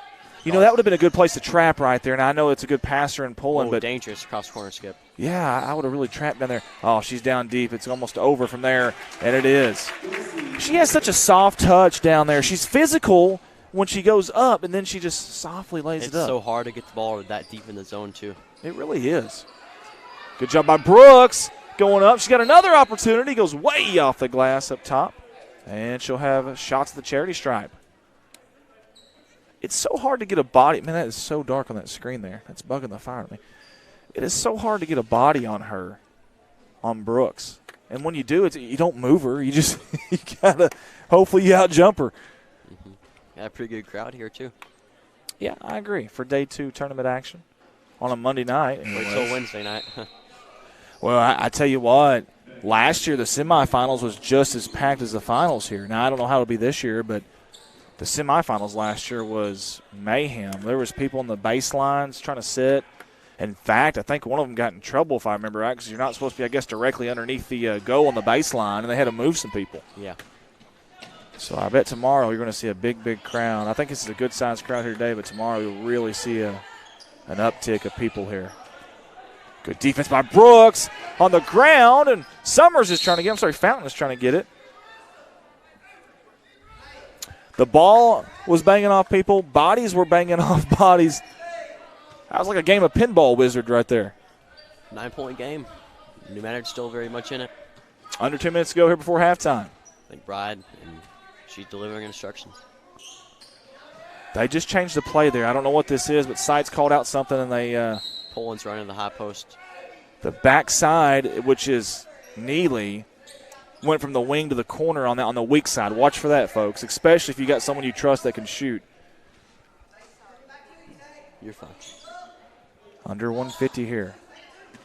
You know, that would have been a good place to trap right there, and I know it's a good passer and pulling. But dangerous cross-corner skip. Yeah, I would have really trapped down there. Oh, she's down deep. It's almost over from there, and it is. She has such a soft touch down there. She's physical when she goes up, and then she just softly lays it up. It's so hard to get the ball that deep in the zone, too. It really is. Good job by Brooks going up. She's got another opportunity. Goes way off the glass up top, and she'll have shots at the charity stripe. It's so hard to get a body. Man, that is so dark on that screen there. That's bugging the fire at me. It is so hard to get a body on her, on Brooks. And when you do, you don't move her. You just you gotta hopefully you out-jump her. Mm-hmm. Got a pretty good crowd here, too. Yeah, I agree. For day 2 tournament action on a Monday night. Wait till Wednesday night. Well, I tell you what, last year the semifinals was just as packed as the finals here. Now, I don't know how it'll be this year, but the semifinals last year was mayhem. There was people on the baselines trying to sit. In fact, I think one of them got in trouble, if I remember right, because you're not supposed to be, I guess, directly underneath the goal on the baseline, and they had to move some people. Yeah. So I bet tomorrow you're going to see a big, big crowd. I think this is a good-sized crowd here today, but tomorrow you'll really see an uptick of people here. Good defense by Brooks on the ground, and Summers is trying to get – Fountain is trying to get it. The ball was banging off people. Bodies were banging off bodies. That was like a game of pinball wizard right there. 9-point game. New Madrid's still very much in it. Under 2 minutes to go here before halftime. McBride, and she's delivering instructions. They just changed the play there. I don't know what this is, but Sites called out something, and they Poland's running the high post. The backside, which is Neely, went from the wing to the corner on the weak side. Watch for that, folks, especially if you got someone you trust that can shoot. You're fine. Under 150 here.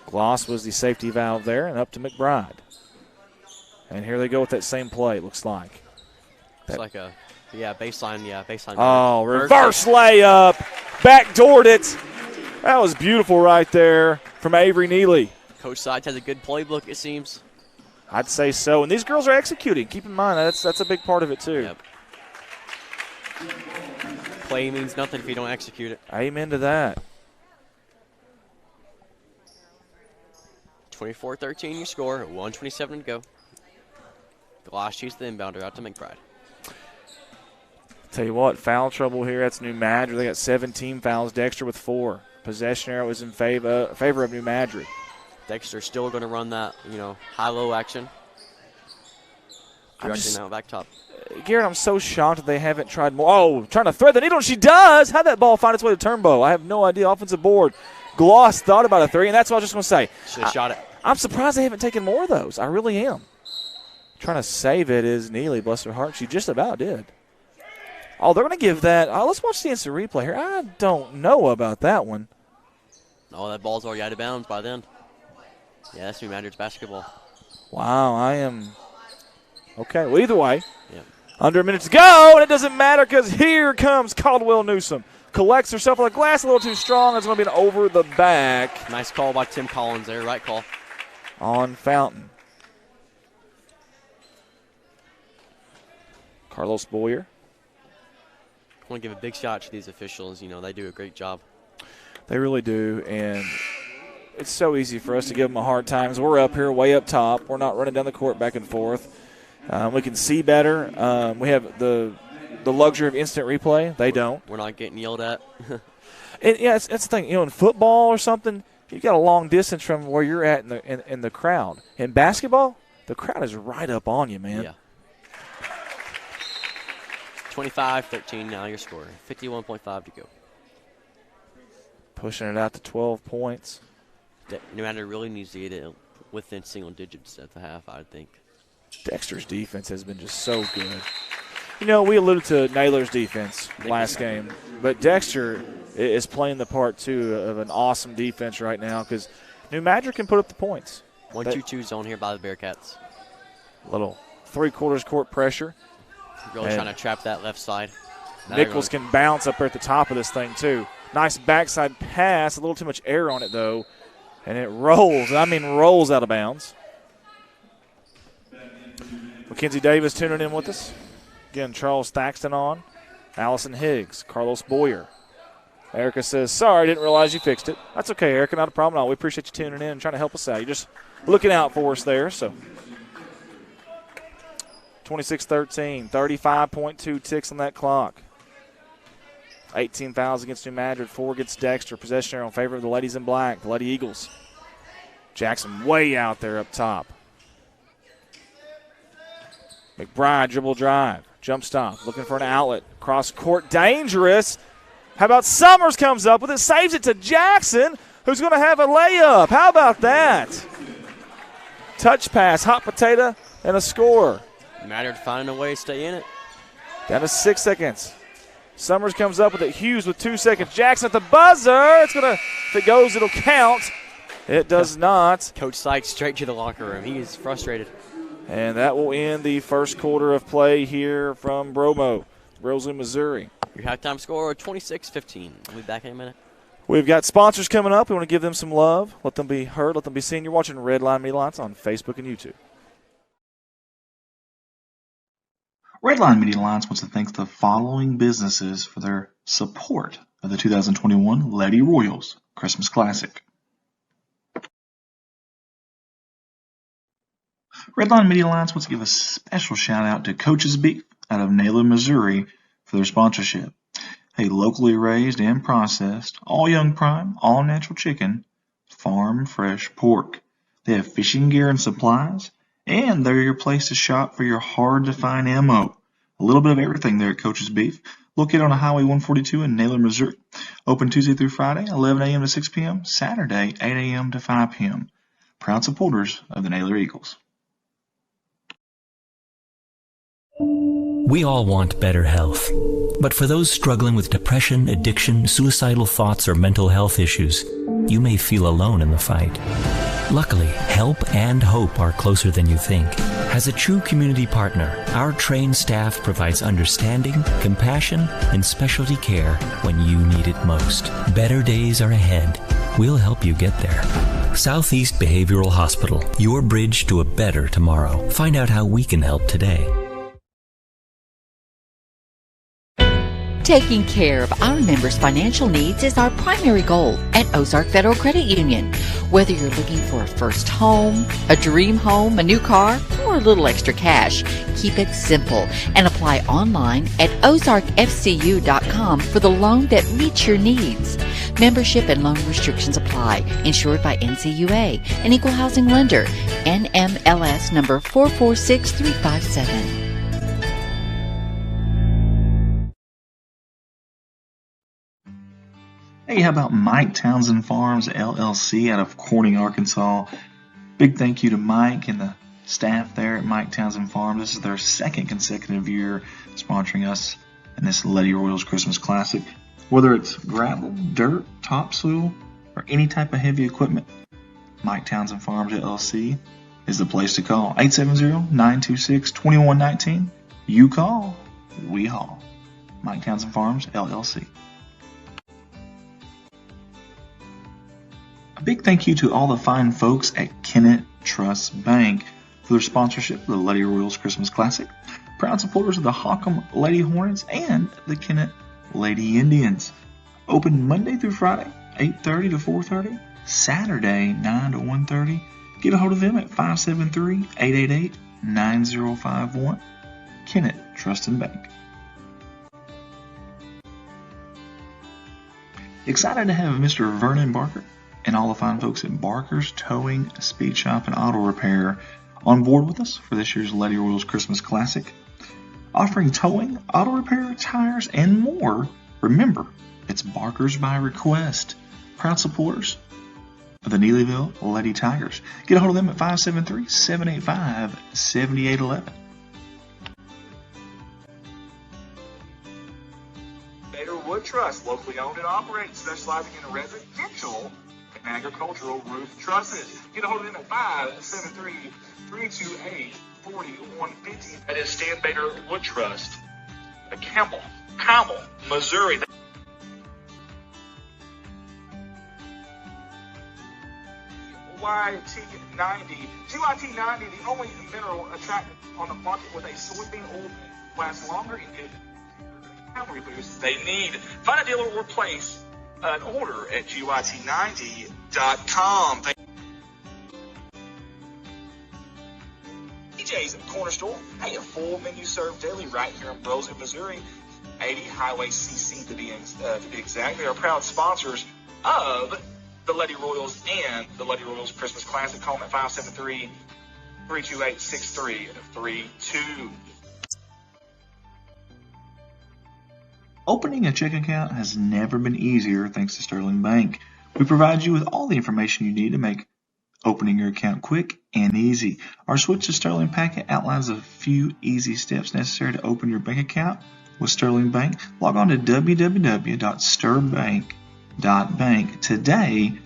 Gloss was the safety valve there, and up to McBride. And here they go with that same play, it looks like. It's like a, baseline. Oh, reverse layup. Backdoored it. That was beautiful right there from Avery Neely. Coach Sides has a good playbook, it seems. I'd say so. And these girls are executing. Keep in mind, that's a big part of it, too. Yep. Play means nothing if you don't execute it. Amen to that. 24-13 your score, 1:27 to go. Gloss shoots the inbounder out to McBride. Tell you what, foul trouble here. That's New Madrid. They got 17 fouls. Dexter with 4. Possession arrow is in favor of New Madrid. Dexter still going to run that, high-low action. Directing out back top. Garrett, I'm so shocked that they haven't tried more. Oh, trying to thread the needle, and she does. How'd that ball find its way to Turnbow? I have no idea. Offensive board. Gloss thought about a 3, and that's what I was just going to say. Should have shot it. I'm surprised they haven't taken more of those. I really am. Trying to save it is Neely, bless her heart. She just about did. Oh, they're going to give that. Let's watch the instant replay here. I don't know about that one. Oh, that ball's already out of bounds by then. Yeah, that's New Madrid's basketball. Wow, I am. Okay, well, either way. Yeah. Under a minute to go, and it doesn't matter because here comes Caldwell Newsom. Collects herself on the glass a little too strong. It's going to be an over the back. Nice call by Tim Collins there. Right call. On Fountain. Carlos Boyer. I want to give a big shout out to these officials. They do a great job. They really do, and it's so easy for us to give them a hard time. We're up here way up top. We're not running down the court back and forth. We can see better. We have the luxury of instant replay. They don't. We're not getting yelled at. And yeah, that's the thing. In football or something, you got a long distance from where you're at in the crowd. In basketball, the crowd is right up on you, man. Yeah. 25-13 now your score. 51.5 to go. Pushing it out to 12 points. New Madrid really needs to get it within single digits at the half, I think. Dexter's defense has been just so good. We alluded to Naylor's defense last game, but Dexter is playing the part, too, of an awesome defense right now because New Madrid can put up the points. 1-2-2 zone here by the Bearcats. Little three-quarters court pressure. Really trying to trap that left side. Nichols can bounce up there at the top of this thing, too. Nice backside pass, a little too much air on it, though, and it rolls. Rolls out of bounds. Mackenzie Davis tuning in with us. Again, Charles Thaxton on. Allison Higgs, Carlos Boyer. Erica says, sorry, didn't realize you fixed it. That's okay, Erica, not a problem at all. We appreciate you tuning in and trying to help us out. You're just looking out for us there. So 26-13, 35.2 ticks on that clock. 18 fouls against New Madrid, 4 against Dexter. Possession in favor of the ladies in black, the Lady Eagles. Jackson way out there up top. McBride, dribble drive, jump stop, looking for an outlet. Cross court, dangerous. How about Summers comes up with it, saves it to Jackson, who's going to have a layup. How about that? Touch pass, hot potato, and a score. Madrid finding a way to stay in it. Down to 6 seconds. Summers comes up with it. Hughes with 2 seconds. Jackson at the buzzer. It's going to, if it goes, it'll count. It does not. Coach Sykes straight to the locker room. He is frustrated. And that will end the first quarter of play here from Rosalie, Missouri. Your halftime score, 26-15. We'll be back in a minute. We've got sponsors coming up. We want to give them some love. Let them be heard. Let them be seen. You're watching Red Line Media Lights on Facebook and YouTube. Red Line Media Alliance wants to thank the following businesses for their support of the 2021 Lady Royals Christmas Classic. Red Line Media Alliance wants to give a special shout out to Coach's Beef out of Naylor, Missouri for their sponsorship. Hey, locally raised and processed, all young prime, all natural chicken, farm fresh pork. They have fishing gear and supplies, and they're your place to shop for your hard-to-find ammo. A little bit of everything there at Coach's Beef, located on Highway 142 in Naylor, Missouri. Open Tuesday through Friday, 11 a.m. to 6 p.m., Saturday, 8 a.m. to 5 p.m. Proud supporters of the Naylor Eagles. We all want better health. But for those struggling with depression, addiction, suicidal thoughts, or mental health issues, you may feel alone in the fight. Luckily, help and hope are closer than you think. As a true community partner, our trained staff provides understanding, compassion, and specialty care when you need it most. Better days are ahead. We'll help you get there. Southeast Behavioral Hospital, your bridge to a better tomorrow. Find out how we can help today. Taking care of our members' financial needs is our primary goal at Ozark Federal Credit Union. Whether you're looking for a first home, a dream home, a new car, or a little extra cash, keep it simple and apply online at ozarkfcu.com for the loan that meets your needs. Membership and loan restrictions apply. Insured by NCUA, an equal housing lender. NMLS number 446357. Hey, how about Mike Townsend Farms, LLC out of Corning, Arkansas? Big thank you to Mike and the staff there at Mike Townsend Farms. This is their second consecutive year sponsoring us in this Lady Royals Christmas Classic. Whether it's gravel, dirt, topsoil, or any type of heavy equipment, Mike Townsend Farms, LLC is the place to call. 870-926-2119. You call, we haul. Mike Townsend Farms, LLC. A big thank you to all the fine folks at Kennett Trust Bank for their sponsorship of the Lady Royals Christmas Classic. Proud supporters of the Hockham Lady Hornets and the Kennett Lady Indians. Open Monday through Friday, 8:30 to 4:30. Saturday, 9 to 1:30. Get a hold of them at 573-888-9051. Kennett Trust and Bank. Excited to have Mr. Vernon Barker and all the fine folks at Barker's Towing, Speed Shop, and Auto Repair on board with us for this year's Lady Royals Christmas Classic. Offering towing, auto repair, tires, and more. Remember, it's Barker's by request. Proud supporters of the Neelyville Lady Tigers. Get a hold of them at 573-785-7811. Bader Wood Trust, locally owned and operated, specializing in residential and agricultural roof trusses. Get a hold of them at 573-328-4150. That is Stan Bader Wood Trust. Campbell, Missouri. GYT90, the only mineral attractant on the market with a soybean oil lasts longer and gives calorie boost they need. Find a dealer or place an order at GYT90.com. DJ's Corner Store. Hey, a full menu served daily right here in Roseland, Missouri. 80 Highway CC to be exact. They are proud sponsors of the Lady Royals and the Lady Royals Christmas Classic. Call them at 573-328-6332. Opening a checking account has never been easier thanks to Sterling Bank. We provide you with all the information you need to make opening your account quick and easy. Our switch to Sterling packet outlines a few easy steps necessary to open your bank account with Sterling Bank. Log on to www.sterbank.bank today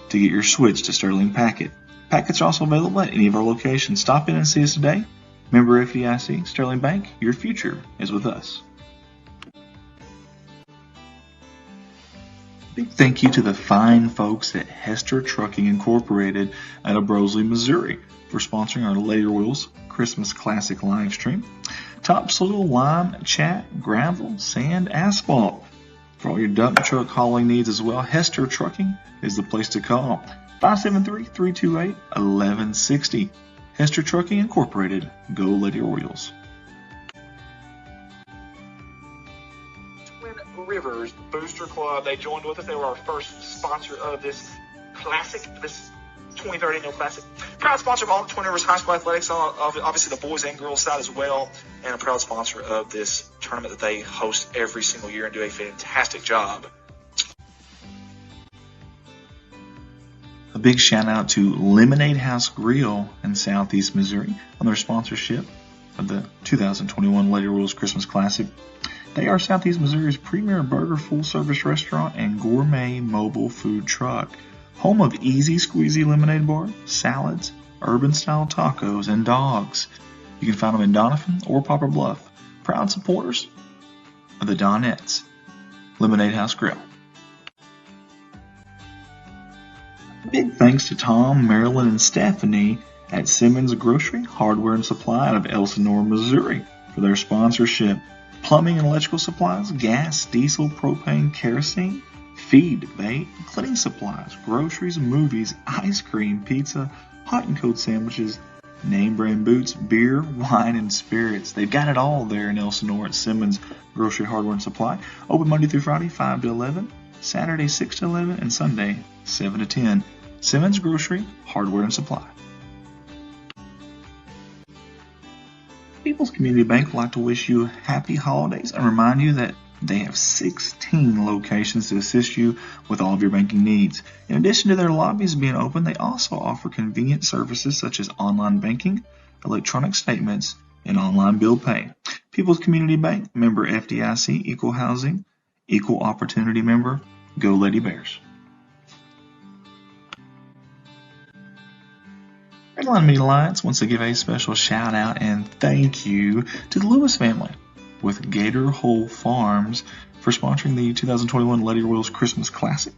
to get your switch to Sterling Packet. Packets are also available at any of our locations. Stop in and see us today. Member FDIC, Sterling Bank, your future is with us. Big thank you to the fine folks at Hester Trucking Incorporated out of Broseley, Missouri for sponsoring our Lady Royals Christmas Classic live stream. Topsoil, lime, chat, gravel, sand, asphalt. For all your dump truck hauling needs as well, Hester Trucking is the place to call. 573-328-1160. Hester Trucking Incorporated. Go Lady Royals. Twin Rivers Booster Club, they joined with us. They were our first sponsor of this classic, this 2030 annual classic. Proud sponsor of all the Twin Rivers High School athletics, obviously the boys and girls side as well, and a proud sponsor of this tournament that they host every single year and do a fantastic job. A big shout out to Lemonade House Grill in Southeast Missouri on their sponsorship of the 2021 Lady Royals Christmas Classic. They are Southeast Missouri's premier burger full-service restaurant and gourmet mobile food truck. Home of easy squeezy lemonade bar, salads, urban-style tacos, and dogs. You can find them in Doniphan or Poplar Bluff. Proud supporters of the Donettes. Lemonade House Grill. Big thanks to Tom, Marilyn, and Stephanie at Simmons Grocery, Hardware and Supply out of Elsinore, Missouri for their sponsorship. Plumbing and electrical supplies, gas, diesel, propane, kerosene, feed, bait, cleaning supplies, groceries, movies, ice cream, pizza, hot and cold sandwiches, name brand boots, beer, wine, and spirits. They've got it all there in Elsinore at Simmons Grocery, Hardware and Supply. Open Monday through Friday, 5 to 11, Saturday, 6 to 11, and Sunday, 7 to 10. Simmons Grocery, Hardware and Supply. People's Community Bank would like to wish you happy holidays and remind you that they have 16 locations to assist you with all of your banking needs. In addition to their lobbies being open, they also offer convenient services such as online banking, electronic statements, and online bill pay. People's Community Bank, member FDIC, equal housing, equal opportunity member. Go Lady Bears. Redline Media Alliance wants to give a special shout out and thank you to the Lewis family with Gator Hole Farms for sponsoring the 2021 Lady Royals Christmas Classic.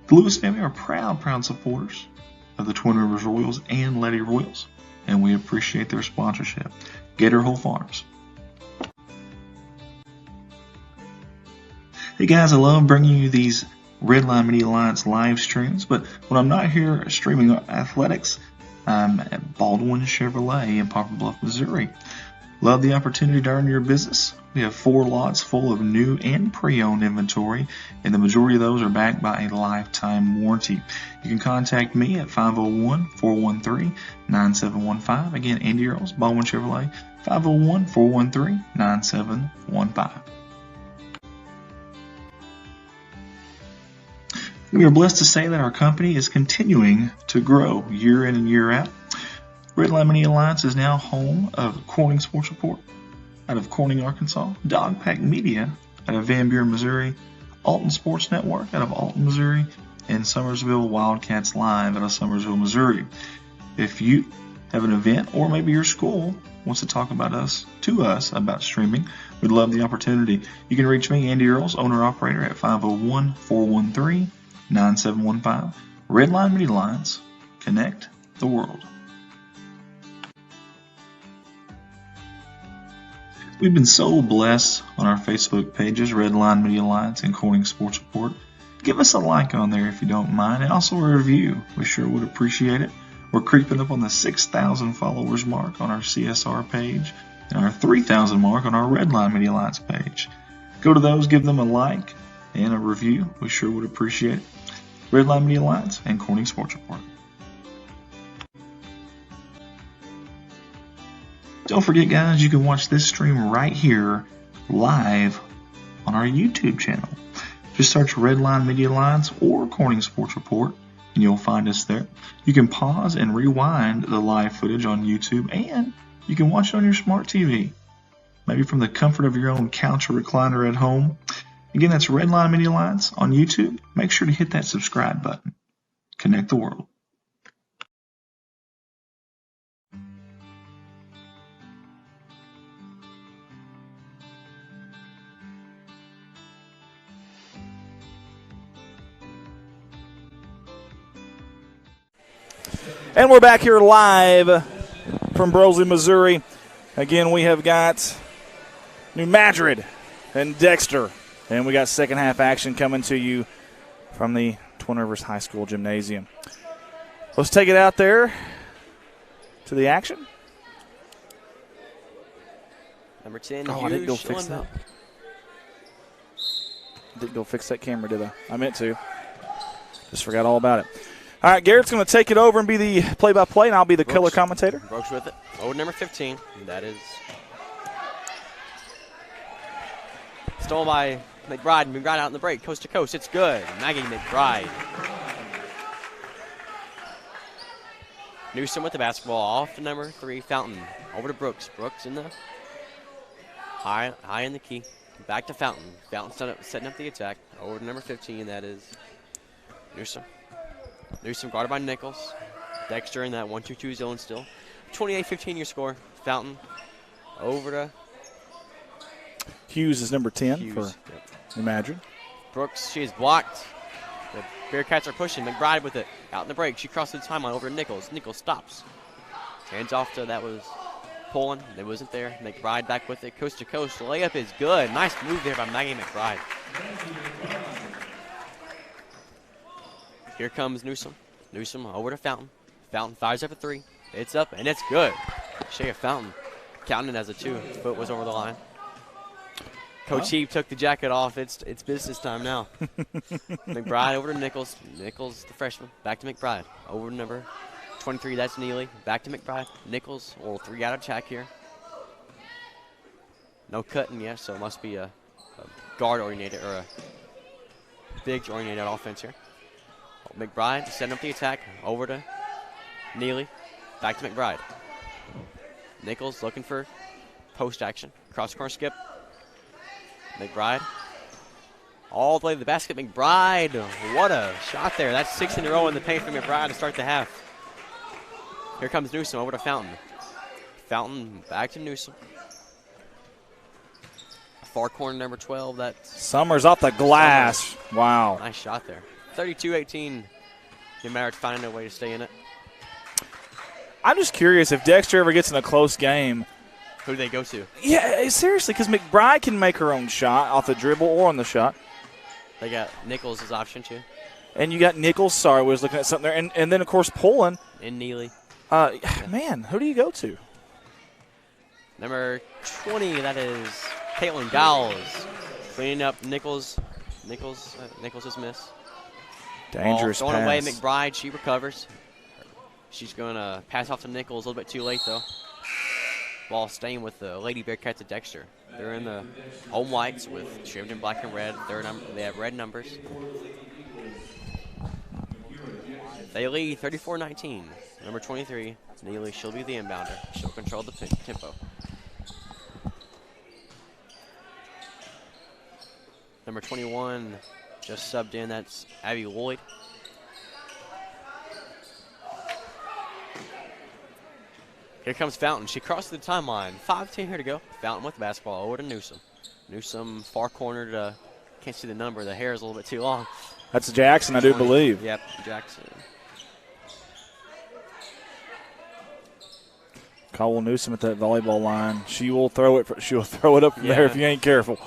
The Lewis family are proud supporters of the Twin Rivers Royals and Lady Royals, and we appreciate their sponsorship. Gator Hole Farms. Hey guys, I love bringing you these Redline Media Alliance live streams, but when I'm not here streaming athletics, I'm at Baldwin Chevrolet in Poplar Bluff, Missouri. Love the opportunity to earn your business. We have 4 lots full of new and pre-owned inventory, and the majority of those are backed by a lifetime warranty. You can contact me at 501-413-9715. Again, Andy Earls, Baldwin Chevrolet, 501-413-9715. We are blessed to say that our company is continuing to grow year in and year out. Redline Media Alliance is now home of Corning Sports Report out of Corning, Arkansas, Dogpack Media out of Van Buren, Missouri, Alton Sports Network out of Alton, Missouri, and Summersville Wildcats Live out of Summersville, Missouri. If you have an event or maybe your school wants to talk about us about streaming, we'd love the opportunity. You can reach me, Andy Earls, owner-operator, at 501-413-9715. Redline Media Alliance. Connect the world. We've been so blessed on our Facebook pages, Redline Media Alliance and Corning Sports Report. Give us a like on there if you don't mind, and also a review. We sure would appreciate it. We're creeping up on the 6,000 followers mark on our CSR page and our 3,000 mark on our Redline Media Alliance page. Go to those, give them a like and a review. We sure would appreciate it. Redline Media Alliance and Corning Sports Report. Don't forget, guys, you can watch this stream right here live on our YouTube channel. Just search Redline Media Alliance or Corning Sports Report, and you'll find us there. You can pause and rewind the live footage on YouTube, and you can watch it on your smart TV, maybe from the comfort of your own couch or recliner at home. Again, that's Redline Media Alliance on YouTube. Make sure to hit that subscribe button. Connect the world. And we're back here live from Broseley, Missouri. Again, we have got New Madrid and Dexter. And we got second half action coming to you from the Twin Rivers High School Gymnasium. Let's take it out there to the action. Number 10, I didn't go fix that. Didn't go fix that camera, did I? I meant to. Just forgot all about it. All right, Garrett's going to take it over and be the play-by-play, and I'll be the color commentator. Brooks with it. Over number 15. That is stolen by McBride. McBride out in the break, coast to coast. It's good. Maggie McBride. Newsom with the basketball off to number 3, Fountain. Over to Brooks. Brooks in the high in the key. Back to Fountain. Fountain setting up the attack. Over to number 15. That is Newsom. Newsom guarded by Nichols. Dexter in that 1-2-2 zone still. 28-15 your score. Fountain over to Hughes is number 10 Hughes. For Imagine. Brooks, she is blocked. The Bearcats are pushing. McBride with it. Out in the break. She crosses the timeline over to Nichols. Nichols stops. Hands off to that was Poland. It wasn't there. McBride back with it. Coast to coast. The layup is good. Nice move there by Maggie McBride. Here comes Newsom. Newsom over to Fountain. Fountain fires up a 3. It's up, and it's good. Shea Fountain counting as a 2. His foot was over the line. Coach Heap took the jacket off. It's business time now. McBride over to Nichols. Nichols, the freshman. Back to McBride. Over to number 23. That's Neely. Back to McBride. Nichols, a little 3 out of attack here. No cutting yet, so it must be a guard-oriented or a big-oriented offense here. McBride setting up the attack. Over to Neely. Back to McBride. Nichols looking for post action. Cross corner skip. McBride. All the way to the basket. McBride. What a shot there. That's 6 in a row in the paint for McBride to start the half. Here comes Newsom over to Fountain. Fountain back to Newsom. Far corner number 12. That's Summers off the glass. Summers. Wow. Nice shot there. 32-18. New Madrid finding a way to stay in it. I'm just curious if Dexter ever gets in a close game. Who do they go to? Yeah, seriously, because McBride can make her own shot off the dribble or on the shot. They got Nichols as option too. And you got Nichols. Sorry, I was looking at something there. And then, of course, Poland. And Neely. Man, who do you go to? Number 20, that is Caitlin Gowles. Cleaning up Nichols. Nichols' miss. Dangerous pass. Going away, McBride. She recovers. She's going to pass off to Nichols a little bit too late, though. Ball staying with the Lady Bearcats of Dexter. They're in the home whites with shaved in black and red. They have red numbers. They lead 34-19. Number 23, Neely, she'll be the inbounder. She'll control the tempo. Number 21 just subbed in. That's Abby Lloyd. Here comes Fountain. She crosses the timeline. 5:10 here to go. Fountain with the basketball over to Newsom. Newsom far cornered. Can't see the number. The hair is a little bit too long. That's Jackson, I do believe. Yep, Jackson. Caldwell Newsom at that volleyball line. She will throw it. She'll throw it up from there if you ain't careful.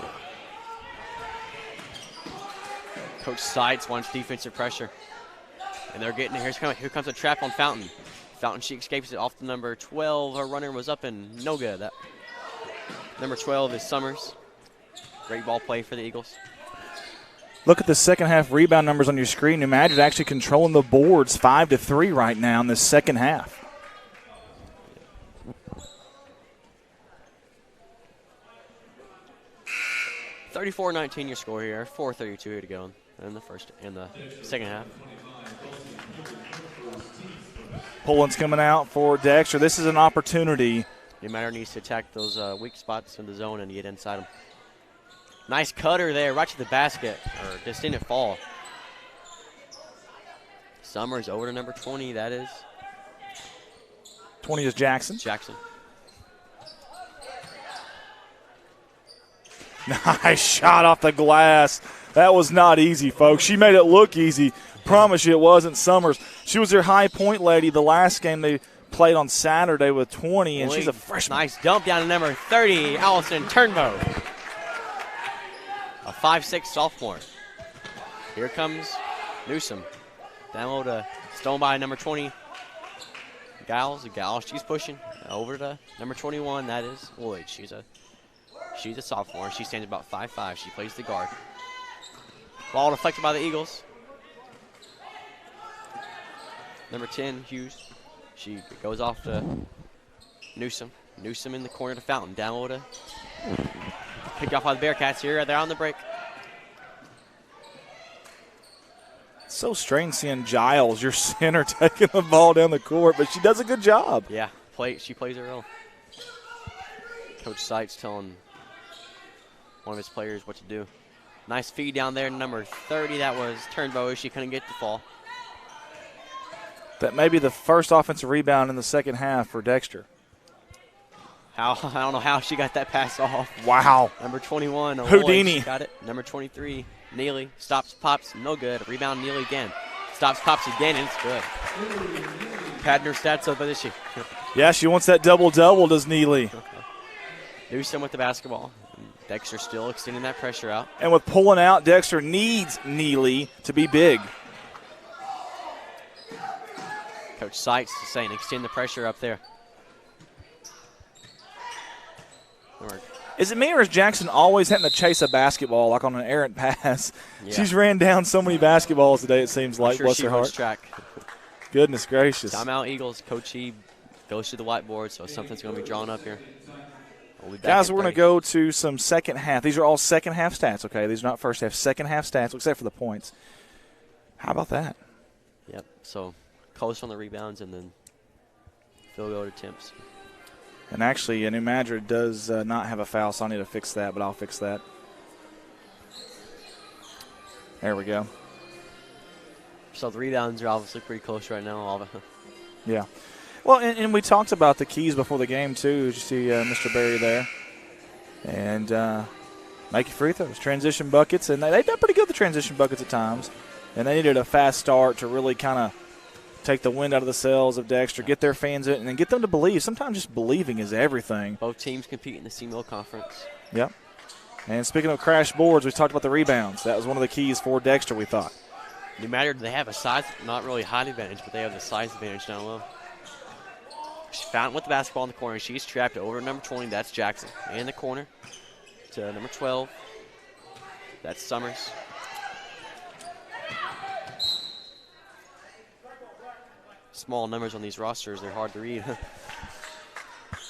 Coach Seitz wants defensive pressure, and they're getting it. Here comes a trap on Fountain. Fountain, she escapes it off the number 12. Her runner was up and no good. That number 12 is Summers. Great ball play for the Eagles. Look at the second half rebound numbers on your screen. Imagine actually controlling the boards 5-3 right now in the second half. (34-19) your score here. 4:32 here to go in the second half. Poland's coming out for Dexter. This is an opportunity. New Madrid needs to attack those weak spots in the zone and get inside them. Nice cutter there, right to the basket, or just didn't fall. Summers over to number 20. That is 20 is Jackson. Jackson. Nice shot off the glass. That was not easy, folks. She made it look easy. Promise you it wasn't. Summers. She was their high point lady the last game they played on Saturday with 20, and she's a freshman. Nice dump down to number 30, Allison Turnbow. A 5'6" sophomore. Here comes Newsom. Down low to Stone by number 20. Giles, she's pushing over to number 21. That is Lloyd. She's a sophomore. She stands about 5'5". She plays the guard. Ball deflected by the Eagles. Number 10, Hughes. She goes off to Newsom. Newsom in the corner to Fountain. Down low to picked off by the Bearcats here. They're on the break. It's so strange seeing Giles, your center, taking the ball down the court, but she does a good job. Yeah, she plays her role. Coach Seitz telling one of his players what to do. Nice feed down there, number 30. That was Turnbow. She couldn't get the fall. That may be the first offensive rebound in the second half for Dexter. I don't know how she got that pass off. Wow. Number 21, Houdini. Lloyd, got it. Number 23, Neely. Stops, pops, no good. Rebound, Neely again. Stops, pops again, and it's good. Padding her stats up, isn't she? Yeah, she wants that double-double, does Neely. Newsom with the basketball. Dexter still extending that pressure out. And with pulling out, Dexter needs Neely to be big. Coach Seitz is saying extend the pressure up there. Is it me or is Jackson always having to chase a basketball like on an errant pass? Yeah. She's ran down so many basketballs today, it seems like. Sure, Bless she her runs heart. track. Goodness gracious. Timeout Eagles. Coach E goes to the whiteboard, so something's going to be drawn up here. We'll Guys, we're going to go to some second half. These are all second half stats, okay? These are not first half. Second half stats, except for the points. How about that? Yep. So close on the rebounds and then field goal attempts. And actually, New Madrid does not have a foul, so I need to fix that, but I'll fix that. There we go. So the rebounds are obviously pretty close right now. Yeah. Well, and we talked about the keys before the game, too. You see Mr. Berry there. And make your free throws, transition buckets. And they've done pretty good with the transition buckets at times. And they needed a fast start to really kind of take the wind out of the sails of Dexter, get their fans in, and then get them to believe. Sometimes just believing is everything. Both teams compete in the C-Mill Conference. Yep. And speaking of crash boards, we talked about the rebounds. That was one of the keys for Dexter, we thought. No matter, they have a size, not really height advantage, but they have the size advantage down low. Fountain with the basketball in the corner. She's trapped over number 20. That's Jackson. In the corner to number 12. That's Summers. Small numbers on these rosters. They're hard to read.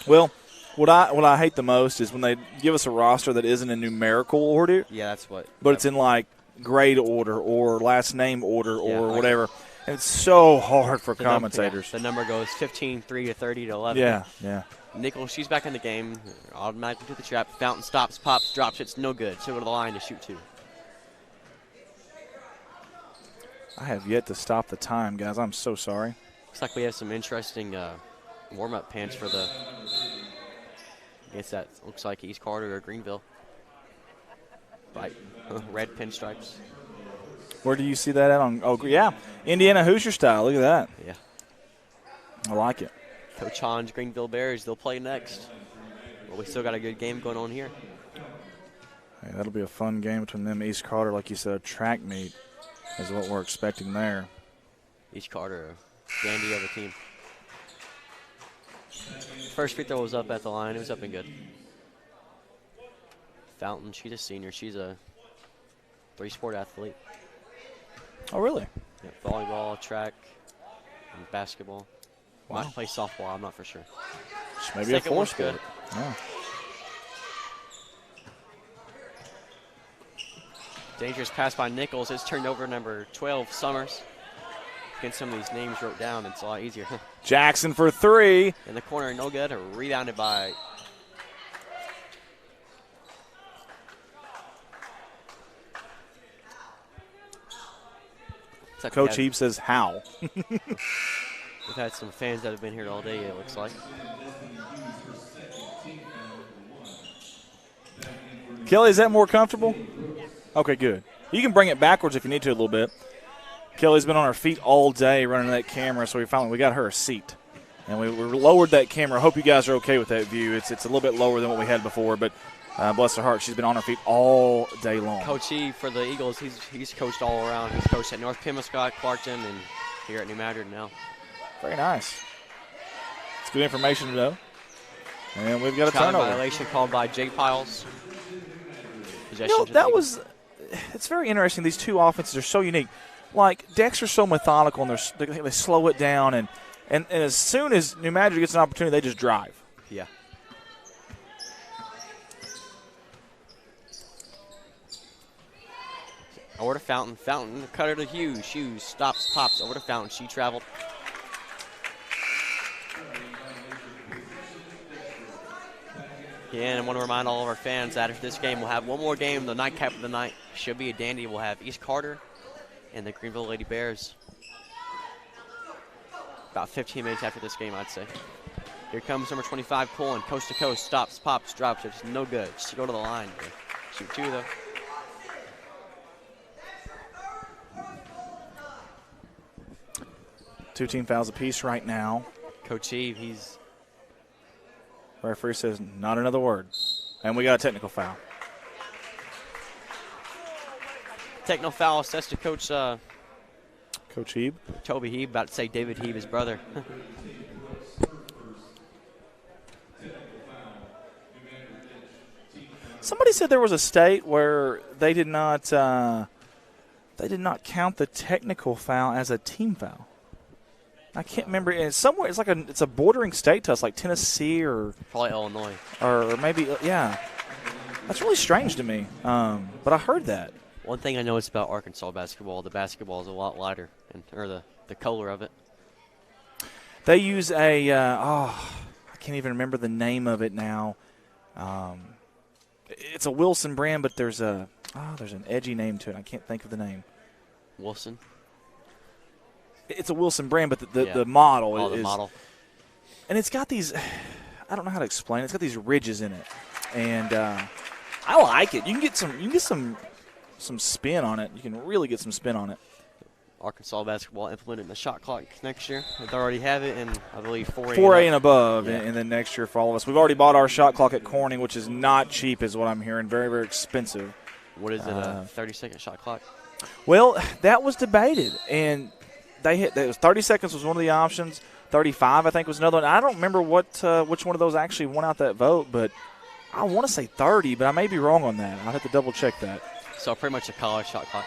Well, what I hate the most is when they give us a roster that isn't in numerical order. Yeah, that's what. But it's in like grade order or last name order or whatever. And it's so hard for commentators. The number goes 15, 3 to 30 to 11. Yeah. Nichols, she's back in the game. Automatically to the trap. Fountain stops, pops, drops. It's no good. She'll go to the line to shoot two. I have yet to stop the time, guys. I'm so sorry. Looks like we have some interesting warm-up pants for the. I guess that looks like East Carter or Greenville. Right, red pinstripes. Where do you see that at? Oh, yeah, Indiana Hoosier style. Look at that. Yeah, I like it. Coach Hans, Greenville Bears. They'll play next. Well, we still got a good game going on here. Hey, that'll be a fun game between them. East Carter, like you said, a track meet is what we're expecting there. East Carter, dandy of a team. First free throw was up at the line. It was up and good. Fountain, she's a senior. She's a three-sport athlete. Oh, really? Yeah, volleyball, track, and basketball. Wow. Might play softball. I'm not for sure. Maybe a four-sport. Good. Yeah. Dangerous pass by Nichols. It's turned over number 12, Summers. Getting some of these names wrote down, it's a lot easier. Jackson for three. In the corner, no good. Rebounded by Like Coach Heap says, how? We've had some fans that have been here all day, it looks like. Kelly, is that more comfortable? Okay, good. You can bring it backwards if you need to a little bit. Kelly's been on her feet all day running that camera, so we got her a seat. And we lowered that camera. I hope you guys are okay with that view. It's a little bit lower than what we had before, but bless her heart, she's been on her feet all day long. Coach E for the Eagles, he's coached all around. He's coached at North Pemiscot, Clarkton, and here at New Madrid now. Very nice. It's good information to know. And we've got a Child turnover. Violation called by Jake Piles. It's very interesting. These two offenses are so unique. Like, Dexter's so methodical, and they slow it down, and as soon as New Madrid gets an opportunity, they just drive. Yeah. Over to Fountain. Fountain, cutter to Hughes. Hughes stops, pops over to Fountain. She traveled. Again, I want to remind all of our fans that after this game, we'll have one more game. The nightcap of the night should be a dandy. We'll have East Carter and the Greenville Lady Bears. About 15 minutes after this game, I'd say. Here comes number 25 pulling, coast to coast, stops, pops, drops. It's no good. Just go to the line. Shoot two, though. Two team fouls apiece right now. Coach Eve, he's... Referee says not another word. And we got a technical foul. Technical foul assessed to Coach... Coach Hebe. Toby Hebe, about to say David Hebe, his brother. Somebody said there was a state where they did not count the technical foul as a team foul. I can't remember. It's somewhere. It's a bordering state to us, like Tennessee or probably Illinois, or maybe yeah. That's really strange to me. But I heard that. One thing I noticed about Arkansas basketball, the basketball is a lot lighter, or the color of it. They use I can't even remember the name of it now. It's a Wilson brand, but there's an edgy name to it. I can't think of the name. Wilson. It's a Wilson brand, but the model is. The model. And it's got these, I don't know how to explain it. It's got these ridges in it, and I like it. You can get some spin on it. You can really get some spin on it. Arkansas basketball implemented the shot clock next year. They already have it in, I believe, 4A and above, yeah. and then next year for all of us. We've already bought our shot clock at Corning, which is not cheap, is what I'm hearing. Very, very expensive. What is it? A 30-second shot clock? Well, that was debated, and it was 30 seconds was one of the options. 35, I think, was another one. I don't remember which one of those actually won out that vote, but I want to say 30, but I may be wrong on that. I'll have to double check that. So pretty much a college shot clock.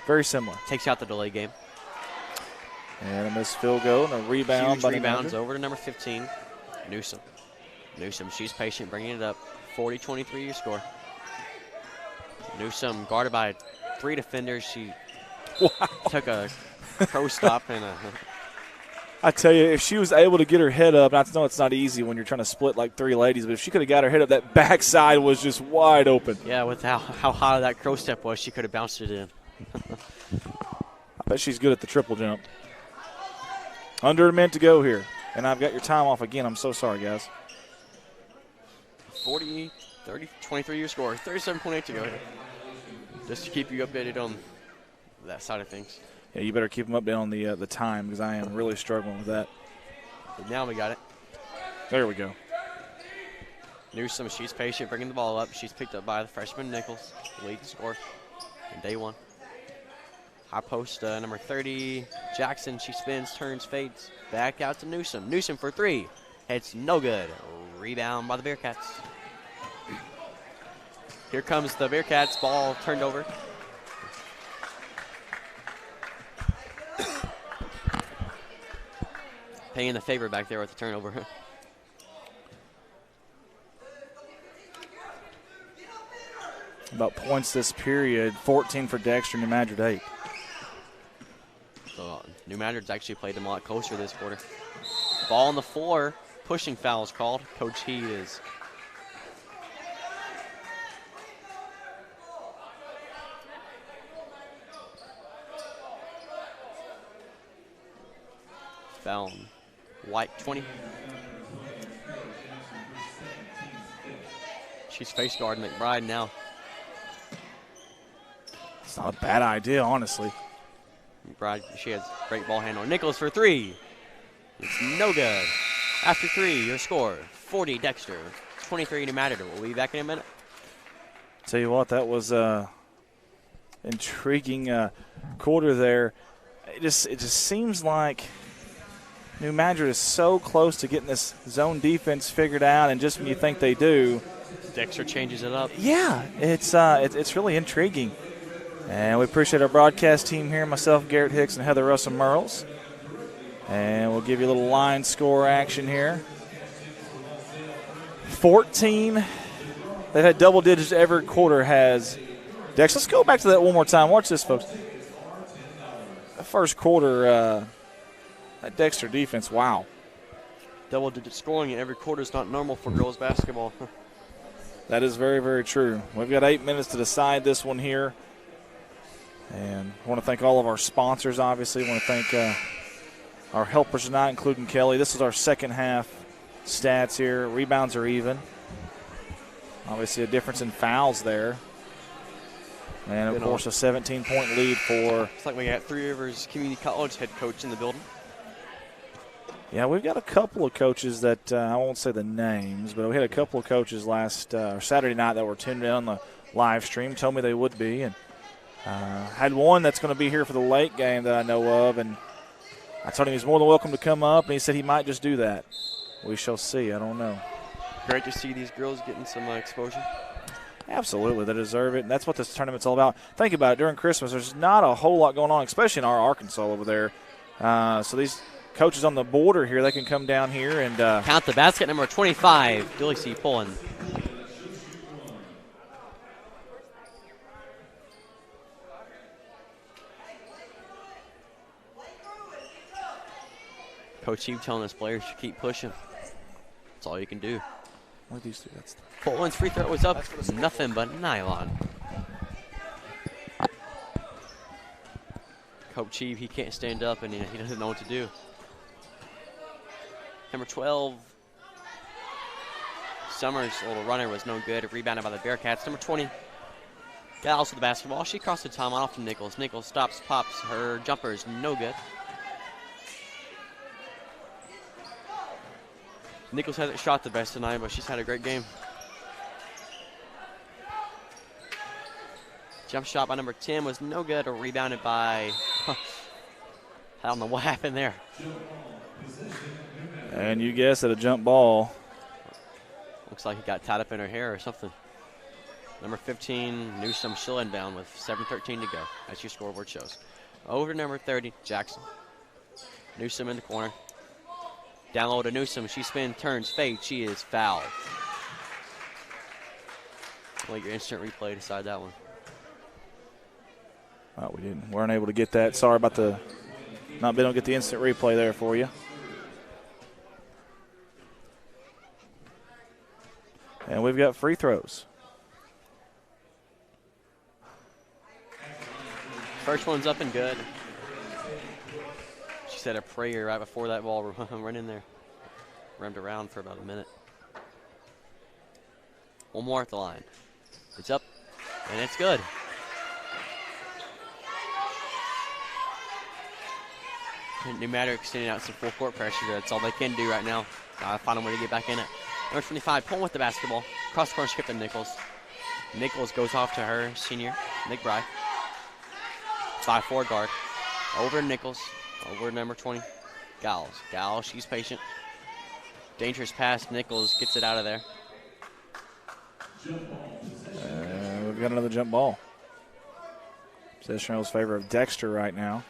Very similar. Takes out the delay game. And a missed field goal and a rebound. Huge rebounds over to number 15, Newsom. Newsom, she's patient, bringing it up. 40-23 your score. Newsom guarded by 3 defenders. She took a pro stop and I tell you, if she was able to get her head up, I know it's not easy when you're trying to split like 3 ladies, but if she could have got her head up, that backside was just wide open. Yeah, with how high that crow step was, she could have bounced it in. I bet she's good at the triple jump. Under a minute to go here, and I've got your time off again. I'm so sorry, guys. 23 your score. 37.8 to go here. Just to keep you updated on that side of things. Yeah, you better keep them updated on the time because I am really struggling with that. But now we got it. There we go. Newsom, she's patient, bringing the ball up. She's picked up by the freshman Nichols. Lead score in day 1. High post, number 30, Jackson. She spins, turns, fades. Back out to Newsom. Newsom for 3. It's no good. Rebound by the Bearcats. Here comes the Bearcats. Ball turned over. Paying the favor back there with the turnover. About points this period, 14 for Dexter, New Madrid 8. So New Madrid's actually played them a lot closer this quarter. Ball on the floor. Pushing foul is called. Coach He is. Found White 20. She's face guarding McBride now. It's not a bad idea, honestly. McBride, she has great ball handle. Nichols for 3. It's no good. After 3, your score, 40 Dexter, 23 New Matador. We'll be back in a minute. Tell you what, that was intriguing quarter there. It just seems like New Madrid is so close to getting this zone defense figured out, and just when you think they do, Dexter changes it up. Yeah, it's really intriguing. And we appreciate our broadcast team here, myself, Garrett Hicks, and Heather Russell Merles. And we'll give you a little line score action here. 14. They've had double digits every quarter has Dex. Let's go back to that one more time. Watch this, folks. The first quarter, that Dexter defense, wow. Double-digit scoring in every quarter is not normal for girls basketball. That is very, very true. We've got 8 minutes to decide this one here. And I want to thank all of our sponsors, obviously. I want to thank our helpers tonight, including Kelly. This is our second half stats here. Rebounds are even. Obviously a difference in fouls there. And, of course, a 17-point lead for... It's like we got Three Rivers Community College head coach in the building. Yeah, we've got a couple of coaches that I won't say the names, but we had a couple of coaches last Saturday night that were tuned in on the live stream, told me they would be. And had one that's going to be here for the late game that I know of, and I told him he's more than welcome to come up, and he said he might just do that. We shall see. I don't know. Great to see these girls getting some exposure. Absolutely. They deserve it, and that's what this tournament's all about. Think about it. During Christmas, there's not a whole lot going on, especially in our Arkansas over there. So these coaches on the border here, they can come down here and count the basket, number 25, Dullesey pulling. Coach Eve telling his players to keep pushing. That's all you can do. What are these two? Portland's free throw was up, nothing but nylon. Coach Eve, he can't stand up, and he doesn't know what to do. Number 12, Summers' little runner was no good. Rebounded by the Bearcats. Number 20, Gals with the basketball. She crossed the timeline off to Nichols. Nichols stops, pops. Her jumper is no good. Nichols hasn't shot the best tonight, but she's had a great game. Jump shot by number 10 was no good, or rebounded by... I don't know what happened there. And you guessed it, a jump ball. Looks like he got tied up in her hair or something. Number 15, Newsome, she'll inbound with 7:13 to go, as your scoreboard shows. Over to number 30, Jackson. Newsome in the corner. Down low to Newsome. She spins, turns, fades. She is fouled. I'll let your instant replay decide that one. Oh, we weren't able to get that. Sorry about the not being able to get the instant replay there for you. And we've got free throws. First one's up and good. She said a prayer right before that ball went in there. Rimmed around for about a minute. One more at the line. It's up, and it's good. New Matter extending out some full court pressure. That's all they can do right now. Find a way to get back in it. Number 25, pulling with the basketball. Cross court skip to Nichols. Nichols goes off to her senior, McBride. 5-4 guard. Over to Nichols. Over to number 20, Gals. Gals, she's patient. Dangerous pass. Nichols gets it out of there. We've got another jump ball. Possession in favor of Dexter right now.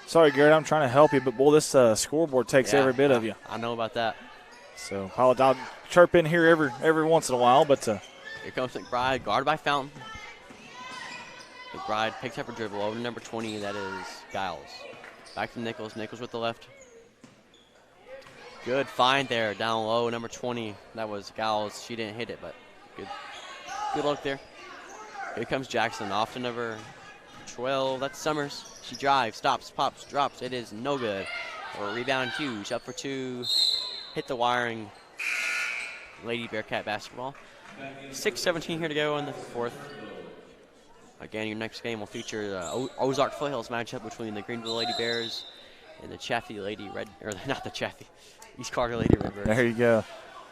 Sorry, Garrett, I'm trying to help you, but, boy, this scoreboard takes every bit of you. I know about that. So I'll chirp in here every once in a while. But here comes McBride, guarded by Fountain. McBride picks up her dribble over to number 20, that is Giles. Back to Nichols. Nichols with the left. Good find there, down low, number 20. That was Giles. She didn't hit it, but good look there. Here comes Jackson, off to number 12, that's Summers. She drives, stops, pops, drops. It is no good. Or a rebound, Hughes, up for 2. Hit the wiring. Lady Bearcat basketball. 6:17 here to go in the fourth. Again, your next game will feature the Ozark Foothills matchup between the Greenville Lady Bears and the Chaffee Lady Red, or not the Chaffee, East Carter Lady Redbirds. There you go.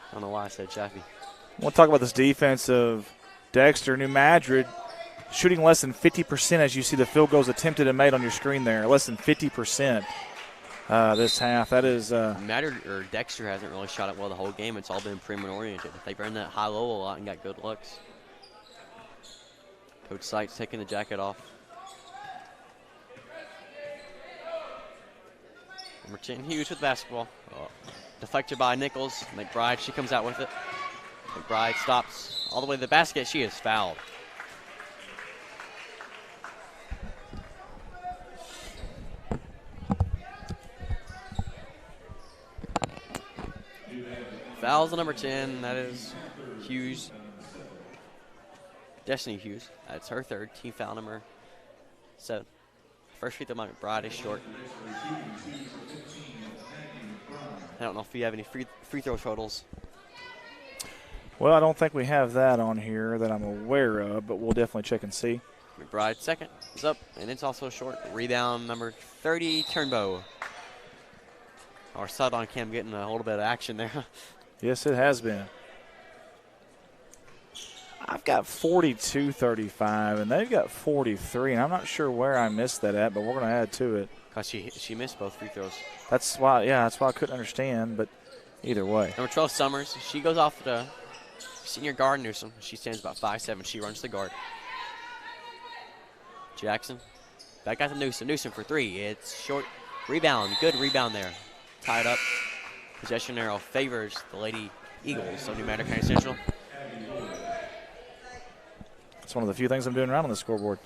I don't know why I said Chaffee. We'll talk about this defense of Dexter. New Madrid shooting less than 50% as you see the field goals attempted and made on your screen there. Less than 50% this half. That is Dexter hasn't really shot it well the whole game. It's all been perimeter oriented. They burned that high-low a lot and got good looks. Coach Sykes taking the jacket off. Number 10, Hughes with basketball. Deflected by Nichols. McBride, she comes out with it. McBride stops all the way to the basket. She is fouled. Fouls on number 10. That is Hughes. Destiny Hughes. That's her third. Team foul number 7. First free throw by McBride is short. I don't know if we have any free throw totals. Well, I don't think we have that on here that I'm aware of, but we'll definitely check and see. McBride second is up, and it's also short. Rebound number 30, Turnbow. Our sideline cam getting a little bit of action there. Yes, it has been. I've got 42-35, and they've got 43, and I'm not sure where I missed that at, but we're going to add to it. Because she missed both free throws. That's why I couldn't understand, but either way. Number 12, Summers. She goes off the senior guard, Newsom. She stands about 5'7". She runs the guard. Jackson. Back out to Newsom. Newsom for 3. It's short. Rebound. Good rebound there. Tied up. Possession arrow favors the Lady Eagles of New Madrid County Central. It's one of the few things I'm doing right on the scoreboard.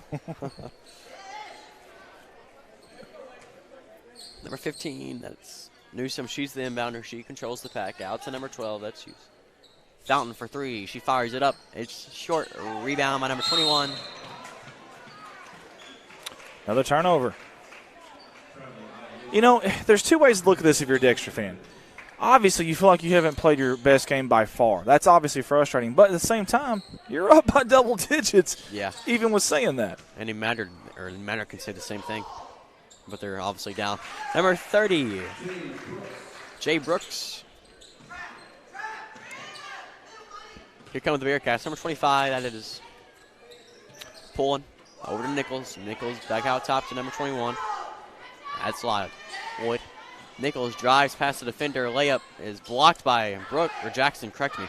Number 15, that's Newsom. She's the inbounder. She controls the pack. Out to number 12, that's Hughes. Fountain for 3. She fires it up. It's short. Rebound by number 21. Another turnover. You know, there's two ways to look at this if you're a Dexter fan. Obviously, you feel like you haven't played your best game by far. That's obviously frustrating. But at the same time, you're up by double digits. Yeah. Even with saying that. And Madrid can say the same thing. But they're obviously down. Number 30, Jay Brooks. Here comes the Bearcats. Number 25, that is pulling over to Nichols. Nichols back out top to number 21. That's live. Wood. Nichols drives past the defender. Layup is blocked by Jackson, correct me.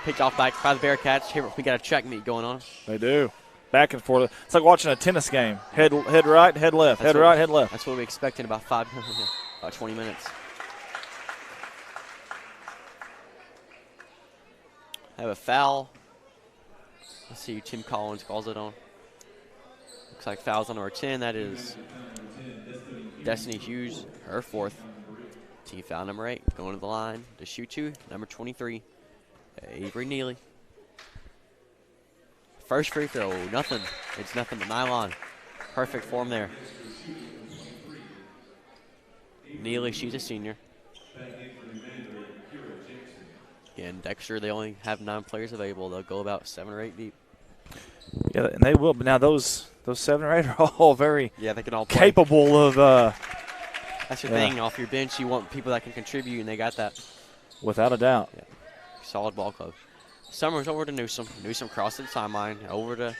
Picked off back by the Bearcats. Here we got a check meet going on. They do. Back and forth. It's like watching a tennis game. Head right, head left. Head right, head left. That's what we expect in about 20 minutes. I have a foul. Let's see who Tim Collins calls it on. Looks like fouls on number 10. That is Destiny Hughes, her 4th. Team foul number 8. Going to the line to shoot 2. Number 23, Avery Neely. First free throw, nothing. It's nothing but nylon. Perfect form there. Neely, she's a senior. Again, Dexter, they only have 9 players available. They'll go about 7 or 8 deep. Yeah, and they will. But now those 7 or 8 are all very they can all play. Capable of. That's your thing. Off your bench, you want people that can contribute, and they got that. Without a doubt. Yeah. Solid ball club. Summers over to Newsom. Newsom crosses the timeline. Over to.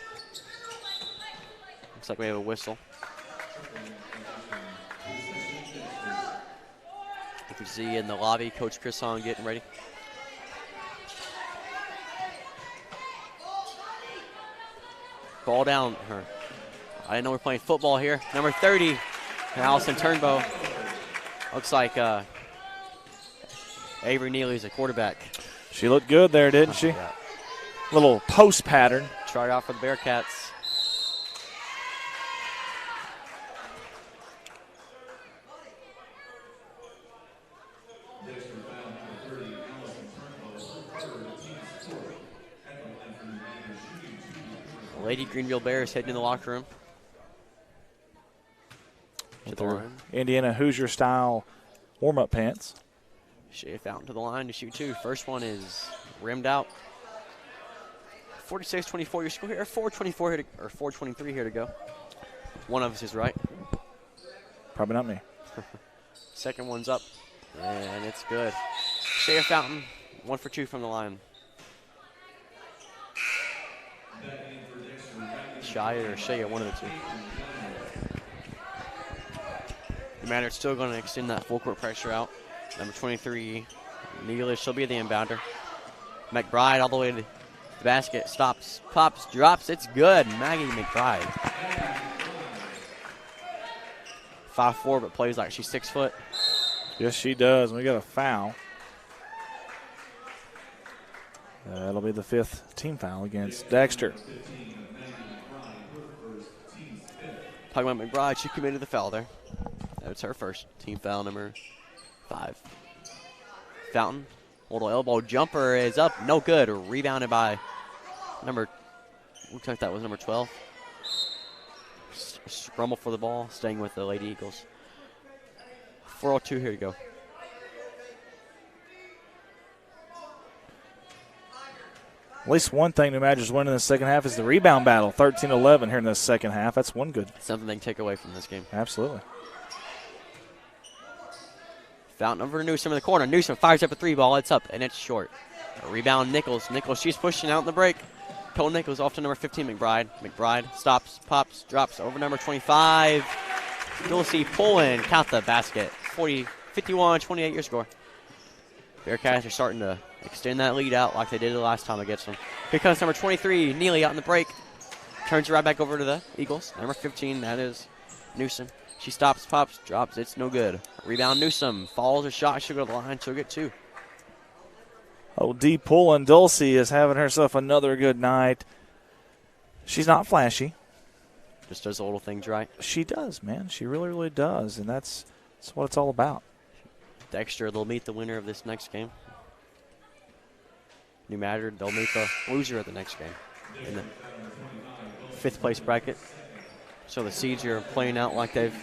Looks like we have a whistle. You can see in the lobby, Coach Chris Hahn getting ready. Ball down her. I didn't know we're playing football here. Number 30, Allison Turnbow. Looks like Avery Neely's a quarterback. She looked good there, didn't she? Yeah. Little post pattern. Try out for the Bearcats. Lady Greenville Bears heading in the locker room. to the line. Indiana Hoosier-style warm-up pants. Shea Fountain to the line to shoot 2. First one is rimmed out. 46-24 your score here. 4:24 here to, or 4:23 here to go. One of us is right. Probably not me. Second one's up, and it's good. Shea Fountain, 1 for 2 from the line. Shia or Shea, one of the two. No matter, it's still going to extend that full court pressure out. Number 23, Neely, she'll be the inbounder. McBride all the way to the basket, stops, pops, drops, it's good. Maggie McBride. 5'4", but plays like she's 6 foot. Yes, she does. We got a foul. That'll be the 5th team foul against Dexter. Talking about McBride, she committed the foul there. That's her first team foul, number 5. Fountain, little elbow jumper is up, no good. Rebounded by looks like that was number 12. Scrumble for the ball, staying with the Lady Eagles. 4:02 here to go. At least one thing New Madrid's winning in the second half is the rebound battle. 13-11 here in the second half. That's one good. Something they can take away from this game. Absolutely. Fountain over to Newsom in the corner. Newsom fires up a 3 ball. It's up, and it's short. A rebound, Nichols. Nichols, she's pushing out in the break. Cole Nichols off to number 15, McBride. McBride stops, pops, drops over number 25. Dulcie pulling, count the basket. 51-28 your score. Bearcats are starting to extend that lead out like they did the last time against them. Here comes number 23, Neely out in the break. Turns it right back over to the Eagles. Number 15, that is Newsom. She stops, pops, drops. It's no good. Rebound, Newsom. Falls her shot. She'll go to the line. She'll get 2. Oh, D. Pullen. Dulcie is having herself another good night. She's not flashy. Just does the little things right. She does, man. She really, really does, and that's what it's all about. Dexter, they'll meet the winner of this next game. New Madrid, they'll meet the loser of the next game in the 5th place bracket. So the Seeds are playing out like they've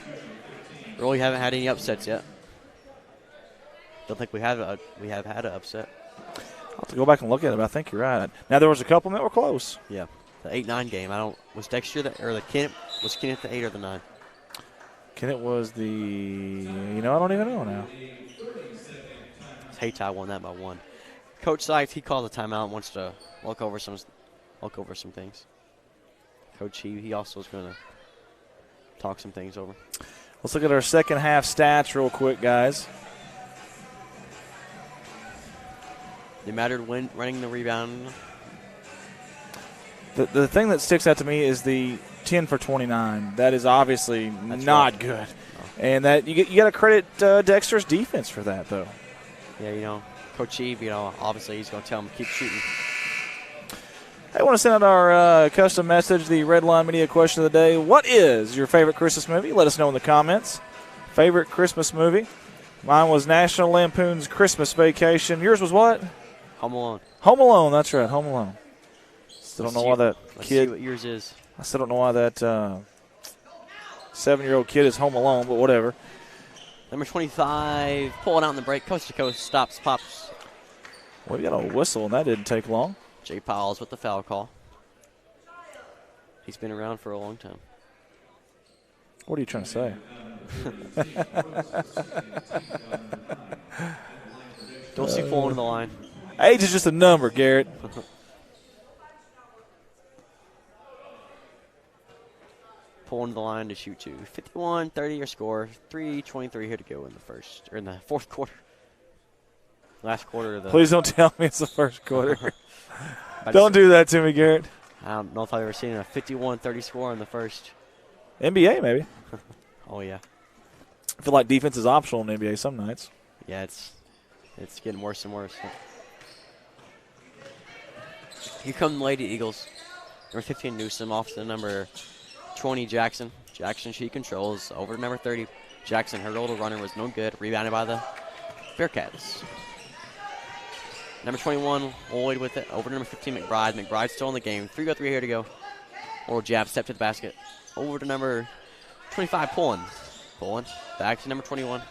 really haven't had any upsets yet. Don't think we have had an upset. I'll have to go back and look at it, but I think you're right. Now, there was a couple that were close. Yeah. The 8-9 game. Was Dexter was Kenneth the 8 or the 9? Kenneth was the, I don't even know now. Hayti won that by 1. Coach Sykes, he called a timeout and wants to look over some things. Coach, he also is going to talk some things over. Let's look at our second half stats real quick, guys. They mattered when running the rebound. The thing that sticks out to me is the 10 for 29. That is obviously not good. Oh. And that you got to credit Dexter's defense for that, though. Yeah, Coach Eve, obviously he's going to tell him to keep shooting. I want to send out our custom message, the Red Line Media question of the day. What is your favorite Christmas movie? Let us know in the comments. Favorite Christmas movie? Mine was National Lampoon's Christmas Vacation. Yours was what? Home Alone. Home Alone, that's right, Home Alone. Still don't know why that kid. Let's see what yours is. I still don't know why that 7-year-old kid is home alone, but whatever. Number 25, pulling out in the break, coast to coast, stops, pops. Well, we got a whistle, and that didn't take long. Jay Powell's with the foul call. He's been around for a long time. What are you trying to say? Don't see pulling in the line. Age is just a number, Garrett. Pulling the line to shoot 2. 51-30 your score. 3:23 here to go in the fourth quarter. Last quarter of the. Please don't tell me it's the first quarter. Don't do that to me, Garrett. I don't know if I've ever seen a 51-30 score in the first. NBA, maybe. Oh, yeah. I feel like defense is optional in NBA some nights. Yeah, it's getting worse and worse. Here come the Lady Eagles. Number 15, Newsom, off to number 20, Jackson. Jackson, she controls over to number 30. Jackson, her little runner was no good. Rebounded by the Bearcats. Number 21, Lloyd with it. Over to number 15, McBride. McBride still in the game. 3-3 here to go. Little jab, step to the basket. Over to number 25, Pullen. Pulling. Back to number 21.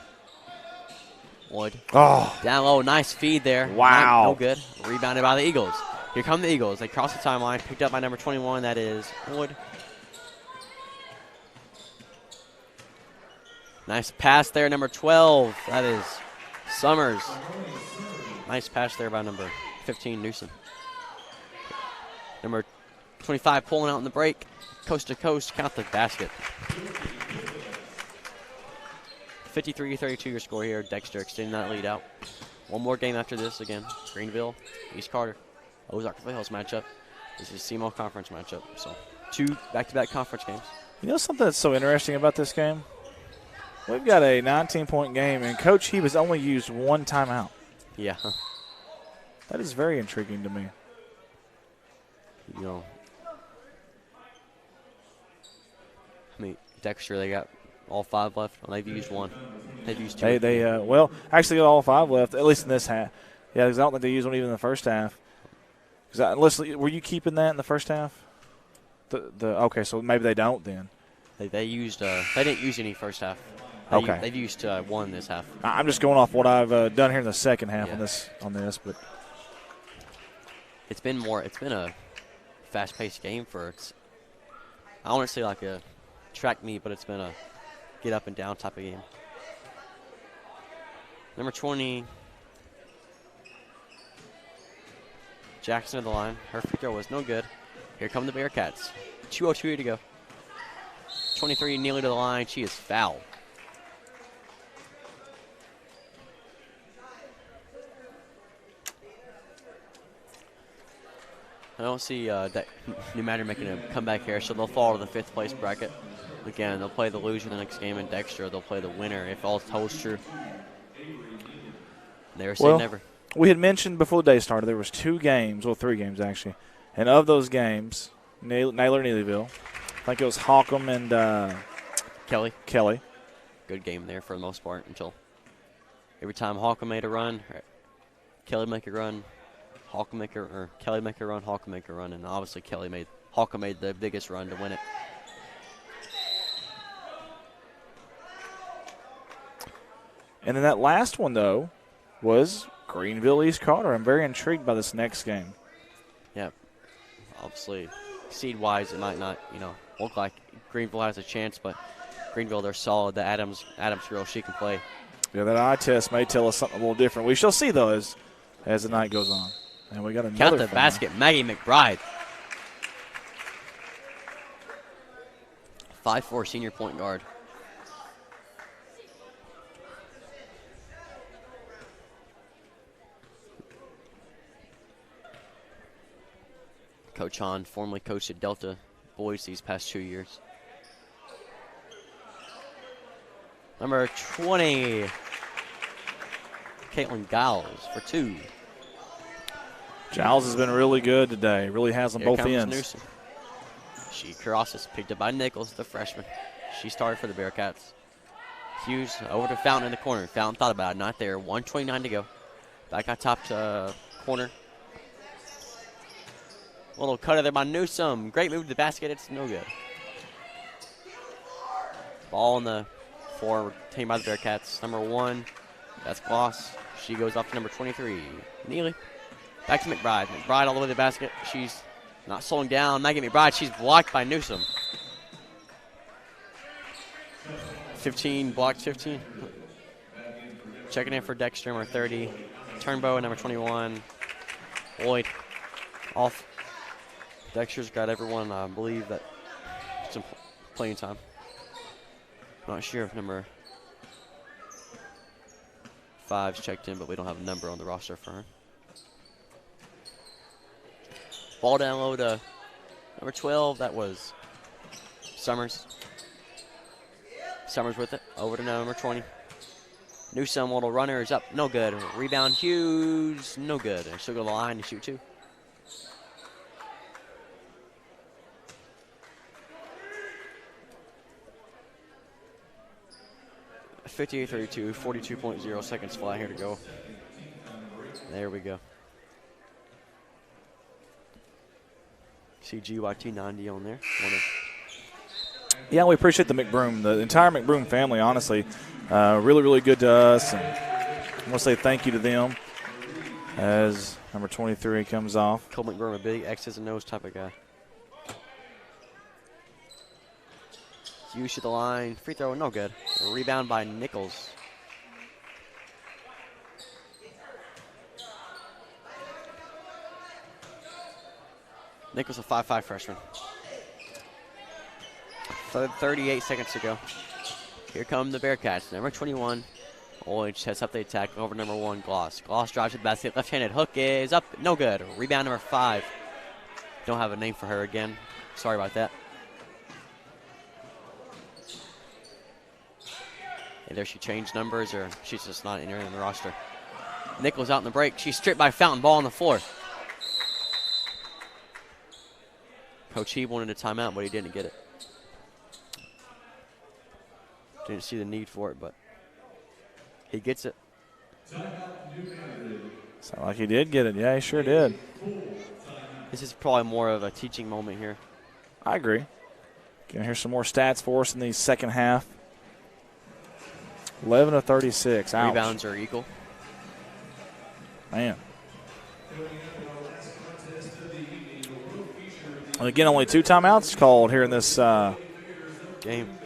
Wood. Oh. Down low. Nice feed there. Wow. No good. Rebounded by the Eagles. Here come the Eagles. They cross the timeline. Picked up by number 21. That is Wood. Nice pass there, number 12. That is Summers. Nice pass there by number 15, Newsom. Number 25 pulling out in the break. Coast to coast. Count the basket. 53-32 your score here. Dexter extending that lead out. One more game after this again. Greenville, East Carter, Ozark Hills matchup. This is CMO Conference matchup. So 2 back-to-back conference games. You know something that's so interesting about this game? We've got a 19-point game, and Coach Hebe has only used 1 timeout. Yeah. That is very intriguing to me. You know, I mean, Dexter, they got all 5 left. Well, they've used 1. They've used 2. Well, actually got all 5 left, at least in this half. Yeah, because I don't think they used one even in the first half. Were you keeping that in the first half? Okay, so maybe they don't then. They used. They didn't use any first half. Okay. They've used 1 this half. I'm just going off what I've done here in the second half on this, but it's been a fast-paced game for. I don't want to say like a track meet, but it's been a get up and down type of game. Number 20, Jackson to the line. Her free throw was no good. Here come the Bearcats. 2:02 to go. 23 Neely to the line. She is fouled. I don't see that New Matter making a comeback here, so they'll fall to the 5th place bracket. Again, they'll play the loser the next game in Dexter. They'll play the winner if all holds true. Never say never. We had mentioned before the day started there was 2 games, well 3 games actually, and of those games, Naylor and Neelyville, I think it was Holcomb and Kelly. Good game there for the most part until every time Holcomb made a run, Kelly make a run. Kelly make a run, Holcomb make a run, and obviously Holcomb made the biggest run to win it. And then that last one, though, was Greenville East Carter. I'm very intrigued by this next game. Yeah, obviously, seed-wise, it might not, look like Greenville has a chance, but Greenville, they're solid. The Adams girl, she can play. Yeah, that eye test may tell us something a little different. We shall see, though, as the night goes on. And we got another count the basket, Maggie McBride. 5'4" senior point guard. Coach Hahn formerly coached at Delta boys these past 2 years. Number 20, Caitlin Giles for 2. Giles has been really good today. Really has on Here both comes ends. Newsom. She crosses, picked up by Nichols, the freshman. She started for the Bearcats. Hughes over to Fountain in the corner. Fountain thought about it, not there. 1:29 to go. Back on top to corner. Little cutter there by Newsom. Great move to the basket. It's no good. Ball on the floor, taken by the Bearcats. Number 1, that's Gloss. She goes off to number 23, Neely. Back to McBride. McBride all the way to the basket. She's not slowing down. Maggie McBride, she's blocked by Newsom. 15, blocked 15. Checking in for Dexter, number 30. Turnbow, number 21. Lloyd off. Dexter's got everyone, I believe, that some playing time. Not sure if number 5's checked in, but we don't have a number on the roster for her. Ball down low to number 12. That was Summers. Summers with it. Over to number 20. Newsom, little runner, is up. No good. Rebound, Hughes. No good. And she'll go to the line to shoot 2. (58-32), 42.0 seconds fly here to go. There we go. See GYT 90 on there. Yeah, we appreciate the McBroom, the entire McBroom family, honestly. Really, really good to us. And I want to say thank you to them as number 23 comes off. Cole McBroom, a big X's and O's type of guy. You shoot the line. Free throw, no good. A rebound by Nichols. Nichols, a 5'5" freshman. 38 seconds to go. Here come the Bearcats. Number 21. Olich sets up the attack over number 1, Gloss. Gloss drives to the basket. Left-handed hook is up. No good. Rebound number 5. Don't have a name for her again. Sorry about that. Either she changed numbers or she's just not in the roster. Nichols out in the break. She's stripped by Fountain. Ball on the floor. Coach Heeb wanted a timeout, but he didn't get it. Didn't see the need for it, but he gets it. Sound like he did get it. Yeah, he sure did. This is probably more of a teaching moment here. I agree. Gonna hear some more stats for us in the second half. 11 of 36. Ouch. Rebounds are equal. Man. And again, only 2 timeouts called here in this game.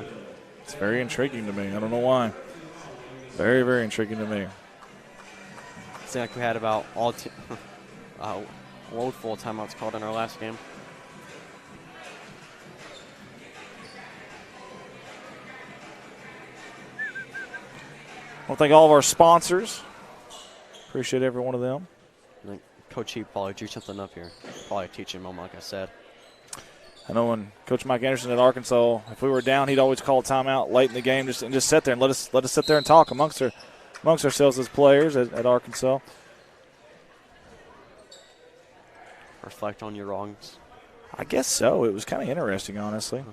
It's very intriguing to me. I don't know why. Very, very intriguing to me. It's like we had about all load full timeouts called in our last game. I want to thank all of our sponsors. Appreciate every one of them. I think Coach Heap probably drew something up here. Probably a teaching moment, like I said. I know when Coach Mike Anderson at Arkansas, if we were down, he'd always call a timeout late in the game and just sit there and let us sit there and talk amongst ourselves as players at Arkansas. Reflect on your wrongs. I guess so. It was kind of interesting, honestly.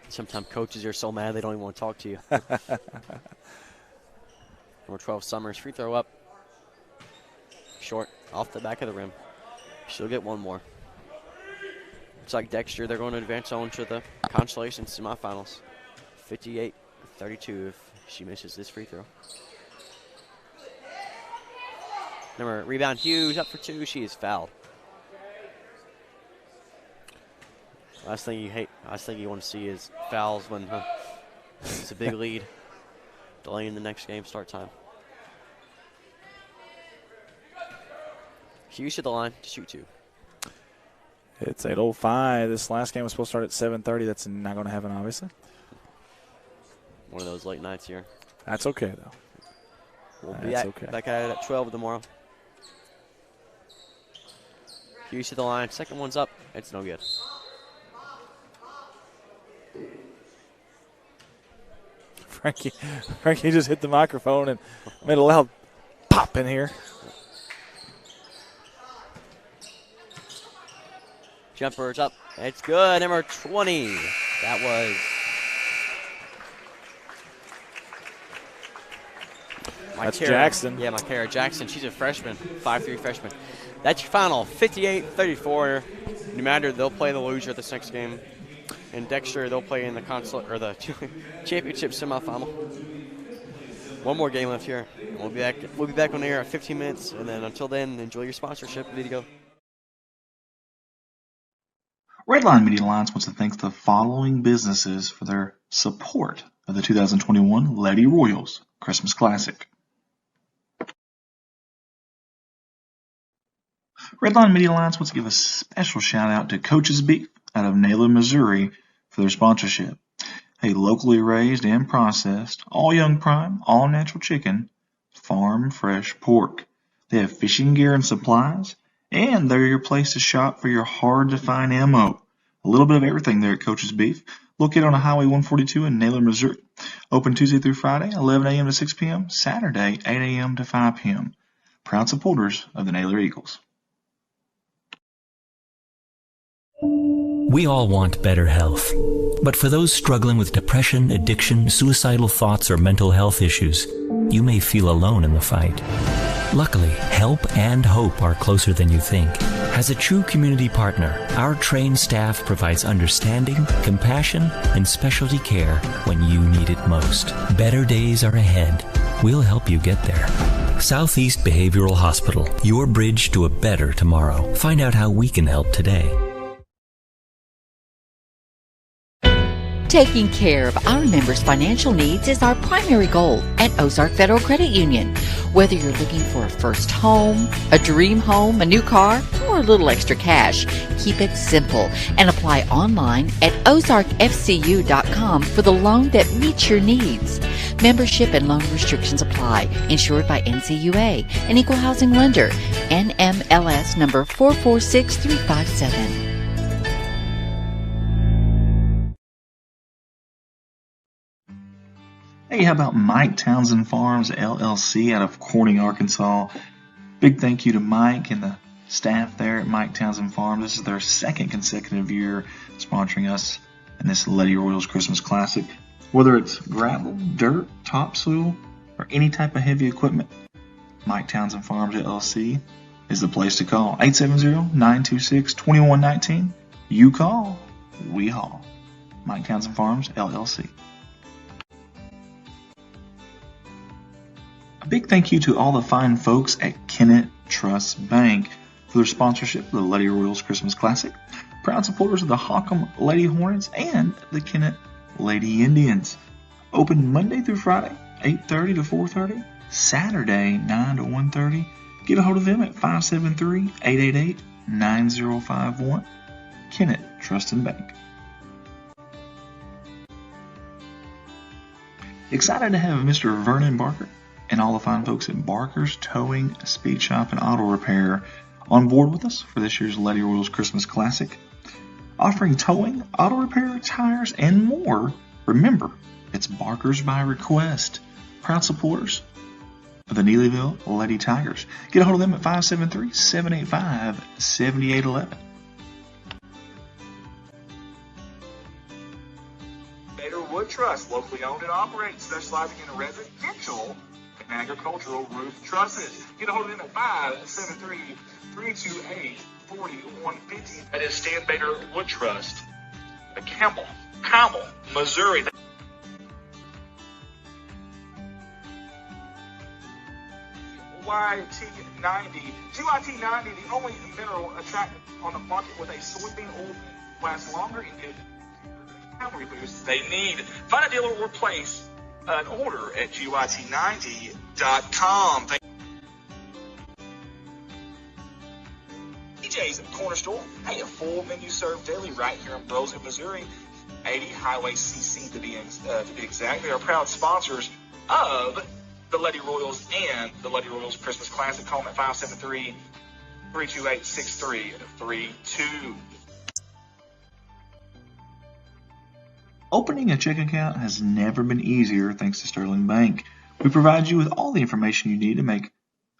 Sometimes coaches are so mad they don't even want to talk to you. Number 12, Summers, free throw up. Short, off the back of the rim. She'll get one more. It's like Dexter. They're going to advance on to the consolation semifinals. 58-32 if she misses this free throw. Number rebound Hughes up for 2. She is fouled. Last thing you want to see is fouls when it's a big lead, delaying the next game start time. Hughes to the line to shoot 2. It's 8:05. This last game was supposed to start at 7:30. That's not going to happen, obviously. One of those late nights here. That's okay, though. We'll be back at it at 12 tomorrow. Hughes to the line. Second one's up. It's no good. Frankie just hit the microphone and made a loud pop in here. Jumper's up. It's good. Number 20. That was That's Jackson. Yeah, Micaiah Jackson. She's a freshman, 5'3" freshman. That's your final, 58-34. No matter, they'll play the loser this next game. And Dexter, they'll play in the the championship semifinal. One more game left here. We'll be back on the air at 15 minutes. And then until then, enjoy your sponsorship. Way to go. Redline Media Alliance wants to thank the following businesses for their support of the 2021 Lady Royals Christmas Classic. Redline Media Alliance wants to give a special shout out to Coach's Beef out of Naylor, Missouri for their sponsorship. A locally raised and processed, all young prime, all natural chicken, farm fresh pork. They have fishing gear and supplies, and they're your place to shop for your hard-to-find ammo. A little bit of everything there at Coach's Beef, located on Highway 142 in Naylor, Missouri. Open Tuesday through Friday, 11 a.m. to 6 p.m., Saturday, 8 a.m. to 5 p.m. Proud supporters of the Naylor Eagles. We all want better health. But for those struggling with depression, addiction, suicidal thoughts, or mental health issues, you may feel alone in the fight. Luckily, help and hope are closer than you think. As a true community partner, our trained staff provides understanding, compassion, and specialty care when you need it most. Better days are ahead. We'll help you get there. Southeast Behavioral Hospital, your bridge to a better tomorrow. Find out how we can help today. Taking care of our members' financial needs is our primary goal at Ozark Federal Credit Union. Whether you're looking for a first home, a dream home, a new car, or a little extra cash, keep it simple and apply online at ozarkfcu.com for the loan that meets your needs. Membership and loan restrictions apply. Insured by NCUA, an equal housing lender. NMLS number 446357. Hey, how about Mike Townsend Farms, LLC out of Corning, Arkansas? Big thank you to Mike and the staff there at Mike Townsend Farms. This is their second consecutive year sponsoring us in this Lady Royals Christmas Classic. Whether it's gravel, dirt, topsoil, or any type of heavy equipment, Mike Townsend Farms, LLC is the place to call. 870-926-2119. You call, we haul. Mike Townsend Farms, LLC. A big thank you to all the fine folks at Kennett Trust Bank for their sponsorship of the Lady Royals Christmas Classic. Proud supporters of the Hockham Lady Hornets and the Kennett Lady Indians. Open Monday through Friday, 8:30 to 4:30. Saturday, 9 to 1:30. Get a hold of them at 573-888-9051. Kennett Trust and Bank. Excited to have Mr. Vernon Barker and all the fine folks at Barker's Towing, Speed Shop, and Auto Repair on board with us for this year's Lady Royals Christmas Classic. Offering towing, auto repair, tires, and more. Remember, it's Barker's by request. Proud supporters of the Neelyville Lady Tigers. Get a hold of them at 573-785-7811. Wood Trust, locally owned and operated, specializing in residential and agricultural roof trusses. Get a hold of them at 573-328-4150. That is Stan Bader Wood Trust, Campbell, Missouri. GYT90, the only mineral attractant on the market with a soybean oil that lasts longer and gives calorie boost they need. Find a dealer or place an order at GYT90.com. DJ's Corner Store. Hey, a full menu served daily right here in Brosville, Missouri. 80 Highway CC to be exact. They are proud sponsors of the Lady Royals and the Lady Royals Christmas Classic. Call them at 573-328-6332. Opening a checking account has never been easier thanks to Sterling Bank. We provide you with all the information you need to make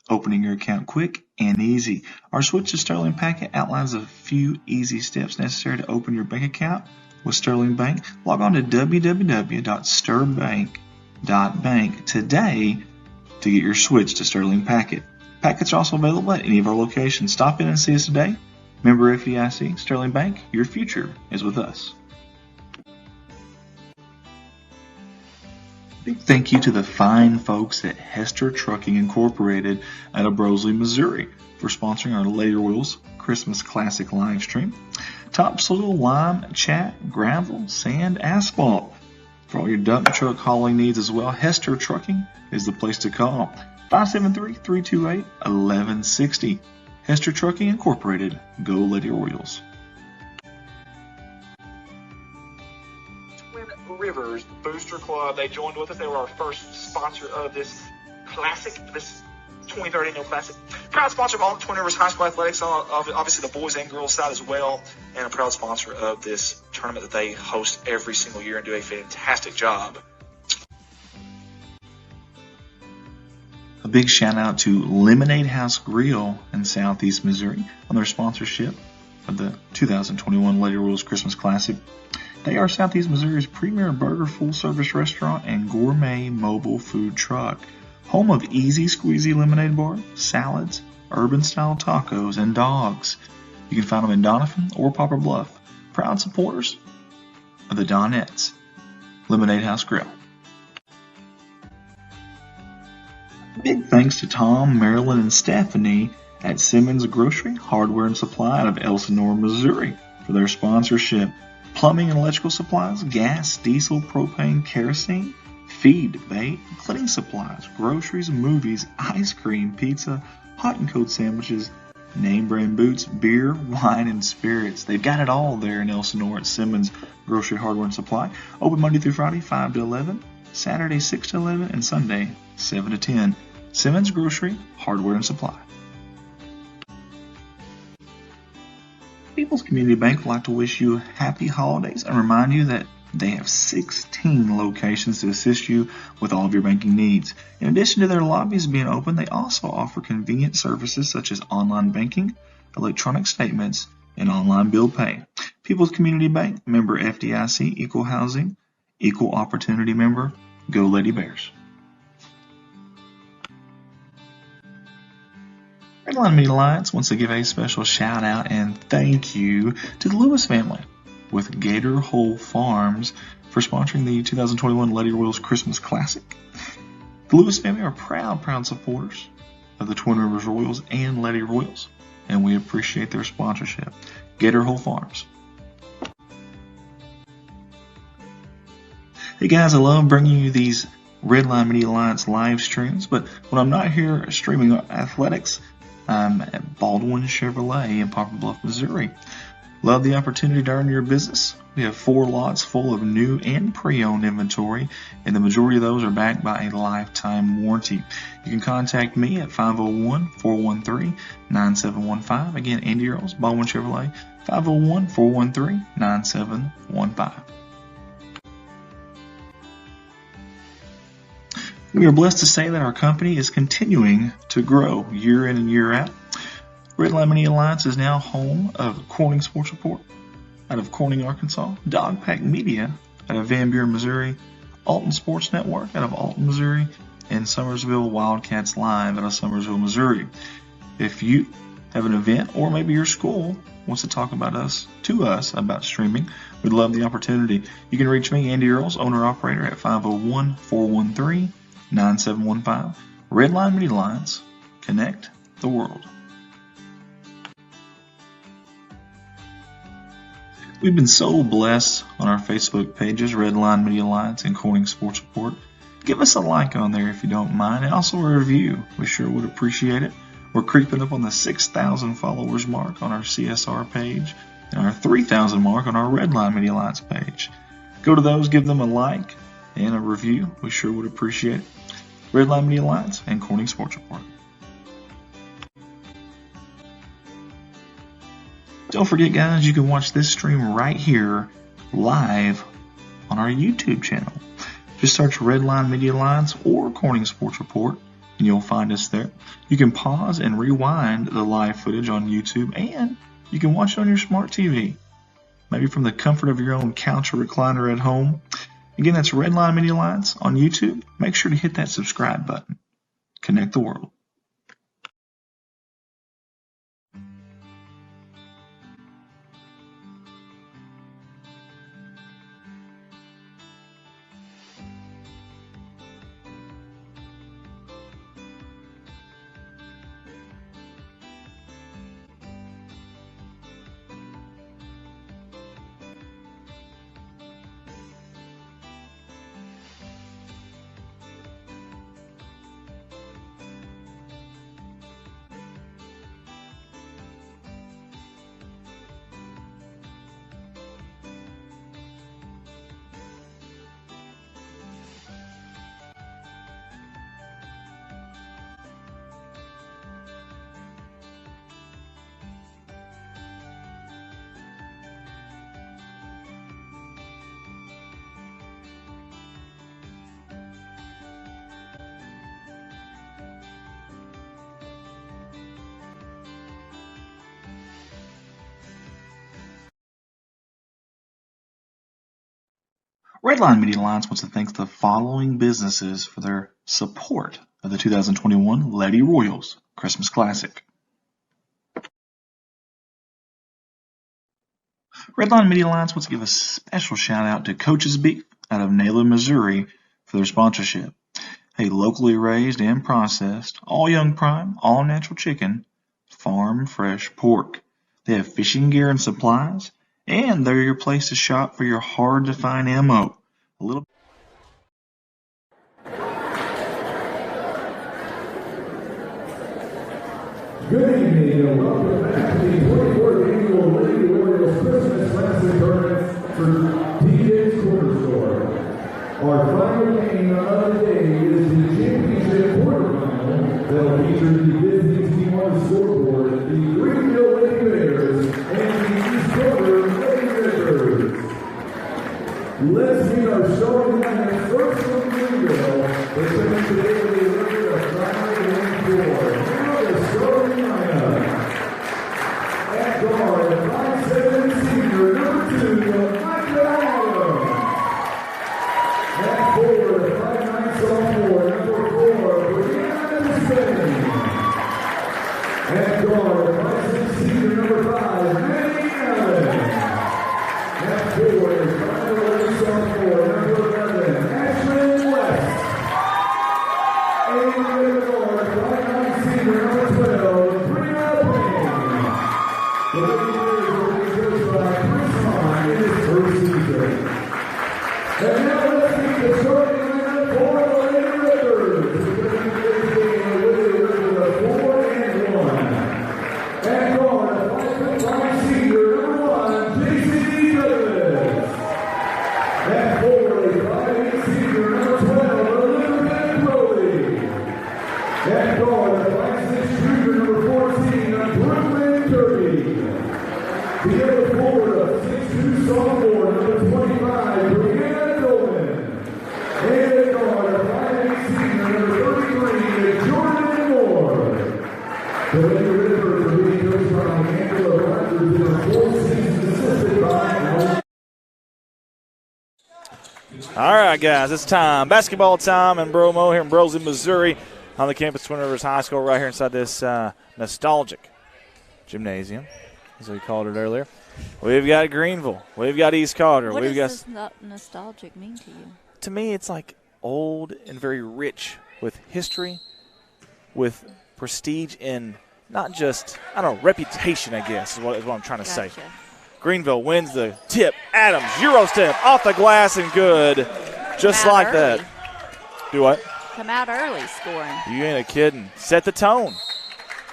opening your account quick and easy. Our Switch to Sterling packet outlines a few easy steps necessary to open your bank account with Sterling Bank. Log on to www.sterbank.bank today to get your Switch to Sterling packet. Packets are also available at any of our locations. Stop in and see us today. Member FDIC, Sterling Bank, your future is with us. Big thank you to the fine folks at Hester Trucking Incorporated out of Brosley, Missouri for sponsoring our Lady Royals Christmas Classic live stream. Topsoil, lime, chat, gravel, sand, asphalt. For all your dump truck hauling needs as well, Hester Trucking is the place to call. 573-328-1160. Hester Trucking Incorporated. Go Lady Royals. Rivers Booster Club. They joined with us. They were our first sponsor of this classic, this 2030 annual classic. Proud sponsor of all the Twin Rivers High School athletics, obviously the boys and girls side as well, and a proud sponsor of this tournament that they host every single year and do a fantastic job. A big shout out to Lemonade House Grill in Southeast Missouri on their sponsorship of the 2021 Lady Royals Christmas Classic. They are Southeast Missouri's premier burger full-service restaurant and gourmet mobile food truck. Home of easy squeezy lemonade bar, salads, urban-style tacos, and dogs. You can find them in Donovan or Poplar Bluff. Proud supporters of the Donettes Lemonade House Grill. Big thanks to Tom, Marilyn, and Stephanie at Simmons Grocery, Hardware and Supply out of Elsinore, Missouri for their sponsorship. Plumbing and electrical supplies, gas, diesel, propane, kerosene, feed, bait, cleaning supplies, groceries, movies, ice cream, pizza, hot and cold sandwiches, name brand boots, beer, wine, and spirits. They've got it all there in Elsinore at Simmons Grocery, Hardware and Supply. Open Monday through Friday, 5 to 11, Saturday, 6 to 11, and Sunday, 7 to 10. Simmons Grocery, Hardware and Supply. People's Community Bank would like to wish you happy holidays and remind you that they have 16 locations to assist you with all of your banking needs. In addition to their lobbies being open, they also offer convenient services such as online banking, electronic statements, and online bill pay. People's Community Bank, member FDIC, equal housing, equal opportunity member. Go Lady Bears. Redline Media Alliance wants to give a special shout out and thank you to the Lewis family with Gator Hole Farms for sponsoring the 2021 Lady Royals Christmas Classic. The Lewis family are proud supporters of the Twin Rivers Royals and Lady Royals, and we appreciate their sponsorship. Gator Hole Farms. Hey guys, I love bringing you these Redline Media Alliance live streams, but when I'm not here streaming athletics, I'm at Baldwin Chevrolet in Poplar Bluff, Missouri. Love the opportunity to earn your business. We have 4 lots full of new and pre-owned inventory, and the majority of those are backed by a lifetime warranty. You can contact me at 501-413-9715. Again, Andy Earls, Baldwin Chevrolet, 501-413-9715. We are blessed to say that our company is continuing to grow year in and year out. Redline Media Alliance is now home of Corning Sports Report out of Corning, Arkansas, Dogpack Media out of Van Buren, Missouri, Alton Sports Network out of Alton, Missouri, and Summersville Wildcats Live out of Summersville, Missouri. If you have an event or maybe your school wants to talk about us about streaming, we'd love the opportunity. You can reach me, Andy Earls, owner-operator, at 501-413-9715. Redline Media Alliance. Connect the world. We've been so blessed on our Facebook pages, Redline Media Alliance and Corning Sports Report. Give us a like on there if you don't mind, and also a review. We sure would appreciate it. We're creeping up on the 6,000 followers mark on our CSR page and our 3,000 mark on our Redline Media Alliance page. Go to those, give them a like and a review. We sure would appreciate it. Redline Media Alliance and Corning Sports Report. Don't forget, guys, you can watch this stream right here live on our YouTube channel. Just search Redline Media Alliance or Corning Sports Report, and you'll find us there. You can pause and rewind the live footage on YouTube, and you can watch it on your smart TV, maybe from the comfort of your own couch or recliner at home. Again, that's Redline Media Alliance on YouTube. Make sure to hit that subscribe button. Connect the world. Redline Media Alliance wants to thank the following businesses for their support of the 2021 Lady Royals Christmas Classic. Redline Media Alliance wants to give a special shout out to Coach's Beef out of Naylor, Missouri for their sponsorship. A locally raised and processed, all young prime, all natural chicken, farm fresh pork. They have fishing gear and supplies, and they're your place to shop for your hard to find ammo. A little Good evening and welcome back to the 24th Annual Lady Royals Christmas Classic Tournament for TJ's Corner Store. Our final game of the day is the championship quarterfinal that will feature the visiting team on the scoreboard, the Greenville Lady Bears and the East Corner Lady Rippers. Let's meet our starting lineup first from Greenville. They're coming today with a record of 5-4. Now the starting lineup. At guard, 5'7" senior, number 2, Michael Allen. At forward, 5'9" sophomore, number 4, Brianna Spain. At guard, 5'6" senior, number 5, Manny Allen. At forward, 5'11" sophomore, number 11, Ashlyn West. And at guard, 5'9" senior, number 12, Brianna Payne. The Lady Bears will be coached by Chris Hahn in his first season. And now let's meet the starting lineup for the Lady Rippers. It's going to be today's game with a record of 4-1. At guard, 5'5" senior, number 1, JC Douglas. At forward, 5'8" senior, number 12, Elizabeth Crowley. At guard, 5'6" junior, number 14, Brooklyn Kirby. The other forward, 6'2" sophomore, number 25, Brianna Dolan. And at guard, 5'8" senior, number 33, Jordan Moore. The Lady Rippers are being coached by Angela Rogers in her fourth season, assisted by Alex. All right, guys, it's time. Basketball time in Bromo here in Brosley, Missouri, on the campus of Twin Rivers High School, right here inside this nostalgic gymnasium, as we called it earlier. We've got Greenville. We've got East Carter. What We've does got this nostalgic mean to you? To me, it's like old and very rich with history, with prestige, and not just, I don't know, reputation, I guess, is what I'm trying to say. Gotcha. Greenville wins the tip. Adams, Euro step, off the glass and good. Just Come out like early. that. Do what? Come out early scoring. You ain't a kidding. Set the tone.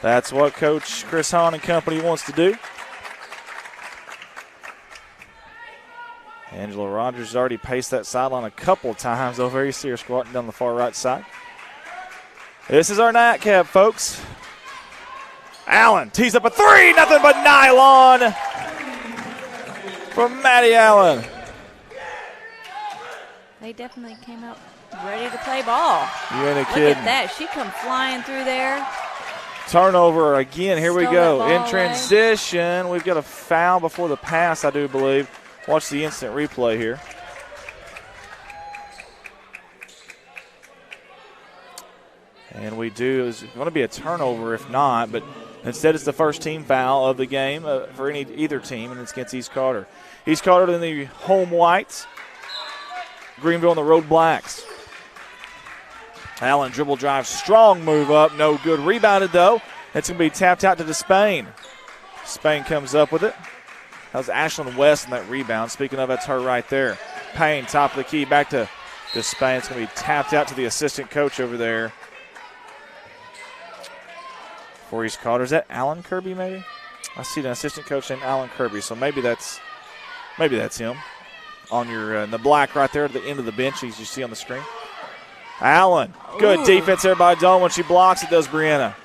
That's what Coach Chris Hahn and company wants to do. Angela Rogers has already paced that sideline a couple of times, though. Very see her squatting down the far right side. This is our nightcap, folks. Allen tees up a three, nothing but nylon from Maddie Allen. They definitely came out ready to play ball. You ain't a Look kidding. at that. She come flying through there. Turnover again. Here we Stole go. that ball In transition, we've got a foul before the pass, I do believe. Watch the instant replay here. And we do. It's going to be a turnover if not, but instead it's the first team foul of the game for either team, and it's against East Carter. East Carter in the home whites. Greenville in the road blacks. Allen dribble drive, strong move up, no good. Rebounded though. It's going to be tapped out to Despain. Spain comes up with it. That was Ashlyn West in that rebound. Speaking of, that's her right there. Payne, top of the key, back to Despain. It's going to be tapped out to the assistant coach over there. For East Carter. Is that Alan Kirby maybe? I see an assistant coach named Alan Kirby, so maybe that's him. On your in the black right there at the end of the bench, as you see on the screen. Allen, good defense there by Dawn. When she blocks, it does Brianna.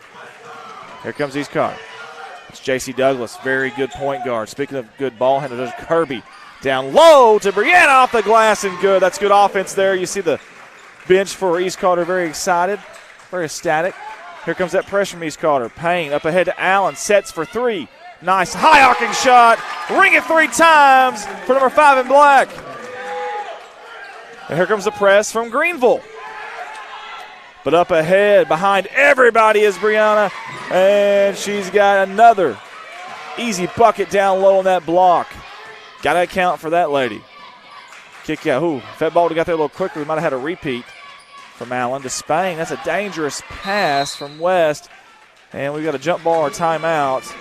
Here comes East Carter. It's J.C. Douglas, very good point guard. Speaking of good ball handler, there's Kirby. Down low to Brianna, off the glass and good. That's good offense there. You see the bench for East Carter very excited, very ecstatic. Here comes that pressure from East Carter. Payne up ahead to Allen, sets for three. Nice high arcing shot. Ring it 3 times for number 5 in black. And here comes the press from Greenville. But up ahead, behind everybody is Brianna, and she's got another easy bucket down low on that block. Got to account for that lady. Kick out. Ooh, if that ball would have got there a little quicker, we might have had a repeat from Allen to Spain. That's a dangerous pass from West, and we've got a jump ball or timeout.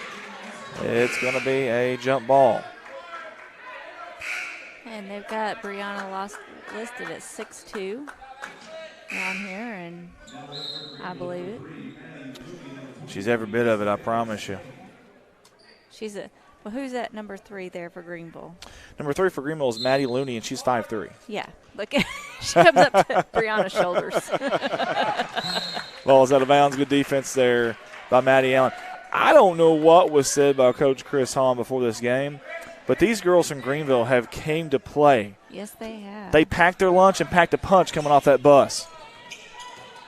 It's going to be a jump ball. And they've got Brianna listed at 6'2". Down here, and I believe it. She's every bit of it, I promise you. Well, who's that number 3 there for Greenville? Number 3 for Greenville is Maddie Looney, and she's 5'3". Yeah, look, she comes up to Brianna's shoulders. Ball's out of bounds. Good defense there by Maddie Allen. I don't know what was said by Coach Chris Hahn before this game, but these girls from Greenville have came to play. Yes, they have. They packed their lunch and packed a punch coming off that bus.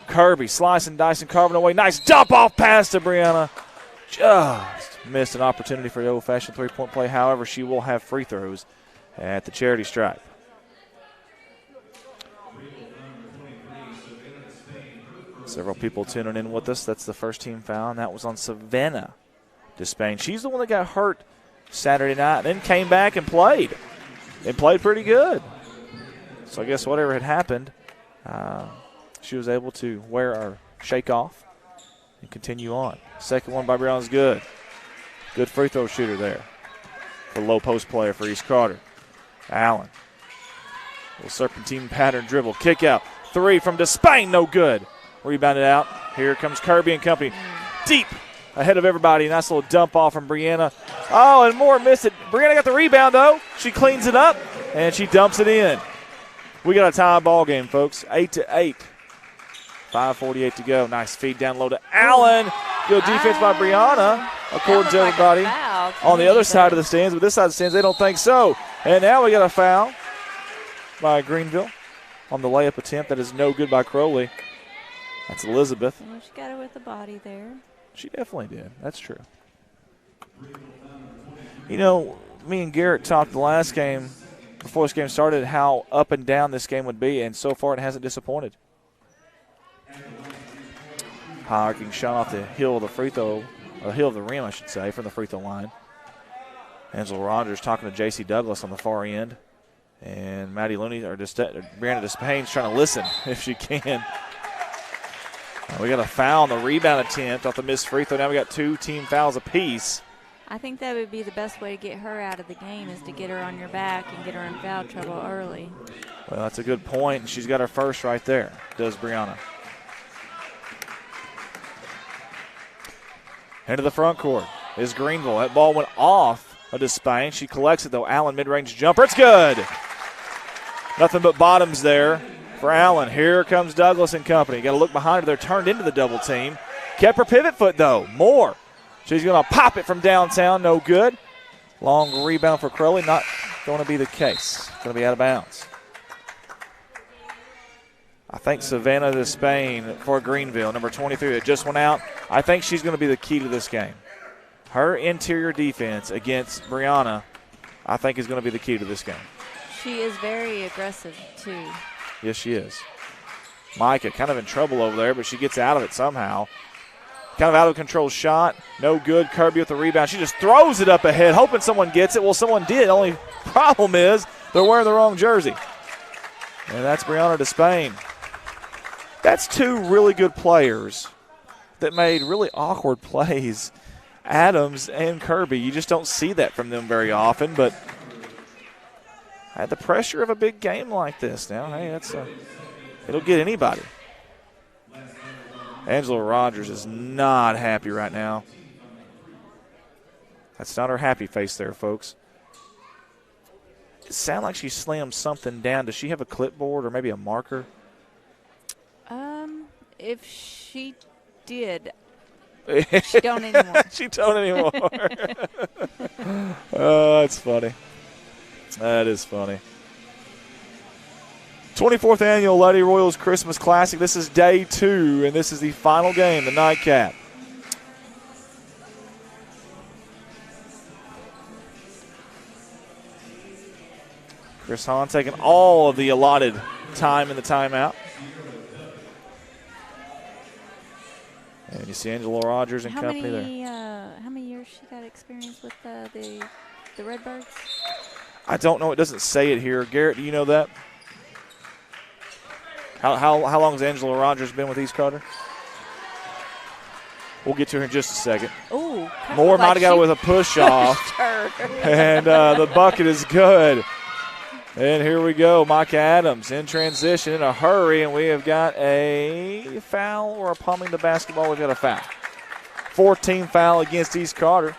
Kirby slicing, dicing, carving away. Nice dump-off pass to Brianna. Just missed an opportunity for the old-fashioned three-point play. However, she will have free throws at the charity stripe. Several people tuning in with us. That's the first team foul, and that was on Savannah Despain. She's the one that got hurt Saturday night, then came back and played. And played pretty good. So I guess whatever had happened, she was able to wear our shake off and continue on. Second one by Brown's good. Good free throw shooter there. For low post player for East Carter. Allen. Little serpentine pattern dribble. Kick out. 3 from Despain. No good. Rebounded out. Here comes Kirby and company. Deep ahead of everybody. Nice little dump off from Brianna. Oh, and Moore missed it. Brianna got the rebound, though. She cleans it up, and she dumps it in. We got a tie ball game, folks. 8-8. 5:48 to go. Nice feed down low to Allen. Good defense by Brianna, according to everybody. On the other side of the stands, but this side of the stands, they don't think so. And now we got a foul by Greenville on the layup attempt. That is no good by Crowley. That's Elizabeth. Well, she got it with the body there. She definitely did. That's true. You know, me and Garrett talked the last game, before this game started, how up and down this game would be, and so far it hasn't disappointed. High-arcing shot off the heel of the free throw, or the heel of the rim, I should say, from the free throw line. Angela Rogers talking to J.C. Douglas on the far end. And Maddie Looney, or Brianna Despain's trying to listen if she can. We got a foul on the rebound attempt off the missed free throw. Now we got 2 team fouls apiece. I think that would be the best way to get her out of the game is to get her on your back and get her in foul trouble early. Well, that's a good point, and she's got her first right there, does Brianna. Into the front court is Greenville. That ball went off of Despain. She collects it, though. Allen, mid-range jumper. It's good. Nothing but bottoms there for Allen. Here comes Douglas and company. Got to look behind her. They're turned into the double team. Kept her pivot foot, though. Moore. She's going to pop it from downtown. No good. Long rebound for Crowley. Not going to be the case. Going to be out of bounds. I think Savannah Despain for Greenville, number 23, that just went out. I think she's going to be the key to this game. Her interior defense against Brianna, I think, is going to be the key to this game. She is very aggressive, too. Yes, she is. Micah kind of in trouble over there, but she gets out of it somehow. Kind of out of control shot. No good. Kirby with the rebound. She just throws it up ahead, hoping someone gets it. Well, someone did. Only problem is they're wearing the wrong jersey. And that's Brianna Despain. That's 2 really good players that made really awkward plays. Adams and Kirby. You just don't see that from them very often, but at the pressure of a big game like this now, hey, it'll get anybody. Angela Rogers is not happy right now. That's not her happy face there, folks. It sounds like she slammed something down. Does she have a clipboard or maybe a marker? If she did, she don't anymore. She don't anymore. Oh, that's funny. That is funny. 24th Annual Lady Royals Christmas Classic. This is day 2, and this is the final game, the nightcap. Chris Hahn taking all of the allotted time in the timeout. And you see Angela Rogers and company there. How many years she got experience with the Redbirds? I don't know. It doesn't say it here. Garrett, do you know that? How long has Angela Rogers been with East Carter? We'll get to her in just a second. Ooh, Moore might have got it with a push-off. And the bucket is good. And here we go. Micah Adams in transition in a hurry, and we have got a foul or a palming the basketball. We've got a foul. 14 foul against East Carter.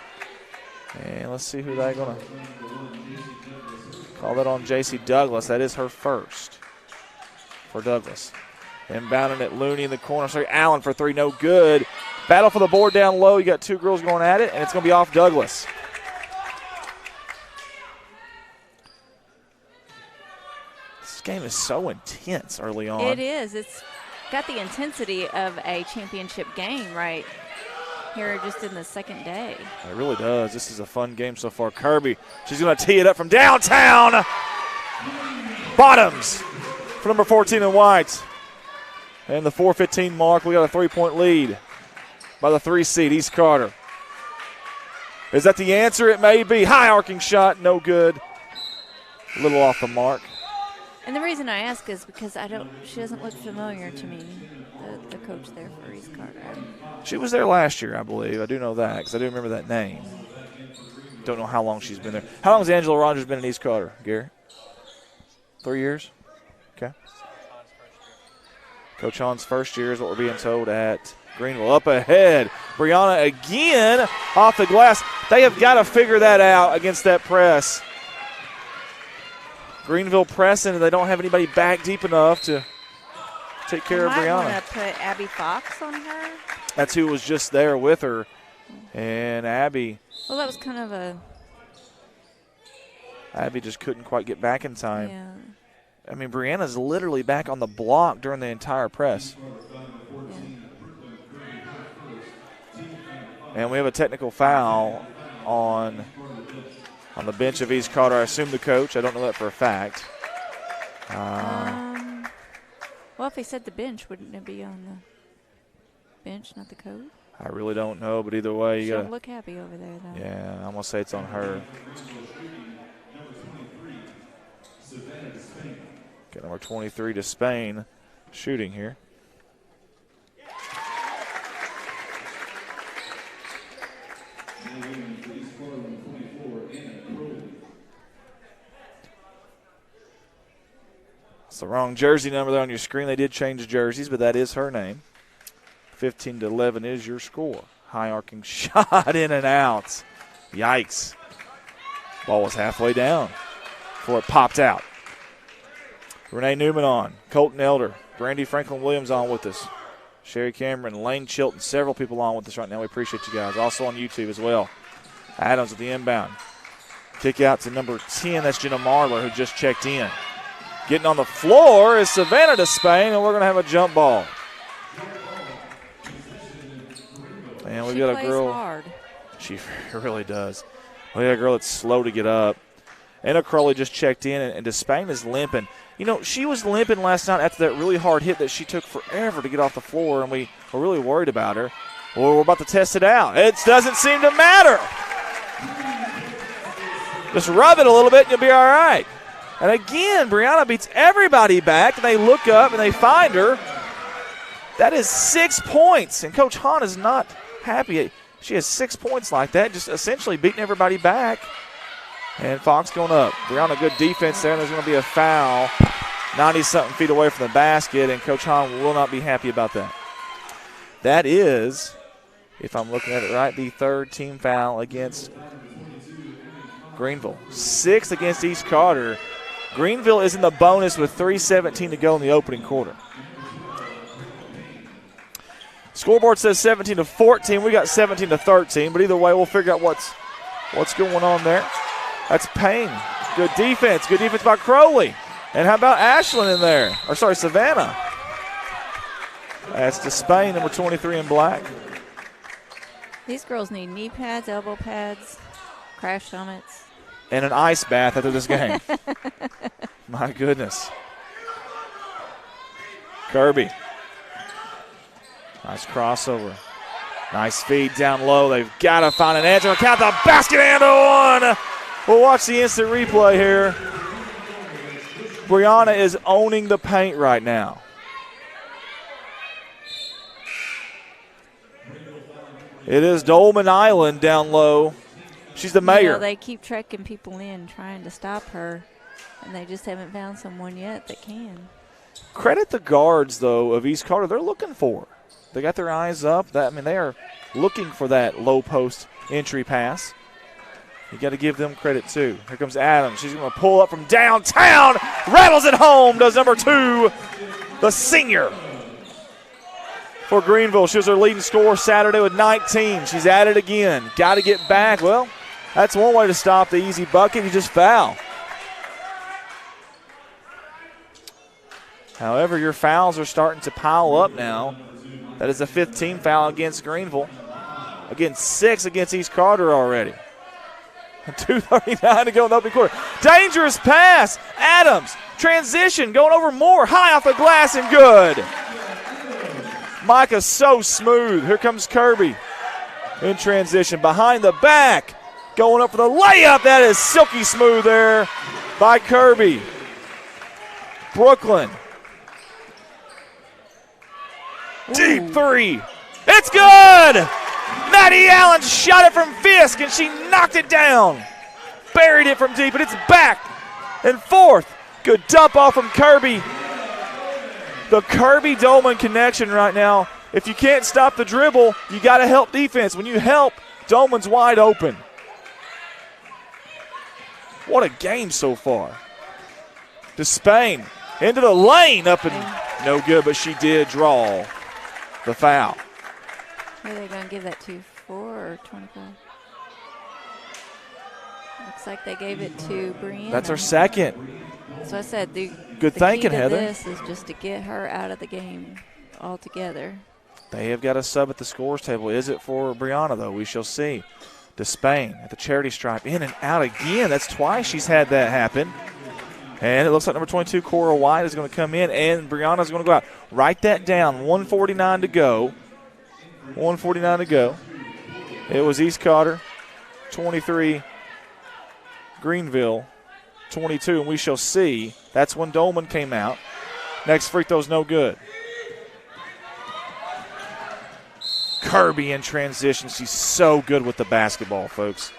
And let's see who they're going to call that on. J.C. Douglas. That is her first for Douglas. Inbounding at Looney in the corner. Sorry, Allen for three. No good. Battle for the board down low. You got two girls going at it, and it's going to be off Douglas. This game is so intense early on. It is. It's got the intensity of a championship game right here just in the second day. It really does. This is a fun game so far. Kirby, she's going to tee it up from downtown. Bottoms for number 14 in white. And the 4:15 mark, we got a 3-point lead by the 3 seed, East Carter. Is that the answer? It may be. High arcing shot, no good. A little off the mark. And the reason I ask is because she doesn't look familiar to me, the coach there for East Carter. She was there last year, I believe. I do know that because I do remember that name. Don't know how long she's been there. How long has Angela Rogers been in East Carter, Gary? 3 years? Okay. Coach Hahn's first year is what we're being told at Greenville. Up ahead. Brianna again off the glass. They have got to figure that out against that press. Greenville pressing, and they don't have anybody back deep enough to take care of Brianna. You might want to put Abby Fox on her. That's who was just there with her. And Abby. Well, that was kind of a. Abby just couldn't quite get back in time. Yeah. I mean, Brianna's literally back on the block during the entire press. Yeah. And we have a technical foul on the bench of East Carter. I assume the coach. I don't know that for a fact. Well, if he said the bench, wouldn't it be on the bench, not the coach? I really don't know, but either way, you got to look happy over there, though. Yeah, I'm going to say it's on her. Got number 23 to Spain shooting here. It's the wrong jersey number there on your screen. They did change jerseys, but that is her name. 15-11 is your score. High arcing shot in and out. Yikes. Ball was halfway down before it popped out. Renee Newman on. Colton Elder. Brandy Franklin Williams on with us. Sherry Cameron, Lane Chilton, several people on with us right now. We appreciate you guys. Also on YouTube as well. Adams at the inbound. Kick out to number 10. That's Jenna Marler, who just checked in. Getting on the floor is Savannah Despain, and we're going to have a jump ball. And we've got a girl. Hard. She really does. We got a girl that's slow to get up. Anna Crowley just checked in, and Despain is limping. You know, she was limping last night after that really hard hit that she took forever to get off the floor, and we were really worried about her. Well, we're about to test it out. It doesn't seem to matter. Just rub it a little bit, and you'll be all right. And again, Brianna beats everybody back, and they look up, and they find her. That is 6 points, and Coach Hahn is not happy. She has 6 points like that, just essentially beating everybody back. And Fox going up. Brianna, good defense there, and there's going to be a foul 90-something feet away from the basket, and Coach Hahn will not be happy about that. That is, if I'm looking at it right, the third team foul against Greenville. 6th against East Carter. Greenville is in the bonus with 3:17 to go in the opening quarter. Scoreboard says 17-14. We got 17-13, but either way, we'll figure out what's going on there. That's Payne. Good defense. Good defense by Crowley. And how about Ashlyn in there? Or, sorry, Savannah. That's Despain, number 23 in black. These girls need knee pads, elbow pads, crash helmets. And an ice bath after this game. My goodness. Kirby. Nice crossover. Nice feed down low. They've got to find an answer. Count the basket and a one. We'll watch the instant replay here. Brianna is owning the paint right now. It is Dolman Island down low. She's the mayor. You know, they keep trekking people in, trying to stop her, and they just haven't found someone yet that can. Credit the guards, though, of East Carter. They're looking for her. They got their eyes up. They are looking for that low post entry pass. You got to give them credit, too. Here comes Adams. She's going to pull up from downtown. Rattles it home. Does number 2, the senior for Greenville. She was her leading scorer Saturday with 19. She's at it again. Got to get back. Well, that's one way to stop the easy bucket. You just foul. However, your fouls are starting to pile up now. That is a 15 foul against Greenville. Again, 6 against East Carter already. 2:39 to go in the opening quarter. Dangerous pass. Adams. Transition. Going over Moore. High off the glass and good. Micah's so smooth. Here comes Kirby in transition. Behind the back. Going up for the layup. That is silky smooth there by Kirby. Brooklyn. Deep three. It's good. Maddie Allen shot it from Fisk, and she knocked it down. Buried it from deep, and it's back and forth. Good dump off from Kirby. The Kirby-Dolman connection right now. If you can't stop the dribble, you got to help defense. When you help, Dolman's wide open. What a game so far. Despain into the lane, up and no good, but she did draw the foul. Who are they going to give that to, 4 or 25? Looks like they gave it to Brianna. That's her second. So I said the thinking, key to Heather. This is just to get her out of the game altogether. They have got a sub at the scores table. Is it for Brianna, though? We shall see. Despain at the charity stripe, in and out again. That's twice she's had that happen. And it looks like number 22, Cora White, is going to come in, and Brianna's going to go out. Write that down. 1:49 to go. 1:49 to go. It was East Carter, 23, Greenville, 22, and we shall see. That's when Dolman came out. Next free throw's no good. Kirby in transition. She's so good with the basketball, folks.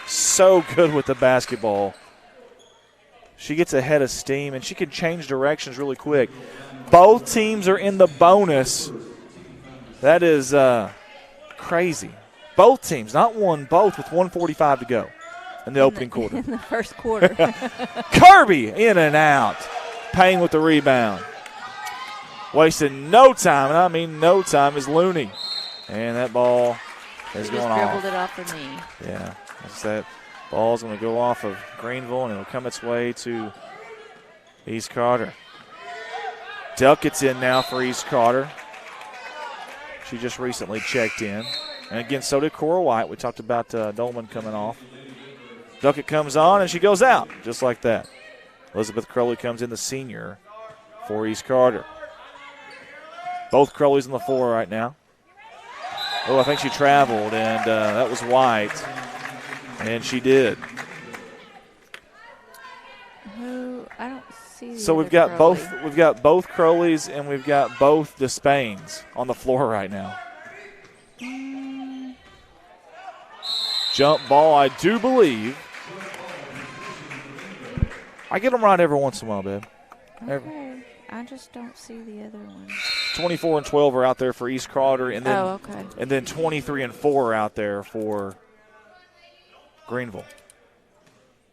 So good with the basketball. She gets ahead of steam, and she can change directions really quick. Both teams are in the bonus. That is crazy. Both teams, not one, both with 1:45 to go in the opening quarter. In the first quarter. Kirby in and out. Payne with the rebound. Wasting no time, and I mean no time, is Looney. And that ball is going off. Dribbled it off her knee. Yeah, that's that. Ball's going to go off of Greenville, and it'll come its way to East Carter. Duck gets in now for East Carter. She just recently checked in. And again, so did Cora White. We talked about Dolman coming off. Duckett comes on, and she goes out just like that. Elizabeth Crowley comes in, the senior, for East Carter. Both Crowleys on the floor right now. Oh, I think she traveled, and that was White. And she did. I don't see. So we've got both Crowleys and we've got both Despains on the floor right now. Jump ball, I do believe. I get them right every once in a while, babe. Okay. I just don't see the other one. 24 and 12 are out there for East Carter, and then okay. And then 23 and 4 are out there for Greenville.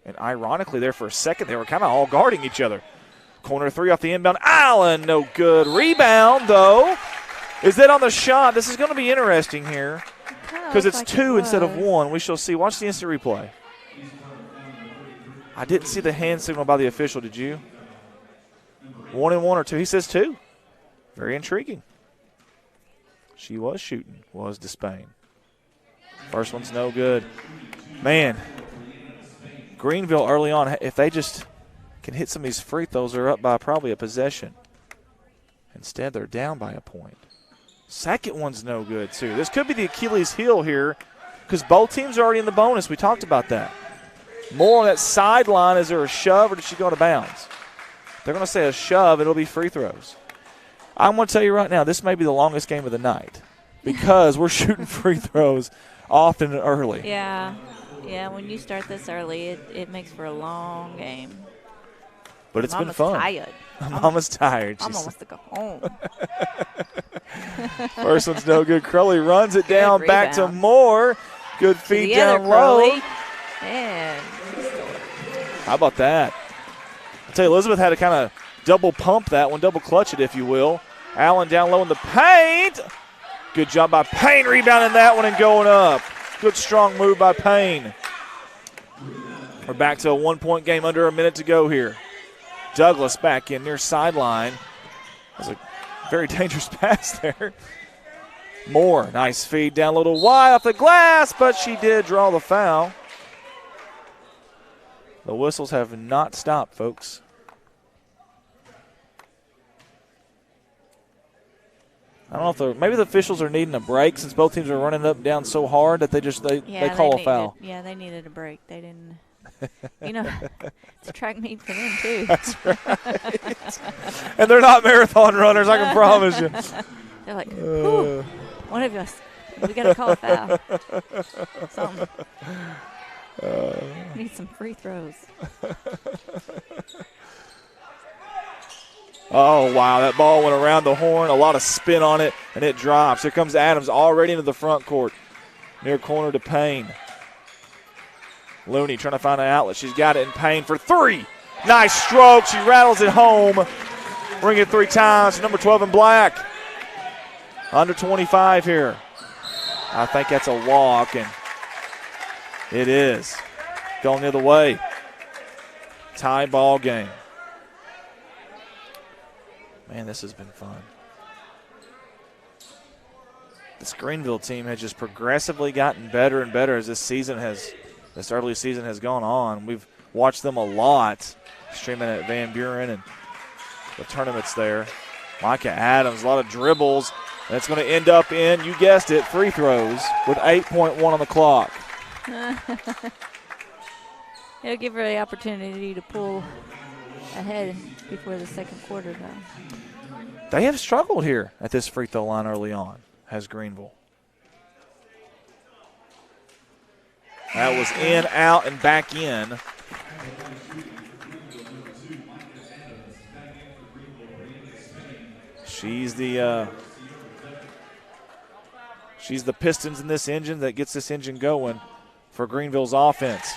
And ironically, there for a second, they were kind of all guarding each other. Corner three off the inbound. Allen, no good. Rebound, though. Is that on the shot? This is going to be interesting here because it's like 2 instead of 1. We shall see. Watch the instant replay. I didn't see the hand signal by the official. Did you? 1 and 1 or 2. He says 2. Very intriguing. She was shooting, was Despain. First one's no good. Man, Greenville early on, if they just can hit some of these free throws, they're up by probably a possession. Instead, they're down by a point. Second one's no good, too. This could be the Achilles heel here because both teams are already in the bonus. We talked about that. More on that sideline. Is there a shove or did she go out of bounds? They're going to say a shove. It'll be free throws. I'm going to tell you right now, this may be the longest game of the night because we're shooting free throws often and early. Yeah, when you start this early, it makes for a long game. But it's I'm been fun. Tired. I'm almost tired. I'm almost to go home. First one's no good. Crowley runs it down, Good back to rebound. Moore. Good feed down low. Crowley. And how about that? I'll tell you, Elizabeth had to kind of double pump that one, double clutch it, if you will. Allen down low in the paint. Good job by Payne rebounding that one and going up. Good strong move by Payne. We're back to a 1-point game, under a minute to go here. Douglas back in near sideline. That was a very dangerous pass there. Moore, nice feed down a little wide off the glass, but she did draw the foul. The whistles have not stopped, folks. I don't know if maybe the officials are needing a break since both teams are running up and down so hard that they call a foul. Yeah, they needed a break. They didn't. It's a track meet for them too. That's right. And they're not marathon runners, I can promise you. They're like, one of us, we got to call a foul. Something. Need some free throws. Oh, wow, that ball went around the horn, a lot of spin on it, and it drops. Here comes Adams already into the front court. Near corner to Payne. Looney trying to find an outlet. She's got it in Payne for three. Nice stroke. She rattles it home. Ring it 3 times. Number 12 in black. Under 25 here. I think that's a walk, and it is. Going the other way. Tie ball game. Man, this has been fun. This Greenville team has just progressively gotten better and better as this early season has gone on. We've watched them a lot, streaming at Van Buren and the tournaments there. Micah Adams, a lot of dribbles. And it's going to end up in, you guessed it, free throws with 8.1 on the clock. It'll give her the opportunity to pull ahead before the second quarter, though. They have struggled here at this free throw line early on, has Greenville. That was in, out, and back in. She's the pistons in this engine that gets this engine going for Greenville's offense.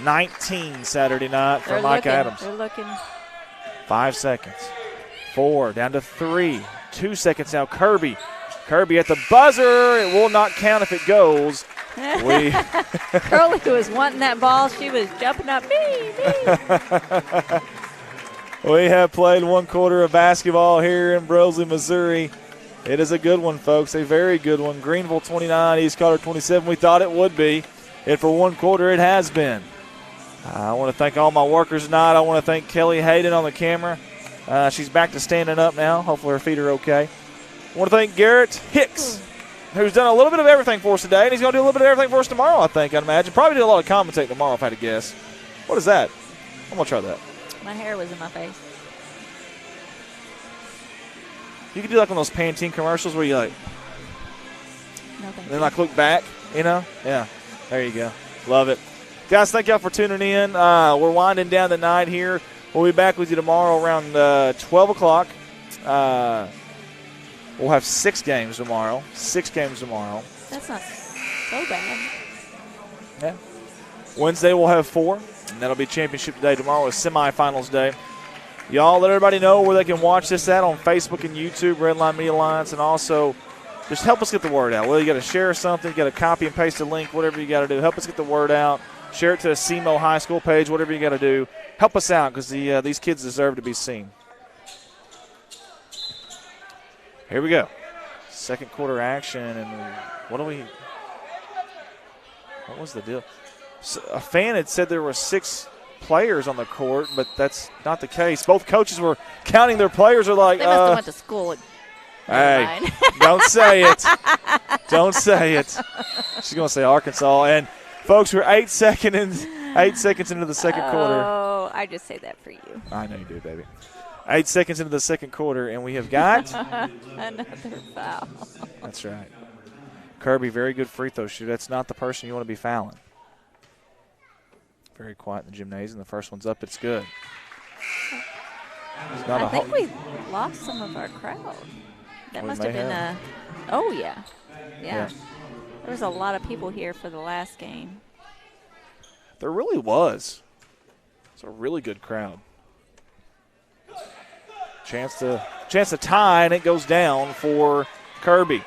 19 Saturday night for Mike Adams. They're looking. 5 seconds. 4, down to 3. 2 seconds now. Kirby at the buzzer. It will not count if it goes. Curly was wanting that ball. She was jumping up. We have played 1 quarter of basketball here in Broseley, Missouri. It is a good one, folks, a very good one. Greenville 29, East Carter 27. We thought it would be, and for 1 quarter it has been. I want to thank all my workers tonight. I want to thank Kelly Hayden on the camera. She's back to standing up now. Hopefully her feet are okay. I want to thank Garrett Hicks, who's done a little bit of everything for us today, and he's going to do a little bit of everything for us tomorrow, I think, I'd imagine. Probably do a lot of commentating tomorrow if I had to guess. What is that? I'm going to try that. My hair was in my face. You could do like on those Pantene commercials where you like, then like look back, you know? Yeah, there you go. Love it. Guys, thank y'all for tuning in. We're winding down the night here. We'll be back with you tomorrow around 12 o'clock. We'll have 6 games tomorrow. 6 games tomorrow. That's not so bad. Yeah. Wednesday we'll have 4, and that'll be championship day. Tomorrow is semifinals day. Y'all let everybody know where they can watch this at on Facebook and YouTube, Redline Media Alliance, and also just help us get the word out. Well, you got to share something, you got to copy and paste a link, whatever you got to do. Help us get the word out. Share it to a SEMO High School page, whatever you got to do. Help us out because these kids deserve to be seen. Here we go. Second quarter action, and what was the deal? So a fan had said there were 6 players on the court, but that's not the case. Both coaches were counting their players. Are like, they must have went to school. Hey, don't say it. Don't say it. She's going to say Arkansas. And, folks, we're 8 seconds into the second quarter. Oh, I just say that for you. I know you do, baby. 8 seconds into the second quarter, and we have got another foul. That's right. Kirby, very good free throw shooter. That's not the person you want to be fouling. Very quiet in the gymnasium. The first one's up. It's good. I think we lost some of our crowd. That must have been oh, yeah. There was a lot of people here for the last game. There really was. It's a really good crowd. Chance to tie, and it goes down for Kirby.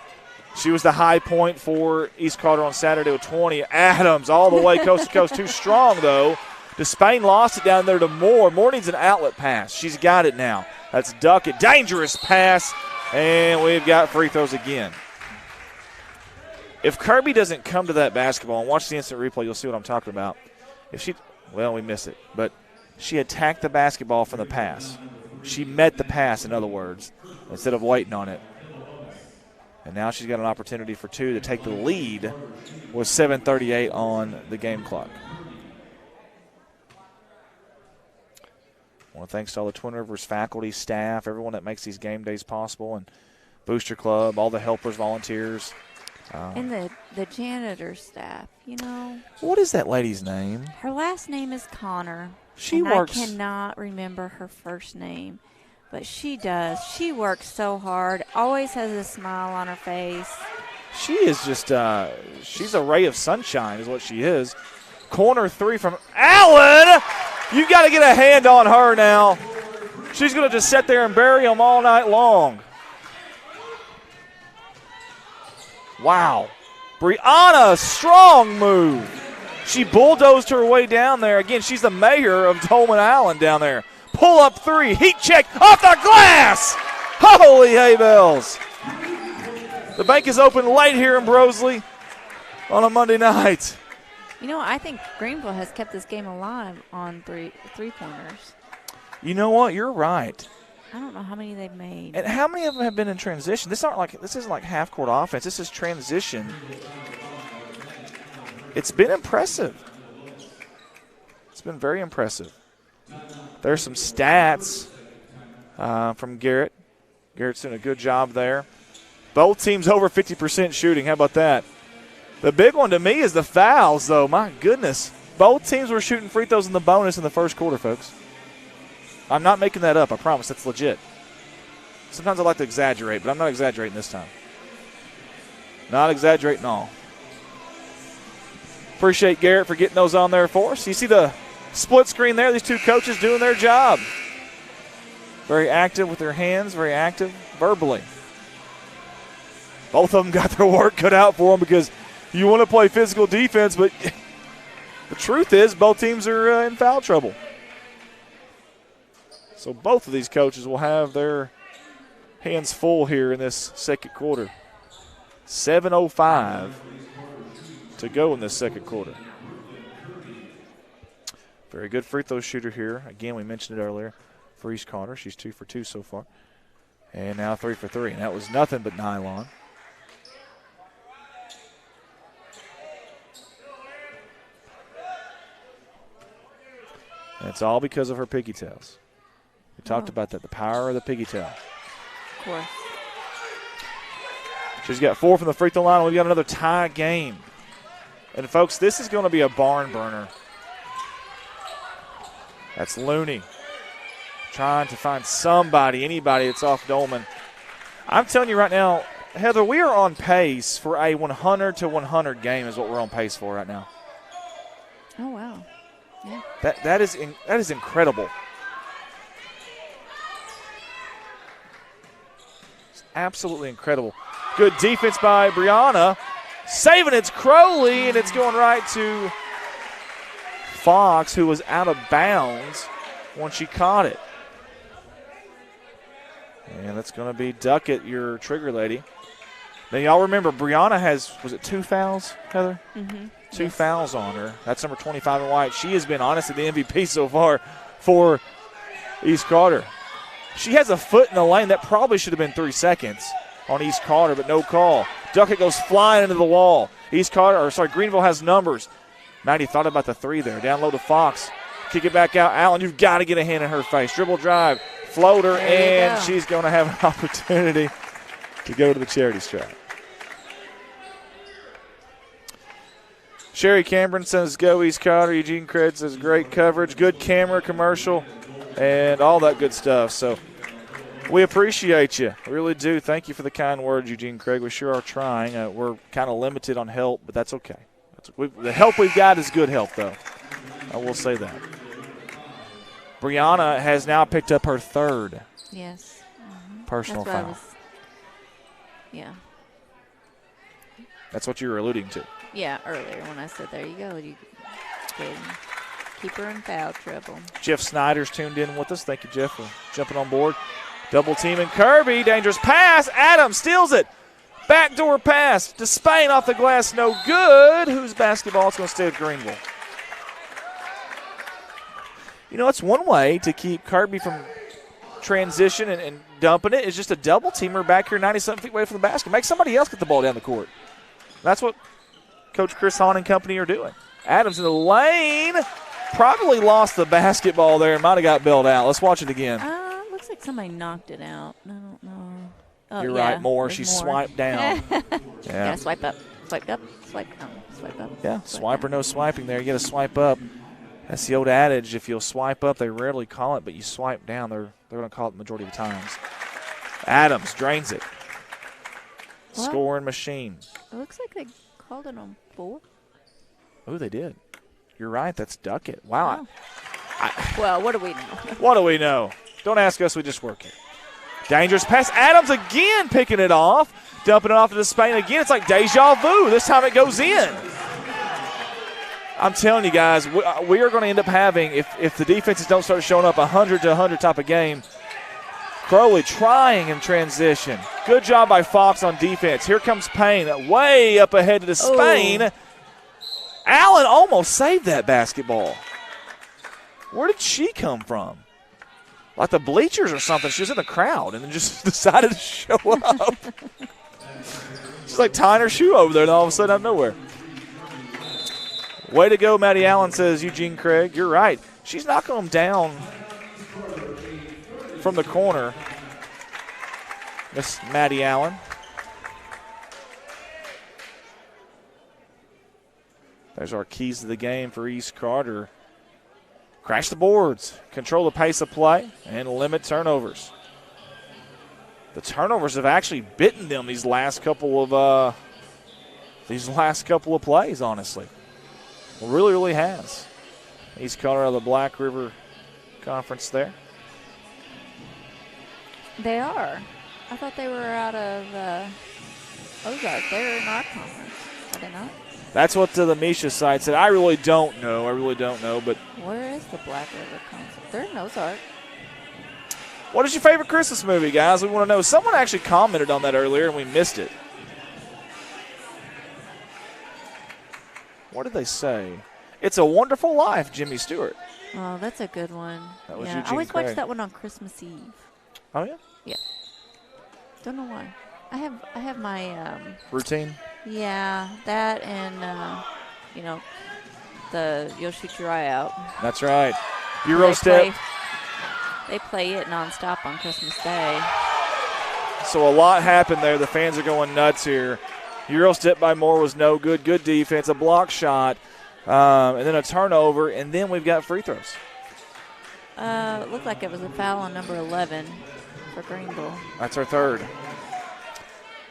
She was the high point for East Carter on Saturday with 20. Adams all the way coast to coast. Too strong, though. Despain lost it down there to Moore. Moore needs an outlet pass. She's got it now. That's Duckett. Dangerous pass, and we've got free throws again. If Kirby doesn't come to that basketball and watch the instant replay, you'll see what I'm talking about. We miss it. But she attacked the basketball from the pass. She met the pass, in other words, instead of waiting on it. And now she's got an opportunity for two to take the lead with 7:38 on the game clock. I want to thanks to all the Twin Rivers faculty, staff, everyone that makes these game days possible, and Booster Club, all the helpers, volunteers. And the janitor staff, What is that lady's name? Her last name is Connor. I cannot remember her first name. But she does. She works so hard, always has a smile on her face. She is just she's a ray of sunshine is what she is. Corner three from Allen. You got to get a hand on her now. She's going to just sit there and bury them all night long. Wow. Brianna, strong move. She bulldozed her way down there. Again, she's the mayor of Dolman Allen down there. Pull up three, heat check, off the glass! Holy hay bells. The bank is open late here in Brosley on a Monday night. I think Greenville has kept this game alive on three-pointers. You know what? You're right. I don't know how many they've made. And how many of them have been in transition? This isn't like half-court offense. This is transition. It's been impressive. It's been very impressive. There's some stats from Garrett. Garrett's doing a good job there. Both teams over 50% shooting. How about that? The big one to me is the fouls, though. My goodness. Both teams were shooting free throws in the bonus in the first quarter, folks. I'm not making that up. I promise. That's legit. Sometimes I like to exaggerate, but I'm not exaggerating this time. Not exaggerating all. Appreciate Garrett for getting those on there for us. You see the split screen there, these two coaches doing their job. Very active with their hands, very active verbally. Both of them got their work cut out for them because you want to play physical defense, but the truth is both teams are in foul trouble. So both of these coaches will have their hands full here in this second quarter. 7:05 to go in this second quarter. Very good free throw shooter here. Again, we mentioned it earlier for East Carter. She's 2 for 2 so far. And now 3 for 3. And that was nothing but nylon. And it's all because of her piggy tails. We talked about that, the power of the piggy tail. Of course. She's got 4 from the free throw line. We've got another tie game. And, folks, this is going to be a barn burner. That's Looney trying to find somebody, anybody that's off Dolman. I'm telling you right now, Heather, we are on pace for a 100-to-100 game is what we're on pace for right now. Oh, wow. Yeah. That is incredible. It's absolutely incredible. Good defense by Brianna. Saving it's Crowley, and it's going right to Fox, who was out of bounds when she caught it. And that's going to be Duckett, your trigger lady. Now, y'all remember, Brianna has, was it 2 fouls, Heather? Mm-hmm. 2 fouls on her. That's number 25 in white. She has been, honestly, the MVP so far for East Carter. She has a foot in the lane. That probably should have been 3 seconds on East Carter, but no call. Duckett goes flying into the wall. Greenville has numbers. Maddie thought about the 3 there. Down low to Fox. Kick it back out. Allen, you've got to get a hand in her face. Dribble drive, floater, and she's going to have an opportunity to go to the charity stripe. Sherry Cameron says, go East Carter. Eugene Craig says, great coverage, good camera commercial, and all that good stuff. So we appreciate you. We really do. Thank you for the kind words, Eugene Craig. We sure are trying. We're kind of limited on help, but that's okay. The help we've got is good help, though. I will say that. Brianna has now picked up her 3rd personal foul. Yeah. That's what you were alluding to. Yeah, earlier when I said, there you go. You can keep her in foul trouble. Jeff Snyder's tuned in with us. Thank you, Jeff, for jumping on board. Double teaming Kirby. Dangerous pass. Adams steals it. Backdoor pass to Spain off the glass. No good. Whose basketball is going to stay with Greenville? You know, it's one way to keep Kirby from transition and dumping it is just a double teamer back here 90-something feet away from the basket. Make somebody else get the ball down the court. That's what Coach Chris Hahn and company are doing. Adams in the lane. Probably lost the basketball there and might have got bailed out. Let's watch it again. Looks like somebody knocked it out. I don't know. Oh, You're right, Moore. She swiped down. Gotta swipe up. Swipe up. Swipe up. Yeah, swipe or no swiping there. You got to swipe up. That's the old adage. If you'll swipe up, they rarely call it, but you swipe down, they're going to call it the majority of the times. Adams drains it. What? Scoring machine. It looks like they called it on 4. Oh, they did. You're right. That's Duckett. Wow. Oh. Well, what do we know? What do we know? Don't ask us. We just work it. Dangerous pass. Adams again picking it off. Dumping it off to Spain again. It's like deja vu. This time it goes in. I'm telling you guys, we are going to end up having, if the defenses don't start showing up 100 to 100 type of game, Crowley trying in transition. Good job by Fox on defense. Here comes Payne way up ahead to Spain. Ooh. Allen almost saved that basketball. Where did she come from? Like the bleachers or something. She was in the crowd and then just decided to show up. She's like tying her shoe over there and all of a sudden out of nowhere. Way to go, Maddie Allen, says Eugene Craig. You're right. She's knocking them down from the corner. Miss Maddie Allen. There's our keys to the game for East Carter. Crash the boards, control the pace of play, and limit turnovers. The turnovers have actually bitten them these last couple of plays, honestly. It really, really has. East Carter out of the Black River Conference there. They are. I thought they were out of Ozark. They're in our conference. Are they not? That's what the Misha side said. I really don't know. But where is the Black River Conference? They're in Ozark. What is your favorite Christmas movie, guys? We want to know. Someone actually commented on that earlier, and we missed it. What did they say? It's a Wonderful Life, Jimmy Stewart. Oh, that's a good one. That was I Eugene always Craig. watch that one on Christmas Eve. Oh, yeah? Yeah. Don't know why. I have my routine. Yeah, that and the You'll Shoot Your Eye Out. That's right. Euro step. They play it nonstop on Christmas Day. So a lot happened there. The fans are going nuts here. Euro step by Moore was no good. Good defense, a block shot, and then a turnover, and then we've got free throws. It looked like it was a foul on number 11 for Greenville. That's our 3rd.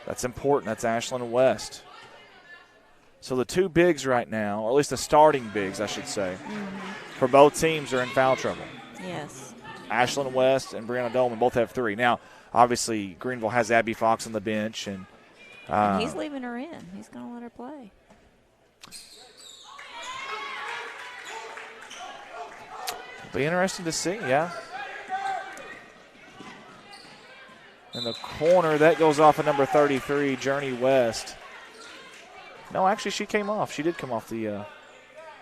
That's important. That's Ashlyn West. So the 2 bigs right now, or at least the starting bigs, I should say, for both teams are in foul trouble. Yes. Ashlyn West and Brianna Dolman both have 3. Now, obviously, Greenville has Abby Fox on the bench, and he's leaving her in. He's going to let her play. It'll be interesting to see, yeah. In the corner, that goes off of number 33, Journey West. No, actually, she came off. She did come off the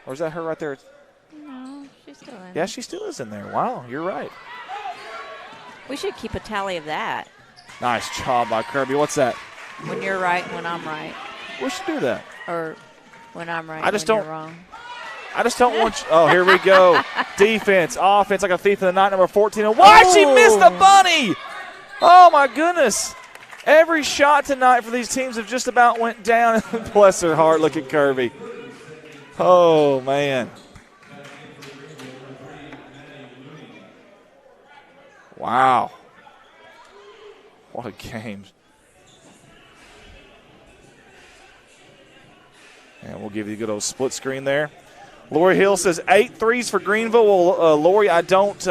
or is that her right there? No, she's still in. Yeah, she still is in there. Wow, you're right. We should keep a tally of that. Nice job by Kirby. What's that? When you're right and when I'm right. We should do that. Or when I'm right I just when don't, you're wrong. I just don't want you. Oh, here we go. Defense, offense like a thief in the night, number 14. And why she missed the bunny? Oh, my goodness. Every shot tonight for these teams have just about went down. Bless her heart. Look at Kirby. Oh, man. Wow. What a game. And we'll give you a good old split screen there. Lori Hill says 8 threes for Greenville. Well, Lori, I don't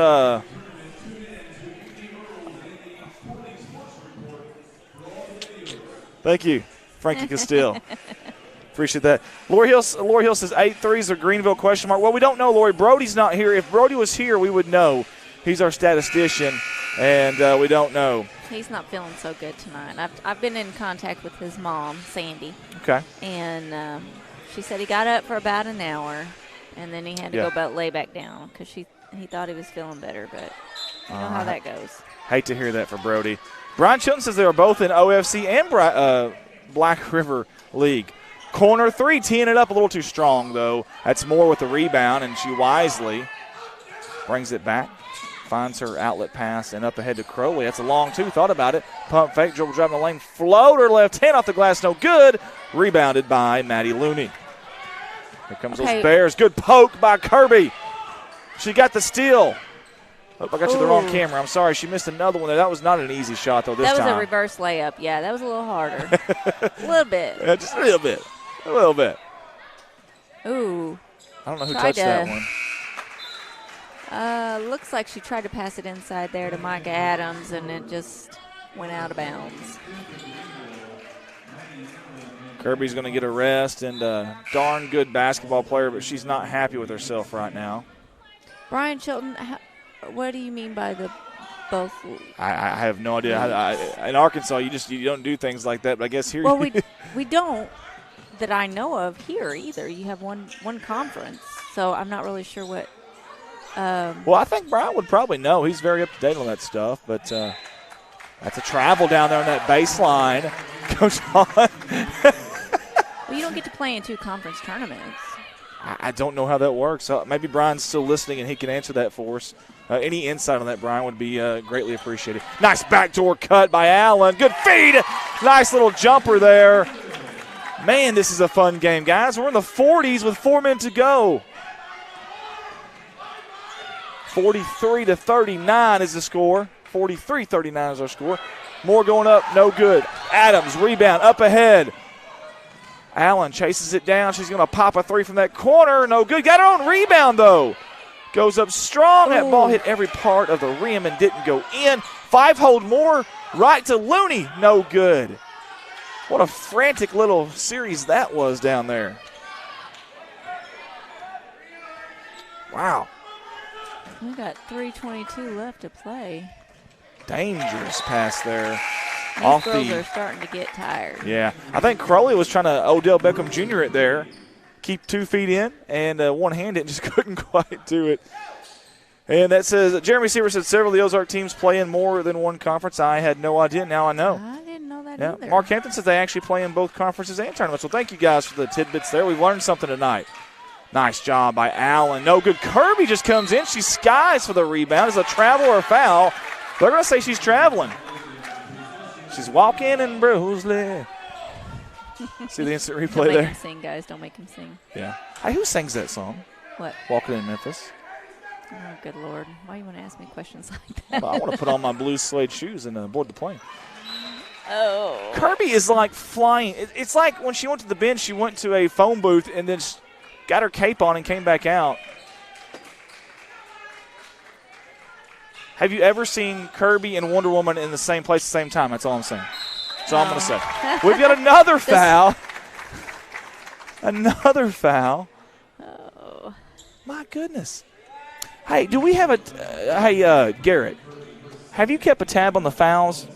thank you, Frankie Castile. Appreciate that. Lori Hill says 8 threes for Greenville, question mark. Well, we don't know, Lori. Brody's not here. If Brody was here, we would know. He's our statistician, and we don't know. He's not feeling so good tonight. I've been in contact with his mom, Sandy. Okay. And she said he got up for about an hour, and then he had to go about lay back down because he thought he was feeling better, but you know how that goes. Hate to hear that for Brody. Brian Chilton says they were both in OFC and Black River League. Corner 3, teeing it up a little too strong, though. That's Moore with the rebound, and she wisely brings it back. Finds her outlet pass and up ahead to Crowley. That's a long two. Thought about it. Pump fake, dribble driving the lane. Floater left hand off the glass. No good. Rebounded by Maddie Looney. Here comes those Bears. Good poke by Kirby. She got the steal. Oh, I got you the wrong camera. I'm sorry. She missed another one there. That was not an easy shot, though, this time. That was a reverse layup. Yeah, that was a little harder. A little bit. Yeah, just a little bit. A little bit. Ooh. I don't know who touched that one. Looks like she tried to pass it inside there to Micah Adams, and it just went out of bounds. Kirby's going to get a rest, and a darn good basketball player, but she's not happy with herself right now. Brian Chilton, what do you mean by the both? I have no idea. In Arkansas, you don't do things like that, but I guess here. Well, we don't that I know of here either. You have one conference, so I'm not really sure what. Well, I think Brian would probably know. He's very up to date on that stuff, but that's a travel down there on that baseline. Coach Hahn. Well, you don't get to play in 2 conference tournaments. I don't know how that works. Maybe Brian's still listening and he can answer that for us. Any insight on that, Brian, would be greatly appreciated. Nice backdoor cut by Allen. Good feed. Nice little jumper there. Man, this is a fun game, guys. We're in the 40s with 4 minutes to go. 43-39 is the score. 43-39 is our score. Moore going up, no good. Adams, rebound, up ahead. Allen chases it down. She's going to pop a 3 from that corner. No good. Got her own rebound, though. Goes up strong. That ball hit every part of the rim and didn't go in. 5-hold Moore right to Looney. No good. What a frantic little series that was down there. Wow. We got 3:22 left to play. Dangerous pass there. These girls are starting to get tired. Yeah. I think Crowley was trying to Odell Beckham Jr. it there. Keep 2 feet in and one hand it, just couldn't quite do it. And that says, Jeremy Seaver said several of the Ozark teams play in more than one conference. I had no idea. Now I know. I didn't know that either. Mark Hampton says they actually play in both conferences and tournaments. Well, thank you guys for the tidbits there. We've learned something tonight. Nice job by Allen. No good. Kirby just comes in. She skies for the rebound. Is a travel or a foul? They're going to say she's traveling. She's walking and Bruisley. See the instant replay there? Don't make him sing, guys. Don't make him sing. Yeah. Hey, who sings that song? What? Walking in Memphis. Oh, good Lord. Why do you want to ask me questions like that? Well, I want to put on my blue suede shoes and board the plane. Oh. Kirby is like flying. It's like when she went to the bench, she went to a phone booth and then got her cape on and came back out. Have you ever seen Kirby and Wonder Woman in the same place at the same time? That's all I'm saying. That's all I'm going to say. We've got another foul. Another foul. Oh. My goodness. Hey, do we have a Garrett, have you kept a tab on the fouls?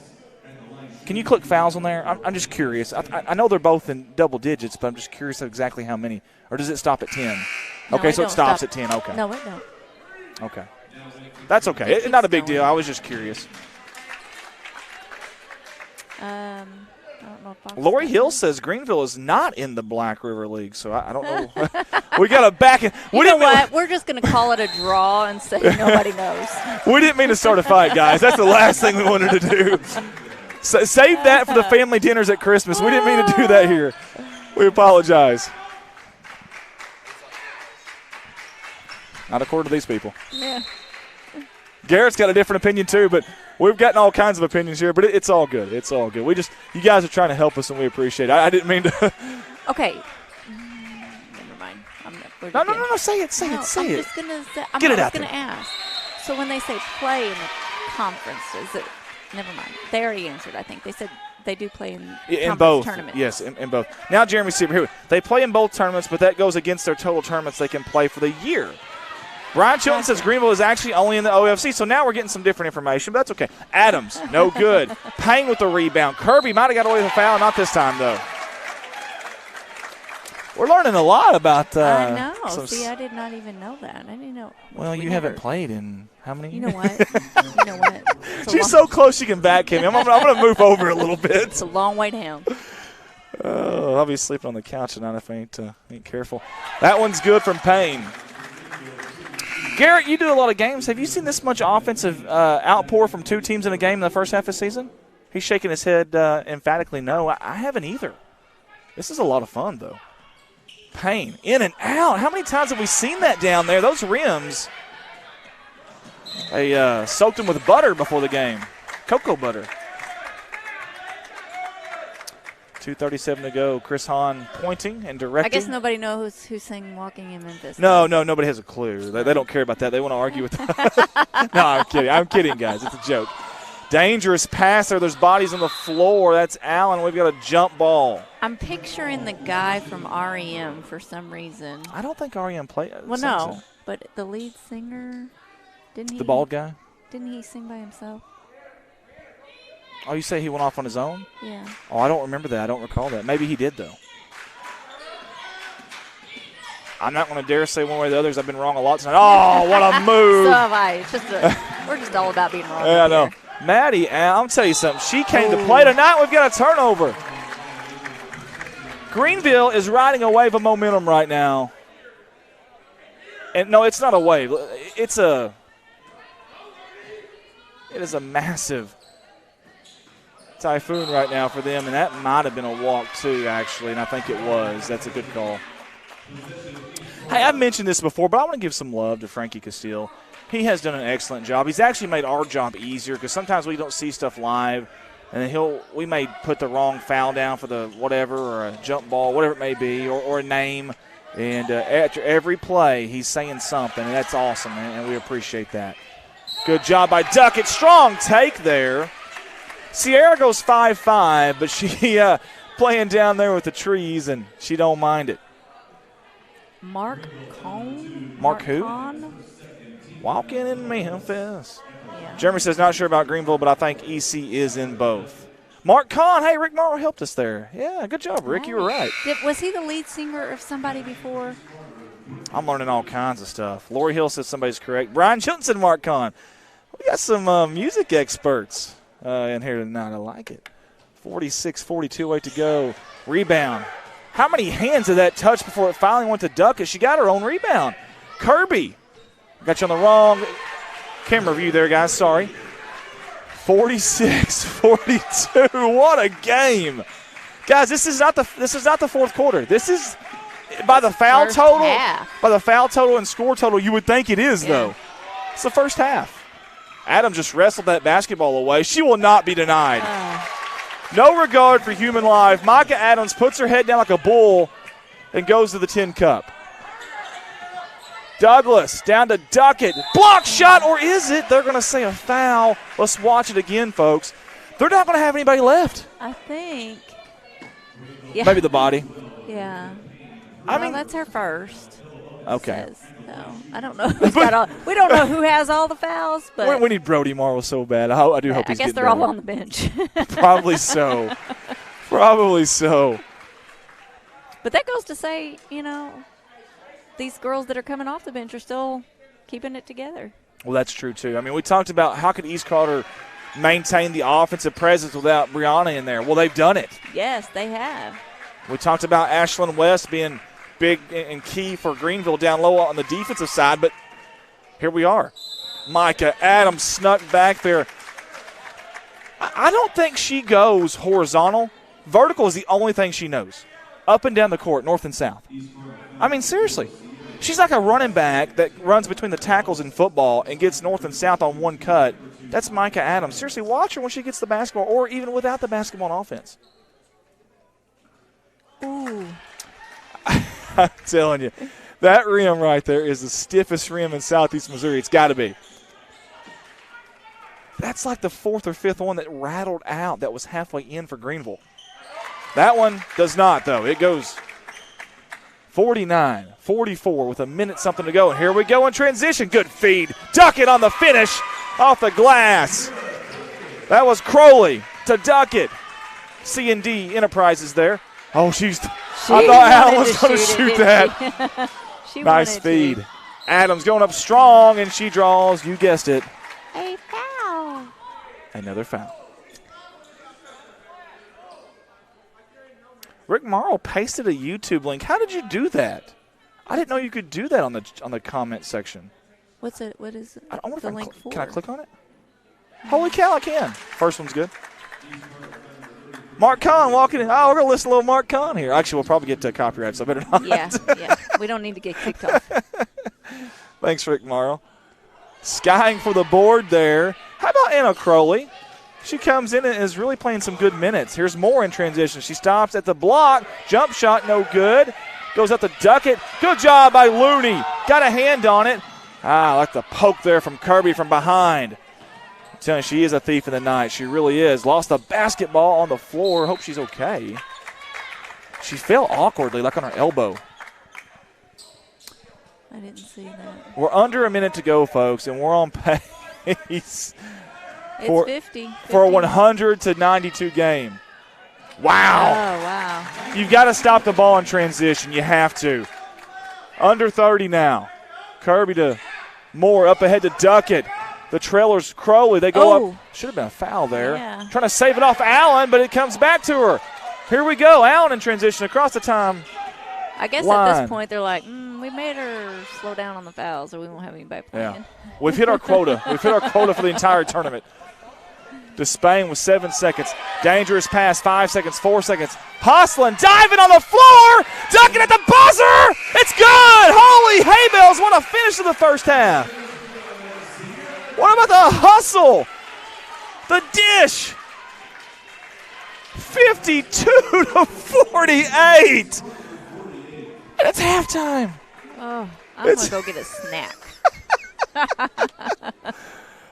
Can you click fouls on there? I'm just curious. I know they're both in double digits, but I'm just curious exactly how many. Or does it stop at 10? No, Okay, so it stops stop. at 10. Okay. No, it don't. Okay. That's okay. It's not a big deal. I was just curious. I don't know if Lori Hill says Greenville is not in the Black River League, so I don't know. We got to back it. You know what? We're just going to call it a draw and say nobody knows. We didn't mean to start a fight, guys. That's the last thing we wanted to do. So save that for the family dinners at Christmas. We didn't mean to do that here. We apologize. Not according to these people. Yeah. Garrett's got a different opinion too, but we've gotten all kinds of opinions here. But it's all good. It's all good. You guys are trying to help us, and we appreciate it. I didn't mean to. Okay. Never mind. No. Say it. I'm just gonna say. I'm just gonna ask. So when they say play in the conference, is it? Never mind. They already answered. I think they said they do play in both tournaments. Yes, in both. Now, Jeremy, see here. They play in both tournaments, but that goes against their total tournaments they can play for the year. Brian Chilton says Greenville is actually only in the OFC, so now we're getting some different information, but that's okay. Adams, no good. Payne with the rebound. Kirby might have got away with a foul, not this time, though. We're learning a lot about I know. See, I did not even know that. I didn't know. Well, you haven't played in how many years? You know what? She's so close she can back him. I'm going to move over a little bit. It's a long way down. I'll be sleeping on the couch tonight if I ain't careful. That one's good from Payne. Garrett, you do a lot of games. Have you seen this much offensive outpour from two teams in a game in the first half of the season? He's shaking his head emphatically no. I haven't either. This is a lot of fun, though. Payne, in and out. How many times have we seen that down there? Those rims, they soaked them with butter before the game. Cocoa butter. 2:37 to go. Chris Hahn pointing and directing. I guess nobody knows who sang Walking in Memphis. No, nobody has a clue. They don't care about that. They want to argue with that. No, I'm kidding. I'm kidding, guys. It's a joke. Dangerous pass there. There's bodies on the floor. That's Allen. We've got a jump ball. I'm picturing the guy from REM for some reason. I don't think REM played. Well, no, but the lead singer, didn't he? The bald guy? Didn't he sing by himself? Oh, you say he went off on his own? Yeah. Oh, I don't remember that. I don't recall that. Maybe he did, though. I'm not going to dare say one way or the other. I've been wrong a lot tonight. Oh, what a move. So have I. It's just we're just all about being wrong. Yeah, I know. Maddie, I'll tell you something. She came to play tonight. We've got a turnover. Greenville is riding a wave of momentum right now. And no, it's not a wave. It is a massive typhoon right now for them, and that might have been a walk too, actually, and I think it was. That's a good call. Hey, I've mentioned this before, but I want to give some love to Frankie Castile. He has done an excellent job. He's actually made our job easier because sometimes we don't see stuff live, and then we may put the wrong foul down for the whatever or a jump ball, whatever it may be, or a name. And after every play, he's saying something, and that's awesome, and we appreciate that. Good job by Duckett. Strong take there. Sierra goes 5-5, but she playing down there with the trees, and she don't mind it. Mark Cohn? Mark who? Cohn? Walking in Memphis. Yeah. Jeremy says not sure about Greenville, but I think EC is in both. Mark Kahn. Hey, Rick Morrow helped us there. Yeah, good job, Rick. Nice. You were right. Was he the lead singer of somebody before? I'm learning all kinds of stuff. Lori Hill says somebody's correct. Brian Chilton said Mark Kahn. We got some music experts in here tonight. I like it. 46-42, way to go. Rebound. How many hands did that touch before it finally went to Duckett? She got her own rebound. Kirby. Got you on the wrong camera view there, guys. Sorry. 46-42. What a game. Guys, this is not the fourth quarter. This is by the foul total. By the foul total and score total, you would think it is, though. It's the first half. Adams just wrestled that basketball away. She will not be denied. No regard for human life. Micah Adams puts her head down like a bull and goes to the tin cup. Douglas down to Duckett. Block shot, or is it? They're going to say a foul. Let's watch it again, folks. They're not going to have anybody left. I think. Yeah. Maybe the body. Yeah. I mean, that's her first. Okay. No, I don't know. We don't know who has all the fouls, but we need Brody Marvel so bad. I do hope he's getting better. I guess they're all on the bench. Probably so. Probably so. But that goes to say, these girls that are coming off the bench are still keeping it together. Well, that's true, too. I mean, we talked about how could East Carter maintain the offensive presence without Brianna in there. Well, they've done it. Yes, they have. We talked about Ashlyn West being big and key for Greenville down low on the defensive side, but here we are. Micah Adams snuck back there. I don't think she goes horizontal. Vertical is the only thing she knows. Up and down the court, north and south. I mean, seriously. She's like a running back that runs between the tackles in football and gets north and south on one cut. That's Micah Adams. Seriously, watch her when she gets the basketball or even without the basketball on offense. Ooh. I'm telling you, that rim right there is the stiffest rim in Southeast Missouri. It's got to be. That's like the fourth or fifth one that rattled out that was halfway in for Greenville. That one does not, though. It goes 49-44 with a minute something to go. And here we go in transition. Good feed. Duckett on the finish off the glass. That was Crowley to Duckett. C&D Enterprises there. Oh, I thought Allen was going to shoot that. Nice feed. Adams going up strong, and she draws, you guessed it, a foul. Another foul. Rick Morrow pasted a YouTube link. How did you do that? I didn't know you could do that on the comment section. What's it? What is it? I wonder the link for? Can I click on it? Holy cow, I can. First one's good. Mark Kahn walking in. Oh, we're going to listen to a little Mark Kahn here. Actually, we'll probably get to copyright, so I better not. Yeah. We don't need to get kicked off. Thanks, Rick Morrow. Skying for the board there. How about Anna Crowley? She comes in and is really playing some good minutes. Here's Moore in transition. She stops at the block. Jump shot, no good. Goes up to Duckett. Good job by Looney. Got a hand on it. I like the poke there from Kirby from behind. I'm telling you, she is a thief in the night. She really is. Lost the basketball on the floor. Hope she's okay. She fell awkwardly, like on her elbow. I didn't see that. We're under a minute to go, folks, and we're on pace. It's 50. For a 100-92 game. Wow. Oh, wow. You've got to stop the ball in transition. You have to. Under 30 now. Kirby to Moore, up ahead to Duckett. The trailer's Crowley. They go up. Should have been a foul there. Yeah. Trying to save it off Allen, but it comes back to her. Here we go. Allen in transition across the time. I guess line. At this point they're like, we made her slow down on the fouls or we won't have anybody playing. Yeah. We've hit our quota. We've hit our quota for the entire tournament. Despain with 7 seconds. Dangerous pass, 5 seconds, 4 seconds. Hostlin diving on the floor. Ducking at the buzzer. It's good. Holy hay bells. What a finish to the first half. What about the hustle? The dish. 52-48. And it's halftime. Oh, I'm going to go get a snack.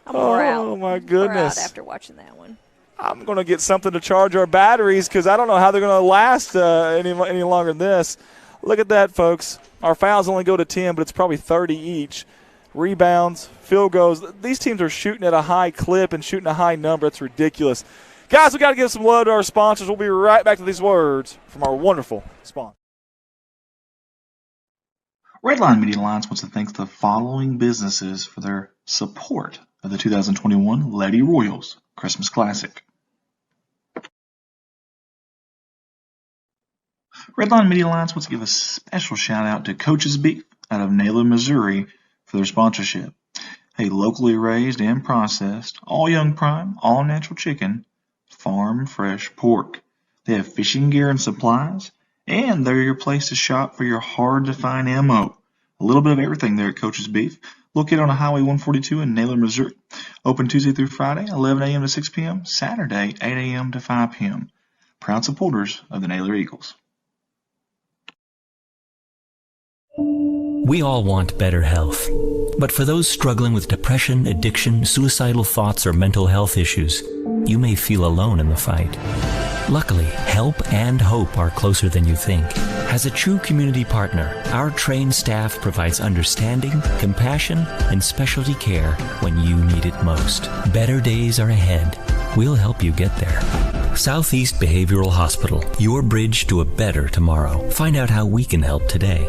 I'm wore out. Oh, my goodness. After watching that one. I'm going to get something to charge our batteries because I don't know how they're going to last any longer than this. Look at that, folks. Our fouls only go to 10, but it's probably 30 each. Rebounds, field goals. These teams are shooting at a high clip and shooting a high number. It's ridiculous. Guys, we got to give some love to our sponsors. We'll be right back to these words from our wonderful sponsor. Redline Media Alliance wants to thank the following businesses for their support of the 2021 Lady Royals Christmas Classic. Redline Media Alliance wants to give a special shout out to Coach's Beef out of Naylor, Missouri for their sponsorship. A locally raised and processed, all young prime, all natural chicken, farm fresh pork. They have fishing gear and supplies, and they're your place to shop for your hard-to-find ammo. A little bit of everything there at Coach's Beef, located on Highway 142 in Naylor, Missouri. Open Tuesday through Friday, 11 a.m. to 6 p.m., Saturday, 8 a.m. to 5 p.m. Proud supporters of the Naylor Eagles. We all want better health. But for those struggling with depression, addiction, suicidal thoughts, or mental health issues, you may feel alone in the fight. Luckily, help and hope are closer than you think. As a true community partner, our trained staff provides understanding, compassion, and specialty care when you need it most. Better days are ahead. We'll help you get there. Southeast Behavioral Hospital, your bridge to a better tomorrow. Find out how we can help today.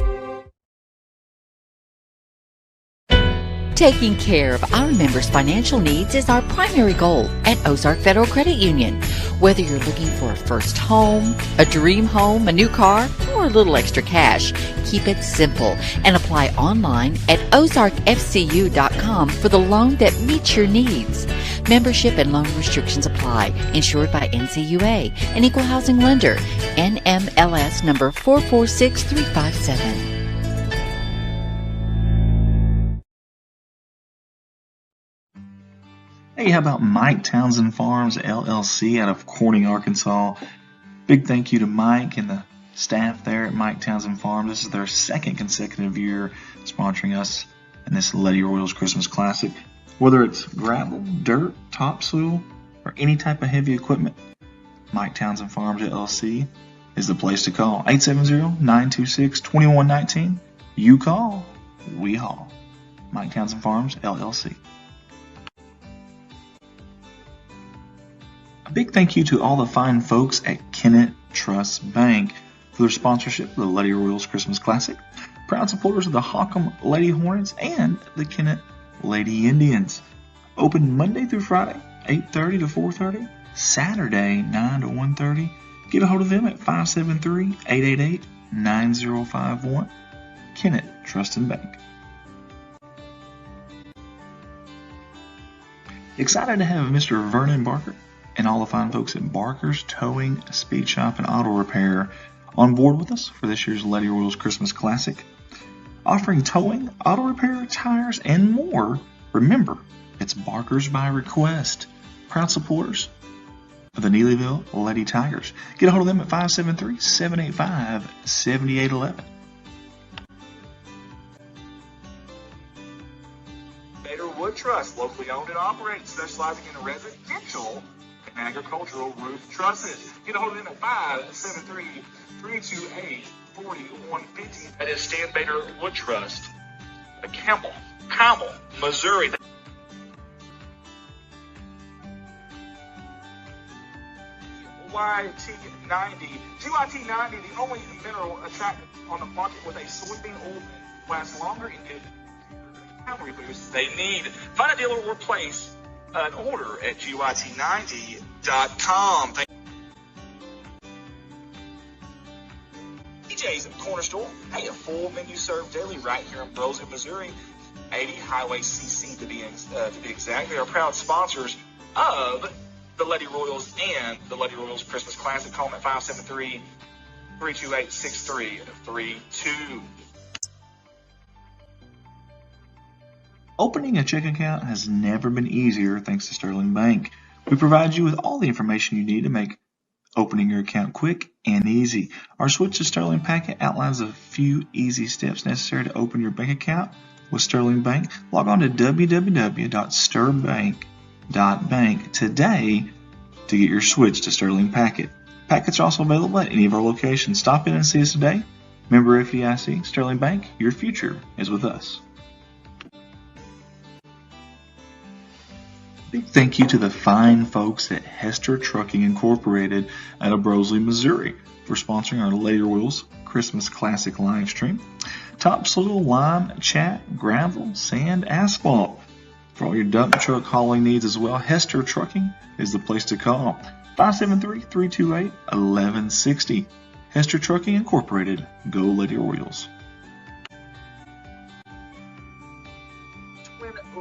Taking care of our members' financial needs is our primary goal at Ozark Federal Credit Union. Whether you're looking for a first home, a dream home, a new car, or a little extra cash, keep it simple and apply online at ozarkfcu.com for the loan that meets your needs. Membership and loan restrictions apply. Insured by NCUA, an equal housing lender. NMLS number 446357. Hey, how about Mike Townsend Farms, LLC out of Corning, Arkansas? Big thank you to Mike and the staff there at Mike Townsend Farms. This is their second consecutive year sponsoring us in this Lady Royals Christmas Classic. Whether it's gravel, dirt, topsoil, or any type of heavy equipment, Mike Townsend Farms, LLC is the place to call. 870-926-2119. You call, we haul. Mike Townsend Farms, LLC. A big thank you to all the fine folks at Kennett Trust Bank for their sponsorship of the Lady Royals Christmas Classic. Proud supporters of the Hockham Lady Hornets and the Kennett Lady Indians. Open Monday through Friday, 8:30 to 4:30. Saturday, 9 to 1:30. Get a hold of them at 573-888-9051. Kennett Trust and Bank. Excited to have Mr. Vernon Barker and all the fine folks at Barker's Towing, Speed Shop, and Auto Repair on board with us for this year's Lady Royals Christmas Classic. Offering towing, auto repair, tires, and more. Remember, it's Barker's by request. Proud supporters of the Neelyville Lady Tigers. Get a hold of them at 573-785-7811. Bader Wood Trust, locally owned and operated, specializing in residential and agricultural roof trusses. Get a hold of them at 573-328-4150. That is Stan Bader Wood Trust, the Campbell, Missouri. GYT90, the only mineral attractant on the market with a soybean oil that lasts longer and gives calorie boost they need. Find a dealer or place an order at GYT90.com. DJ's Corner Store. Hey, a full menu served daily right here in Brosville, Missouri. 80 Highway CC to be exact. They are proud sponsors of the Lady Royals and the Lady Royals Christmas Classic. Call them at 573-328-6332. Opening a checking account has never been easier thanks to Sterling Bank. We provide you with all the information you need to make opening your account quick and easy. Our Switch to Sterling packet outlines a few easy steps necessary to open your bank account with Sterling Bank. Log on to www.sterbank.bank today to get your Switch to Sterling packet. Packets are also available at any of our locations. Stop in and see us today. Member FDIC, Sterling Bank, your future is with us. Big thank you to the fine folks at Hester Trucking Incorporated out of Brosley, Missouri for sponsoring our Lady Royals Christmas Classic live stream. Topsoil, lime, chat, gravel, sand, asphalt. For all your dump truck hauling needs as well, Hester Trucking is the place to call. 573-328-1160. Hester Trucking Incorporated. Go Lady Royals.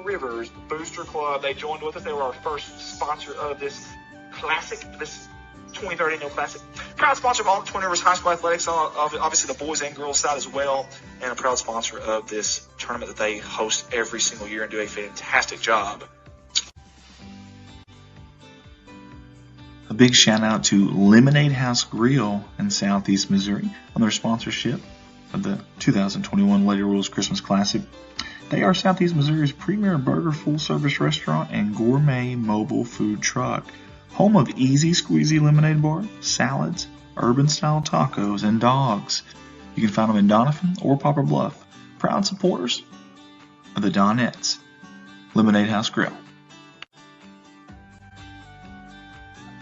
Rivers Booster Club. They joined with us. They were our first sponsor of this classic, this 2030 Annual Classic. Proud sponsor of all the Twin Rivers High School athletics, obviously the boys and girls side as well, and a proud sponsor of this tournament that they host every single year and do a fantastic job. A big shout out to Lemonade House Grill in Southeast Missouri on their sponsorship of the 2021 Lady Royals Christmas Classic. They are Southeast Missouri's premier burger full-service restaurant and gourmet mobile food truck. home of easy squeezy lemonade bar, salads, urban-style tacos, and dogs. You can find them in Donovan or Poplar Bluff. Proud supporters of the Donettes Lemonade House Grill.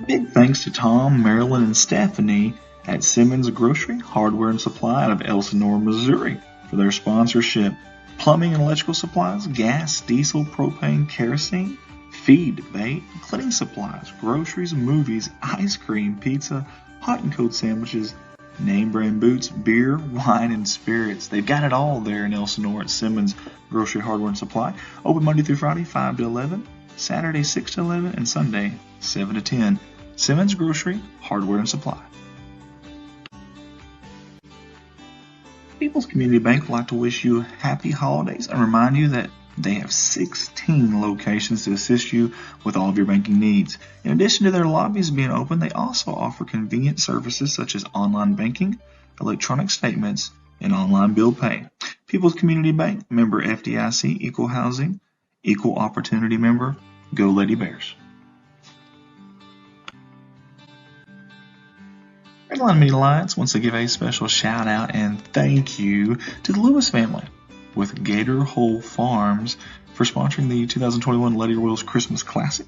Big thanks to Tom, Marilyn, and Stephanie at Simmons Grocery, Hardware, and Supply out of Elsinore, Missouri for their sponsorship. Plumbing and electrical supplies, gas, diesel, propane, kerosene, feed, bait, cleaning supplies, groceries, movies, ice cream, pizza, hot and cold sandwiches, name brand boots, beer, wine, and spirits. They've got it all there in Elsinore at Simmons Grocery, Hardware, and Supply. Open Monday through Friday, 5 to 11, Saturday, 6 to 11, and Sunday, 7 to 10. Simmons Grocery, Hardware, and Supply. People's Community Bank would like to wish you happy holidays and remind you that they have 16 locations to assist you with all of your banking needs. In addition to their lobbies being open, they also offer convenient services such as online banking, electronic statements, and online bill pay. People's Community Bank, member FDIC, equal housing, equal opportunity member. Go Lady Bears. Redline Media Alliance wants to give a special shout out and thank you to the Lewis family with Gator Hole Farms for sponsoring the 2021 Lady Royals Christmas Classic.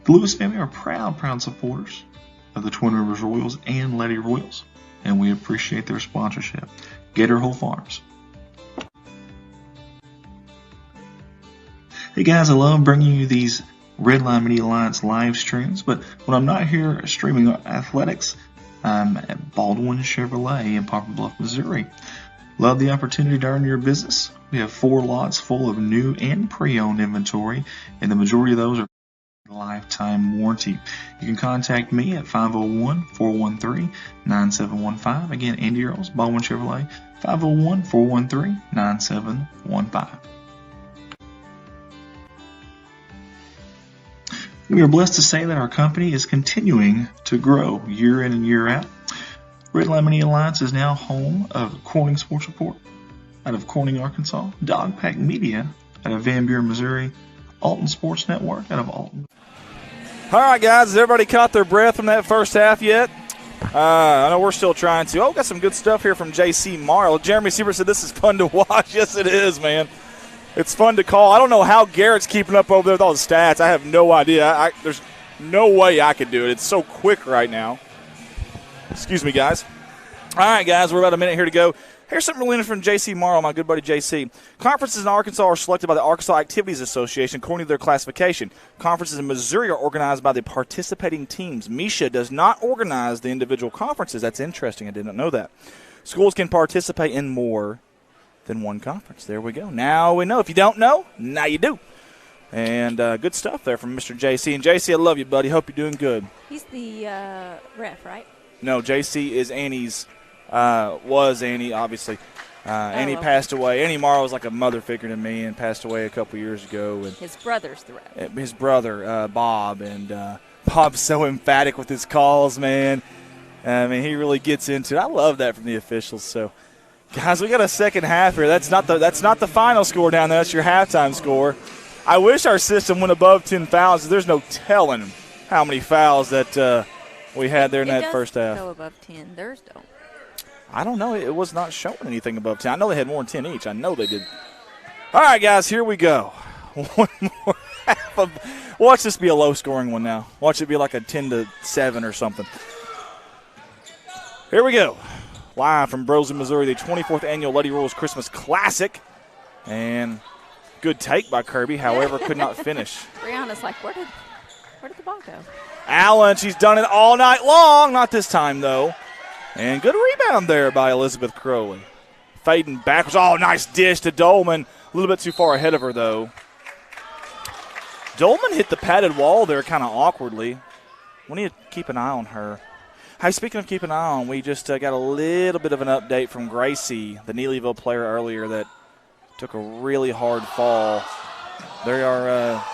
The Lewis family are proud supporters of the Twin Rivers Royals and Lady Royals, and we appreciate their sponsorship. Gator Hole Farms. Hey guys, I love bringing you these Redline Media Alliance live streams, but when I'm not here streaming athletics, I'm at Baldwin Chevrolet in Poplar Bluff, Missouri. Love the opportunity to earn your business. We have 4 lots full of new and pre-owned inventory, and the majority of those are lifetime warranty. You can contact me at 501-413-9715. Again, Andy Earls, Baldwin Chevrolet, 501-413-9715. We are blessed to say that our company is continuing to grow year in and year out. Redline Media Alliance is now home of Corning Sports Report out of Corning, Arkansas, Dogpack Media out of Van Buren, Missouri, Alton Sports Network out of Alton. All right, guys, has everybody caught their breath from that first half yet? I know we're still trying to. Got some good stuff here from J.C. Marl. Jeremy Siebert said this is fun to watch. Yes, it is, man. It's fun to call. I don't know how Garrett's keeping up over there with all the stats. I have no idea. There's no way I could do it. It's so quick right now. Excuse me, guys. All right, guys, we're about a minute here to go. Here's something really interesting from J.C. Morrow, my good buddy J.C. Conferences in Arkansas are selected by the Arkansas Activities Association according to their classification. Conferences in Missouri are organized by the participating teams. MISHA does not organize the individual conferences. That's interesting. I did not know that. Schools can participate in more than one conference. There we go. Now we know. If you don't know, now you do. And good stuff there from Mr. J.C. And J.C., I love you, buddy. Hope you're doing good. He's the ref, right? No, J.C. is Annie's, was Annie, obviously. Annie passed away. Annie Morrow was like a mother figure to me and passed away a couple years ago. And his brother's the ref. His brother, Bob. And Bob's so emphatic with his calls, man. I mean, he really gets into it. I love that from the officials. So, guys, we got a second half here. That's not the final score down there. That's your halftime score. I wish our system went above 10 fouls. There's no telling how many fouls that we had there in that first half. It does go above 10. Theirs don't. I don't know. It was not showing anything above 10. I know they had more than 10 each. I know they did. All right, guys, here we go. One more half. Watch this be a low-scoring one now. Watch it be like a 10-7 or something. Here we go. Live from Brosley, Missouri, the 24th Annual Lady Royals Christmas Classic. And good take by Kirby, however, could not finish. Brianna's like, where did the ball go? Allen, she's done it all night long. Not this time, though. And good rebound there by Elizabeth Crowley. Fading backwards. Oh, nice dish to Dolman. A little bit too far ahead of her, though. Dolman hit the padded wall there kind of awkwardly. We need to keep an eye on her. Hey, speaking of keeping an eye on, we just got a little bit of an update from Gracie, the Neelyville player earlier that took a really hard fall. They are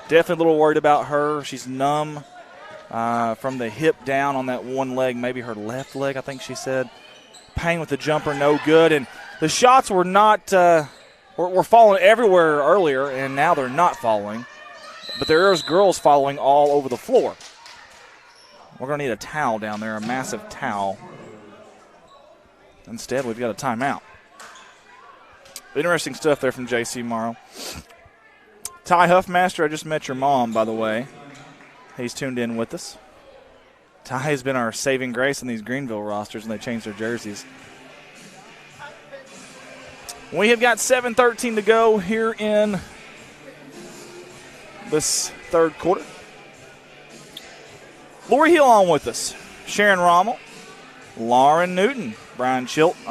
definitely a little worried about her. She's numb from the hip down on that one leg, maybe her left leg, I think she said. Pain with the jumper, no good. And the shots were not were falling everywhere earlier, and now they're not falling. But there's girls falling all over the floor. We're going to need a towel down there, a massive towel. Instead, we've got a timeout. Interesting stuff there from J.C. Morrow. Ty Huffmaster, I just met your mom, by the way. He's tuned in with us. Ty has been our saving grace in these Greenville rosters, and they changed their jerseys. We have got 7:13 to go here in this third quarter. Lori Hill on with us. Sharon Rommel, Lauren Newton, Brian Chilton,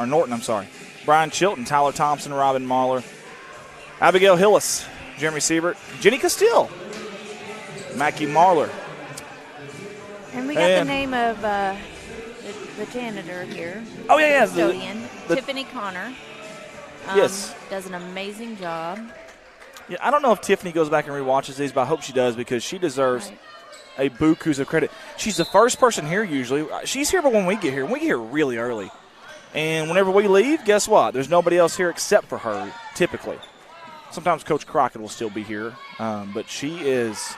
Tyler Thompson, Robin Marler, Abigail Hillis, Jeremy Siebert, Jenny Castile, Mackie Marler. And we got the name of the janitor here. Oh, yeah. Custodian, Tiffany Connor. Yes. Does an amazing job. Yeah, I don't know if Tiffany goes back and rewatches these, but I hope she does because she deserves a bukus of credit. She's the first person here usually. She's here, but when we get here really early. And whenever we leave, guess what? There's nobody else here except for her, typically. Sometimes Coach Crockett will still be here, but she is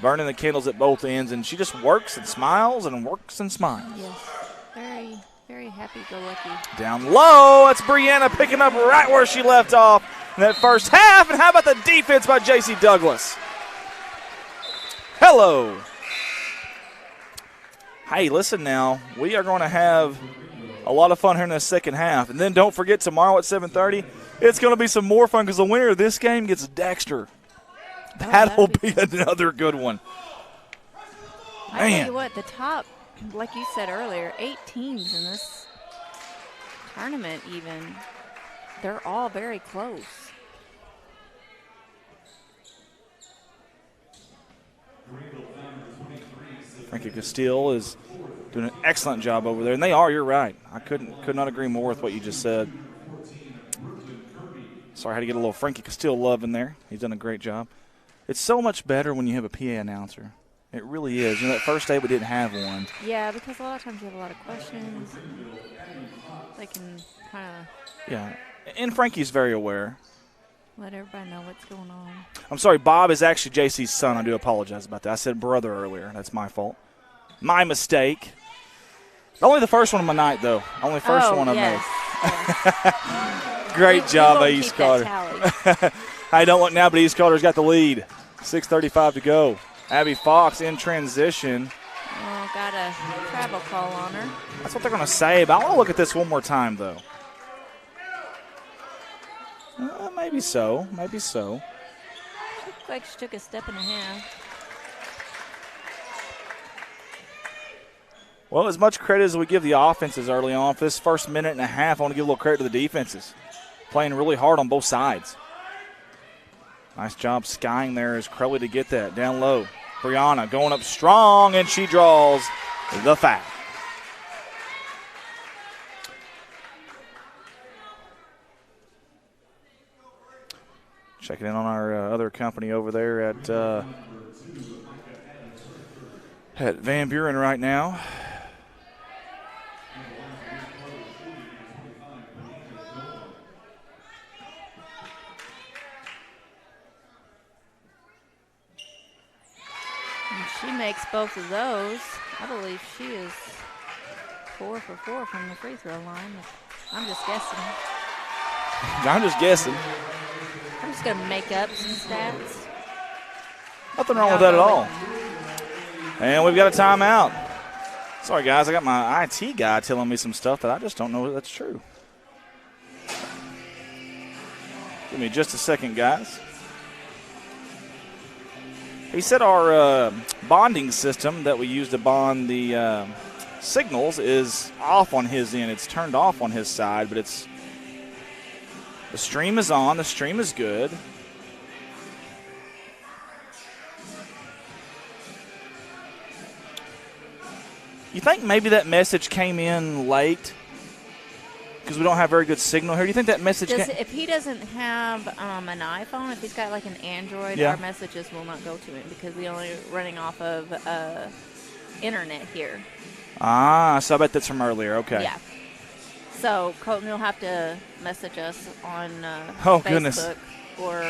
burning the candles at both ends, and she just works and smiles and works and smiles. Yes, very, very happy-go-lucky. Down low, that's Brianna picking up right where she left off in that first half. And how about the defense by J.C. Douglas? Hello. Hey, listen now. We are going to have a lot of fun here in the second half. And then don't forget, tomorrow at 7:30, it's going to be some more fun because the winner of this game gets Dexter. That'll be another good one. I tell you what, the top, like you said earlier, 8 teams in this tournament even, they're all very close. Frankie Castile is doing an excellent job over there. And they are, you're right. I could not agree more with what you just said. Sorry, I had to get a little Frankie Castile love in there. He's done a great job. It's so much better when you have a PA announcer. It really is. You know, that first day we didn't have one. Yeah, because a lot of times you have a lot of questions. They can kind of... Yeah, and Frankie's very aware. Let everybody know what's going on. I'm sorry, Bob is actually JC's son. I do apologize about that. I said brother earlier. That's my fault. My mistake. Only the first one of my night, though. Only first one I made. Yes. Great job, East Carter. Hey, don't look now, but East Carter's got the lead. 6:35 to go. Abby Fox in transition. Oh, got a travel call on her. That's what they're going to say, but I want to look at this one more time, though. Maybe so. Maybe so. She looked like she took a step and a half. Well, as much credit as we give the offenses early on, for this first minute and a half, I want to give a little credit to the defenses. Playing really hard on both sides. Nice job skying there as Crowley to get that. Down low. Brianna going up strong, and she draws the foul. Checking in on our other company over there at Van Buren right now. She makes both of those. I believe she is 4 for 4 from the free throw line. I'm just guessing. I'm just guessing. I'm just going to make up some stats. Nothing wrong with that at all. And we've got a timeout. Sorry, guys. I got my IT guy telling me some stuff that I just don't know if that's true. Give me just a second, guys. He said our bonding system that we use to bond the signals is off on his end. It's turned off on his side, but it's the stream is on. The stream is good. You think maybe that message came in late because we don't have very good signal here? Do you think that message if he doesn't have an iPhone, if he's got like an Android, our messages will not go to him because we only running off of internet here. Ah, so I bet that's from earlier. Okay. Yeah. So Colton will have to message us on oh, Facebook goodness. or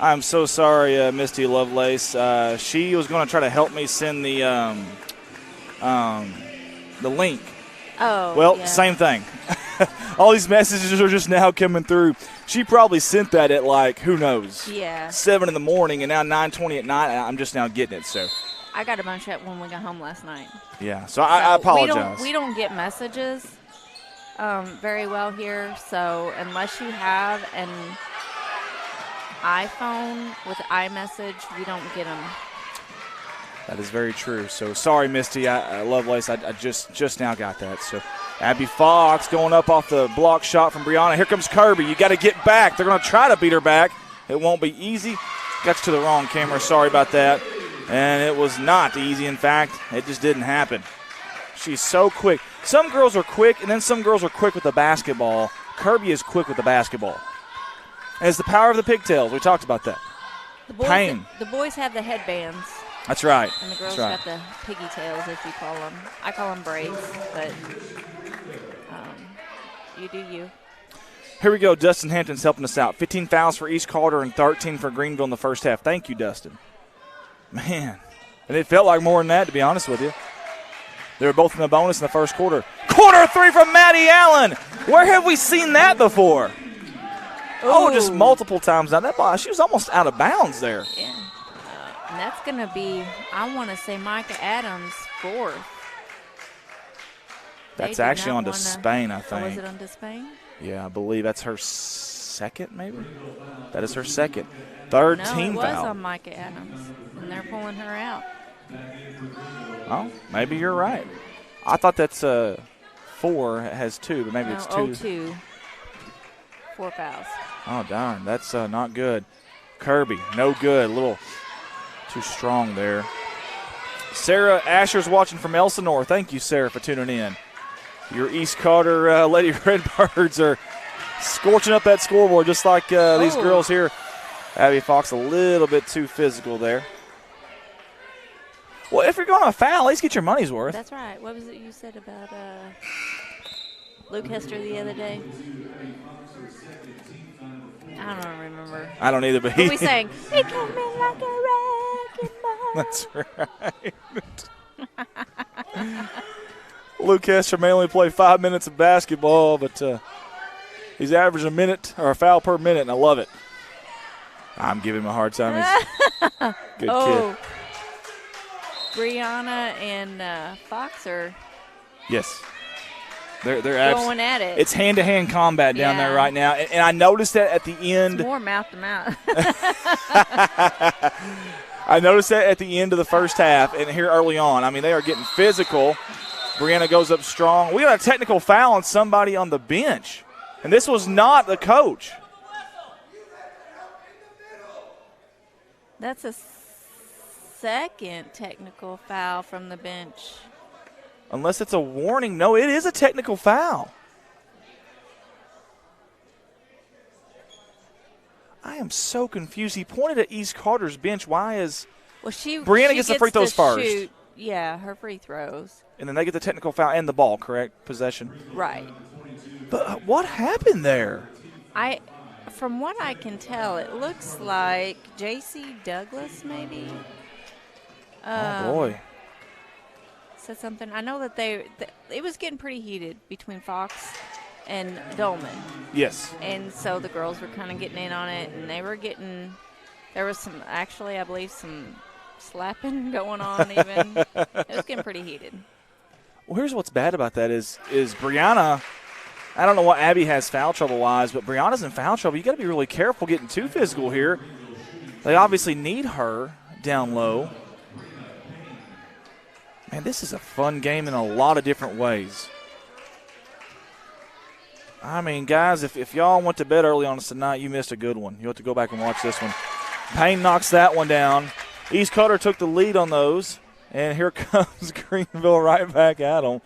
I'm so sorry, Misty Lovelace. She was going to try to help me send the link. Oh, well, yeah. Same thing. All these messages are just now coming through. She probably sent that at, like, who knows? Yeah. 7 in the morning, and now 9:20 at night. I'm just now getting it. So I got a bunch of it when we got home last night. Yeah. So I apologize. We don't get messages very well here. So unless you have an iPhone with iMessage, we don't get them. That is very true. So sorry, Misty. Lovelace. I just now got that. So Abby Fox going up off the block shot from Brianna. Here comes Kirby. You got to get back. They're going to try to beat her back. It won't be easy. Got you to the wrong camera. Sorry about that. And it was not easy. In fact, it just didn't happen. She's so quick. Some girls are quick, and then some girls are quick with the basketball. Kirby is quick with the basketball. And it's the power of the pigtails. We talked about that. The boys have the headbands. That's right. And the girls got the piggy tails, as you call them. I call them braids, but you do you. Here we go. Dustin Hampton's helping us out. 15 fouls for East Calder and 13 for Greenville in the first half. Thank you, Dustin. Man. And it felt like more than that, to be honest with you. They were both in the bonus in the first quarter. Quarter three from Maddie Allen. Where have we seen that before? Ooh. Oh, just multiple times now. That ball, she was almost out of bounds there. Yeah. And that's going to be, I want to say, Micah Adams' fourth. That's actually on to Spain, I think. Oh, was it on to Spain? Yeah, I believe that's her second, maybe? That is her second. Third team foul. No, it was on Micah Adams, and they're pulling her out. Oh, maybe you're right. I thought that's 4 has 2, but maybe it's 2. 2. 4 fouls. Oh, darn. That's not good. Kirby, no good. A little too strong there. Sarah Asher's watching from Elsinore. Thank you, Sarah, for tuning in. Your East Carter Lady Redbirds are scorching up that scoreboard just like these girls here. Abby Fox a little bit too physical there. Well, if you're going to foul, at least get your money's worth. That's right. What was it you said about Luke Hester the other day? I don't remember. I don't either, but we sang, "We come in like a wrecking ball." That's right. Luke Hester may only play 5 minutes of basketball, but he's averaging a minute or a foul per minute, and I love it. I'm giving him a hard time. He's a good kid. Brianna and Fox are they're going at it. It's hand-to-hand combat down there right now, and I noticed that at the end. It's more mouth to mouth. I noticed that at the end of the first half and here early on. I mean, they are getting physical. Brianna goes up strong. We got a technical foul on somebody on the bench, and this was not the coach. That's a second technical foul from the bench. Unless it's a warning. No, it is a technical foul. I am so confused. He pointed at East Carter's bench. Why is Brianna gets the free throws first? Shoot. Yeah, her free throws. And then they get the technical foul and the ball, correct? Possession. Right. But what happened there? From what I can tell, it looks like J.C. Douglas maybe. Oh, boy. Said something. I know that it was getting pretty heated between Fox and Dolman. Yes. And so the girls were kind of getting in on it, and there was some, actually, I believe, some slapping going on even. It was getting pretty heated. Well, here's what's bad about that is Brianna, I don't know what Abby has foul trouble-wise, but Brianna's in foul trouble. You got to be really careful getting too physical here. They obviously need her down low. Man, this is a fun game in a lot of different ways. I mean, guys, if y'all went to bed early on us tonight, you missed a good one. You'll have to go back and watch this one. Payne knocks that one down. East Carter took the lead on those, and here comes Greenville right back at them.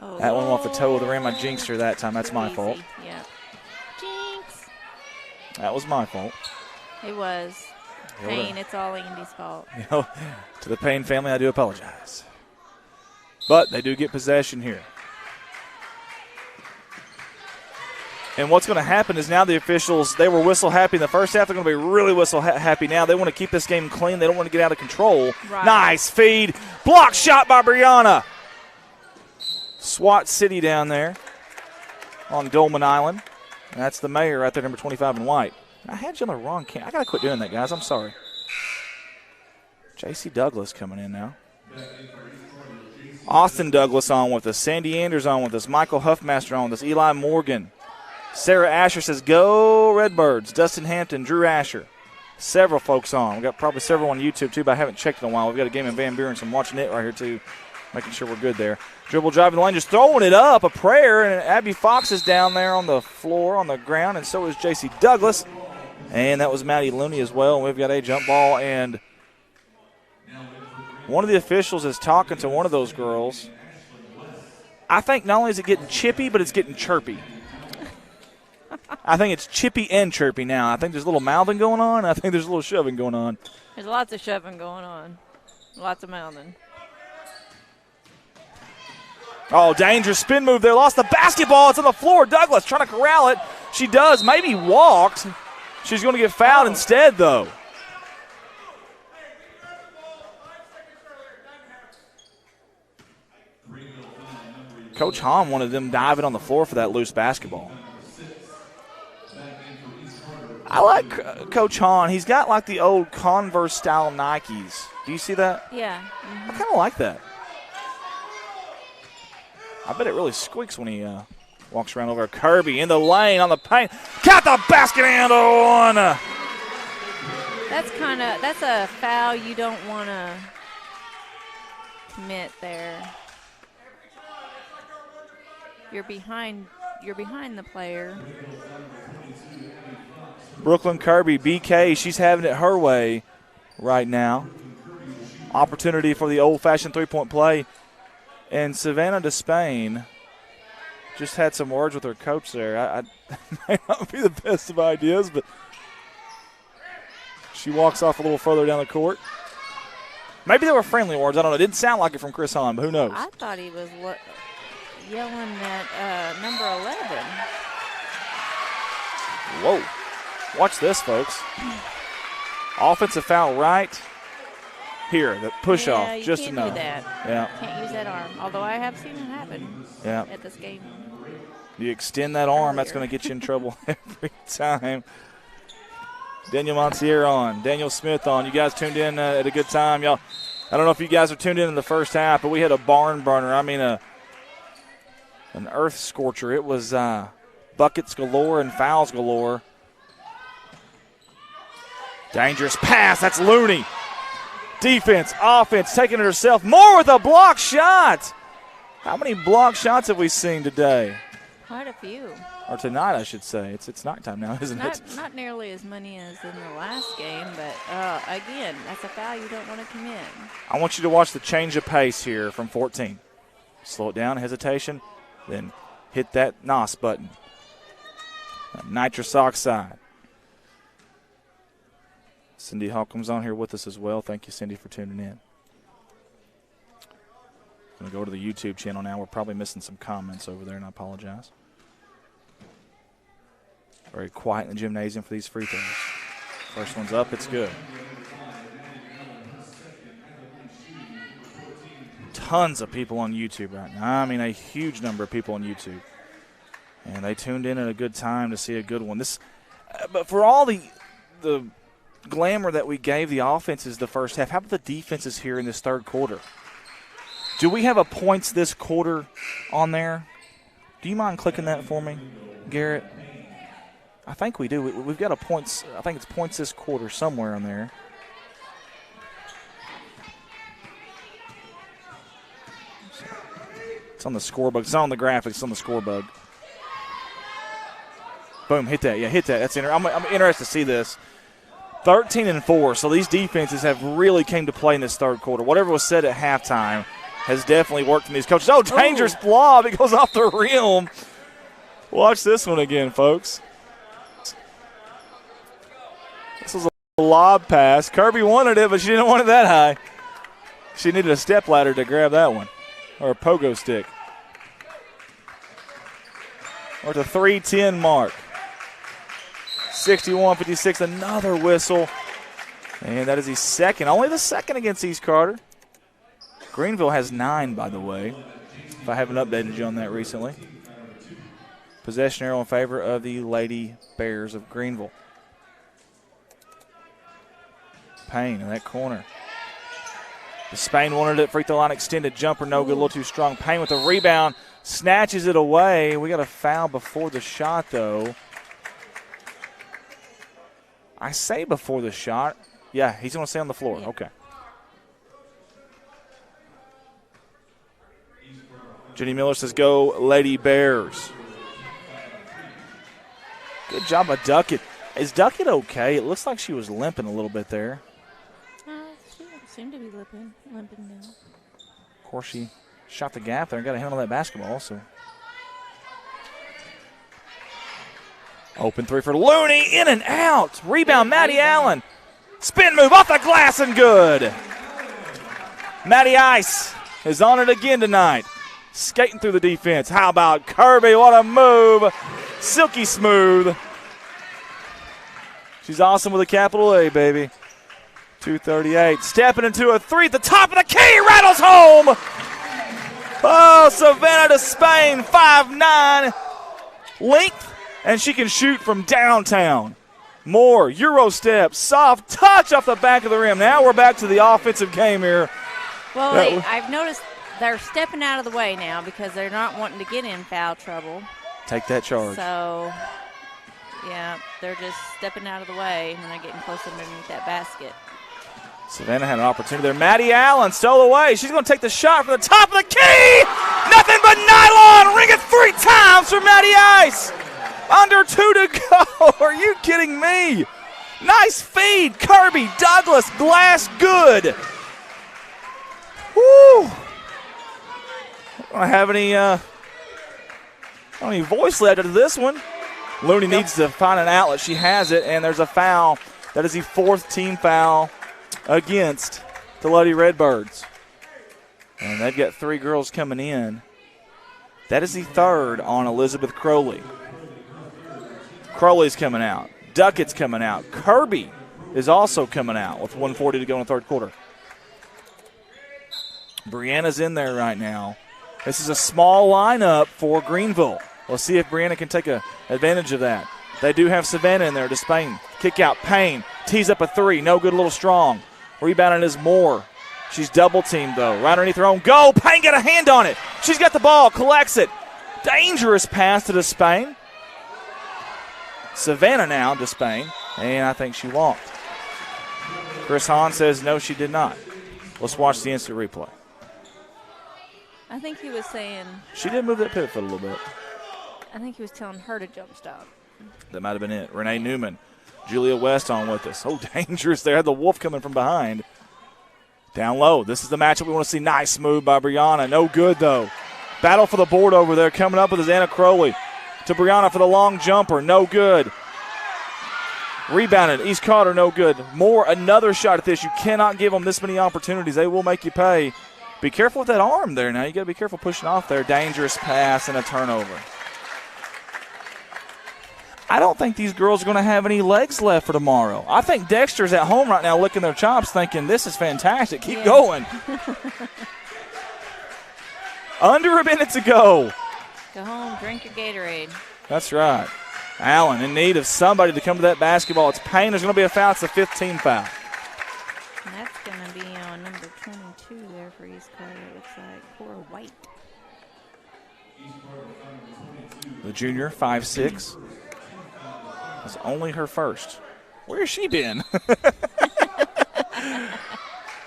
Oh, that one off the toe of the rim. I jinxed her that time. That's my fault. Yeah. Jinx. That was my fault. It was. Payne, it's all Andy's fault. You know, to the Payne family, I do apologize. But they do get possession here. And what's going to happen is now the officials, they were whistle happy in the first half. They're going to be really whistle happy now. They want to keep this game clean. They don't want to get out of control. Right. Nice feed. Block shot by Brianna. SWAT City down there on Dolman Island. And that's the mayor right there, number 25 in white. I had you on the wrong camp. I got to quit doing that, guys. I'm sorry. J.C. Douglas coming in now. Austin Douglas on with us. Sandy Anders on with us. Michael Huffmaster on with us. Eli Morgan. Sarah Asher says, go Redbirds. Dustin Hampton, Drew Asher. Several folks on. We've got probably several on YouTube, too, but I haven't checked in a while. We've got a game in Van Buren, so I'm watching it right here, too, making sure we're good there. Dribble, driving the lane, just throwing it up, a prayer, and Abby Fox is down there on the floor, on the ground, and so is J.C. Douglas. And that was Maddie Looney as well. And we've got a jump ball, and one of the officials is talking to one of those girls. I think not only is it getting chippy, but it's getting chirpy. I think it's chippy and chirpy now. I think there's a little mouthing going on. I think there's a little shoving going on. There's lots of shoving going on. Lots of mouthing. Oh, dangerous spin move there. Lost the basketball. It's on the floor. Douglas trying to corral it. She does. Maybe walked. She's going to get fouled instead, though. Coach Hahn wanted them diving on the floor for that loose basketball. I like Coach Hahn. He's got like the old Converse-style Nikes. Do you see that? Yeah. Mm-hmm. I kind of like that. I bet it really squeaks when he walks around over. Kirby in the lane on the paint. Got the basket handle on. That's a foul you don't want to commit there. You're behind the player. Brooklyn Kirby, BK, she's having it her way right now. Opportunity for the old-fashioned three-point play. And Savannah Despain just had some words with her coach there. I may not be the best of ideas, but she walks off a little further down the court. Maybe they were friendly words. I don't know. It didn't sound like it from Chris Hahn, but who knows? I thought he was yelling at number 11. Whoa. Watch this, folks. Offensive foul right here. The push-off. Just enough. You can't do that. Yeah. Can't use that arm. Although I have seen it happen at this game. You extend that arm, that's going to get you in trouble every time. Daniel Monsier on. Daniel Smith on. You guys tuned in at a good time. Y'all, I don't know if you guys are tuned in the first half, but we had a barn burner. I mean, an earth scorcher. It was buckets galore and fouls galore. Dangerous pass. That's Looney. Defense, offense, taking it herself. More with a block shot. How many block shots have we seen today? Quite a few. Or tonight, I should say. It's nighttime now, isn't it? Not nearly as many as in the last game, but again, that's a foul you don't want to commit. I want you to watch the change of pace here from 14. Slow it down, hesitation, then hit that NOS button. Nitrous oxide. Cindy Hawkins on here with us as well. Thank you, Cindy, for tuning in. I'm going to go to the YouTube channel now. We're probably missing some comments over there, and I apologize. Very quiet in the gymnasium for these free throws. First one's up. It's good. Tons of people on YouTube right now. I mean, a huge number of people on YouTube. And they tuned in at a good time to see a good one. But for all the glamour that we gave the offenses the first half, how about the defenses here in this third quarter? Do we have a points this quarter on there? Do you mind clicking that for me, Garrett? I think we do. We've got a points. I think it's points this quarter somewhere on there. It's on the scorebook. It's not on the graphics. It's on the scorebook. Boom, hit that. Yeah, hit that. That's I'm interested to see this. 13-4, so these defenses have really came to play in this third quarter. Whatever was said at halftime has definitely worked from these coaches. Oh, dangerous lob. It goes off the rim. Watch this one again, folks. This was a lob pass. Kirby wanted it, but she didn't want it that high. She needed a step ladder to grab that one, or a pogo stick. We're at the 3:10 mark. 61-56, another whistle. And that is the second, only the second against East Carter. Greenville has 9, by the way, if I haven't updated you on that recently. Possession arrow in favor of the Lady Bears of Greenville. Payne in that corner. Spain wanted it. Free throw line extended. Jumper no good. A little too strong. Payne with the rebound. Snatches it away. We got a foul before the shot, though. I say before the shot. Yeah, he's going to stay on the floor. Yeah. Okay. Jenny Miller says, go Lady Bears. Good job by Duckett. Is Duckett okay? It looks like she was limping a little bit there. She seemed to be limping down. Of course, she shot the gap there and got a hand on that basketball. So open three for Looney, in and out. Rebound, Maddie Allen. Spin move off the glass and good. Maddie Ice is on it again tonight. Skating through the defense. How about Kirby? What a move. Silky smooth. She's awesome with a capital A, baby. 2:38. Stepping into a three at the top of the key. Rattles home. Oh, Savannah to Spain. 5'9". Length, and she can shoot from downtown. Moore, Euro step, soft touch off the back of the rim. Now we're back to the offensive game here. Well, I've noticed they're stepping out of the way now because they're not wanting to get in foul trouble. Take that charge. So, yeah, they're just stepping out of the way when they're getting closer underneath that basket. Savannah had an opportunity there. Maddie Allen stole away. She's going to take the shot from the top of the key. Nothing but nylon. Ring it 3 times for Maddie Ice. Under 2 to go. Are you kidding me? Nice feed. Kirby, Douglas, glass good. Woo. I don't have any voice left to this one. Looney needs to find an outlet. She has it, and there's a foul. That is the 4th team foul against the Lady Redbirds. And they've got 3 girls coming in. That is the 3rd on Elizabeth Crowley. Crowley's coming out. Duckett's coming out. Kirby is also coming out with 1:40 to go in the 3rd quarter. Brianna's in there right now. This is a small lineup for Greenville. We'll see if Brianna can take advantage of that. They do have Savannah in there to Spain. Kick out, Payne. Tees up a 3. No good, a little strong. Rebounding is Moore. She's double-teamed, though. Right underneath her own goal. Payne got a hand on it. She's got the ball. Collects it. Dangerous pass to Despain. Savannah now to Spain. And I think she walked. Chris Hahn says no, she did not. Let's watch the instant replay. I think he was saying. She did move that pivot foot a little bit. I think he was telling her to jump stop. That might have been it. Renee Newman, Julia West on with us. Oh, dangerous there. Had the Wolf coming from behind. Down low. This is the matchup we want to see. Nice move by Brianna. No good, though. Battle for the board over there. Coming up with is Anna Crowley. To Brianna for the long jumper. No good. Rebounded. East Carter, no good. Moore, another shot at this. You cannot give them this many opportunities. They will make you pay. Be careful with that arm there now. You got to be careful pushing off there. Dangerous pass and a turnover. I don't think these girls are going to have any legs left for tomorrow. I think Dexter's at home right now licking their chops thinking, this is fantastic. Keep going. Under a minute to go. Go home, drink your Gatorade. That's right. Allen in need of somebody to come to that basketball. It's Payne. There's going to be a foul. It's a 15 foul. And that's going to be on number 22 there for East Carter. It looks like Cora White. The junior, 5'6". It's only her first. Where has she been?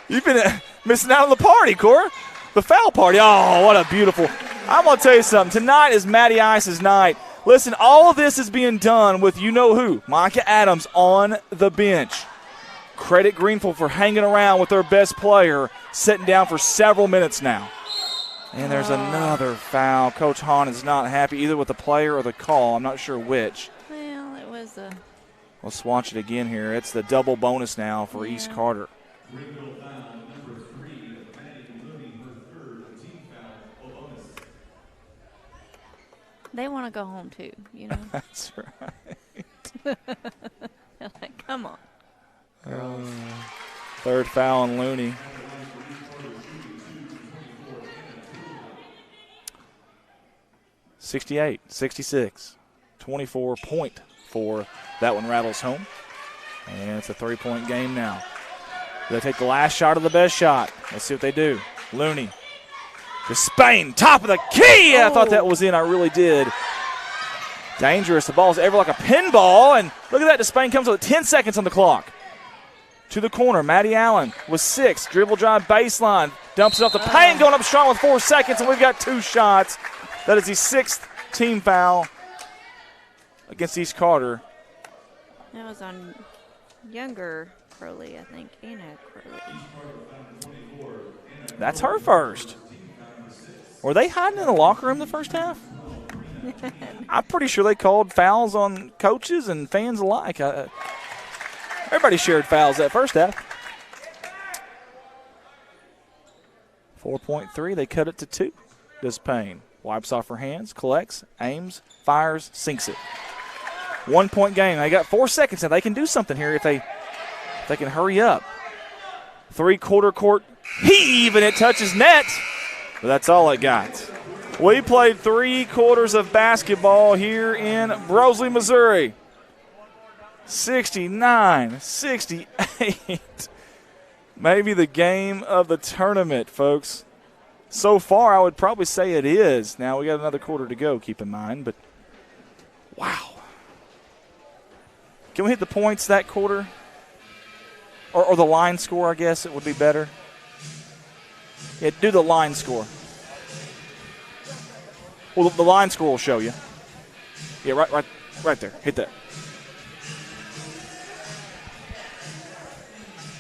You've been missing out on the party, Cora. The foul party. Oh, what a beautiful. I'm going to tell you something. Tonight is Maddie Ice's night. Listen, all of this is being done with you-know-who, Micah Adams, on the bench. Credit Greenville for hanging around with their best player, sitting down for several minutes now. And there's another foul. Coach Hahn is not happy either with the player or the call. I'm not sure which. Well, it was a... Let's watch it again here. It's the double bonus now for East Carter. They want to go home too, you know. That's right. They're like, come on, girls. Third foul on Looney. (68, 66), 24.4. That one rattles home. And it's a 3-point game now. They take the last shot of the best shot. Let's see what they do. Looney to Spain, top of the key. I thought that was in. I really did. Dangerous. The ball's ever like a pinball. And look at that. Despain comes with 10 seconds on the clock. To the corner. Maddie Allen with 6. Dribble drive baseline. Dumps it off the paint. Going up strong with 4 seconds. And we've got 2 shots. That is the 6th team foul against East Carter. That was on younger Crowley, I think. Anna Crowley. That's her first. Were they hiding in the locker room the first half? I'm pretty sure they called fouls on coaches and fans alike. Everybody shared fouls that first half. 4.3, they cut it to 2. Does Payne. Wipes off her hands, collects, aims, fires, sinks it. 1-point game. They got 4 seconds now. They can do something here if they can hurry up. 3-quarter court heave, and it touches net. But that's all it got. We played 3 quarters of basketball here in Broseley, Missouri. 69-68. Maybe the game of the tournament, folks. So far, I would probably say it is. Now, we got another quarter to go, keep in mind. But, wow. Can we hit the points that quarter? Or the line score, I guess it would be better. Yeah, do the line score. Well, the line score will show you. Yeah, right there. Hit that.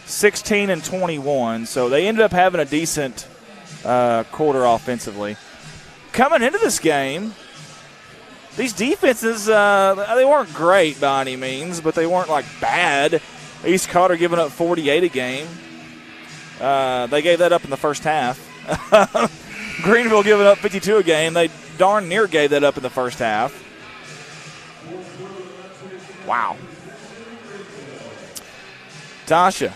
16-21. So they ended up having a decent quarter offensively. Coming into this game, these defenses, they weren't great by any means, but they weren't like bad. East Carter giving up 48 a game. They gave that up in the first half. Greenville giving up 52 a game. They darn near gave that up in the first half. Wow. Tasha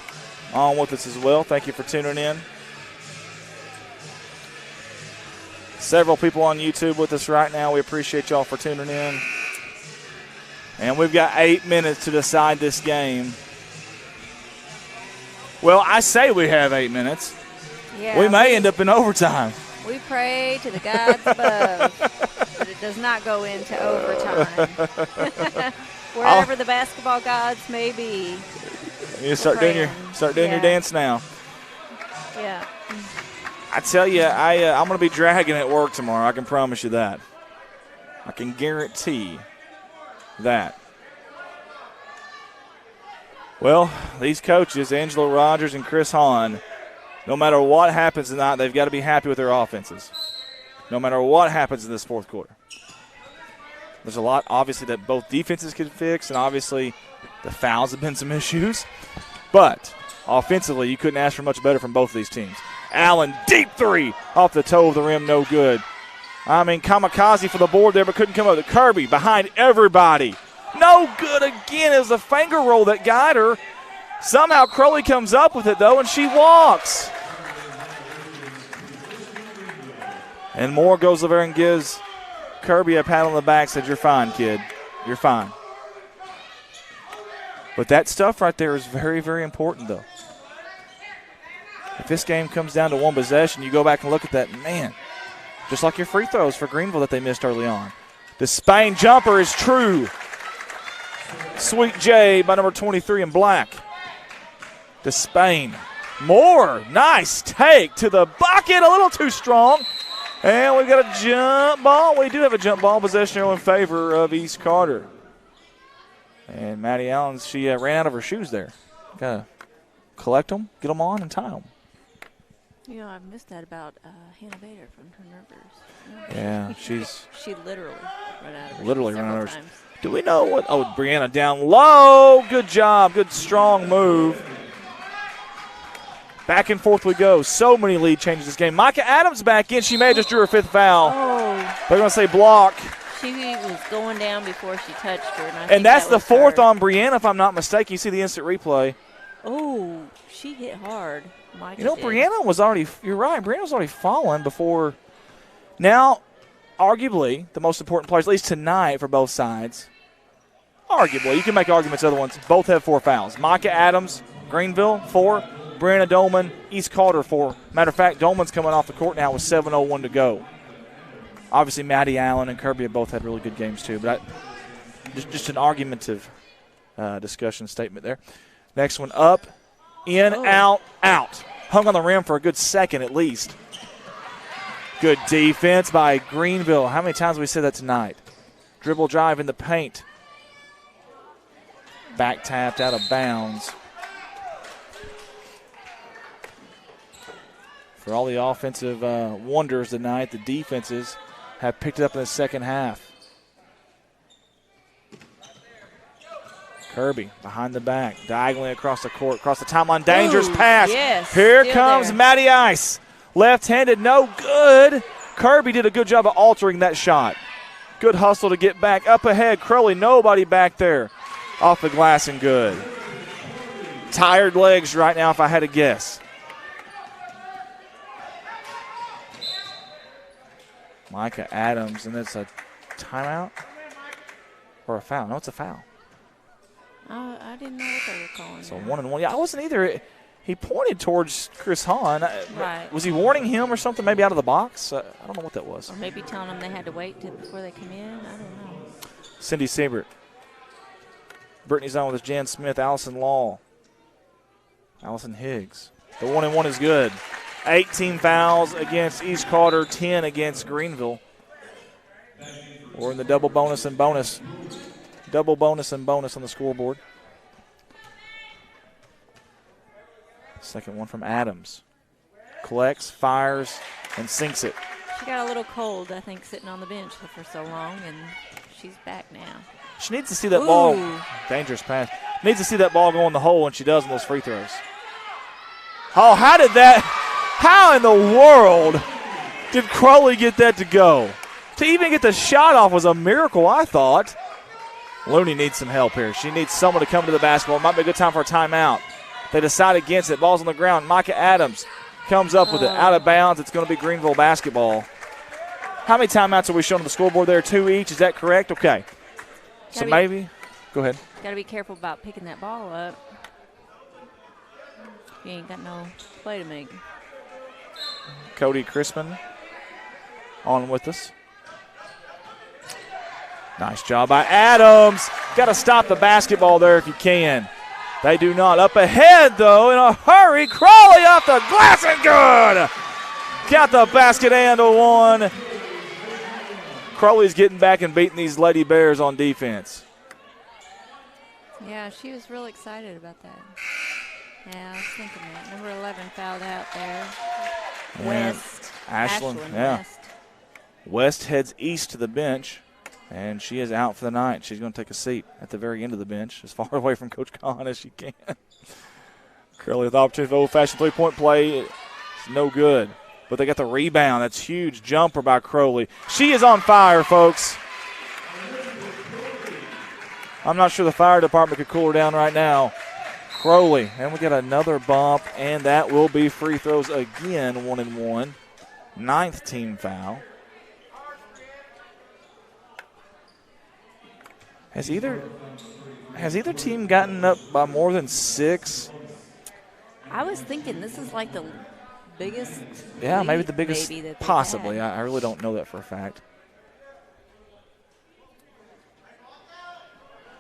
on with us as well. Thank you for tuning in. Several people on YouTube with us right now. We appreciate y'all for tuning in. And we've got 8 minutes to decide this game. Well, I say we have 8 minutes. Yeah, we may end up in overtime. We pray to the gods above that it does not go into overtime. Wherever the basketball gods may be. You start doing your dance now. Yeah. I tell you, I'm going to be dragging at work tomorrow. I can promise you that. I can guarantee that. Well, these coaches, Angela Rogers and Chris Hahn, no matter what happens tonight, they've got to be happy with their offenses. No matter what happens in this fourth quarter. There's a lot, obviously, that both defenses can fix, and obviously the fouls have been some issues. But offensively, you couldn't ask for much better from both of these teams. Allen, deep three, off the toe of the rim, no good. I mean, kamikaze for the board there, but couldn't come up with Kirby behind everybody. No good again. It was a finger roll that got her. Somehow Crowley comes up with it, though, and she walks. And Moore goes over and gives Kirby a pat on the back, said, "You're fine, kid. You're fine." But that stuff right there is very, very important, though. If this game comes down to one possession, you go back and look at that, man, just like your free throws for Greenville that they missed early on. The Spain jumper is true. Sweet J by number 23 in black. To Spain. Moore, nice take to the bucket, a little too strong. And we've got a jump ball. We do have a jump ball possession in favor of East Carter. And Maddie Allen, she ran out of her shoes there. Got to collect them, get them on, and tie them. You know, I've missed that about Hannah Bader from Twin Rivers. Yeah, she literally ran out of her literally shoes ran out of several her. times. Do we know what? Oh, Brianna down low. Good job. Good strong move. Back and forth we go. So many lead changes this game. Micah Adams back in. She may have just drew her 5th foul. Oh. They're going to say block. She was going down before she touched her. And that's the fourth on Brianna, if I'm not mistaken. You see the instant replay. Oh, she hit hard. Micah did. Brianna was already – you're right. Brianna was already falling before – now, arguably, the most important players, at least tonight for both sides, arguably, you can make arguments other ones, both have 4 fouls. Micah Adams, Greenville, 4. Brianna Dolman, East Calder, 4. Matter of fact, Dolman's coming off the court now with 7:01 to go. Obviously, Maddie Allen and Kirby have both had really good games too, but just an argumentative discussion statement there. Next one up, in, out, out. Hung on the rim for a good second at least. Good defense by Greenville. How many times have we said that tonight? Dribble drive in the paint. Back tapped out of bounds. For all the offensive wonders tonight, the defenses have picked it up in the second half. Kirby behind the back, diagonally across the court, across the timeline. Dangerous pass. Yes, Here comes there. Maddie Ice. Left-handed, no good. Kirby did a good job of altering that shot. Good hustle to get back. Up ahead, Crowley, nobody back there. Off the glass and good. Tired legs right now if I had to guess. Micah Adams, and it's a timeout or a foul? No, it's a foul. I didn't know what they were calling. So 1-1. Yeah, I wasn't either. He pointed towards Chris Hahn. Right. Was he warning him or something, maybe out of the box? I don't know what that was. Or maybe telling them they had to wait before they come in. I don't know. Cindy Siebert. Brittany's on with Jan Smith, Allison Law, Allison Higgs. The 1-1 is good. 18 fouls against East Calder, 10 against Greenville. We're in the double bonus and bonus. Double bonus and bonus on the scoreboard. Second one from Adams. Collects, fires, and sinks it. She got a little cold, I think, sitting on the bench for so long, and she's back now. She needs to see that ball. Dangerous pass. Needs to see that ball go in the hole when she does in those free throws. Oh, how in the world did Crowley get that to go? To even get the shot off was a miracle, I thought. Looney needs some help here. She needs someone to come to the basketball. It might be a good time for a timeout. They decide against it. Ball's on the ground. Micah Adams comes up with it. Out of bounds. It's going to be Greenville basketball. How many timeouts are we showing on the scoreboard there? 2 each. Is that correct? Okay. So maybe. Go ahead. Got to be careful about picking that ball up. You ain't got no play to make. Cody Crispin on with us. Nice job by Adams. Got to stop the basketball there if you can. They do not. Up ahead, though, in a hurry. Crowley off the glass and good. Got the basket and a one. Crowley's getting back and beating these Lady Bears on defense. Yeah, she was real excited about that. Yeah, I was thinking that. Number 11 fouled out there. And West. Ashland, West. West heads east to the bench, and she is out for the night. She's going to take a seat at the very end of the bench, as far away from Coach Kahn as she can. Curley with the opportunity for old-fashioned three-point play. It's no good. But they got the rebound. That's huge jumper by Crowley. She is on fire, folks. I'm not sure the fire department could cool her down right now. Crowley, and we got another bump, and that will be free throws again, 1-1. 9th team foul. Has either team gotten up by more than 6? I was thinking this is like the biggest. Yeah, maybe the biggest. That possibly. I really don't know that for a fact.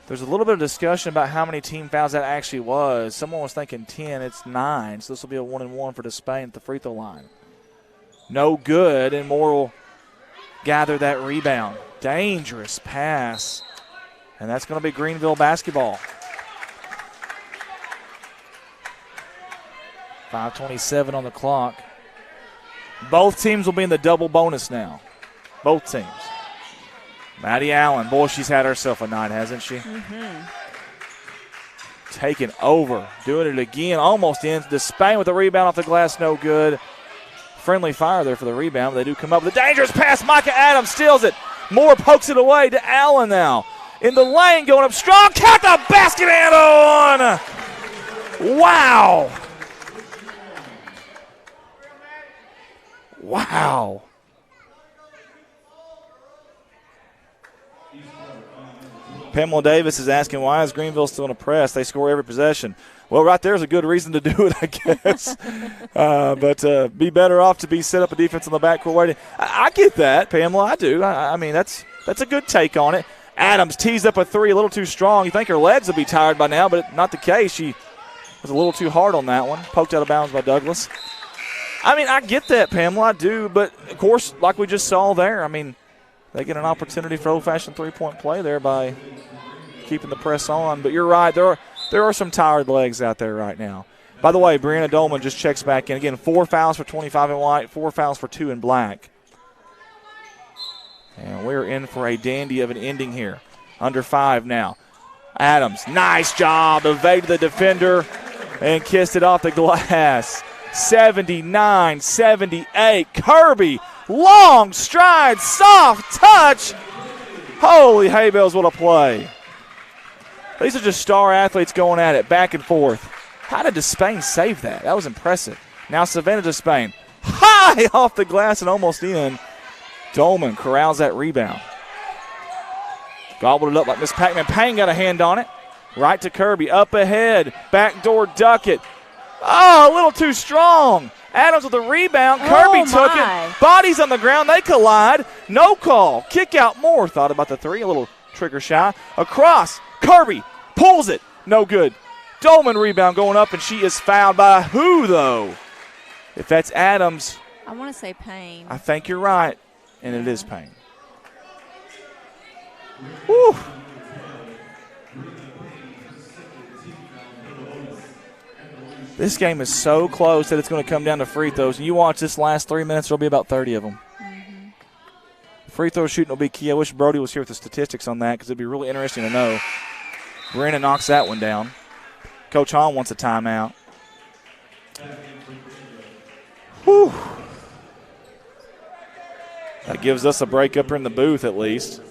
There's a little bit of discussion about how many team fouls that actually was. Someone was thinking 10. It's 9. So this will be a 1-1 for Despain at the free throw line. No good, and Moore will gather that rebound. Dangerous pass. And that's going to be Greenville basketball. 5:27 on the clock. Both teams will be in the double bonus now. Both teams. Maddie Allen, boy, she's had herself a night, hasn't she? Mm-hmm. Taking over, doing it again, almost ends. Despain with the rebound off the glass, no good. Friendly fire there for the rebound. They do come up with a dangerous pass. Micah Adams steals it. Moore pokes it away to Allen now. In the lane, going up strong. Count the basket and on. Wow. Wow. Pamela Davis is asking, why is Greenville still in a press? They score every possession. Well, right there's a good reason to do it, I guess. But be better off to be set up a defense on the backcourt waiting. I get that, Pamela. I do. I mean, that's a good take on it. Adams tees up a three, a little too strong. You think her legs would be tired by now, but not the case. She was a little too hard on that one. Poked out of bounds by Douglas. I mean, I get that, Pamela. I do. But, of course, like we just saw there, I mean, they get an opportunity for old-fashioned three-point play there by keeping the press on. But you're right. There are some tired legs out there right now. By the way, Brianna Dolman just checks back in. Again, 4 fouls for 25 in white, 4 fouls for 2 in black. And we're in for a dandy of an ending here. Under 5 now. Adams, nice job. Evaded the defender and kissed it off the glass. 79-78. Kirby, long stride, soft touch. Holy hay bales, what a play. These are just star athletes going at it, back and forth. How did Despain save that? That was impressive. Now Savannah Despain, high off the glass and almost in. Dolman corrals that rebound. Gobbled it up like Miss Pac-Man. Payne got a hand on it. Right to Kirby, up ahead, backdoor duck it. Oh, a little too strong. Adams with the rebound. Kirby took it. Bodies on the ground. They collide. No call. Kick out Moore. Thought about the three. A little trigger shy. Across. Kirby pulls it. No good. Dolman rebound going up, and she is fouled by who, though? If that's Adams. I want to say Payne. I think you're right, and it is Payne. Whew. This game is so close that it's going to come down to free throws. And you watch this last 3 minutes, there will be about 30 of them. Mm-hmm. Free throw shooting will be key. I wish Brody was here with the statistics on that because it would be really interesting to know. Brennan knocks that one down. Coach Hahn wants a timeout. Whew. That gives us a break up here in the booth at least.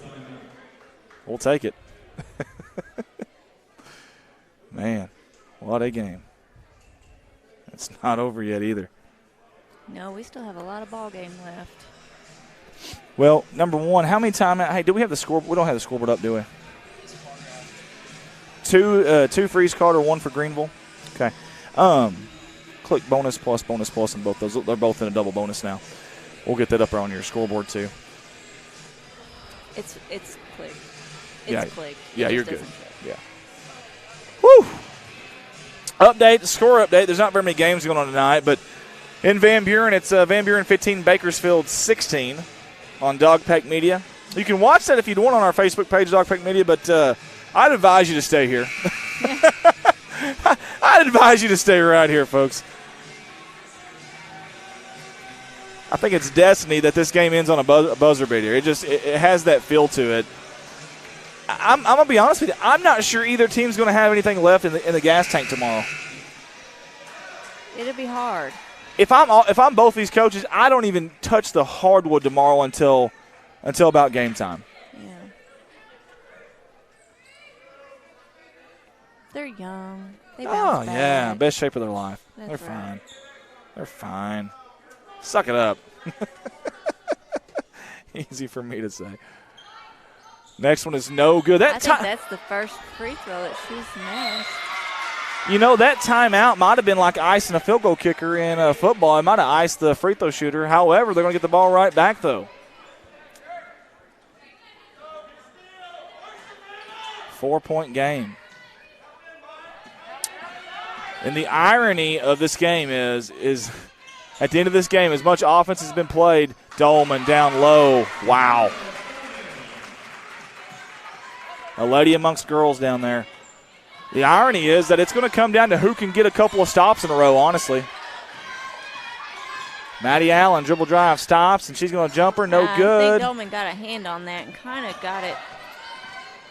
We'll take it. Man, what a game. It's not over yet either. No, we still have a lot of ball game left. Well, number one, how many timeouts? Hey, do we have the scoreboard? We don't have the scoreboard up, do we? Two for East Carter, 1 for Greenville. Okay. Click bonus plus on both those. They're both in a double bonus now. We'll get that up on your scoreboard too. It's click. It's click. Yeah, you're good. Yeah. Woo! Update, score update. There's not very many games going on tonight, but in Van Buren, it's Van Buren 15, Bakersfield 16 on Dog Pack Media. You can watch that if you want on our Facebook page, Dog Pack Media, but I'd advise you to stay here. I'd advise you to stay right here, folks. I think it's destiny that this game ends on a buzzer beater. It has that feel to it. I'm going to be honest with you. I'm not sure either team's going to have anything left in the gas tank tomorrow. It'll be hard. If I'm both these coaches, I don't even touch the hardwood tomorrow until about game time. Yeah. They're young. They bounce back. Yeah, best shape of their life. They're fine. They're fine. Suck it up. Easy for me to say. Next one is no good. I think that's the first free throw that she's missed. You know, that timeout might have been like icing a field goal kicker in football. It might have iced the free throw shooter. However, they're going to get the ball right back, though. 4-point game. And the irony of this game is at the end of this game, as much offense has been played, Dolman down low. Wow. A lady amongst girls down there. The irony is that it's going to come down to who can get a couple of stops in a row, honestly. Maddie Allen, dribble drive, stops, and she's going to jump her. No good. I think Dolman got a hand on that and kind of got it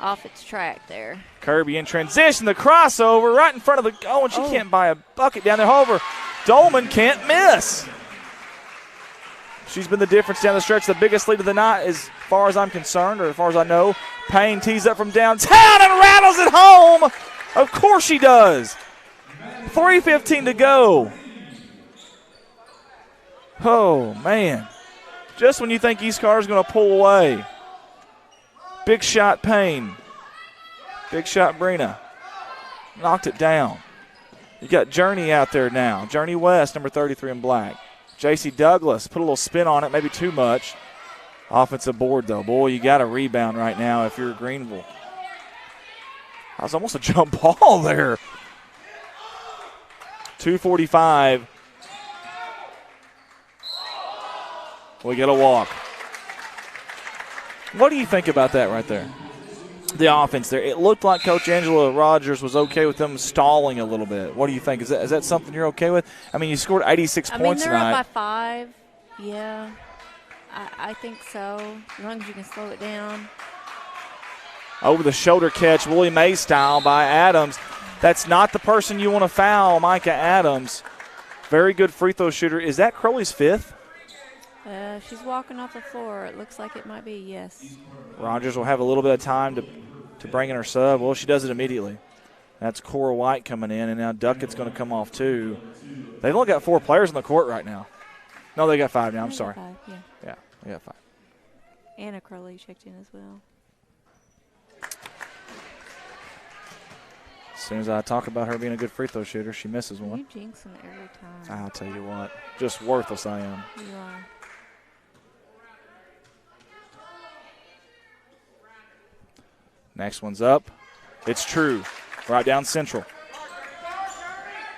off its track there. Kirby in transition, the crossover right in front of the goal, and she can't buy a bucket down there. However, Dolman can't miss. She's been the difference down the stretch. The biggest lead of the night, as far as I'm concerned, or as far as I know. Payne tees up from downtown and rattles it home. Of course she does. 3:15 to go. Oh, man. Just when you think East Carter's going to pull away. Big shot, Payne. Big shot, Brina. Knocked it down. You got Journey out there now. Journey West, number 33 in black. J.C. Douglas put a little spin on it, maybe too much. Offensive board, though. Boy, you got a rebound right now if you're Greenville. That was almost a jump ball there. 2:45. We get a walk. What do you think about that right there? The offense there. It looked like Coach Angela Rogers was okay with them stalling a little bit. What do you think? Is that something you're okay with? I mean, you scored 86 points they're tonight. up by 5. Yeah, I think so. As long as you can slow it down. Over the shoulder catch, Willie May style by Adams. That's not the person you want to foul, Micah Adams. Very good free throw shooter. Is that Crowley's 5th? She's walking off the floor. It looks like it might be, yes. Rogers will have a little bit of time to bring in her sub. Well, she does it immediately. That's Cora White coming in, and now Duckett's going to come off too. They've only got 4 players on the court right now. No, they got 5 now. I'm sorry. 5, yeah. Yeah, they got 5. Anna Crowley checked in as well. As soon as I talk about her being a good free throw shooter, she misses one. You jinx them every time. I'll tell you what. Just worthless I am. You are. Next one's up. It's true. Right down central.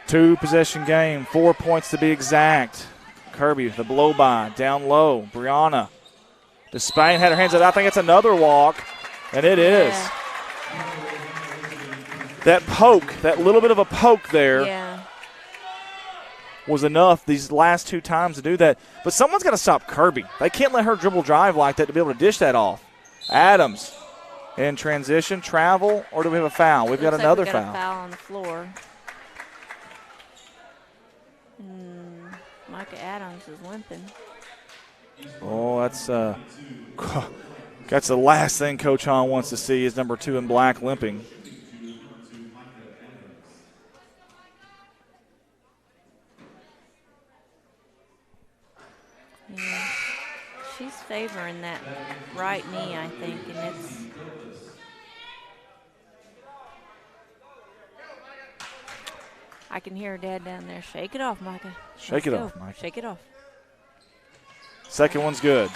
2-possession game. 4 points to be exact. Kirby, the blow by. Down low. Brianna. Despain had her hands up. I think it's another walk. And it is. That poke, that little bit of a poke there was enough these last 2 times to do that. But someone's got to stop Kirby. They can't let her dribble drive like that to be able to dish that off. Adams in transition, travel, or do we have a foul? We've got another foul. A foul on the floor. Micah Adams is limping. Oh, that's the last thing Coach Hahn wants to see is number 2 in black limping. Yeah, she's favoring that right knee, I think, and it's. I can hear her dad down there. Shake it off, Micah. Shake it off, Micah. Shake it off. Second one's good.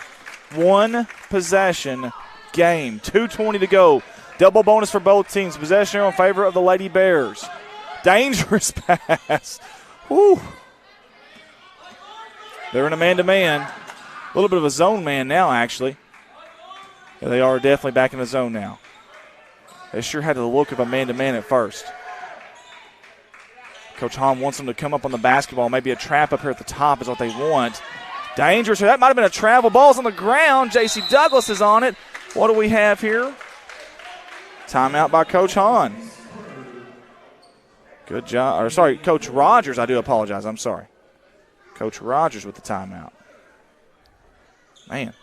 1 possession game. 2:20 to go. Double bonus for both teams. Possession in favor of the Lady Bears. Dangerous pass. Whew. They're in a man-to-man. A little bit of a zone man now, actually. Yeah, they are definitely back in the zone now. They sure had the look of a man-to-man at first. Coach Hahn wants them to come up on the basketball. Maybe a trap up here at the top is what they want. Dangerous. That might have been a travel. Ball's on the ground. J.C. Douglas is on it. What do we have here? Timeout by Coach Hahn. Good job. Or sorry, Coach Rogers. I do apologize. I'm sorry. Coach Rogers with the timeout. Man.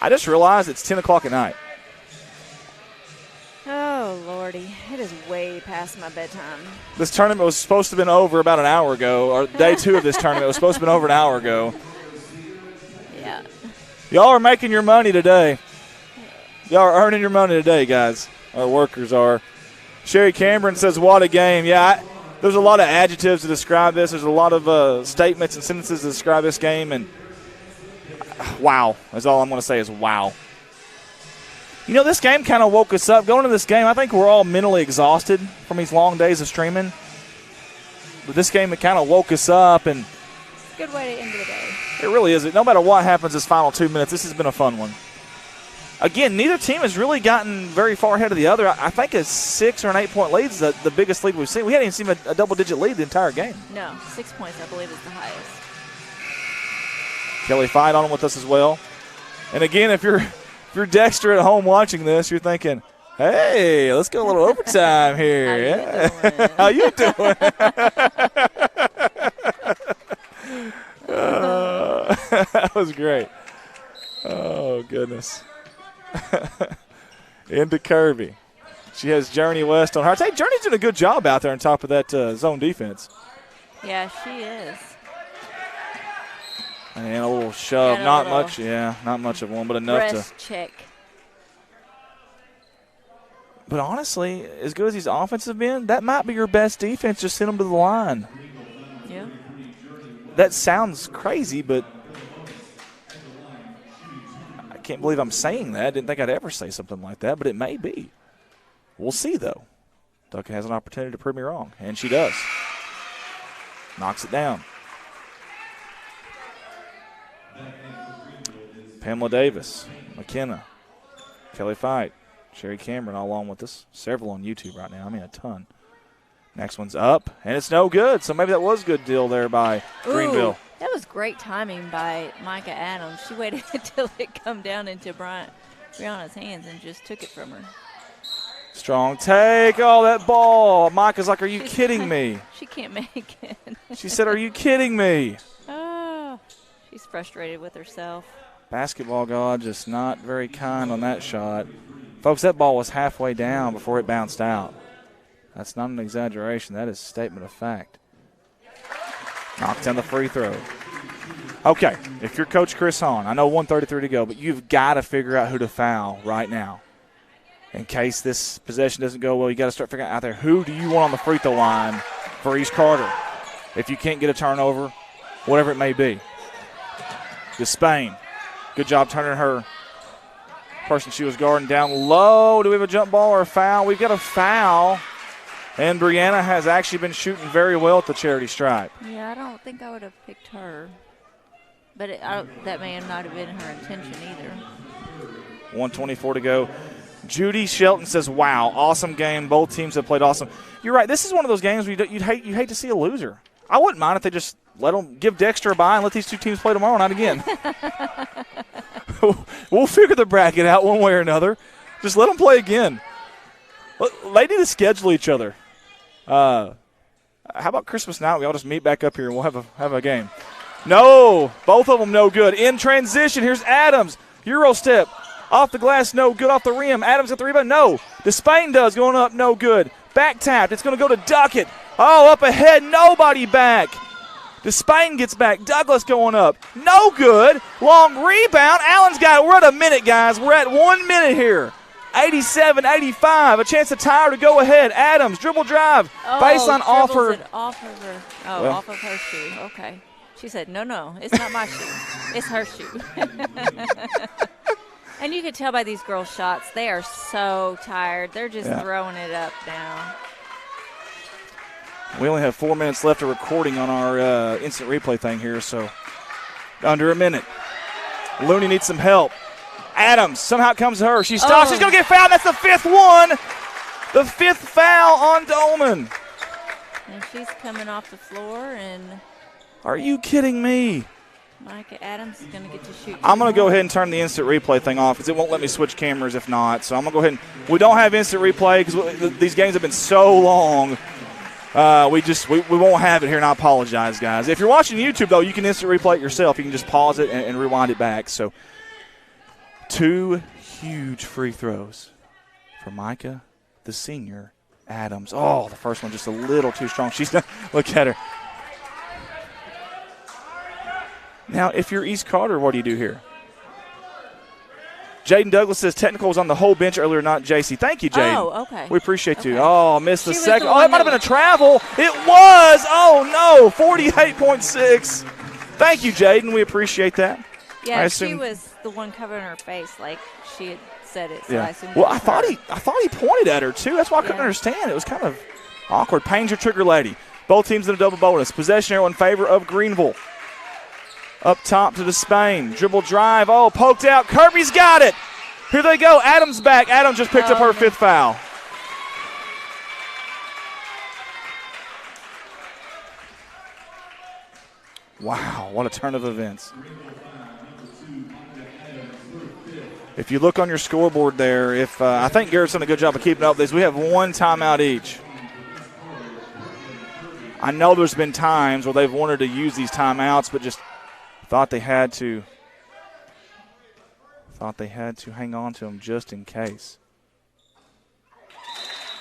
I just realized it's 10 o'clock at night. Oh, Lordy. It is way past my bedtime. This tournament was supposed to have been over about an hour ago, or day 2 of this tournament was supposed to have been over an hour ago. Yeah. Y'all are making your money today. Y'all are earning your money today, guys. Our workers are. Sherry Cameron says, what a game. Yeah, there's a lot of adjectives to describe this. There's a lot of statements and sentences to describe this game, and wow. That's all I'm going to say is wow. You know, this game kind of woke us up. Going into this game, I think we're all mentally exhausted from these long days of streaming. But this game, it kind of woke us up, and Good way to end the day. It really is. No matter what happens this final 2 minutes, this has been a fun one. Again, neither team has really gotten very far ahead of the other. I think a 6 or an 8-point lead is the biggest lead we've seen. We hadn't even seen a double-digit lead the entire game. No, 6 points, I believe, is the highest. Kelly Fight on with us as well. And again, if you're Dexter at home watching this, you're thinking, hey, let's get a little overtime here. How you doing? How you doing? great. Oh, goodness. Into Kirby. She has Journey West on her. I'd say Journey's doing a good job out there on top of that zone defense. Yeah, she is. And a little shove. Not much of one, but enough to. Breast check. But honestly, as good as these offenses have been, that might be your best defense. Just send them to the line. Yeah. That sounds crazy, but I can't believe I'm saying that. I didn't think I'd ever say something like that, but it may be. We'll see, though. Duncan has an opportunity to prove me wrong, and she does. Knocks it down. Pamela Davis, McKenna, Kelly Fight, Sherry Cameron all along with us. Several on YouTube right now. I mean, a ton. Next one's up, and it's no good. So maybe that was a good deal there by Greenville. That was great timing by Micah Adams. She waited until it come down into Brianna's hands and just took it from her. Strong take. Oh, that ball. Micah's like, are you kidding me? She can't make it. She said, are you kidding me? Oh, she's frustrated with herself. Basketball God just not very kind on that shot. Folks, that ball was halfway down before it bounced out. That's not an exaggeration. That is a statement of fact. Knocks down the free throw. Okay, if you're Coach Chris Hahn, I know 1:33 to go, but you've got to figure out who to foul right now. In case this possession doesn't go well, you got to start figuring out there who do you want on the free throw line for East Carter. If you can't get a turnover, whatever it may be. Despain. Good job turning her person she was guarding down low. Do we have a jump ball or a foul? We've got a foul. And Brianna has actually been shooting very well at the charity stripe. Yeah, I don't think I would have picked her. But that may not have been her intention either. 1:24 to go. Judy Shelton says, wow, awesome game. Both teams have played awesome. You're right. This is one of those games where you'd hate to see a loser. I wouldn't mind if they just let them give Dexter a bye and let these two teams play tomorrow night again. We'll figure the bracket out one way or another. Just let them play again. They need to schedule each other. How about Christmas night? We all just meet back up here and we'll have a game. No, both of them no good. In transition, here's Adams. Euro step. Off the glass, no good. Off the rim. Adams got the rebound. No. Despain does. Going up, no good. Back tapped. It's going to go to Duckett. Oh, up ahead. Nobody back. Despain gets back. Douglas going up. No good. Long rebound. Allen's got it. We're at a minute, guys. We're at 1 minute here. 87-85. A chance to tie her to go ahead. Adams, dribble drive. Baseline off her. Off of her. Oh, well, off of her shoe. Okay. She said, no, it's not my shoe. It's her shoe. And you can tell by these girls' shots, they are so tired. They're just throwing it up now. We only have 4 minutes left of recording on our instant replay thing here, so under a minute. Looney needs some help. Adams, somehow it comes to her. She stops. She's going to get fouled. That's the fifth one. The fifth foul on Dolman. And she's coming off the floor. And are you kidding me? Micah Adams is going to get to shoot. I'm going to go ahead and turn the instant replay thing off because it won't let me switch cameras if not. So I'm going to go ahead and – we don't have instant replay because these games have been so long. We won't have it here, and I apologize, guys. If you're watching YouTube, though, you can instant replay it yourself. You can just pause it and rewind it back. So 2 huge free throws for Micah, the senior, Adams. Oh, the first one just a little too strong. She's done. Look at her. Now, if you're East Carter, what do you do here? Jaden Douglas says technical was on the whole bench earlier, not JC. Thank you, Jaden. Oh, okay. We appreciate you. Oh, missed the second. Oh, that might have been a travel. It was. Oh, no. 48.6. Thank you, Jaden. We appreciate that. Yeah, she was the one covering her face like she had said it. So yeah. I assumed I thought he pointed at her, too. That's why I couldn't understand. It was kind of awkward. Payne's your trigger lady. Both teams in a double bonus. Possession arrow in favor of Greenville. Up top to Despain. Dribble drive. Oh, poked out. Kirby's got it. Here they go. Adams back. Adams just picked up her fifth foul. Wow, what a turn of events. If you look on your scoreboard there, I think Garrett's done a good job of keeping up with this. We have 1 timeout each. I know there's been times where they've wanted to use these timeouts, but just thought they had to Thought they had to hang on to him just in case.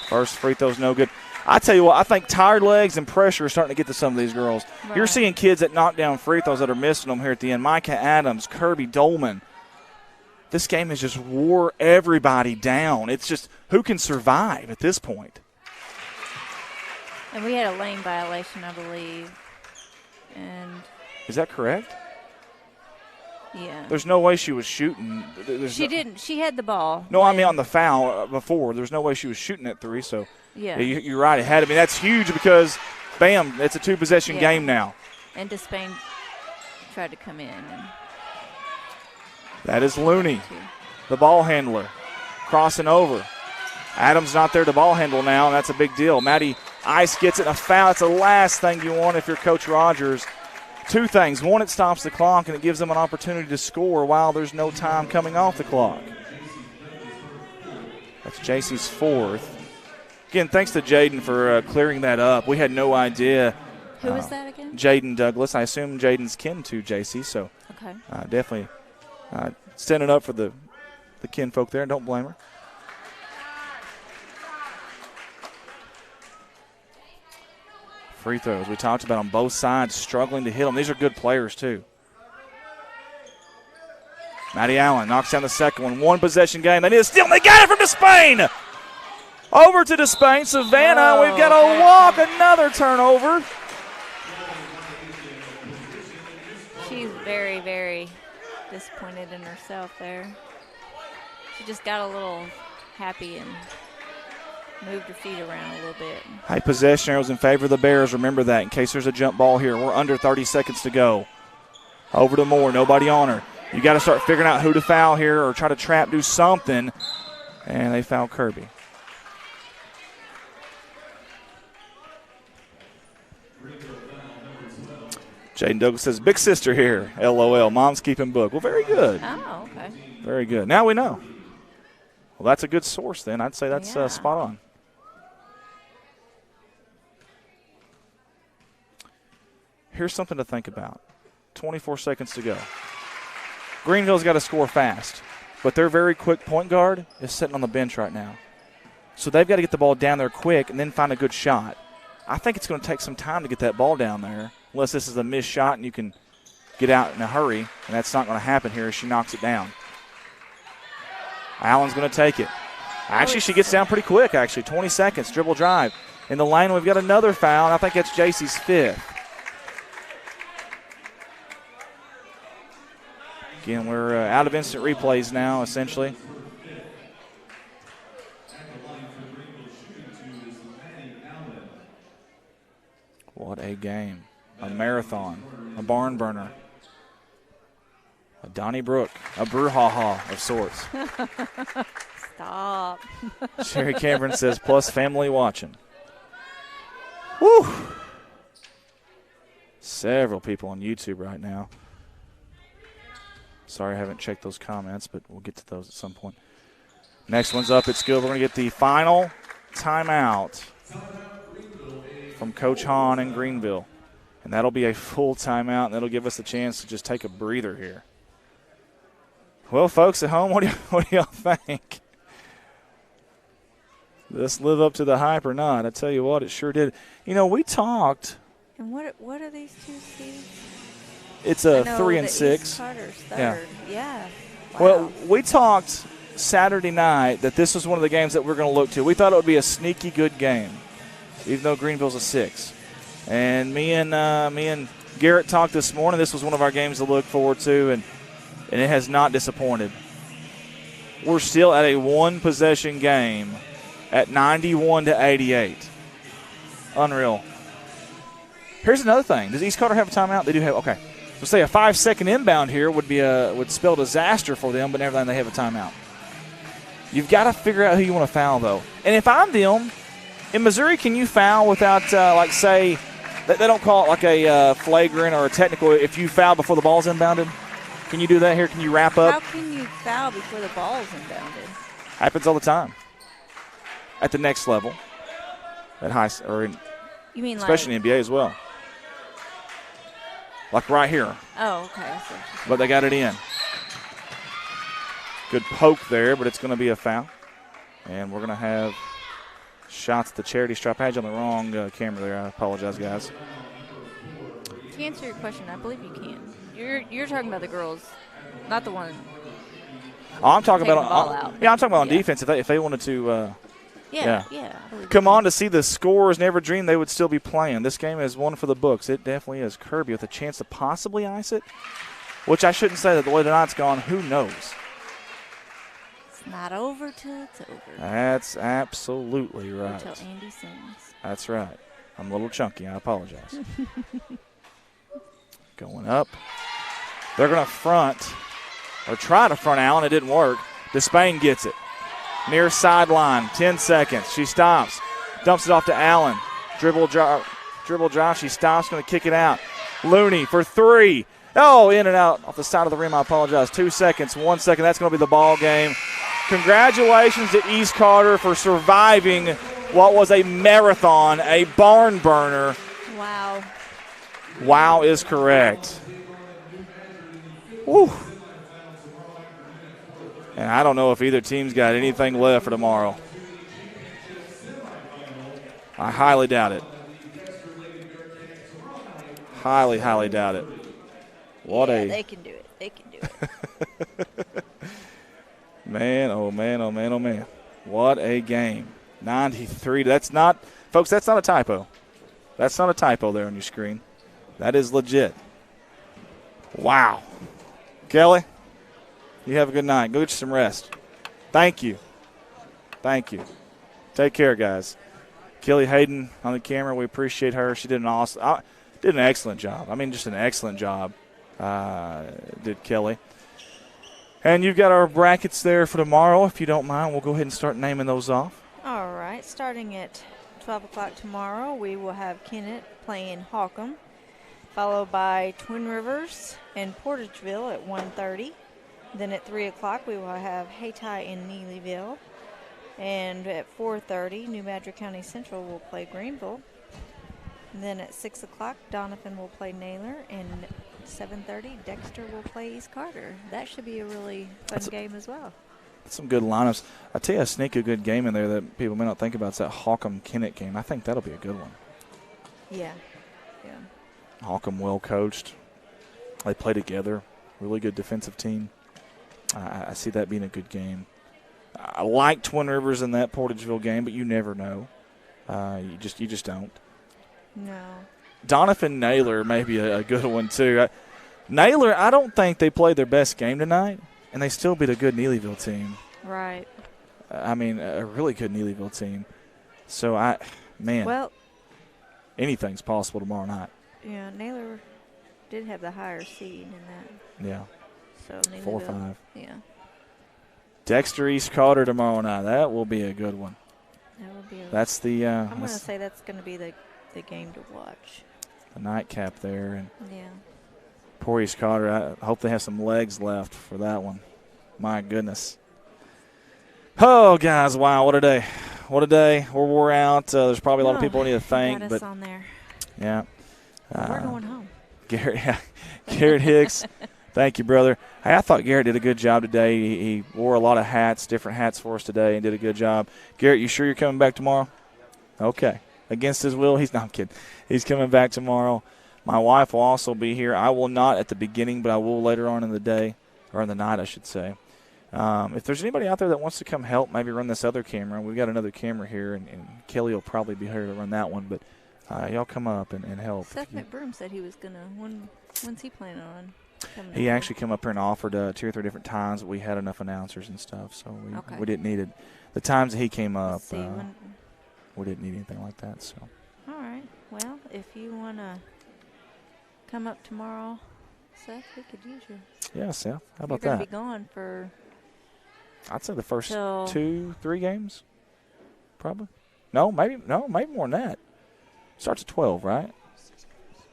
First free throw's no good. I tell you what, I think tired legs and pressure are starting to get to some of these girls. Right. You're seeing kids that knock down free throws that are missing them here at the end. Micah Adams, Kirby Dolman. This game has just wore everybody down. It's just who can survive at this point. And we had a lane violation, I believe. And is that correct? Yeah. There's no way she was shooting. She didn't. She had the ball. No, I mean on the foul before. There's no way she was shooting at three. So yeah, you're right. It had. I mean, that's huge because, bam, it's a two-possession game now. And Despain tried to come in. And that is Looney, the ball handler, crossing over. Adams not there to ball handle now, and that's a big deal. Maddie Ice gets it, a foul. That's the last thing you want if you're Coach Rogers. Two things. One, it stops the clock, and it gives them an opportunity to score while there's no time coming off the clock. That's JC's fourth. Again, thanks to Jaden for clearing that up. We had no idea. Who was that again? Jaden Douglas. I assume Jaden's kin to JC, so okay. Definitely standing up for the kinfolk there. Don't blame her. Free throws we talked about on both sides, struggling to hit them. These are good players, too. Maddie Allen knocks down the second one. One possession game. They need a steal, and they got it from Despain. Over to Despain. Savannah, we've got a walk, another turnover. She's very, very disappointed in herself there. She just got a little happy and moved her feet around a little bit. High possession arrows in favor of the Bears. Remember that in case there's a jump ball here. We're under 30 seconds to go. Over to Moore. Nobody on her. You got to start figuring out who to foul here or try to trap, do something. And they foul Kirby. Jaden Douglas says, big sister here. LOL. Mom's keeping book. Well, very good. Oh, okay. Very good. Now we know. Well, that's a good source then. I'd say that's spot on. Here's something to think about. 24 seconds to go. Greenville's got to score fast, but their very quick point guard is sitting on the bench right now. So they've got to get the ball down there quick and then find a good shot. I think it's going to take some time to get that ball down there, unless this is a missed shot and you can get out in a hurry, and that's not going to happen here as she knocks it down. Allen's going to take it. Actually, she gets down pretty quick, 20 seconds, dribble drive. In the lane, we've got another foul, and I think that's JC's fifth. Again, we're out of instant replays now, essentially. What a game. A marathon. A barn burner. A Donnybrook. A brouhaha of sorts. Stop. Sherry Cameron says, plus family watching. Woo! Several people on YouTube right now. Sorry I haven't checked those comments, but we'll get to those at some point. Next one's up. It's good. We're going to get the final timeout from Coach Hahn in Greenville. And that'll be a full timeout, and that'll give us a chance to just take a breather here. Well, folks at home, what do y'all think? Did this live up to the hype or not? I tell you what, it sure did. You know, we talked. And what are these two seeds? It's a 3 and 6. East Carter's third. Yeah. Wow. Well, we talked Saturday night that this was one of the games that we're going to look to. We thought it would be a sneaky good game, even though Greenville's a 6. And me and Garrett talked this morning. This was one of our games to look forward to, and it has not disappointed. We're still at a one-possession game at 91-88. Unreal. Here's another thing. Does East Carter have a timeout? They do have. Okay. So say a 5-second inbound here would spell disaster for them, but nevertheless they have a timeout. You've got to figure out who you want to foul, though. And if I'm them, in Missouri, can you foul without, say, they don't call it like a flagrant or a technical if you foul before the ball's inbounded? Can you do that here? Can you wrap up? How can you foul before the ball's inbounded? Happens all the time. At the next level. At high, you mean especially in the NBA as well. Like right here. Oh, okay. But they got it in. Good poke there, but it's going to be a foul. And we're going to have shots at the charity stripe. I had you on the wrong camera there. I apologize, guys. To answer your question, I believe you can. You're talking about the girls, not the one. Oh, I'm talking about out. I'm talking about on defense. If they wanted to. Yeah. Come on to see the scores. Never dreamed they would still be playing. This game is one for the books. It definitely is. Kirby with a chance to possibly ice it, which I shouldn't say that the way the night's gone. Who knows? It's not over till it's over. That's absolutely right. Until Andy sings. That's right. I'm a little chunky. I apologize. Going up. They're going to front, or try to front Allen. It didn't work. Despain gets it. Near sideline, 10 seconds. She stops. Dumps it off to Allen. Dribble drive. She stops, going to kick it out. Looney for three. Oh, in and out off the side of the rim. I apologize. 2 seconds, 1 second. That's going to be the ball game. Congratulations to East Carter for surviving what was a marathon, a barn burner. Wow. Wow is correct. Woo. And I don't know if either team's got anything left for tomorrow. I highly doubt it. Highly, highly doubt it. They can do it. They can do it. Man, oh, man, oh, man, oh, man. What a game. 93. That's not a typo. That's not a typo there on your screen. That is legit. Wow. Kelly, you have a good night. Go get you some rest. Thank you. Thank you. Take care, guys. Kelly Hayden on the camera. We appreciate her. She did an excellent job. I mean, just an excellent job did Kelly. And you've got our brackets there for tomorrow. If you don't mind, we'll go ahead and start naming those off. All right. Starting at 12 o'clock tomorrow, we will have Kennett playing Holcomb, followed by Twin Rivers and Portageville at 1:30. Then at 3 o'clock, we will have Hayti and Neelyville. And at 4:30, New Madrid County Central will play Greenville. And then at 6 o'clock, Donovan will play Naylor. And 7:30, Dexter will play East Carter. That should be a really fun game as well. That's some good lineups. I tell you, I sneak a good game in there that people may not think about. It's that Holcomb-Kennett game. I think that'll be a good one. Yeah. Holcomb well coached. They play together. Really good defensive team. I see that being a good game. I like Twin Rivers in that Portageville game, but you never know. You just don't. No. Donovan Naylor may be a good one too. Naylor, I don't think they played their best game tonight, and they still beat a good Neelyville team. Right. I mean, a really good Neelyville team. So well, anything's possible tomorrow night. Yeah, Naylor did have the higher seed in that. Yeah. So 4-5. Yeah. Dexter East Carter tomorrow night. That will be a good one. That will be. That's the. I'm going to say that's going to be the game to watch. The nightcap there, and yeah. Poor East Carter. I hope they have some legs left for that one. My goodness. Oh, guys! Wow, what a day! What a day! We're out. There's probably a lot of people we need to thank, got us on there. Yeah. We're going home. Garrett Hicks. Thank you, brother. Hey, I thought Garrett did a good job today. He wore a lot of hats, different hats for us today, and did a good job. Garrett, you sure you're coming back tomorrow? Okay. Against his will? He's not kidding. He's coming back tomorrow. My wife will also be here. I will not at the beginning, but I will later on in the day, or in the night, I should say. If there's anybody out there that wants to come help, maybe run this other camera. We've got another camera here, and Kelly will probably be here to run that one, but y'all come up and help. Seth McBroom said he was going to. When's he planning on coming? He actually came up here and offered 2 or 3 different times, but we had enough announcers and stuff, so we didn't need it. The times that he came up, we didn't need anything like that. So. All right. Well, if you want to come up tomorrow, Seth, we could use you. Yeah, Seth. How about You're that? Going to be gone for. I'd say the first 2-3 games, probably. No, maybe more than that. Starts at 12, right?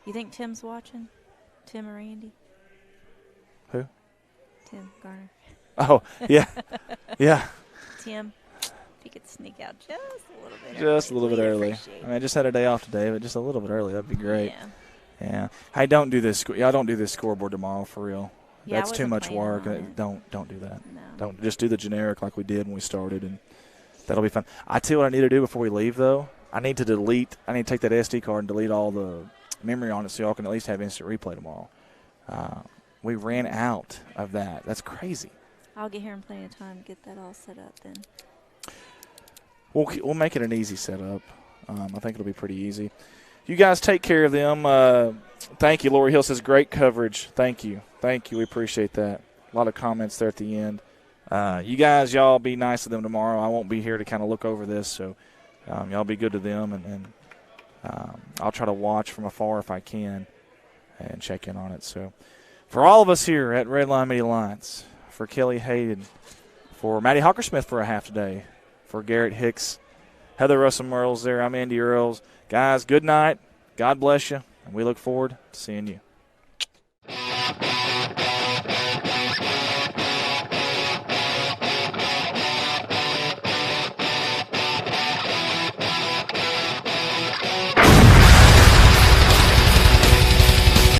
You think Tim's watching? Tim or Andy? Who? Tim Garner. Oh, yeah. Yeah. Tim, if you could sneak out just a little bit Just a little bit early. I mean, I just had a day off today, but just a little bit early. That'd be great. Yeah. Hey, don't do this. Y'all don't do this scoreboard tomorrow, for real. Yeah, that's too much work. Don't do that. No. Don't just do the generic like we did when we started, and that'll be fun. I tell you what I need to do before we leave, though. I need to take that SD card and delete all the memory on it so y'all can at least have instant replay tomorrow. We ran out of that. That's crazy. I'll get here in plenty of time to get that all set up then. We'll make it an easy setup. I think it'll be pretty easy. You guys take care of them. Thank you. Lori Hill says, great coverage. Thank you. We appreciate that. A lot of comments there at the end. You guys, y'all be nice to them tomorrow. I won't be here to kind of look over this, so y'all be good to them. And I'll try to watch from afar if I can and check in on it. So for all of us here at Red Line Media Alliance, for Kelly Hayden, for Maddie Hockersmith for a half today, for Garrett Hicks, Heather Russell-Merles there, I'm Andy Earls. Guys, good night. God bless you, and we look forward to seeing you.